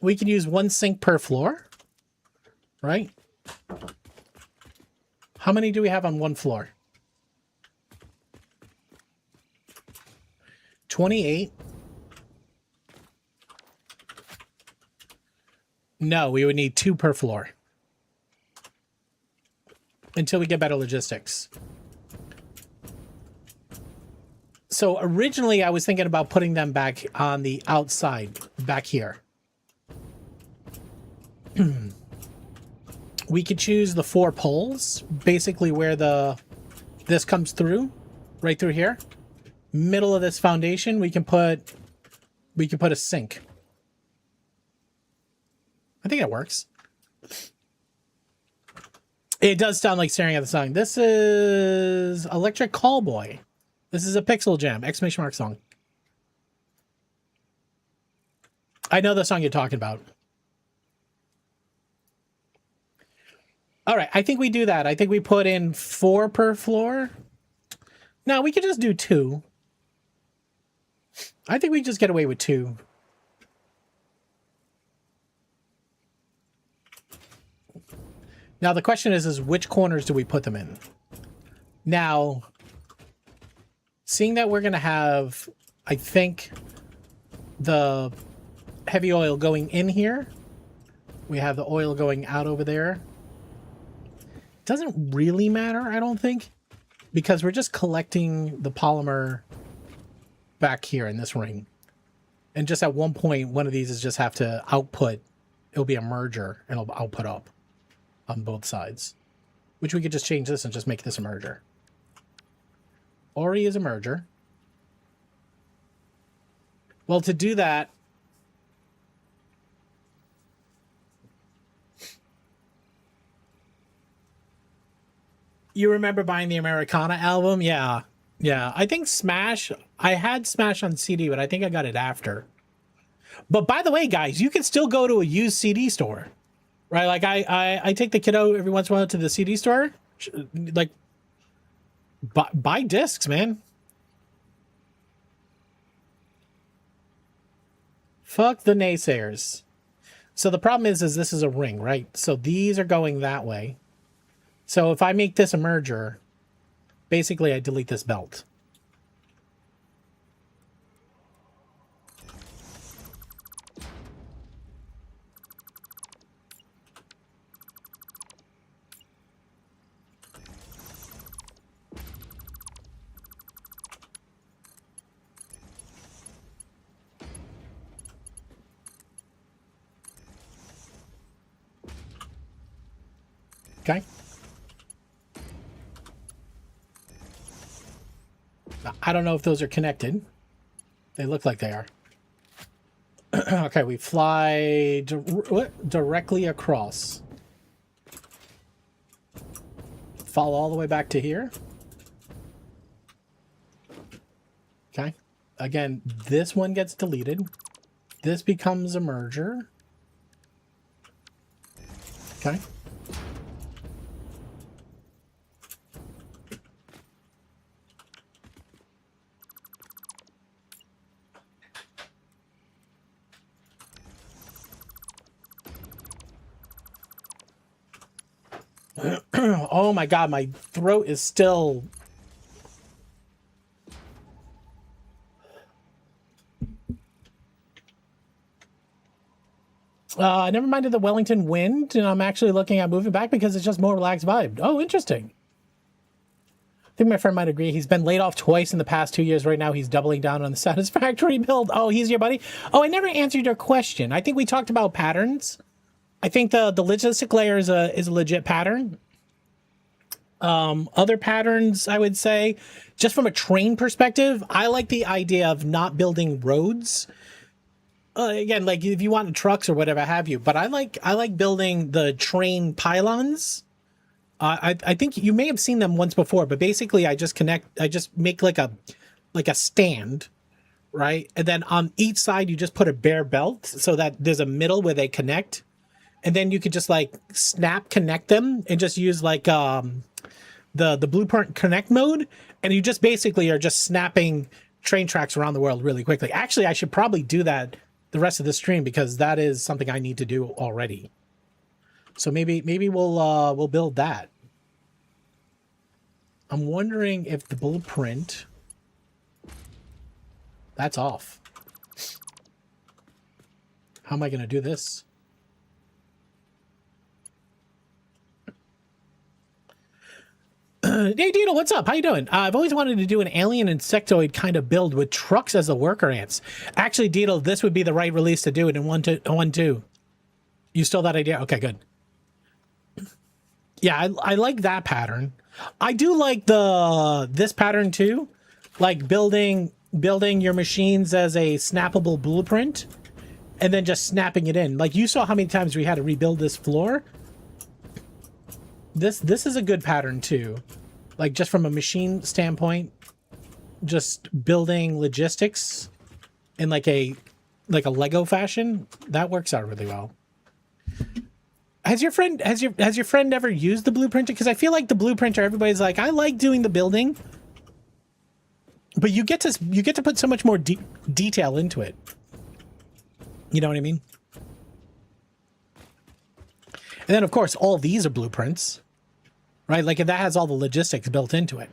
We could use one sink per floor, right? How many do we have on one floor? 28. No, we would need 2 per floor. Until we get better logistics. So originally I was thinking about putting them back on the outside, back here. We could choose the 4 poles, basically where this comes through, right through here. Middle of this foundation, we can put a sink. I think that works. It does sound like staring at the song. This is Electric Callboy. This is a Pixel Jam, exclamation mark song. I know the song you're talking about. All right, I think we do that. I think we put in 4 per floor. No, we could just do 2. I think we just get away with 2. Now, the question is which corners do we put them in? Now, seeing that we're going to have, I think, the heavy oil going in here. We have the oil going out over there. Doesn't really matter, I don't think, because we're just collecting the polymer back here in this ring. And just at one point, one of these is just have to output. It'll be a merger and it'll output up on both sides, which we could just change this and just make this a merger. Ori is a merger. Well, to do that, you remember buying the Americana album? Yeah. Yeah. I think Smash, I had Smash on CD, but I think I got it after. But by the way, guys, you can still go to a used CD store, right? Like I take the kiddo every once in a while to the CD store. Like, buy discs, man. Fuck the naysayers. So the problem is this is a ring, right? So these are going that way. So if I make this a merger, basically I delete this belt. Okay. I don't know if those are connected. They look like they are. Okay, we fly directly across. Fall all the way back to here. Okay. Again, this one gets deleted. This becomes a merger. Okay. Oh my god, my throat is still... I never minded the Wellington wind, and I'm actually looking at moving back because it's just more relaxed vibe. Oh, interesting. I think my friend might agree. He's been laid off twice in the past 2 years. Right now, he's doubling down on the Satisfactory build. Oh, he's your buddy? Oh, I never answered your question. I think we talked about patterns. I think the logistic layer is a legit pattern. Other patterns, I would say, just from a train perspective, I like the idea of not building roads. Again, like if you want trucks or whatever have you, but I like building the train pylons. I think you may have seen them once before, but basically I just make like a stand, right? And then on each side you just put a bare belt so that there's a middle where they connect. And then you could just like connect them and just use like the Blueprint Connect mode, and you just basically are just snapping train tracks around the world really quickly. Actually, I should probably do that the rest of the stream because that is something I need to do already. So maybe we'll build that. I'm wondering if the blueprint... That's off. How am I going to do this? Hey Dino, what's up? How you doing? I've always wanted to do an alien insectoid kind of build with trucks as the worker ants. Actually, Dino, this would be the right release to do it in 1.2. You stole that idea? Okay, good. Yeah, I like that pattern. I do like this pattern too, like building your machines as a snappable blueprint, and then just snapping it in. Like you saw how many times we had to rebuild this floor. This is a good pattern too, like just from a machine standpoint, just building logistics in like a Lego fashion. That works out really well. Has your friend ever used the blueprinter? Because I feel like the blueprinter, everybody's like, I like doing the building, but you get to put so much more detail into it. You know what I mean? And then, of course, all these are blueprints, right? Like, if that has all the logistics built into it.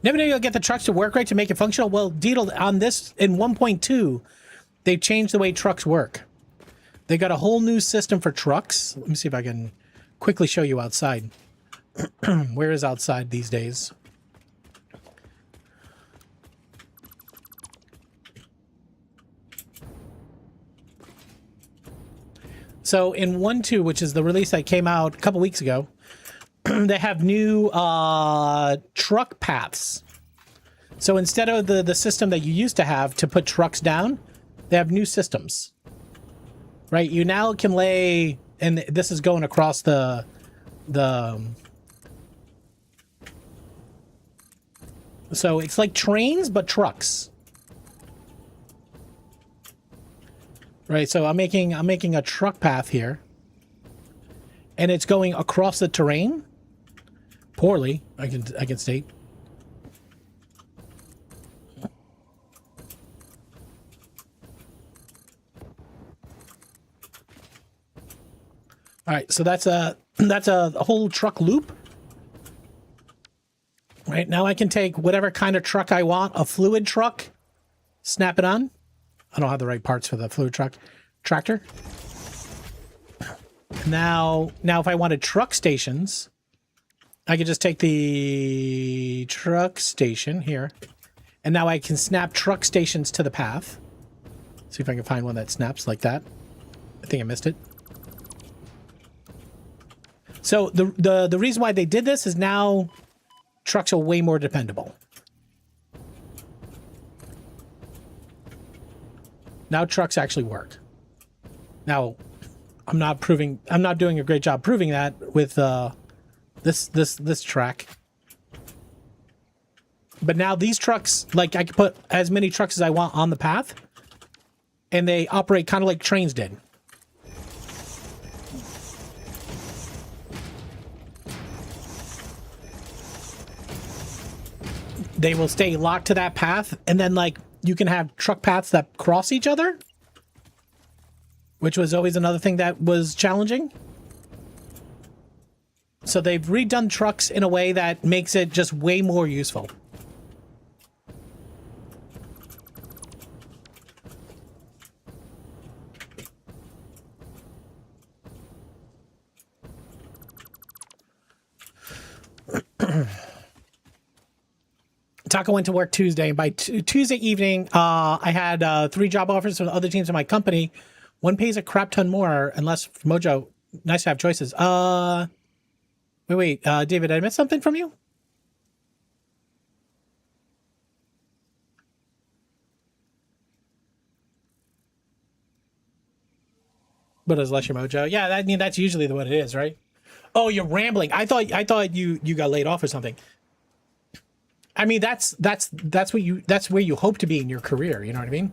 Never knew you'll get the trucks to work right to make it functional. Well, Deedle, on this, in 1.2, they've changed the way trucks work. They got a whole new system for trucks. Let me see if I can quickly show you outside. Where is outside these days? So in 1.2, which is the release that came out a couple weeks ago, they have new truck paths. So instead of the system that you used to have to put trucks down, they have new systems. Right? You now can lay, and this is going across the so it's like trains but trucks. Right, so I'm making a truck path here, and it's going across the terrain. Poorly, I can state. All right, so that's a whole truck loop. Right, now I can take whatever kind of truck I want, a fluid truck, snap it on. I don't have the right parts for the fluid tractor. Now if I wanted truck stations, I could just take the truck station here, and now I can snap truck stations to the path. See if I can find one that snaps like that. I think I missed it. So the reason why they did this is now trucks are way more dependable. Now trucks actually work. Now, I'm not doing a great job proving that with this track. But now these trucks, like I can put as many trucks as I want on the path, and they operate kind of like trains did. They will stay locked to that path, and then like you can have truck paths that cross each other. which was always another thing that was challenging. So they've redone trucks in a way that makes it just way more useful. Taco went to work Tuesday, and by Tuesday evening, I had 3 job offers from other teams in my company. One pays a crap ton more, unless Mojo. Nice to have choices. Wait, David, did I miss something from you? But as less your Mojo, yeah, I mean that's usually what it is, right? Oh, you're rambling. I thought you got laid off or something. I mean, that's where you hope to be in your career. You know what I mean?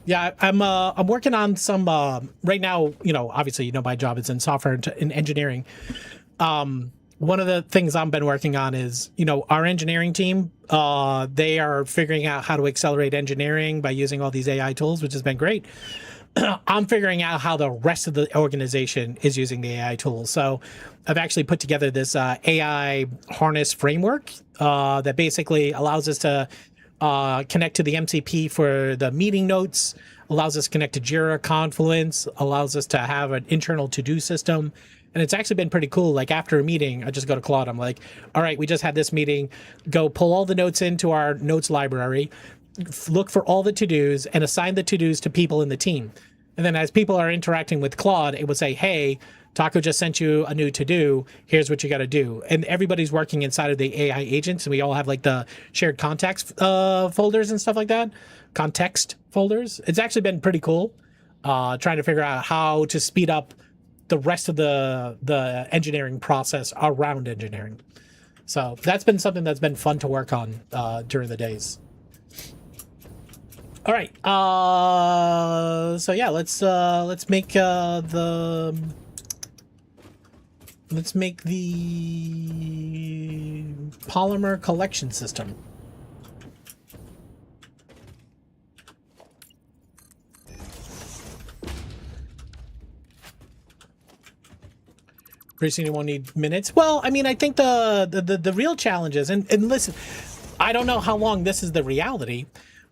Yeah, I'm working on some right now. You know, obviously, you know, my job is in software and engineering. One of the things I've been working on is, you know, our engineering team. They are figuring out how to accelerate engineering by using all these AI tools, which has been great. I'm figuring out how the rest of the organization is using the AI tools. So I've actually put together this AI harness framework that basically allows us to connect to the MCP for the meeting notes, allows us to connect to Jira, Confluence, allows us to have an internal to-do system. And it's actually been pretty cool. Like after a meeting, I just go to Claude. I'm like, all right, we just had this meeting. Go pull all the notes into our notes library, look for all the to-dos, and assign the to-dos to people in the team. And then as people are interacting with Claude, it would say, hey, Taco just sent you a new to-do. Here's what you got to do. And everybody's working inside of the AI agents. And we all have like the shared contacts folders and stuff like that. Context folders. It's actually been pretty cool trying to figure out how to speed up the rest of the engineering process around engineering. So that's been something that's been fun to work on during the days. All right. So yeah, let's make the polymer collection system. Pretty soon you won't need minutes. Well, I mean, I think the real challenge is, and listen, I don't know how long this is the reality,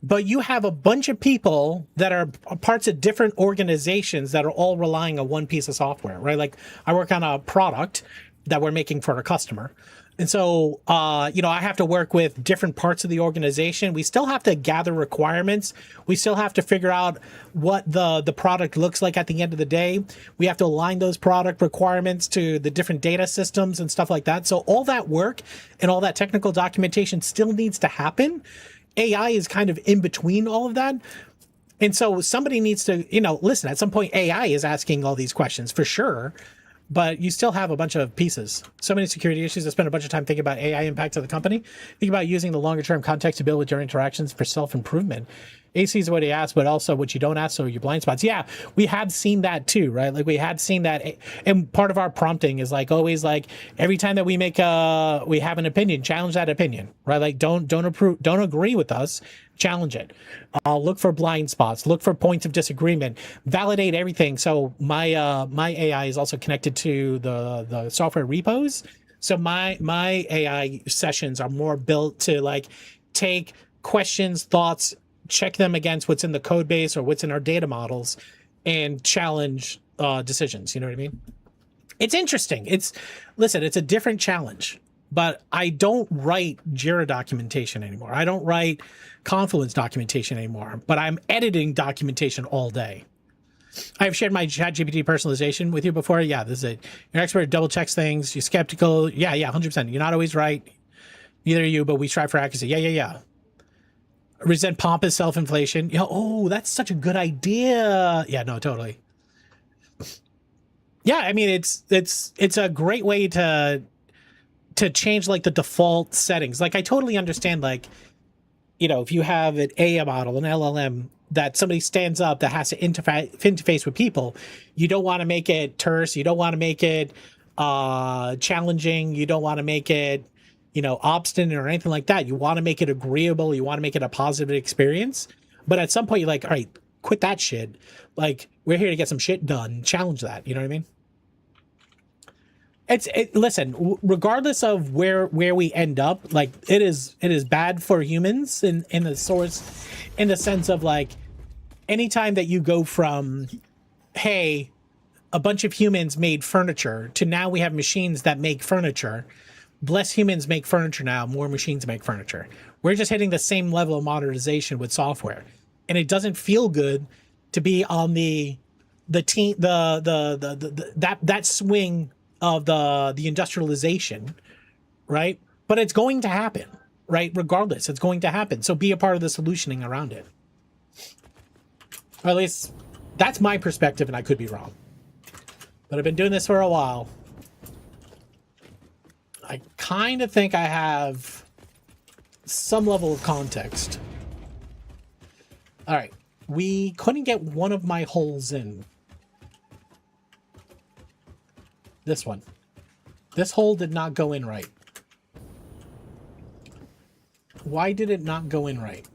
but you have a bunch of people that are parts of different organizations that are all relying on one piece of software, right? Like I work on a product that we're making for a customer. And so, you know, I have to work with different parts of the organization. We still have to gather requirements. We still have to figure out what the product looks like at the end of the day. We have to align those product requirements to the different data systems and stuff like that. So all that work and all that technical documentation still needs to happen. AI is kind of in between all of that. And so somebody needs to, you know, listen, at some point AI is asking all these questions for sure. But you still have a bunch of pieces. So many security issues. I spent a bunch of time thinking about AI impact to the company. Think about using the longer term context to build with your interactions for self-improvement. AC is what he asked, but also what you don't ask, so your blind spots. Yeah, we had seen that too, right? Like we had seen that. And part of our prompting is like always like every time that we we have an opinion, challenge that opinion, right? Like don't agree with us, challenge it. Look for blind spots, look for points of disagreement, validate everything. So my AI is also connected to the software repos. So my AI sessions are more built to like take questions, thoughts, check them against what's in the code base or what's in our data models and challenge decisions. You know what I mean? It's interesting. Listen, it's a different challenge, but I don't write Jira documentation anymore. I don't write Confluence documentation anymore, but I'm editing documentation all day. I've shared my ChatGPT personalization with you before. Yeah, this is it. You're an expert, double checks things. You're skeptical. Yeah, 100%. You're not always right. Neither are you, but we strive for accuracy. Yeah. Resent pompous self-inflation. You know, oh, that's such a good idea. Yeah, no, totally. Yeah, I mean, it's a great way to change like the default settings. Like I totally understand, like, you know, if you have an AI model, an LLM that somebody stands up that has to interface with people, you don't want to make it terse. You don't want to make it challenging. You don't want to make it, obstinate or anything like that. You want to make it agreeable. You want to make it a positive experience. But at some point, you're like, all right, quit that shit. Like, we're here to get some shit done. Challenge that. You know what I mean? Listen, regardless of where we end up, like, it is bad for humans in the sense of, like, anytime that you go from, hey, a bunch of humans made furniture to now we have machines that make furniture. Less humans make furniture now, more machines make furniture. We're just hitting the same level of modernization with software. And it doesn't feel good to be on that swing of the industrialization, right? But it's going to happen, right? Regardless, it's going to happen. So be a part of the solutioning around it. Or at least that's my perspective, and I could be wrong. But I've been doing this for a while. I kind of think I have some level of context. All right. We couldn't get one of my holes in. This one. This hole did not go in right. Why did it not go in right?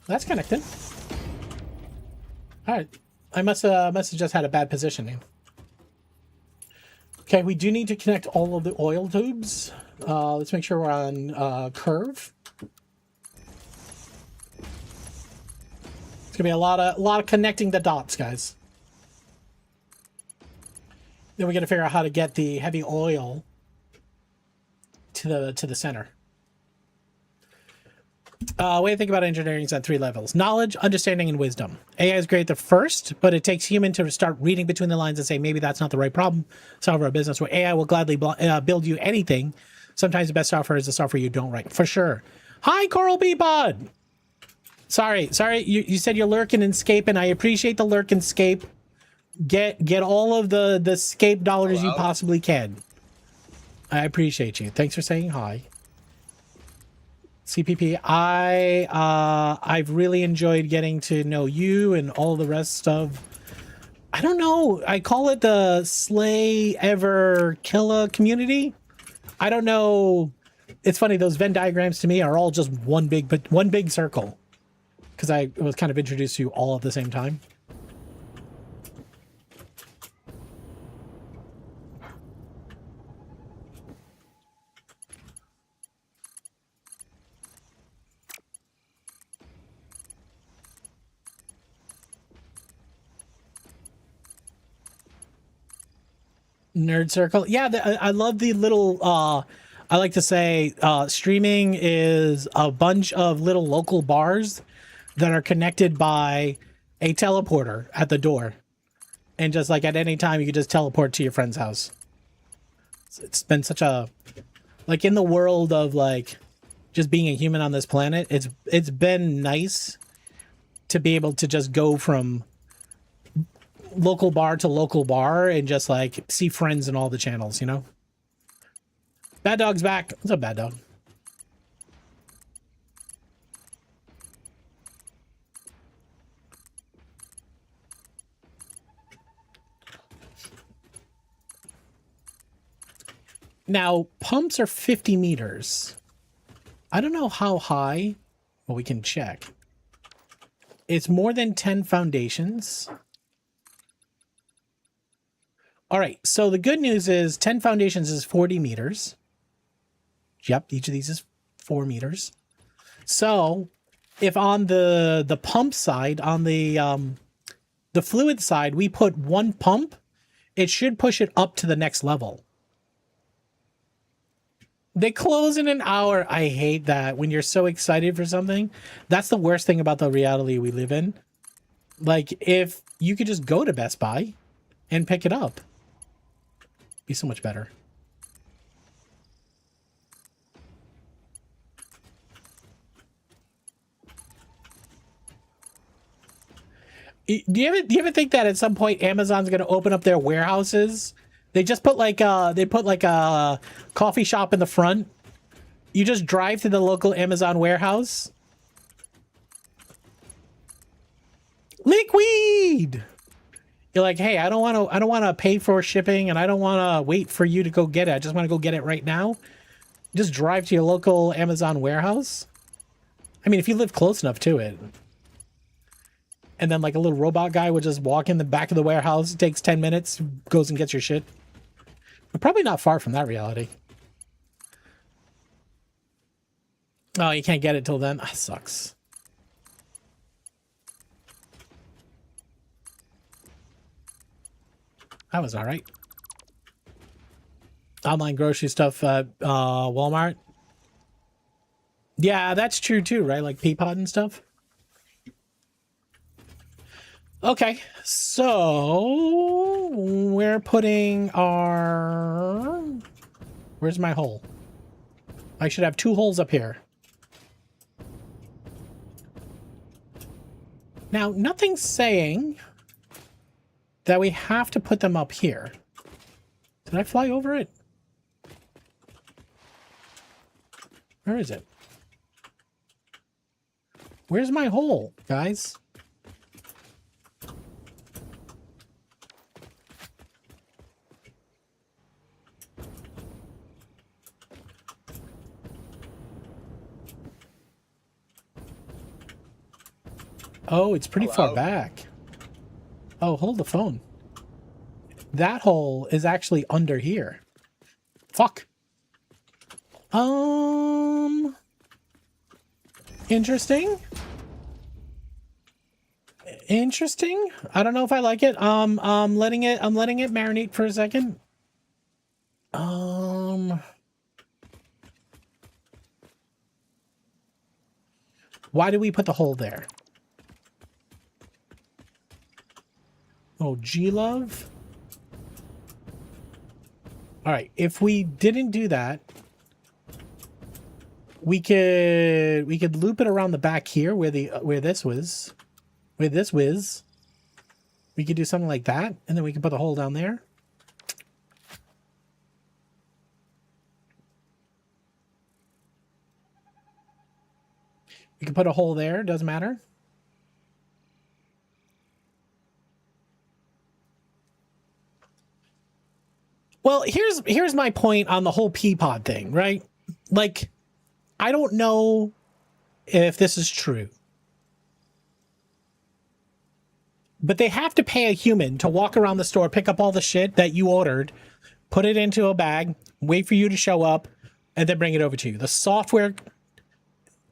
That's connected. All right. I must have just had a bad positioning. Okay, we do need to connect all of the oil tubes. Let's make sure we're on curve. It's gonna be a lot of connecting the dots, guys. Then we got to figure out how to get the heavy oil to the center. Way to think about engineering is on 3 levels: knowledge, understanding, and wisdom. AI is great at the first, but it takes human to start reading between the lines and say, maybe that's not the right problem. Solve our business where AI will gladly build you anything. Sometimes the best software is the software you don't write. For sure. Hi, Coral Bee Bud. Sorry. You said you're lurking and scaping. I appreciate the lurk and scape. Get all of the scape dollars you possibly can. I appreciate you. Thanks for saying hi. CPP, I've really enjoyed getting to know you and all the rest of, I don't know, I call it the Slay Ever Killa community. I don't know. It's funny, those Venn diagrams to me are all just one big circle, because I was kind of introduced to you all at the same time. Nerd circle. Yeah, I love the little, I like to say, streaming is a bunch of little local bars that are connected by a teleporter at the door. And just like at any time, you can just teleport to your friend's house. It's been such a, like, in the world of, like, just being a human on this planet, it's been nice to be able to just go from local bar to local bar and just, like, see friends in all the channels, you know? Bad Dog's back. What's up, Bad Dog? Now, pumps are 50 meters. I don't know how high. Well, we can check. It's more than 10 foundations. All right, so the good news is 10 foundations is 40 meters. Yep, each of these is 4 meters. So if on the pump side, on the fluid side, we put 1 pump, it should push it up to the next level. They close in an hour. I hate that. When you're so excited for something, that's the worst thing about the reality we live in. Like, if you could just go to Best Buy and pick it up, be so much better. Do you ever think that at some point Amazon's going to open up their warehouses? They just put like a coffee shop in the front. You just drive to the local Amazon warehouse Liquid. You're like, hey, I don't want to pay for shipping, and I don't want to wait for you to go get it. I just want to go get it right now. Just drive to your local Amazon warehouse. I mean, if you live close enough to it. And then like a little robot guy would just walk in the back of the warehouse. It takes 10 minutes, goes and gets your shit. We're probably not far from that reality. Oh, you can't get it till then. That sucks. That was all right. Online grocery stuff at Walmart. Yeah, that's true too, right? Like Peapod and stuff. Okay, so we're putting our... Where's my hole? I should have 2 holes up here. Now, nothing's saying that we have to put them up here. Did I fly over it? Where is it? Where's my hole, guys? Oh, it's pretty far back. Oh, hold the phone. That hole is actually under here. Fuck. Interesting. Interesting. I don't know if I like it. I'm letting it marinate for a second. Why do we put the hole there? Oh, G-Love. All right, if we didn't do that, we could loop it around the back here where this was. We could do something like that, and then we can put the hole down there. We can put a hole there, doesn't matter. Well, here's my point on the whole Peapod thing, right? Like, I don't know if this is true, but they have to pay a human to walk around the store, pick up all the shit that you ordered, put it into a bag, wait for you to show up, and then bring it over to you. The software,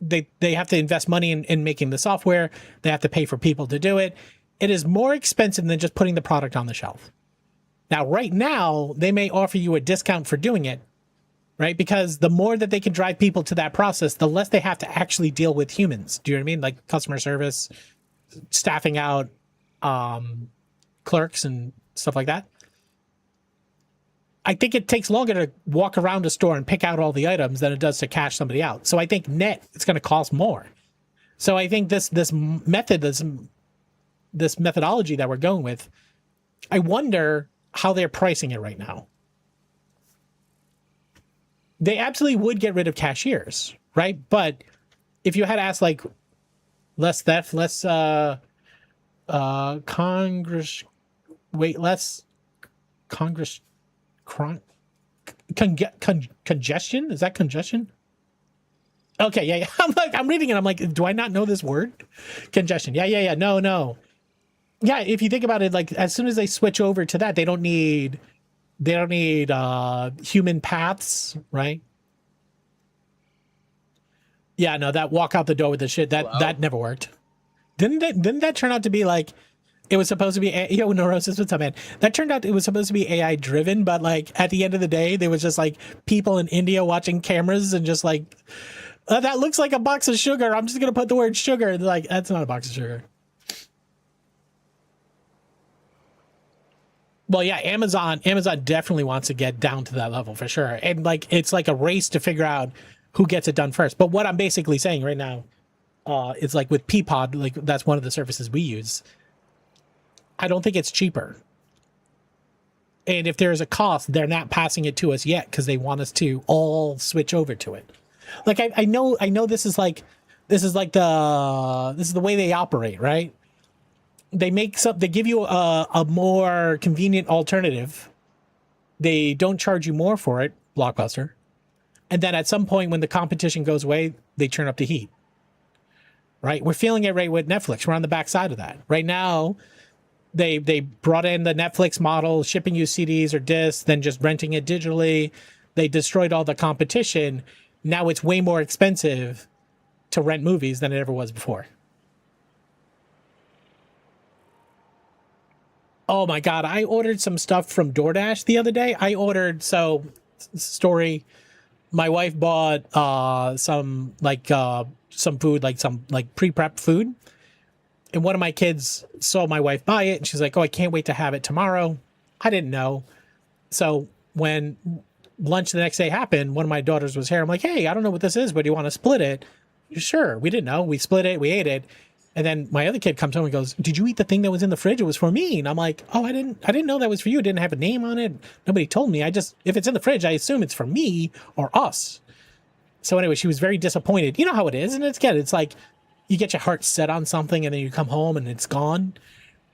they have to invest money in making the software. They have to pay for people to do it. It is more expensive than just putting the product on the shelf. Now, right now, they may offer you a discount for doing it, right? Because the more that they can drive people to that process, the less they have to actually deal with humans. Do you know what I mean? Like customer service, staffing out clerks and stuff like that. I think it takes longer to walk around a store and pick out all the items than it does to cash somebody out. So I think net, it's going to cost more. So I think this methodology that we're going with, I wonder how they're pricing it right now. They absolutely would get rid of cashiers, right? But if you had asked like less theft, less congestion? Is that congestion? Okay, yeah. I'm reading it. I'm like, do I not know this word? Congestion. Yeah. No. Yeah, if you think about it, like as soon as they switch over to that, they don't need human paths, right? Yeah, no, that walk out the door with the shit, that never worked. Didn't that turn out to be like it was supposed to be Neurosis, what's up, man? That turned out it was supposed to be AI driven, but like at the end of the day, there was just like people in India watching cameras and just like that looks like a box of sugar. I'm just gonna put the word sugar. Like, that's not a box of sugar. Well, yeah, Amazon definitely wants to get down to that level for sure. And like it's like a race to figure out who gets it done first. But what I'm basically saying right now, is like with Peapod, like that's one of the services we use. I don't think it's cheaper. And if there's a cost, they're not passing it to us yet because they want us to all switch over to it. Like I know this is the way they operate, right? they give you a more convenient alternative. They don't charge you more for it, Blockbuster. And then at some point when the competition goes away, they turn up the heat. Right? We're feeling it right with Netflix. We're on the backside of that. Right now, they brought in the Netflix model, shipping you CDs or discs, then just renting it digitally. They destroyed all the competition. Now it's way more expensive to rent movies than it ever was before. Oh my God, I ordered some stuff from DoorDash the other day. Story, my wife bought some food, like some pre-prepped food. And one of my kids saw my wife buy it and she's like, "Oh, I can't wait to have it tomorrow." I didn't know. So when lunch the next day happened, one of my daughters was here. I'm like, "Hey, I don't know what this is, but do you want to split it?" Sure. We didn't know. We split it. We ate it. And then my other kid comes home and goes, "Did you eat the thing that was in the fridge? It was for me." And I'm like, "Oh, I didn't know that was for you. It didn't have a name on it. Nobody told me. If it's in the fridge, I assume it's for me or us." So anyway, she was very disappointed. You know how it is. And it's like you get your heart set on something and then you come home and it's gone,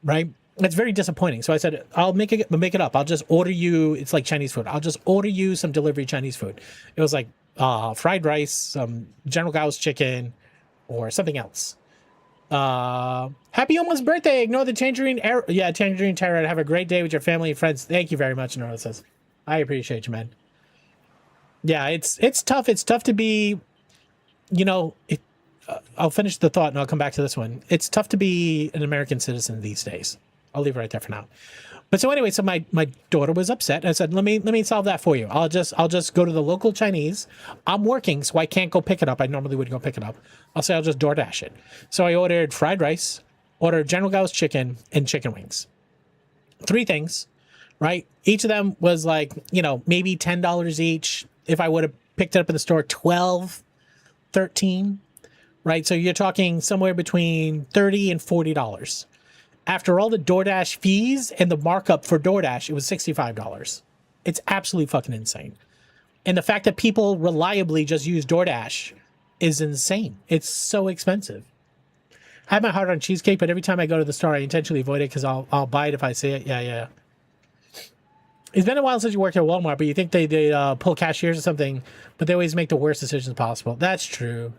right? It's very disappointing. So I said, I'll make it up. I'll just order you. It's like Chinese food. I'll just order you some delivery Chinese food. It was like fried rice, some General Gao's chicken, or something else. Happy almost birthday. Ignore the tangerine error. Yeah, tangerine terror. Have a great day with your family and friends. Thank you very much, Nora says. I appreciate you, man. Yeah, it's tough. It's tough to be, I'll finish the thought and I'll come back to this one. It's tough to be an American citizen these days. I'll leave it right there for now. But so anyway, so my daughter was upset. I said, let me solve that for you. I'll just go to the local Chinese. I'm working, so I can't go pick it up. I normally would go pick it up. I'll just DoorDash it. So I ordered fried rice, ordered General Gao's chicken, and chicken wings. 3 things, right? Each of them was like, maybe $10 each. If I would have picked it up in the store, 12, 13, right? So you're talking somewhere between $30 and $40. After all the DoorDash fees and the markup for DoorDash, it was $65. It's absolutely fucking insane. And the fact that people reliably just use DoorDash is insane. It's so expensive. I have my heart on cheesecake, but every time I go to the store, I intentionally avoid it because I'll buy it if I see it. Yeah. It's been a while since you worked at Walmart, but you think they pull cashiers or something, but they always make the worst decisions possible. That's true.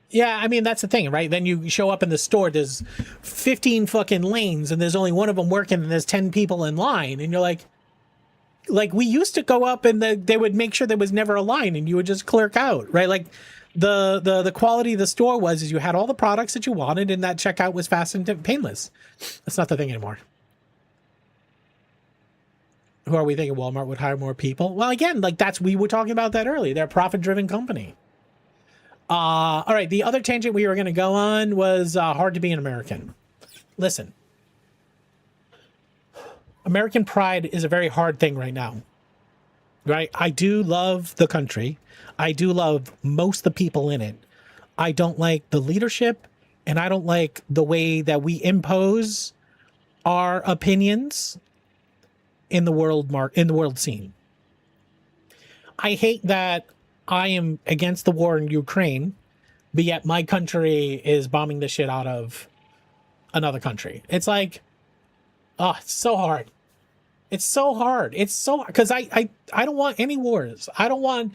Yeah, I mean, that's the thing, right? Then you show up in the store, there's 15 fucking lanes, and there's only one of them working, and there's 10 people in line, and you're like we used to go up, and they would make sure there was never a line, and you would just clerk out, right? Like, the quality of the store is you had all the products that you wanted, and that checkout was fast and painless. That's not the thing anymore. Who are we thinking Walmart would hire more people? Well, again, we were talking about that earlier. They're a profit-driven company. All right, the other tangent we were going to go on was hard to be an American. Listen, American pride is a very hard thing right now, right? I do love the country. I do love most of the people in it. I don't like the leadership, and I don't like the way that we impose our opinions in the world scene. I hate that I am against the war in Ukraine, but yet my country is bombing the shit out of another country. It's like, it's so hard. It's so hard. It's so, because I don't want any wars. I don't want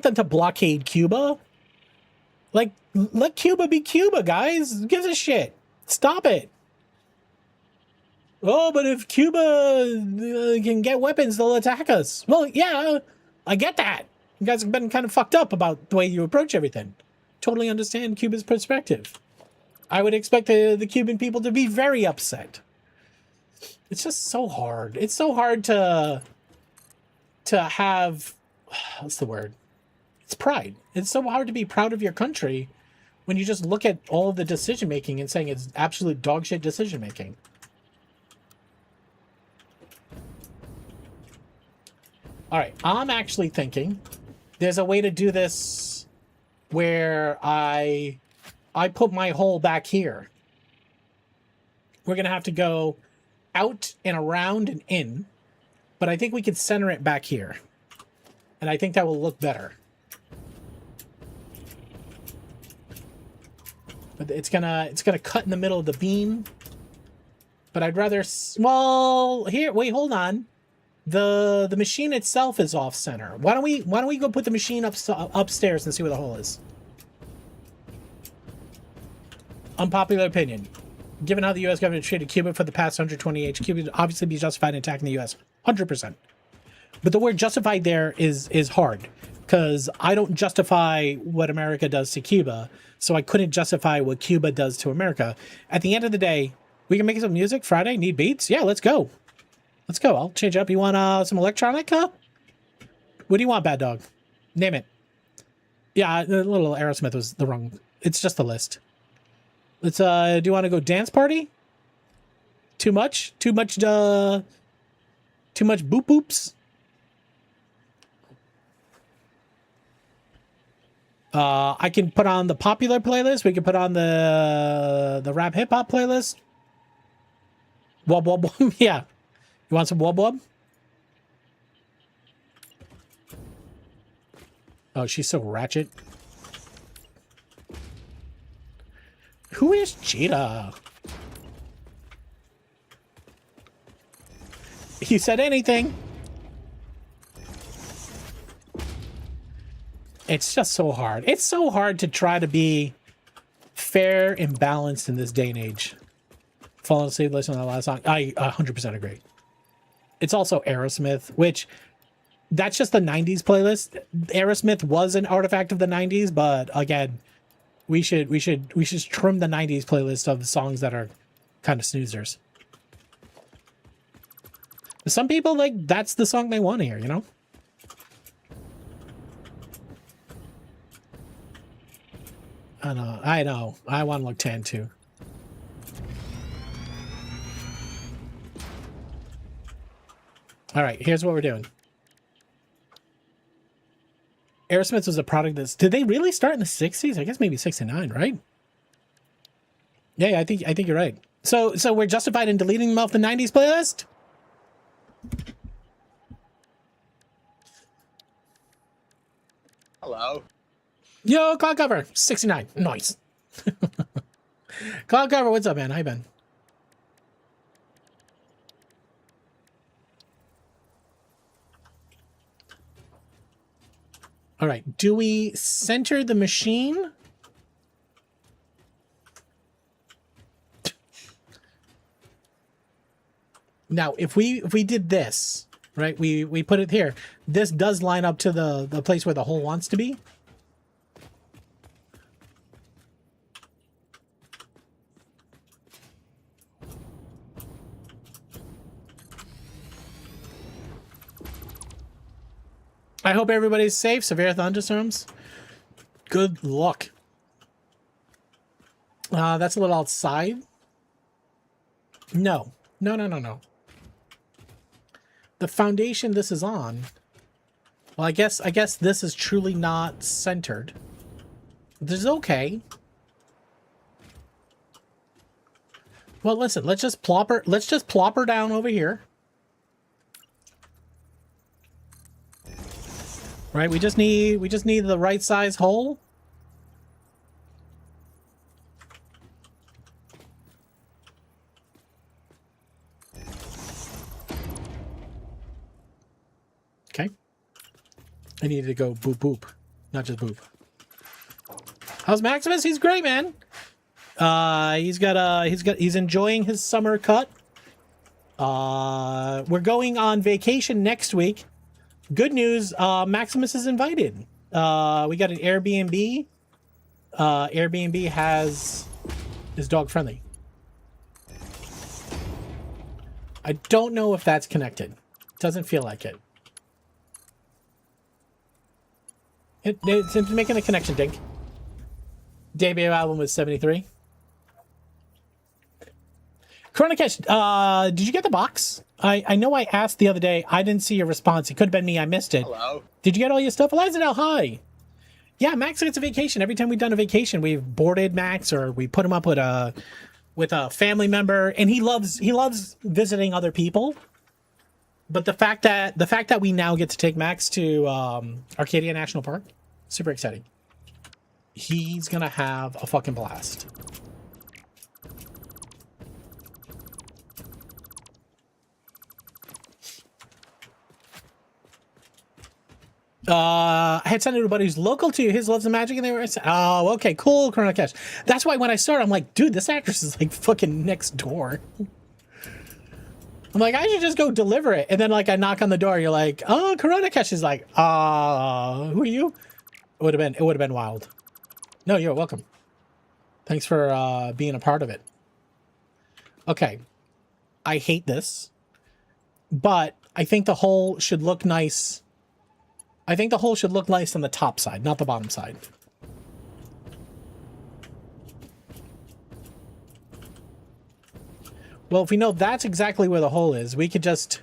them to blockade Cuba. Like, let Cuba be Cuba, guys. Who gives a shit? Stop it. Oh, but if Cuba can get weapons, they'll attack us. Well, yeah, I get that. You guys have been kind of fucked up about the way you approach everything. Totally understand Cuba's perspective. I would expect the Cuban people to be very upset. It's just so hard. It's so hard to have, what's the word? It's pride. It's so hard to be proud of your country when you just look at all of the decision making and saying it's absolute dog shit decision making. All right, I'm actually thinking there's a way to do this where I put my hole back here. We're going to have to go out and around and in, but I think we could center it back here. And I think that will look better. It's gonna cut in the middle of the beam. But I'd rather... Well, here, wait, hold on. The machine itself is off center. Why don't we go put the machine upstairs and see where the hole is? Unpopular opinion. Given how the U.S. government treated Cuba for the past 120 years, Cuba would obviously be justified in attacking the U.S. 100%. But the word justified there is hard, because I don't justify what America does to Cuba, so I couldn't justify what Cuba does to America. At the end of the day, we can make some music Friday. Need beats? Yeah, let's go. Let's go. I'll change it up. You want some electronic? What do you want, Bad Dog? Name it. Yeah, the little Aerosmith was the wrong... It's just the list. Let's, do you want to go dance party? Too much? Too much boop boops? I can put on the popular playlist. We can put on the rap hip hop playlist. Wob wob wob. Yeah. You want some wob wob? Oh, she's so ratchet. Who is Cheetah? He said anything. It's just so hard. It's so hard to try to be fair and balanced in this day and age. Falling asleep, listening to that last song. I 100% agree. It's also Aerosmith, which that's just the 90s playlist. Aerosmith was an artifact of the 90s, but again, we should trim the 90s playlist of songs that are kind of snoozers. Some people, like, that's the song they want to hear, you know? I know. I want to look tan too. All right, here's what we're doing. Aerosmith was a product that's... Did they really start in the 60s? I guess maybe 69, right? Yeah, I think you're right. So we're justified in deleting them off the 90s playlist? Hello. Yo, Cloud Cover, 69. Nice. Cloud Cover, what's up, man? Hi, Ben. All right, do we center the machine? Now, if we did this, right, we put it here, this does line up to the place where the hole wants to be. I hope everybody's safe. Severe thunderstorms. Good luck. That's a little outside. No. No. The foundation this is on. Well, I guess this is truly not centered. This is okay. Well, listen. Let's just plop her down over here. Right, we just need the right size hole. Okay. I needed to go boop boop, not just boop. How's Maximus? He's great, man. He's enjoying his summer cut. We're going on vacation next week. Good news, Maximus is invited. We got an Airbnb. Airbnb is dog friendly. I don't know if that's connected. Doesn't feel like it. It's making a connection, Dink. Debut album was 73. Chronikesh, did you get the box? I know I asked the other day. I didn't see your response. It could have been me. I missed it. Hello. Did you get all your stuff? Eliza Del, hi. Yeah, Max gets a vacation. Every time we've done a vacation, we've boarded Max or we put him up with a family member, and he loves visiting other people. But the fact that we now get to take Max to Arcadia National Park, super exciting. He's gonna have a fucking blast. I had sent it to a buddy who's local to you. His loves the magic, and they were. Oh, okay, cool, Corona Cash. That's why when I started, I'm like, dude, this actress is like fucking next door. I'm like, I should just go deliver it, and then like I knock on the door. You're like, oh, Corona Cash is like, who are you? It would have been wild. No, you're welcome. Thanks for being a part of it. Okay, I hate this, but I think the hole should look nice. I think the hole should look nice on the top side, not the bottom side. Well, if we know that's exactly where the hole is, we could just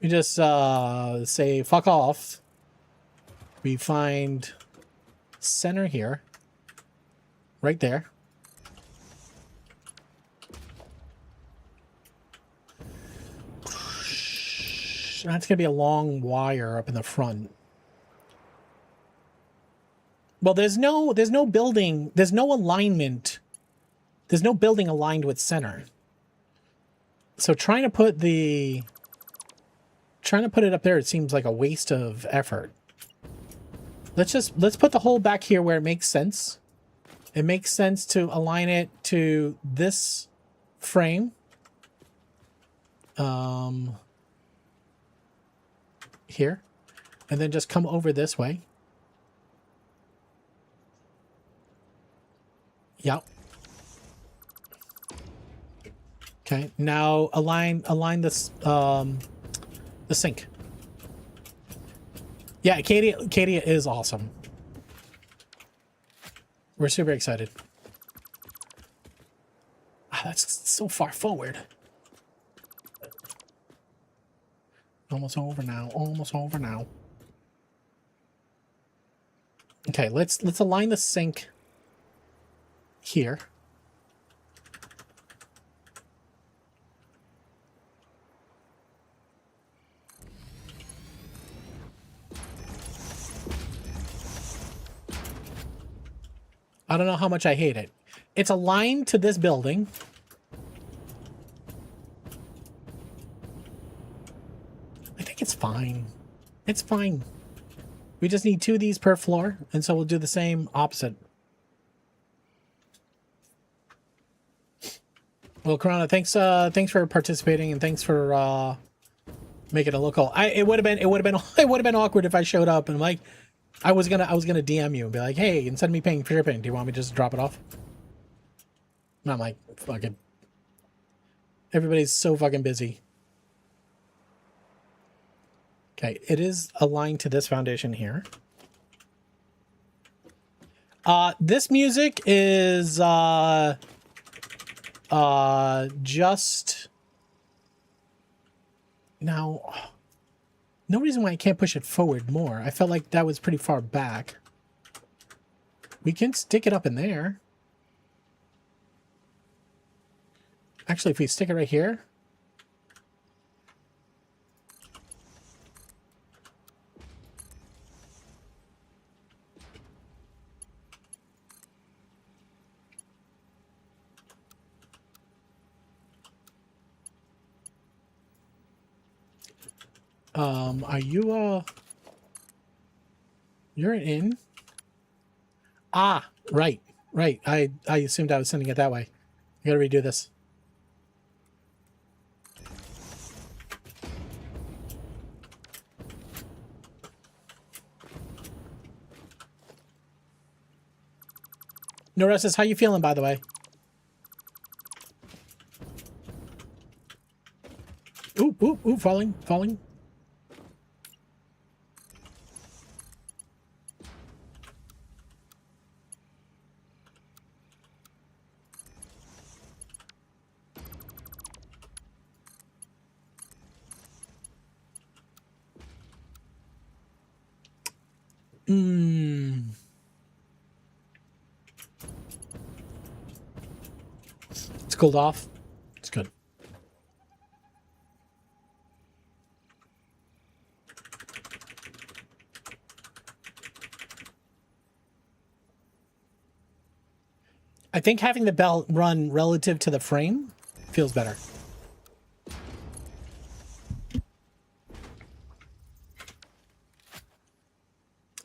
say fuck off. We find center here, right there. That's gonna be a long wire up in the front. Well, there's no building, there's no alignment. There's no building aligned with center. So trying to put it up there, it seems like a waste of effort. Let's put the hole back here where it makes sense. It makes sense to align it to this frame. Here. And then just come over this way. Yep. Okay, now align this the sink. Yeah, Acadia is awesome. We're super excited. Ah, that's so far forward. Almost over now. Almost over now. Okay, let's align the sink here. I don't know how much I hate it. It's aligned to this building. I think it's fine. It's fine. We just need 2 of these per floor, and so we'll do the same opposite. Well, Corona, thanks for participating, and thanks for making it local. It would have been awkward if I showed up and like I was gonna DM you and be like, hey, instead of me paying for shipping, do you want me to just drop it off? And I'm like, fucking everybody's so fucking busy. Okay, it is aligned to this foundation here. This music is just now. No reason why I can't push it forward more. I felt like that was pretty far back. We can stick it up in there. Actually, if we stick it right here. Are you, you're in? Ah, right. I assumed I was sending it that way. I gotta redo this. Norestis, how you feeling, by the way? Ooh, falling. It's cooled off. It's good. I think having the belt run relative to the frame feels better.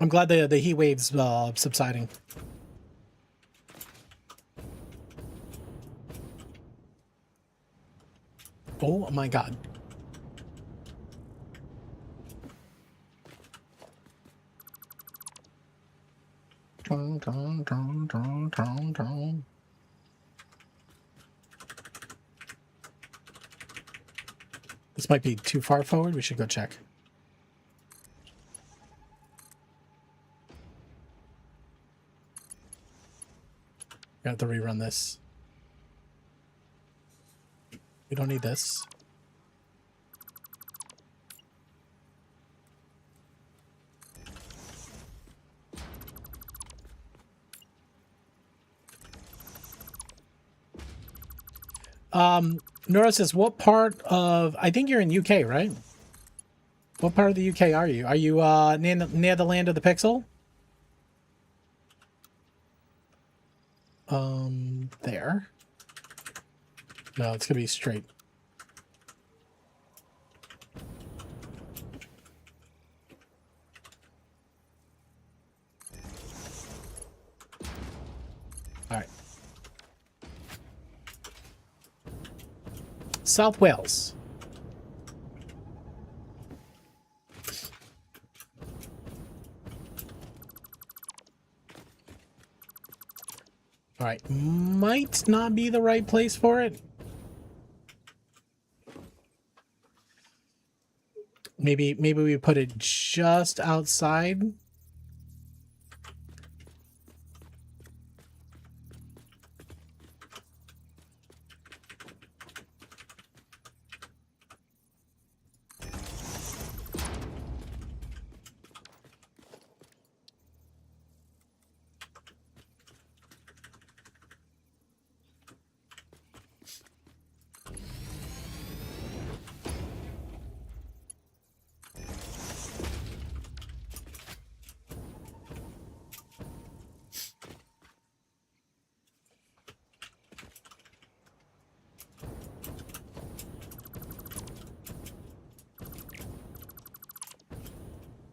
I'm glad the heat wave's subsiding. Oh my god. This might be too far forward. We should go check. We have to rerun this. We don't need this. Nora says, what part of, I think you're in UK, right? What part of the UK are you? Are you near the land of the pixel? There. No, it's gonna be straight. All right. South Wales. All right, might not be the right place for it. Maybe we put it just outside.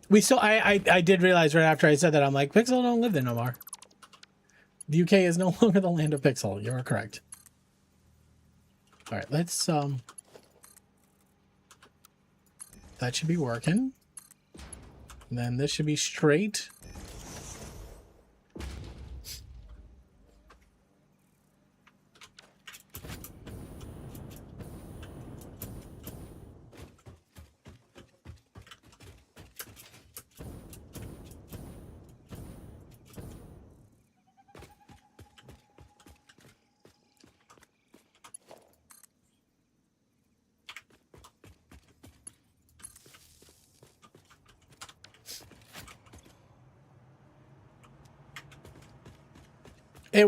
We still, I did realize right after I said that, I'm like, Pixel don't live there no more. The UK is no longer the land of Pixel. You're correct. All right, let's, that should be working. And then this should be straight.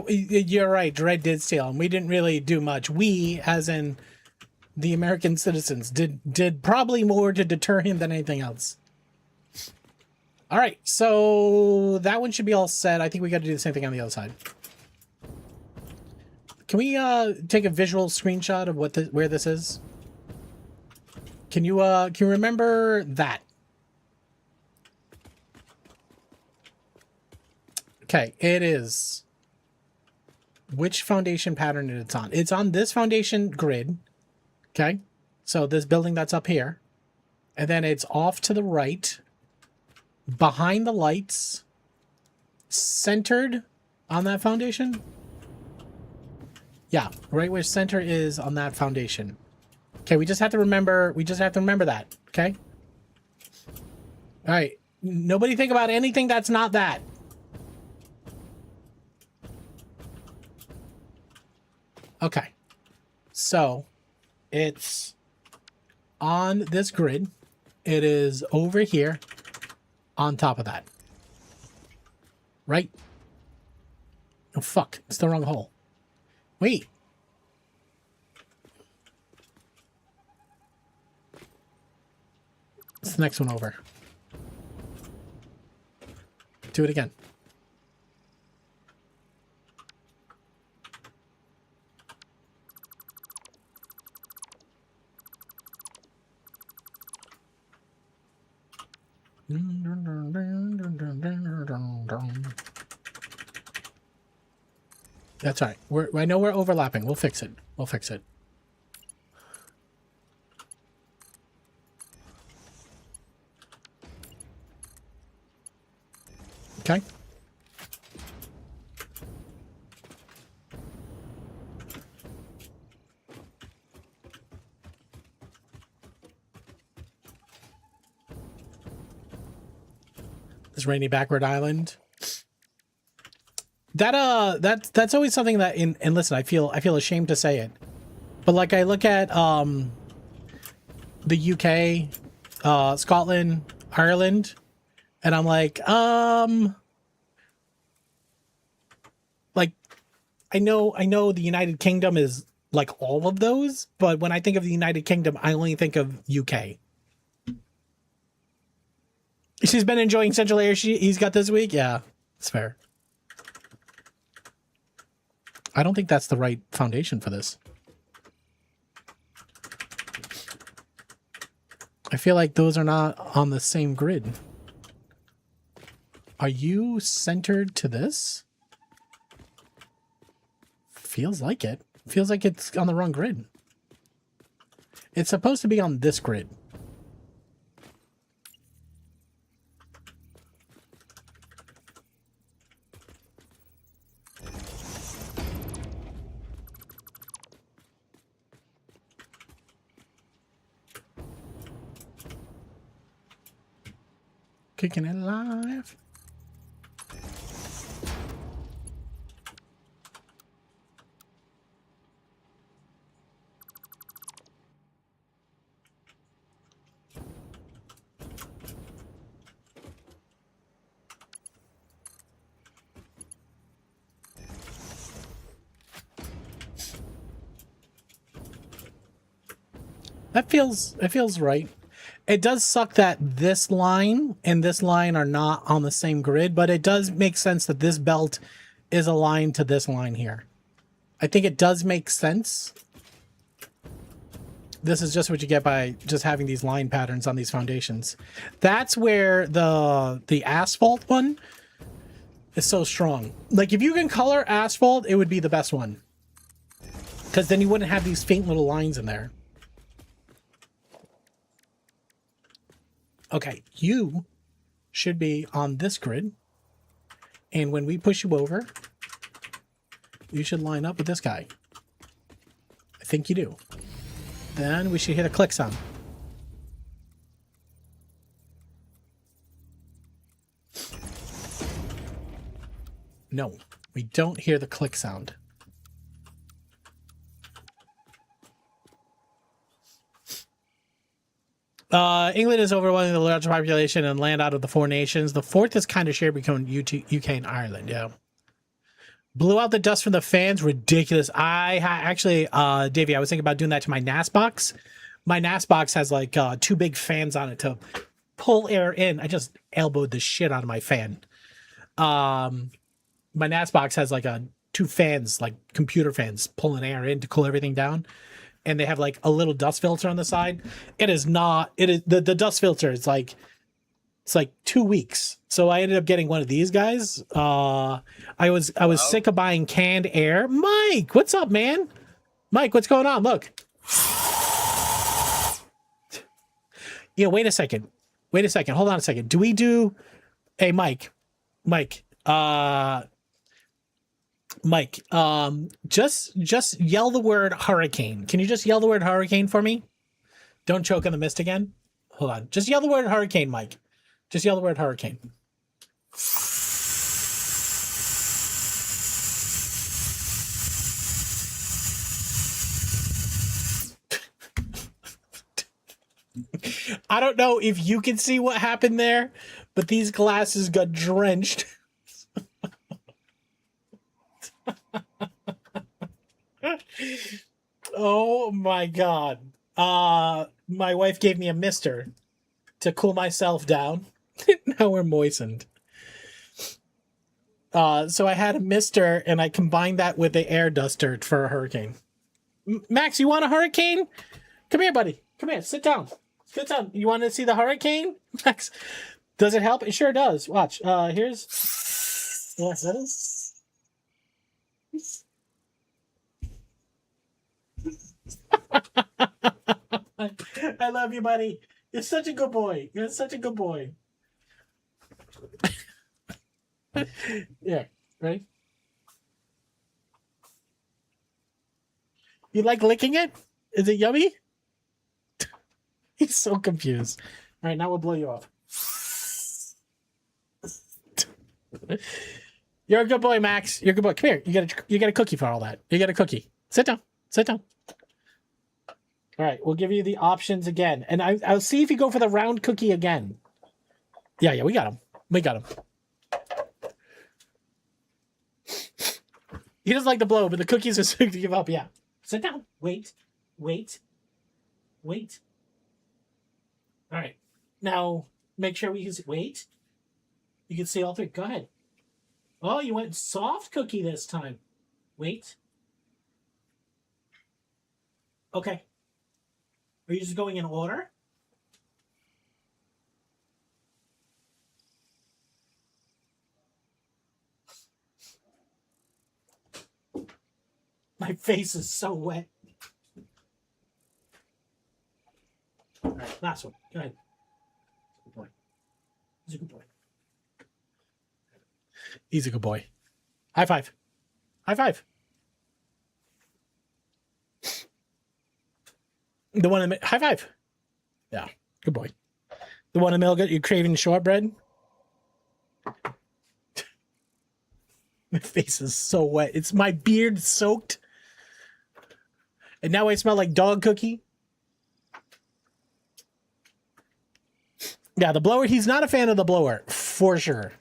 You're right. Dread did steal, and we didn't really do much. We, as in the American citizens, did probably more to deter him than anything else. All right, so that one should be all set. I think we got to do the same thing on the other side. Can we take a visual screenshot of what where this is? Can you remember that? Okay, it is. Which foundation pattern it's on? It's on this foundation grid. Okay, so this building that's up here, and then it's off to the right, behind the lights, centered on that foundation. Yeah, right where center is on that foundation. Okay, we just have to remember. We just have to remember that. Okay. All right. Nobody think about anything that's not that. Okay, so it's on this grid. It is over here on top of that. Right? Oh, fuck. It's the wrong hole. Wait. It's the next one over. Do it again. That's all right. I know we're overlapping. We'll fix it. We'll fix it. Okay. This rainy backward island. That's always something that and listen, I feel ashamed to say it. But like I look at the UK, Scotland, Ireland, and I'm like I know the United Kingdom is like all of those, but when I think of the United Kingdom, I only think of UK. She's been enjoying Central Air he's got this week? Yeah, it's fair. I don't think that's the right foundation for this. I feel like those are not on the same grid. Are you centered to this? Feels like it. Feels like it's on the wrong grid. It's supposed to be on this grid. Kicking it live. It feels right. It does suck that this line and this line are not on the same grid, but it does make sense that this belt is aligned to this line here. I think it does make sense. This is just what you get by just having these line patterns on these foundations. That's where the asphalt one is so strong. Like if you can color asphalt, it would be the best one. Because then you wouldn't have these faint little lines in there. Okay, you should be on this grid. And when we push you over, you should line up with this guy. I think you do. Then we should hit a click sound. No, we don't hear the click sound. England is overwhelming the largest population and land out of the 4 nations. The 4th is kind of shared between UK and Ireland. Yeah. Blew out the dust from the fans. Ridiculous. Actually, Davey, I was thinking about doing that to my NAS box. My NAS box has like 2 big fans on it to pull air in. I just elbowed the shit out of my fan. My NAS box has like 2 fans, like computer fans, pulling air in to cool everything down. And they have like a little dust filter on the side. It is the dust filter. It's like 2 weeks. So I ended up getting one of these guys. I was sick of buying canned air. Mike, what's up, man? Mike, what's going on? Look. Yeah, wait a second. Hold on a second. Do we do... Hey, Mike, just yell the word hurricane. Can you just yell the word hurricane for me? Don't choke on the mist again. Hold on. Just yell the word hurricane, Mike. Just yell the word hurricane. I don't know if you can see what happened there, but these glasses got drenched. Oh my god. My wife gave me a mister to cool myself down. Now we're moistened. So I had a mister and I combined that with the air duster for a hurricane. Max, you want a hurricane? Come here, buddy. Come here. Sit down. Sit down. You want to see the hurricane? Max, does it help? It sure does. Watch. Here's... Yeah, that is... I love you, buddy. You're such a good boy. You're such a good boy. Yeah, ready? You like licking it? Is it yummy? He's so confused. All right, now we'll blow you off. You're a good boy, Max. You're a good boy. Come here. You get a cookie for all that. You get a cookie. Sit down. Sit down. All right, we'll give you the options again, and I'll see if you go for the round cookie again. Yeah, we got him. We got him. He doesn't like the blow, but the cookies are starting to give up. Yeah. Sit down. Wait. All right. Now, make sure we can see. Wait. You can see all three. Go ahead. Oh, you went soft cookie this time. Wait. Okay. Are you just going in order? My face is so wet. All right, last one. Go ahead. Good boy. He's a good boy. He's a good boy. High five. High five. The one in the high five. Yeah, good boy. The one in the middle, you're craving shortbread. My face is so wet. It's my beard soaked. And now I smell like dog cookie. Yeah, the blower, he's not a fan of the blower, for sure.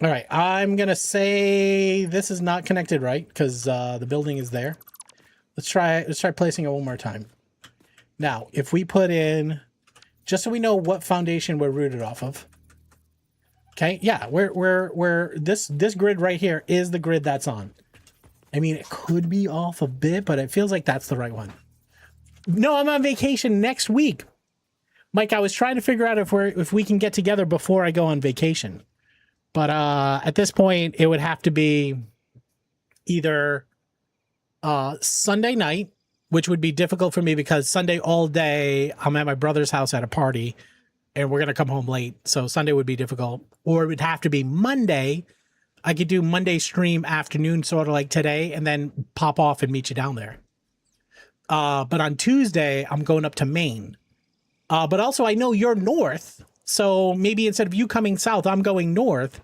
All right, I'm going to say this is not connected right because the building is there. Let's try placing it one more time. Now, if we put in, just so we know what foundation we're rooted off of. Okay, yeah, we're this grid right here is the grid that's on. I mean, it could be off a bit, but it feels like that's the right one. No, I'm on vacation next week. Mike, I was trying to figure out if we can get together before I go on vacation. But at this point, it would have to be either Sunday night, which would be difficult for me because Sunday all day, I'm at my brother's house at a party, and we're going to come home late. So Sunday would be difficult. Or it would have to be Monday. I could do Monday stream afternoon, sort of like today, and then pop off and meet you down there. But on Tuesday, I'm going up to Maine. But also, I know you're north, so maybe instead of you coming south, I'm going north.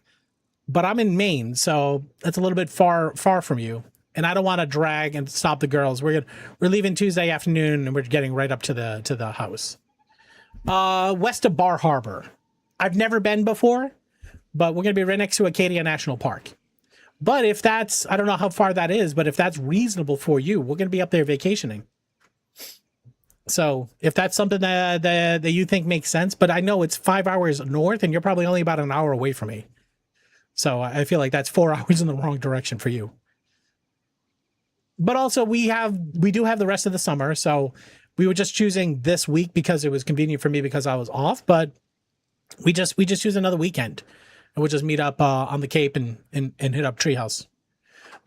But I'm in Maine, so that's a little bit far from you. And I don't want to drag and stop the girls. We're leaving Tuesday afternoon, and we're getting right up to the house. West of Bar Harbor. I've never been before, but we're going to be right next to Acadia National Park. But if that's, I don't know how far that is, but if that's reasonable for you, we're going to be up there vacationing. So if that's something that you think makes sense, but I know it's 5 hours north and you're probably only about an hour away from me. So I feel like that's 4 hours in the wrong direction for you. But also we do have the rest of the summer. So we were just choosing this week because it was convenient for me because I was off, but we just choose another weekend and we'll just meet up on the Cape and hit up Treehouse.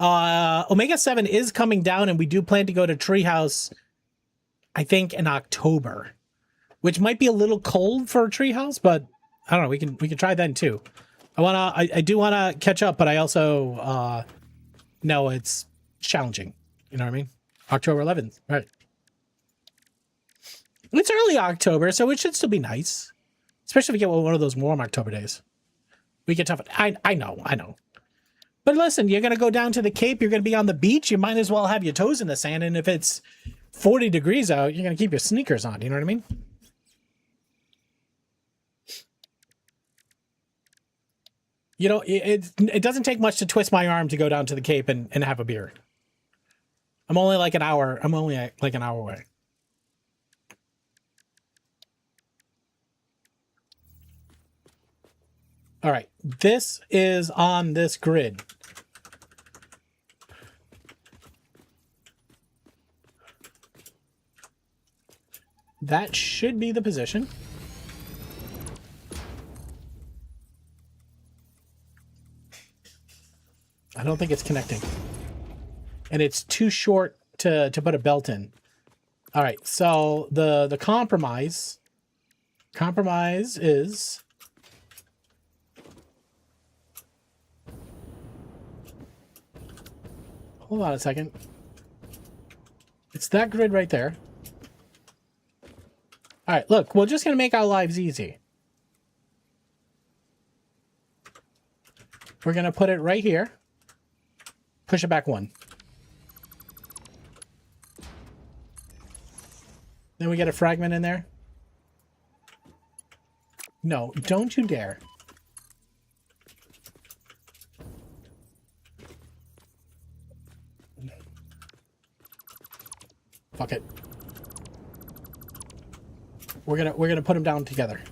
Omega 7 is coming down and we do plan to go to Treehouse, I think in October, which might be a little cold for Treehouse, but I don't know. We can try then too. I do want to catch up, but I also know it's challenging. You know what I mean? October 11th, right? It's early October, so it should still be nice, especially if we get one of those warm October days. We get tough. I know. But listen, you're gonna go down to the Cape. You're gonna be on the beach. You might as well have your toes in the sand. And if it's 40 degrees out, you're gonna keep your sneakers on. You know what I mean? You know, it doesn't take much to twist my arm to go down to the Cape and have a beer. I'm only like an hour away. All right, this is on this grid. That should be the position. I don't think it's connecting. And it's too short to put a belt in. All right, so the compromise is hold on a second. It's that grid right there. All right, look, we're just gonna make our lives easy. We're gonna put it right here. Push it back one. Then we get a fragment in there. No, don't you dare. Fuck it. We're gonna put them down together.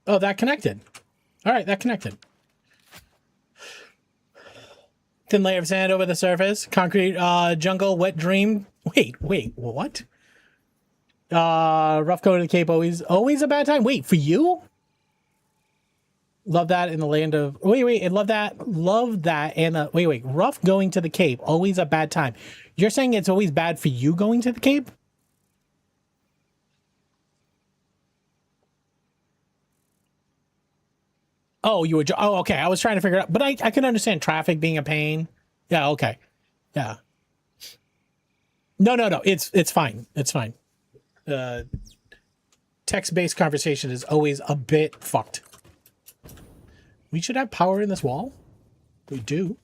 Oh, that connected. All right, that connected. Thin layer of sand over the surface. Concrete jungle, wet dream. Wait, what? Rough go to the Cape, always a bad time. Wait, for you? Love that in the land of... Wait, and love that, and... Wait, rough going to the Cape, always a bad time. You're saying it's always bad for you going to the Cape? Oh, you were... Oh, okay. I was trying to figure it out. But I can understand traffic being a pain. Yeah, okay. Yeah. No. It's fine. It's fine. Text-based conversation is always a bit fucked. We should have power in this wall. We do.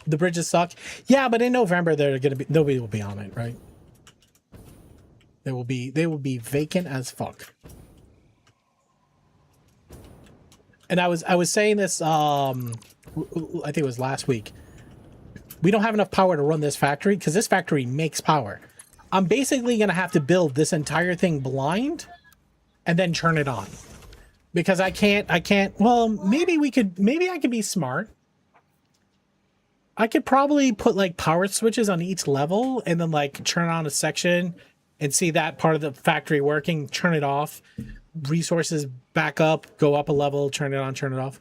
The bridges suck. Yeah, but in November they're gonna be... Nobody will be on it, right? They will be vacant as fuck. And I was saying this, I think it was last week. We don't have enough power to run this factory because this factory makes power. I'm basically going to have to build this entire thing blind and then turn it on. Because I can't, well, maybe I could be smart. I could probably put like power switches on each level and then like turn on a section and see that part of the factory working, turn it off. Resources back up, go up a level, turn it on, turn it off.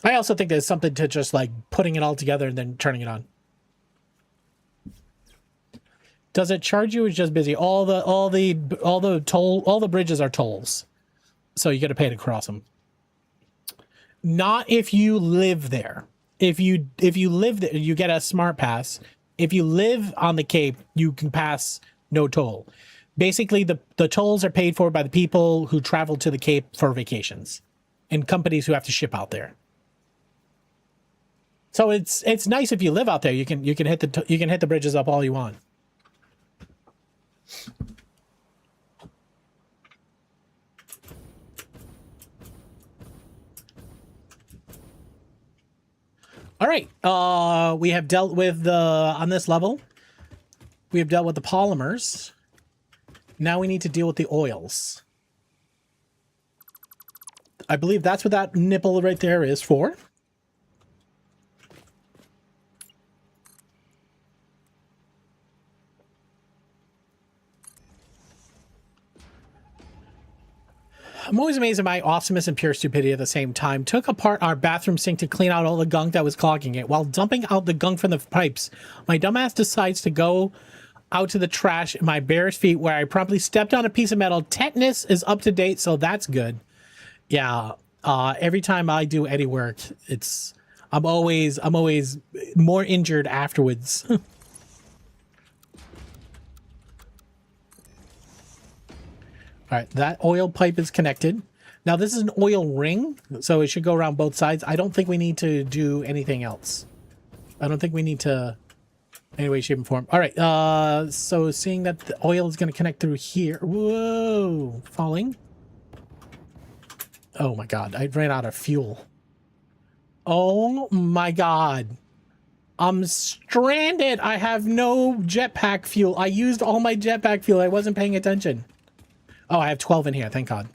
I also think there's something to just like putting it all together and then turning it on. Does it charge you or just busy? All the bridges are tolls. So you got to pay to cross them. Not if you live there. If you live there, you get a smart pass. If you live on the Cape, you can pass no toll. Basically, the tolls are paid for by the people who travel to the Cape for vacations and companies who have to ship out there. So it's nice if you live out there. You can hit the bridges up all you want. All right. We have dealt with on this level. We have dealt with the polymers. Now we need to deal with the oils. I believe that's what that nipple right there is for. I'm always amazed at my awesomeness and pure stupidity at the same time. Took apart our bathroom sink to clean out all the gunk that was clogging it. While dumping out the gunk from the pipes, my dumbass decides to go out to the trash in my bare feet where I promptly stepped on a piece of metal. Tetanus is up to date, so that's good. Yeah, every time I do any work, I'm always more injured afterwards. All right, that oil pipe is connected. Now this is an oil ring, so it should go around both sides. I don't think we need to do anything else. I don't think we need to any way, shape, and form. All right, so seeing that the oil is going to connect through here. Whoa, falling. Oh my god, I ran out of fuel. Oh my god. I'm stranded. I have no jetpack fuel. I used all my jetpack fuel. I wasn't paying attention. Oh, I have 12 in here. Thank God.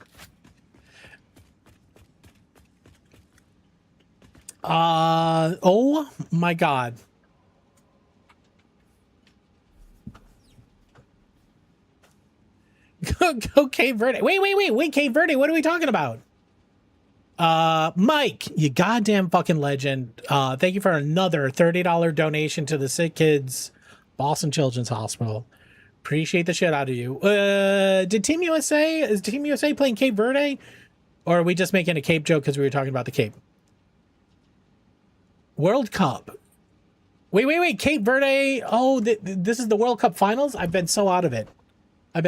Oh my God. Go Cape Verde. Wait, Cape Verde. What are we talking about? Mike, you goddamn fucking legend. Thank you for another $30 donation to the Sick Kids Boston Children's Hospital. Appreciate the shit out of you. Is Team USA playing Cape Verde? Or are we just making a Cape joke because we were talking about the Cape? World Cup. Wait, Cape Verde. Oh, this is the World Cup finals? I've been so out of it. I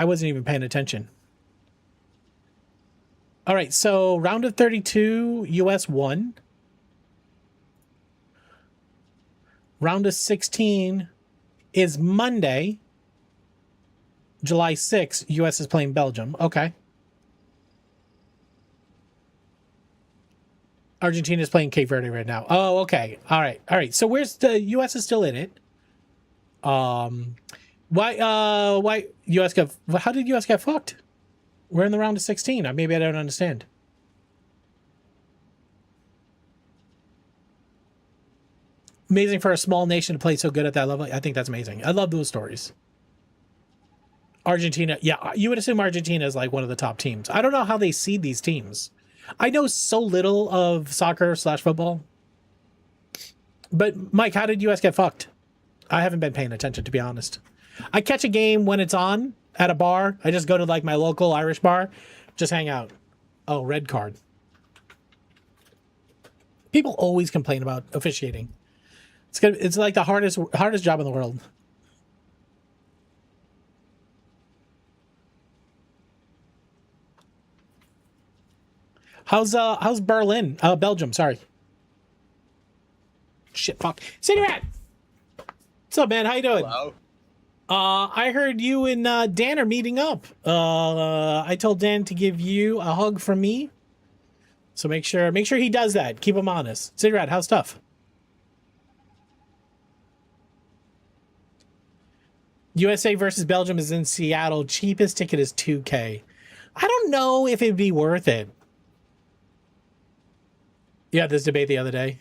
wasn't even paying attention. All right, so round of 32, US won. Round of 16 is Monday, July 6th. US is playing Belgium. Okay. Argentina is playing Cape Verde right now. Oh, okay. All right. So where's the US is still in it? Why US got, how did US get fucked? We're in the round of 16. Maybe I don't understand. Amazing for a small nation to play so good at that level. I think that's amazing. I love those stories. Argentina. Yeah, you would assume Argentina is like one of the top teams. I don't know how they seed these teams. I know so little of soccer/football. But Mike, how did US get fucked? I haven't been paying attention, to be honest. I catch a game when it's on at a bar. I just go to like my local Irish bar, just hang out. Oh, red card. People always complain about officiating. It's like the hardest job in the world. How's Berlin? Belgium, sorry. Shit, fuck. City Rat! What's up, man? How you doing? Hello. I heard you and Dan are meeting up. I told Dan to give you a hug from me. So make sure he does that. Keep him honest. City Rat, how's stuff? USA versus Belgium is in Seattle. Cheapest ticket is $2K. I don't know if it'd be worth it. Yeah, this debate the other day.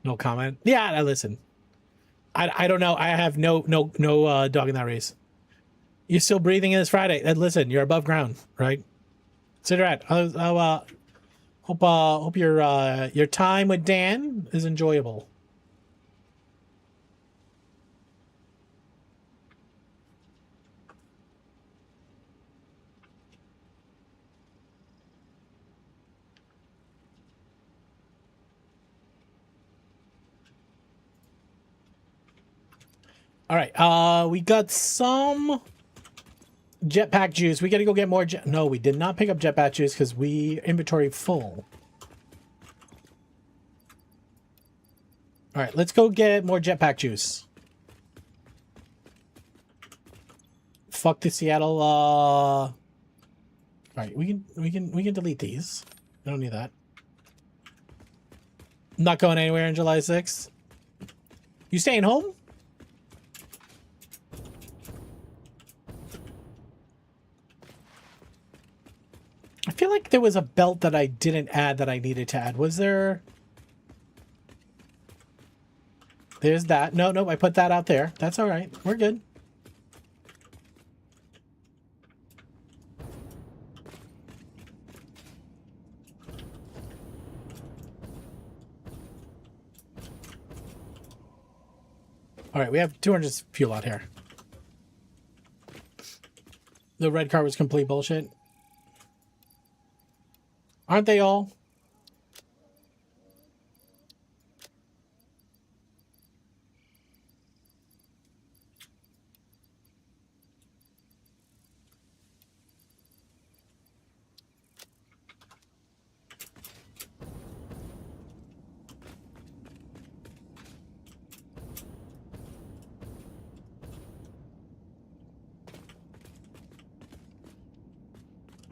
No comment. Yeah, listen. I don't know. I have no dog in that race. You're still breathing in this Friday. And listen, you're above ground, right? Sidrat, hope your time with Dan is enjoyable. All right, we got some jetpack juice. We got to go get more. No, we did not pick up jetpack juice because we inventory full. All right, let's go get more jetpack juice. Fuck the Seattle. All right, we can delete these. I don't need that. I'm not going anywhere on July 6th. You staying home? I feel like there was a belt that I didn't add that I needed to add. Was there? There's that. No, I put that out there. That's all right. We're good. All right, we have 200 fuel out here. The red car was complete bullshit. Aren't they all?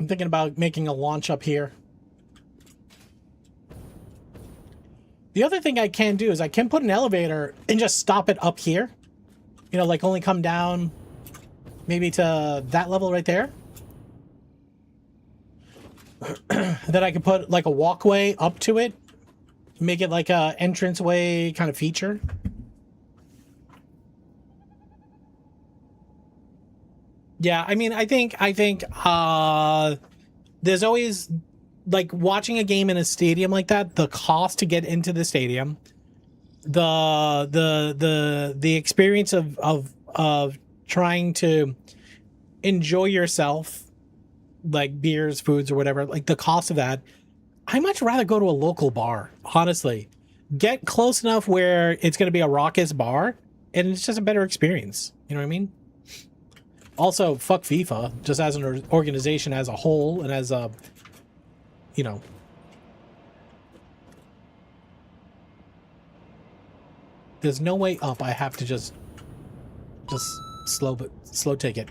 I'm thinking about making a launch up here. The other thing I can do is I can put an elevator and just stop it up here. You know, like only come down maybe to that level right there. Then I could put like a walkway up to it. Make it like a entranceway kind of feature. Yeah, I mean, I think there's always, like, watching a game in a stadium like that, the cost to get into the stadium, the experience of trying to enjoy yourself, like beers, foods, or whatever, like the cost of that. I much rather go to a local bar, honestly. Get close enough where it's going to be a raucous bar, and it's just a better experience. You know what I mean? Also, fuck FIFA, just as an organization as a whole, and as a, you know. There's no way up. I have to just slow take it.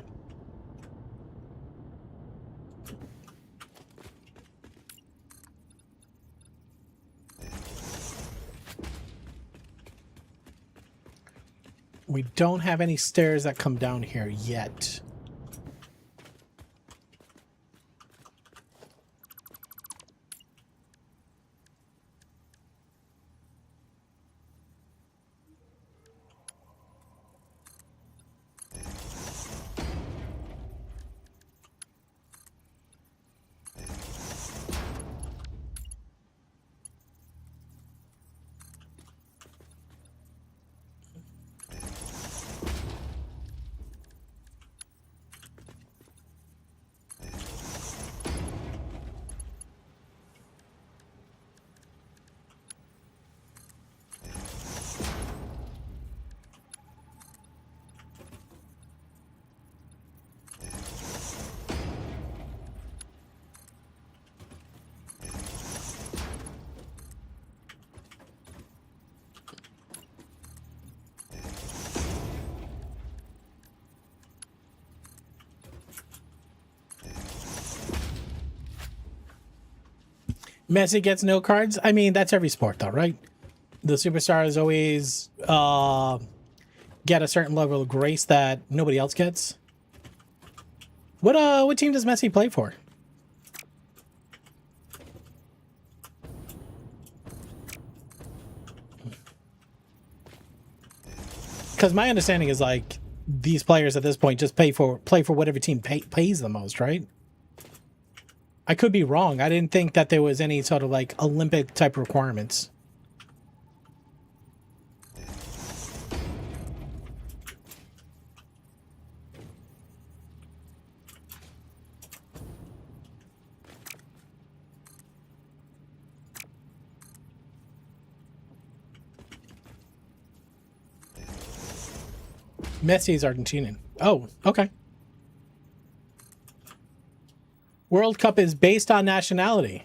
We don't have any stairs that come down here yet. Messi gets no cards. I mean, that's every sport, though, right? The superstars always get a certain level of grace that nobody else gets. What team does Messi play for? Because my understanding is like these players at this point just play for whatever team pays the most, right? I could be wrong. I didn't think that there was any sort of like Olympic type requirements. Messi is Argentinian. Oh, okay. World Cup is based on nationality.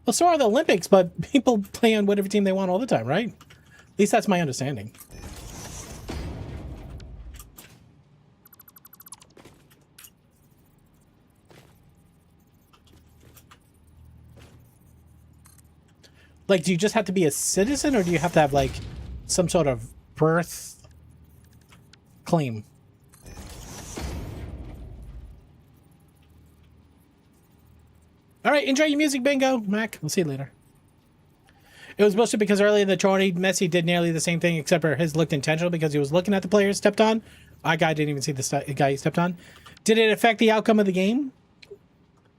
Well, so are the Olympics, but people play on whatever team they want all the time, right? At least that's my understanding. Like, do you just have to be a citizen, or do you have to have, like, some sort of birth claim? All right, enjoy your music, bingo, Mac. We'll see you later. It was bullshit because early in the tourney, Messi did nearly the same thing, except for his looked intentional because he was looking at the player stepped on. Our guy didn't even see the guy he stepped on. Did it affect the outcome of the game?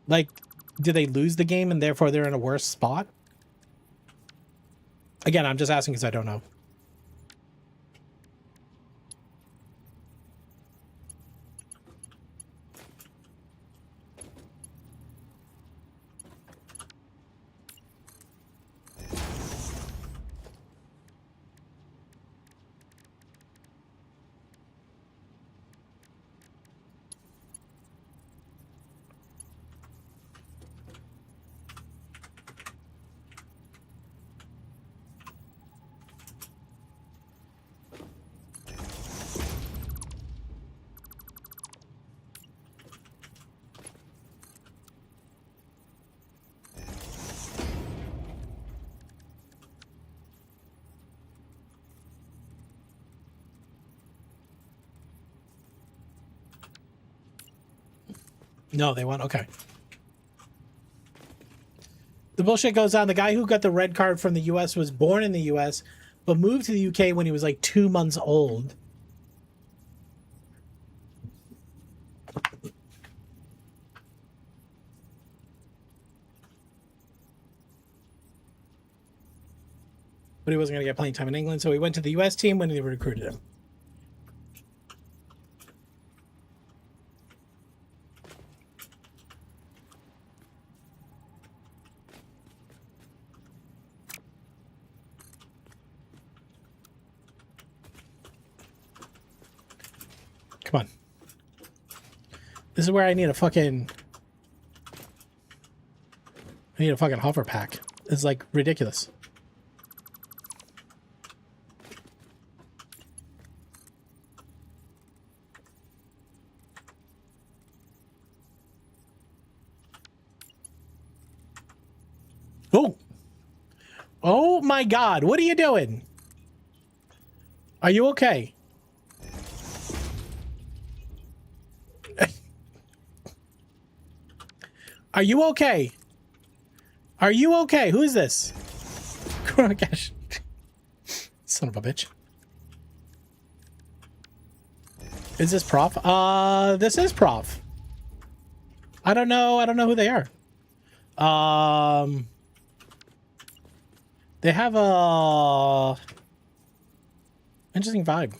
Like, did they lose the game and therefore they're in a worse spot? Again, I'm just asking because I don't know. No, they won. Okay. The bullshit goes on. The guy who got the red card from the U.S. was born in the U.S., but moved to the U.K. when he was like 2 months old. But he wasn't going to get playing time in England, so he went to the U.S. team when they recruited him. Come on. This is where I need a fucking... I need a fucking hover pack. It's like ridiculous. Oh! Oh my god, what are you doing? Are you okay? Are you okay? Are you okay? Who is this? Gosh. Son of a bitch. Is this Prof? This is Prof. I don't know who they are. They have a interesting vibe.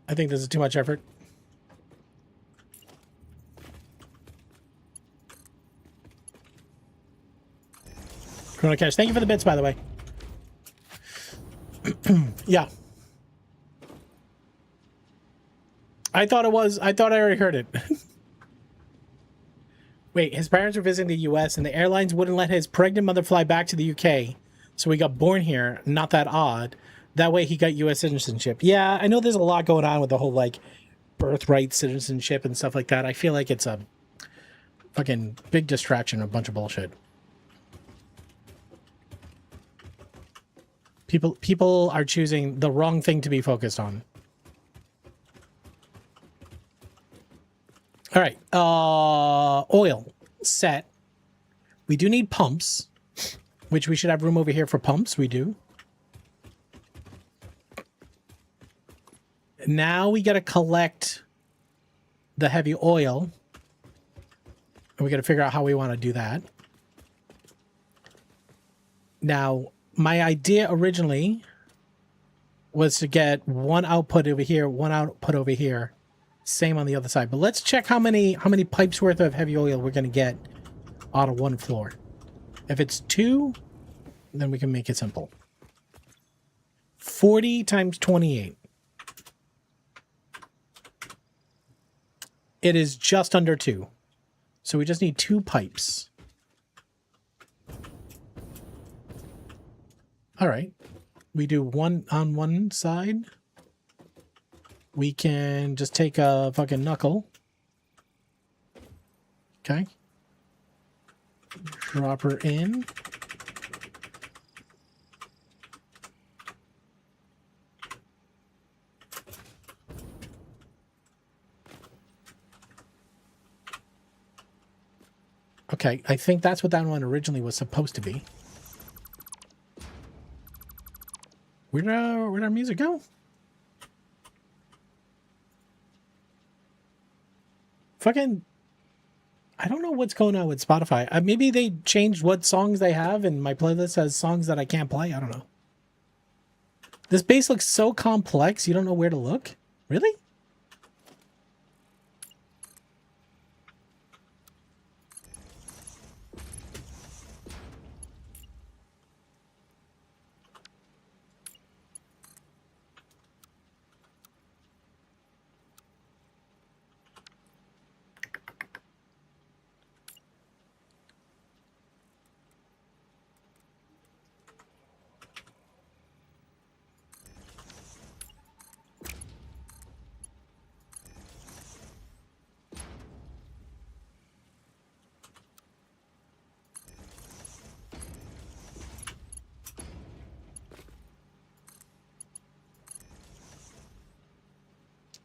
I think this is too much effort. Chrono Cash, thank you for the bits, by the way. Yeah. I thought I already heard it. Wait, his parents were visiting the US and the airlines wouldn't let his pregnant mother fly back to the UK. So he got born here. Not that odd. That way he got US citizenship. Yeah, I know there's a lot going on with the whole, like, birthright citizenship and stuff like that. I feel like it's a fucking big distraction, a bunch of bullshit. People are choosing the wrong thing to be focused on. All right, oil set. We do need pumps, which we should have room over here for pumps. We do. Now we got to collect the heavy oil. And we got to figure out how we want to do that. Now, my idea originally was to get one output over here, one output over here. Same on the other side. But let's check how many pipes worth of heavy oil we're going to get out of one floor. If it's 2, then we can make it simple. 40 times 28. It is just under 2. So we just need 2 pipes. All right. We do one on one side. We can just take a fucking knuckle. Okay. Drop her in. Okay, I think that's what that one originally was supposed to be. Where'd our music go? Fucking, I don't know what's going on with Spotify. Maybe they changed what songs they have, and my playlist has songs that I can't play. I don't know. This bass looks so complex, you don't know where to look? Really?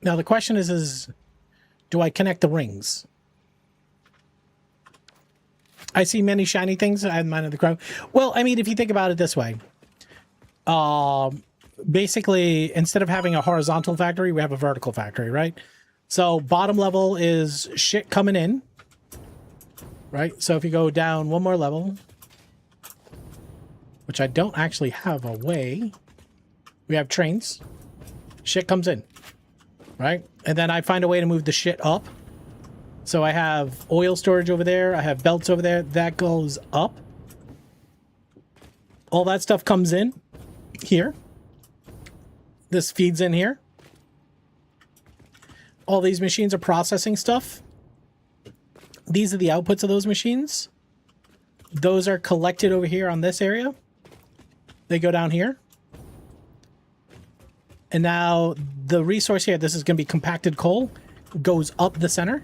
Now the question is do I connect the rings? I see many shiny things. I have mine in the crowd. Well, I mean, if you think about it this way, basically, instead of having a horizontal factory, we have a vertical factory, right? So bottom level is shit coming in, right? So if you go down one more level, which I don't actually have a way, we have trains. Shit comes in, right? And then I find a way to move the shit up. So I have oil storage over there. I have belts over there. That goes up. All that stuff comes in here. This feeds in here. All these machines are processing stuff. These are the outputs of those machines. Those are collected over here on this area. They go down here. And now the resource here, this is going to be compacted coal, goes up the center.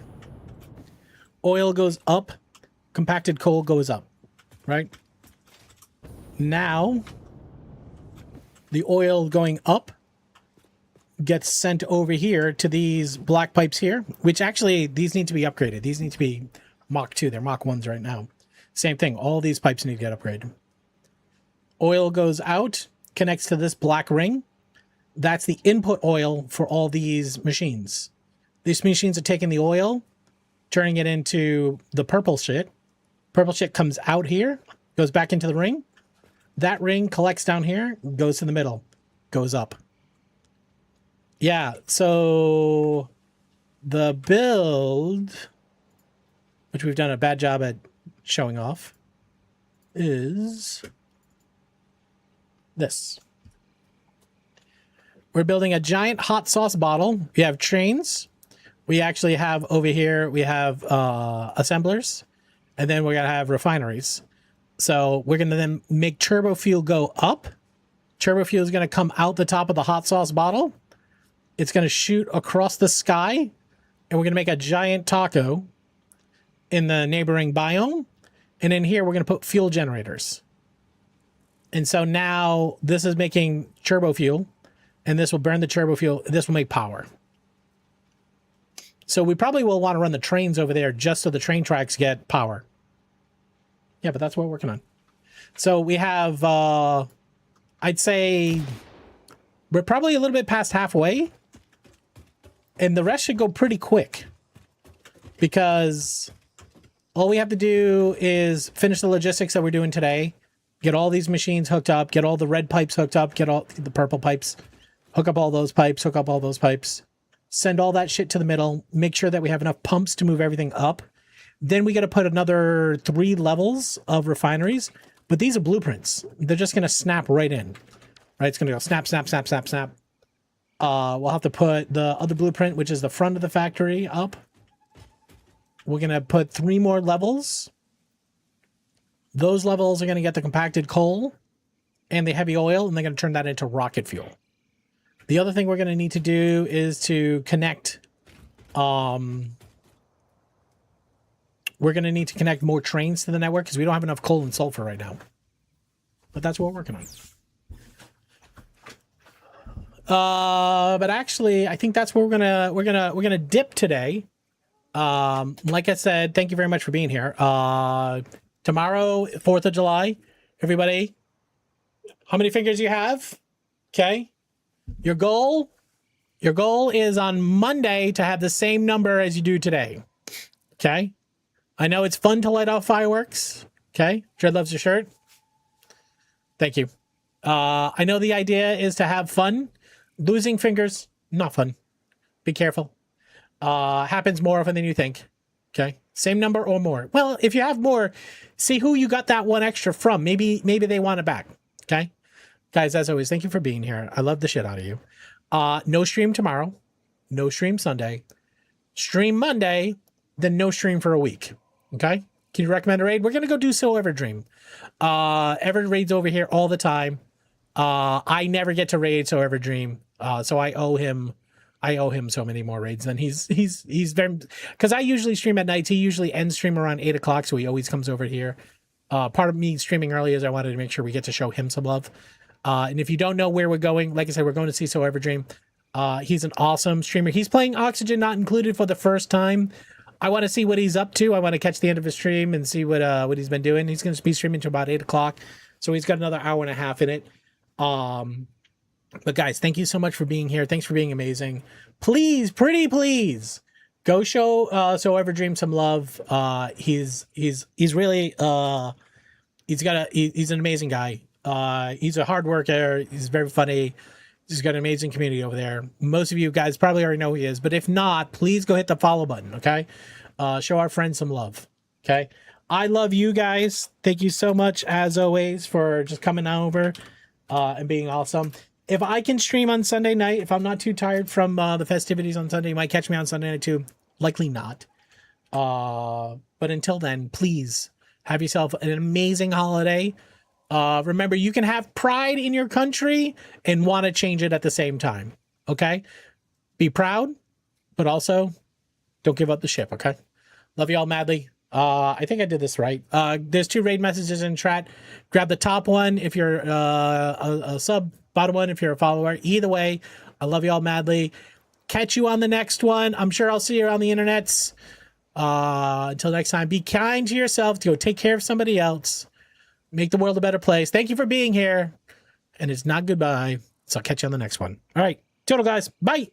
Oil goes up, compacted coal goes up, right? Now, the oil going up gets sent over here to these black pipes here, which actually, these need to be upgraded. These need to be Mach 2. They're Mach 1s right now. Same thing. All these pipes need to get upgraded. Oil goes out, connects to this black ring. That's the input oil for all these machines. These machines are taking the oil, turning it into the purple shit. Purple shit comes out here, goes back into the ring. That ring collects down here, goes to the middle, goes up. Yeah, so the build, which we've done a bad job at showing off, is this. We're building a giant hot sauce bottle. We have trains. We actually have over here, we have assemblers, and then we're going to have refineries. So we're going to then make turbo fuel go up. Turbo fuel is going to come out the top of the hot sauce bottle. It's going to shoot across the sky, and we're going to make a giant taco in the neighboring biome. And in here, we're going to put fuel generators. And so now this is making turbo fuel, and this will burn the turbo fuel. This will make power. So we probably will want to run the trains over there just so the train tracks get power. Yeah, but that's what we're working on. So we have, I'd say we're probably a little bit past halfway. And the rest should go pretty quick. Because all we have to do is finish the logistics that we're doing today. Get all these machines hooked up. Get all the red pipes hooked up. Get all the purple pipes. Hook up all those pipes. Hook up all those pipes. Send all that shit to the middle. Make sure that we have enough pumps to move everything up. Then we got to put another 3 levels of refineries. But these are blueprints. They're just going to snap right in. Right? It's going to go snap, snap, snap, snap, snap. We'll have to put the other blueprint, which is the front of the factory, up. We're going to put 3 more levels. Those levels are going to get the compacted coal and the heavy oil, and they're going to turn that into rocket fuel. The other thing we're going to need to do is to connect, we're going to need to connect more trains to the network because we don't have enough coal and sulfur right now. But that's what we're working on. But actually, I think that's where we're gonna dip today. Like I said, thank you very much for being here. Tomorrow, 4th of July, everybody. How many fingers you have? Okay. Your goal is on Monday to have the same number as you do today. Okay. I know it's fun to light off fireworks. Okay. Dread loves your shirt. Thank you. I know the idea is to have fun. Losing fingers, not fun. Be careful. Happens more often than you think. Okay. Same number or more. Well, if you have more, see who you got that one extra from. Maybe they want it back. Okay. Guys, as always, thank you for being here. I love the shit out of you. No stream tomorrow. No stream Sunday. Stream Monday, then no stream for a week. Okay? Can you recommend a raid? We're going to go do So Ever Dream. Ever raids over here all the time. I never get to raid So Ever Dream. So I owe him so many more raids than he's very, because I usually stream at nights. He usually ends stream around 8 o'clock, so he always comes over here. Part of me streaming early is I wanted to make sure we get to show him some love. And if you don't know where we're going, like I said, we're going to see So Ever Dream. He's an awesome streamer. He's playing Oxygen Not Included for the first time. I want to see what he's up to. I want to catch the end of his stream and see what he's been doing. He's going to be streaming to about 8 o'clock. So he's got another hour and a half in it. But guys, thank you so much for being here. Thanks for being amazing. Please, pretty please, go show So Ever Dream some love. He's really he's an amazing guy. He's a hard worker. He's very funny. He's got an amazing community over there. Most of you guys probably already know who he is, but if not, please go hit the follow button, okay? Show our friends some love, okay? I love you guys. Thank you so much, as always, for just coming over and being awesome. If I can stream on Sunday night, if I'm not too tired from the festivities on Sunday, you might catch me on Sunday night too. Likely not. But until then, please have yourself an amazing holiday. Remember, you can have pride in your country and want to change it at the same time. Okay? Be proud, but also don't give up the ship. Okay? Love you all madly. I think I did this right. There's 2 raid messages in chat. Grab the top one if you're a sub, bottom one if you're a follower. Either way, I love you all madly. Catch you on the next one. I'm sure I'll see you on the internets. Until next time, be kind to yourself. Go take care of somebody else. Make the world a better place. Thank you for being here. And it's not goodbye. So I'll catch you on the next one. All right. Total, guys. Bye.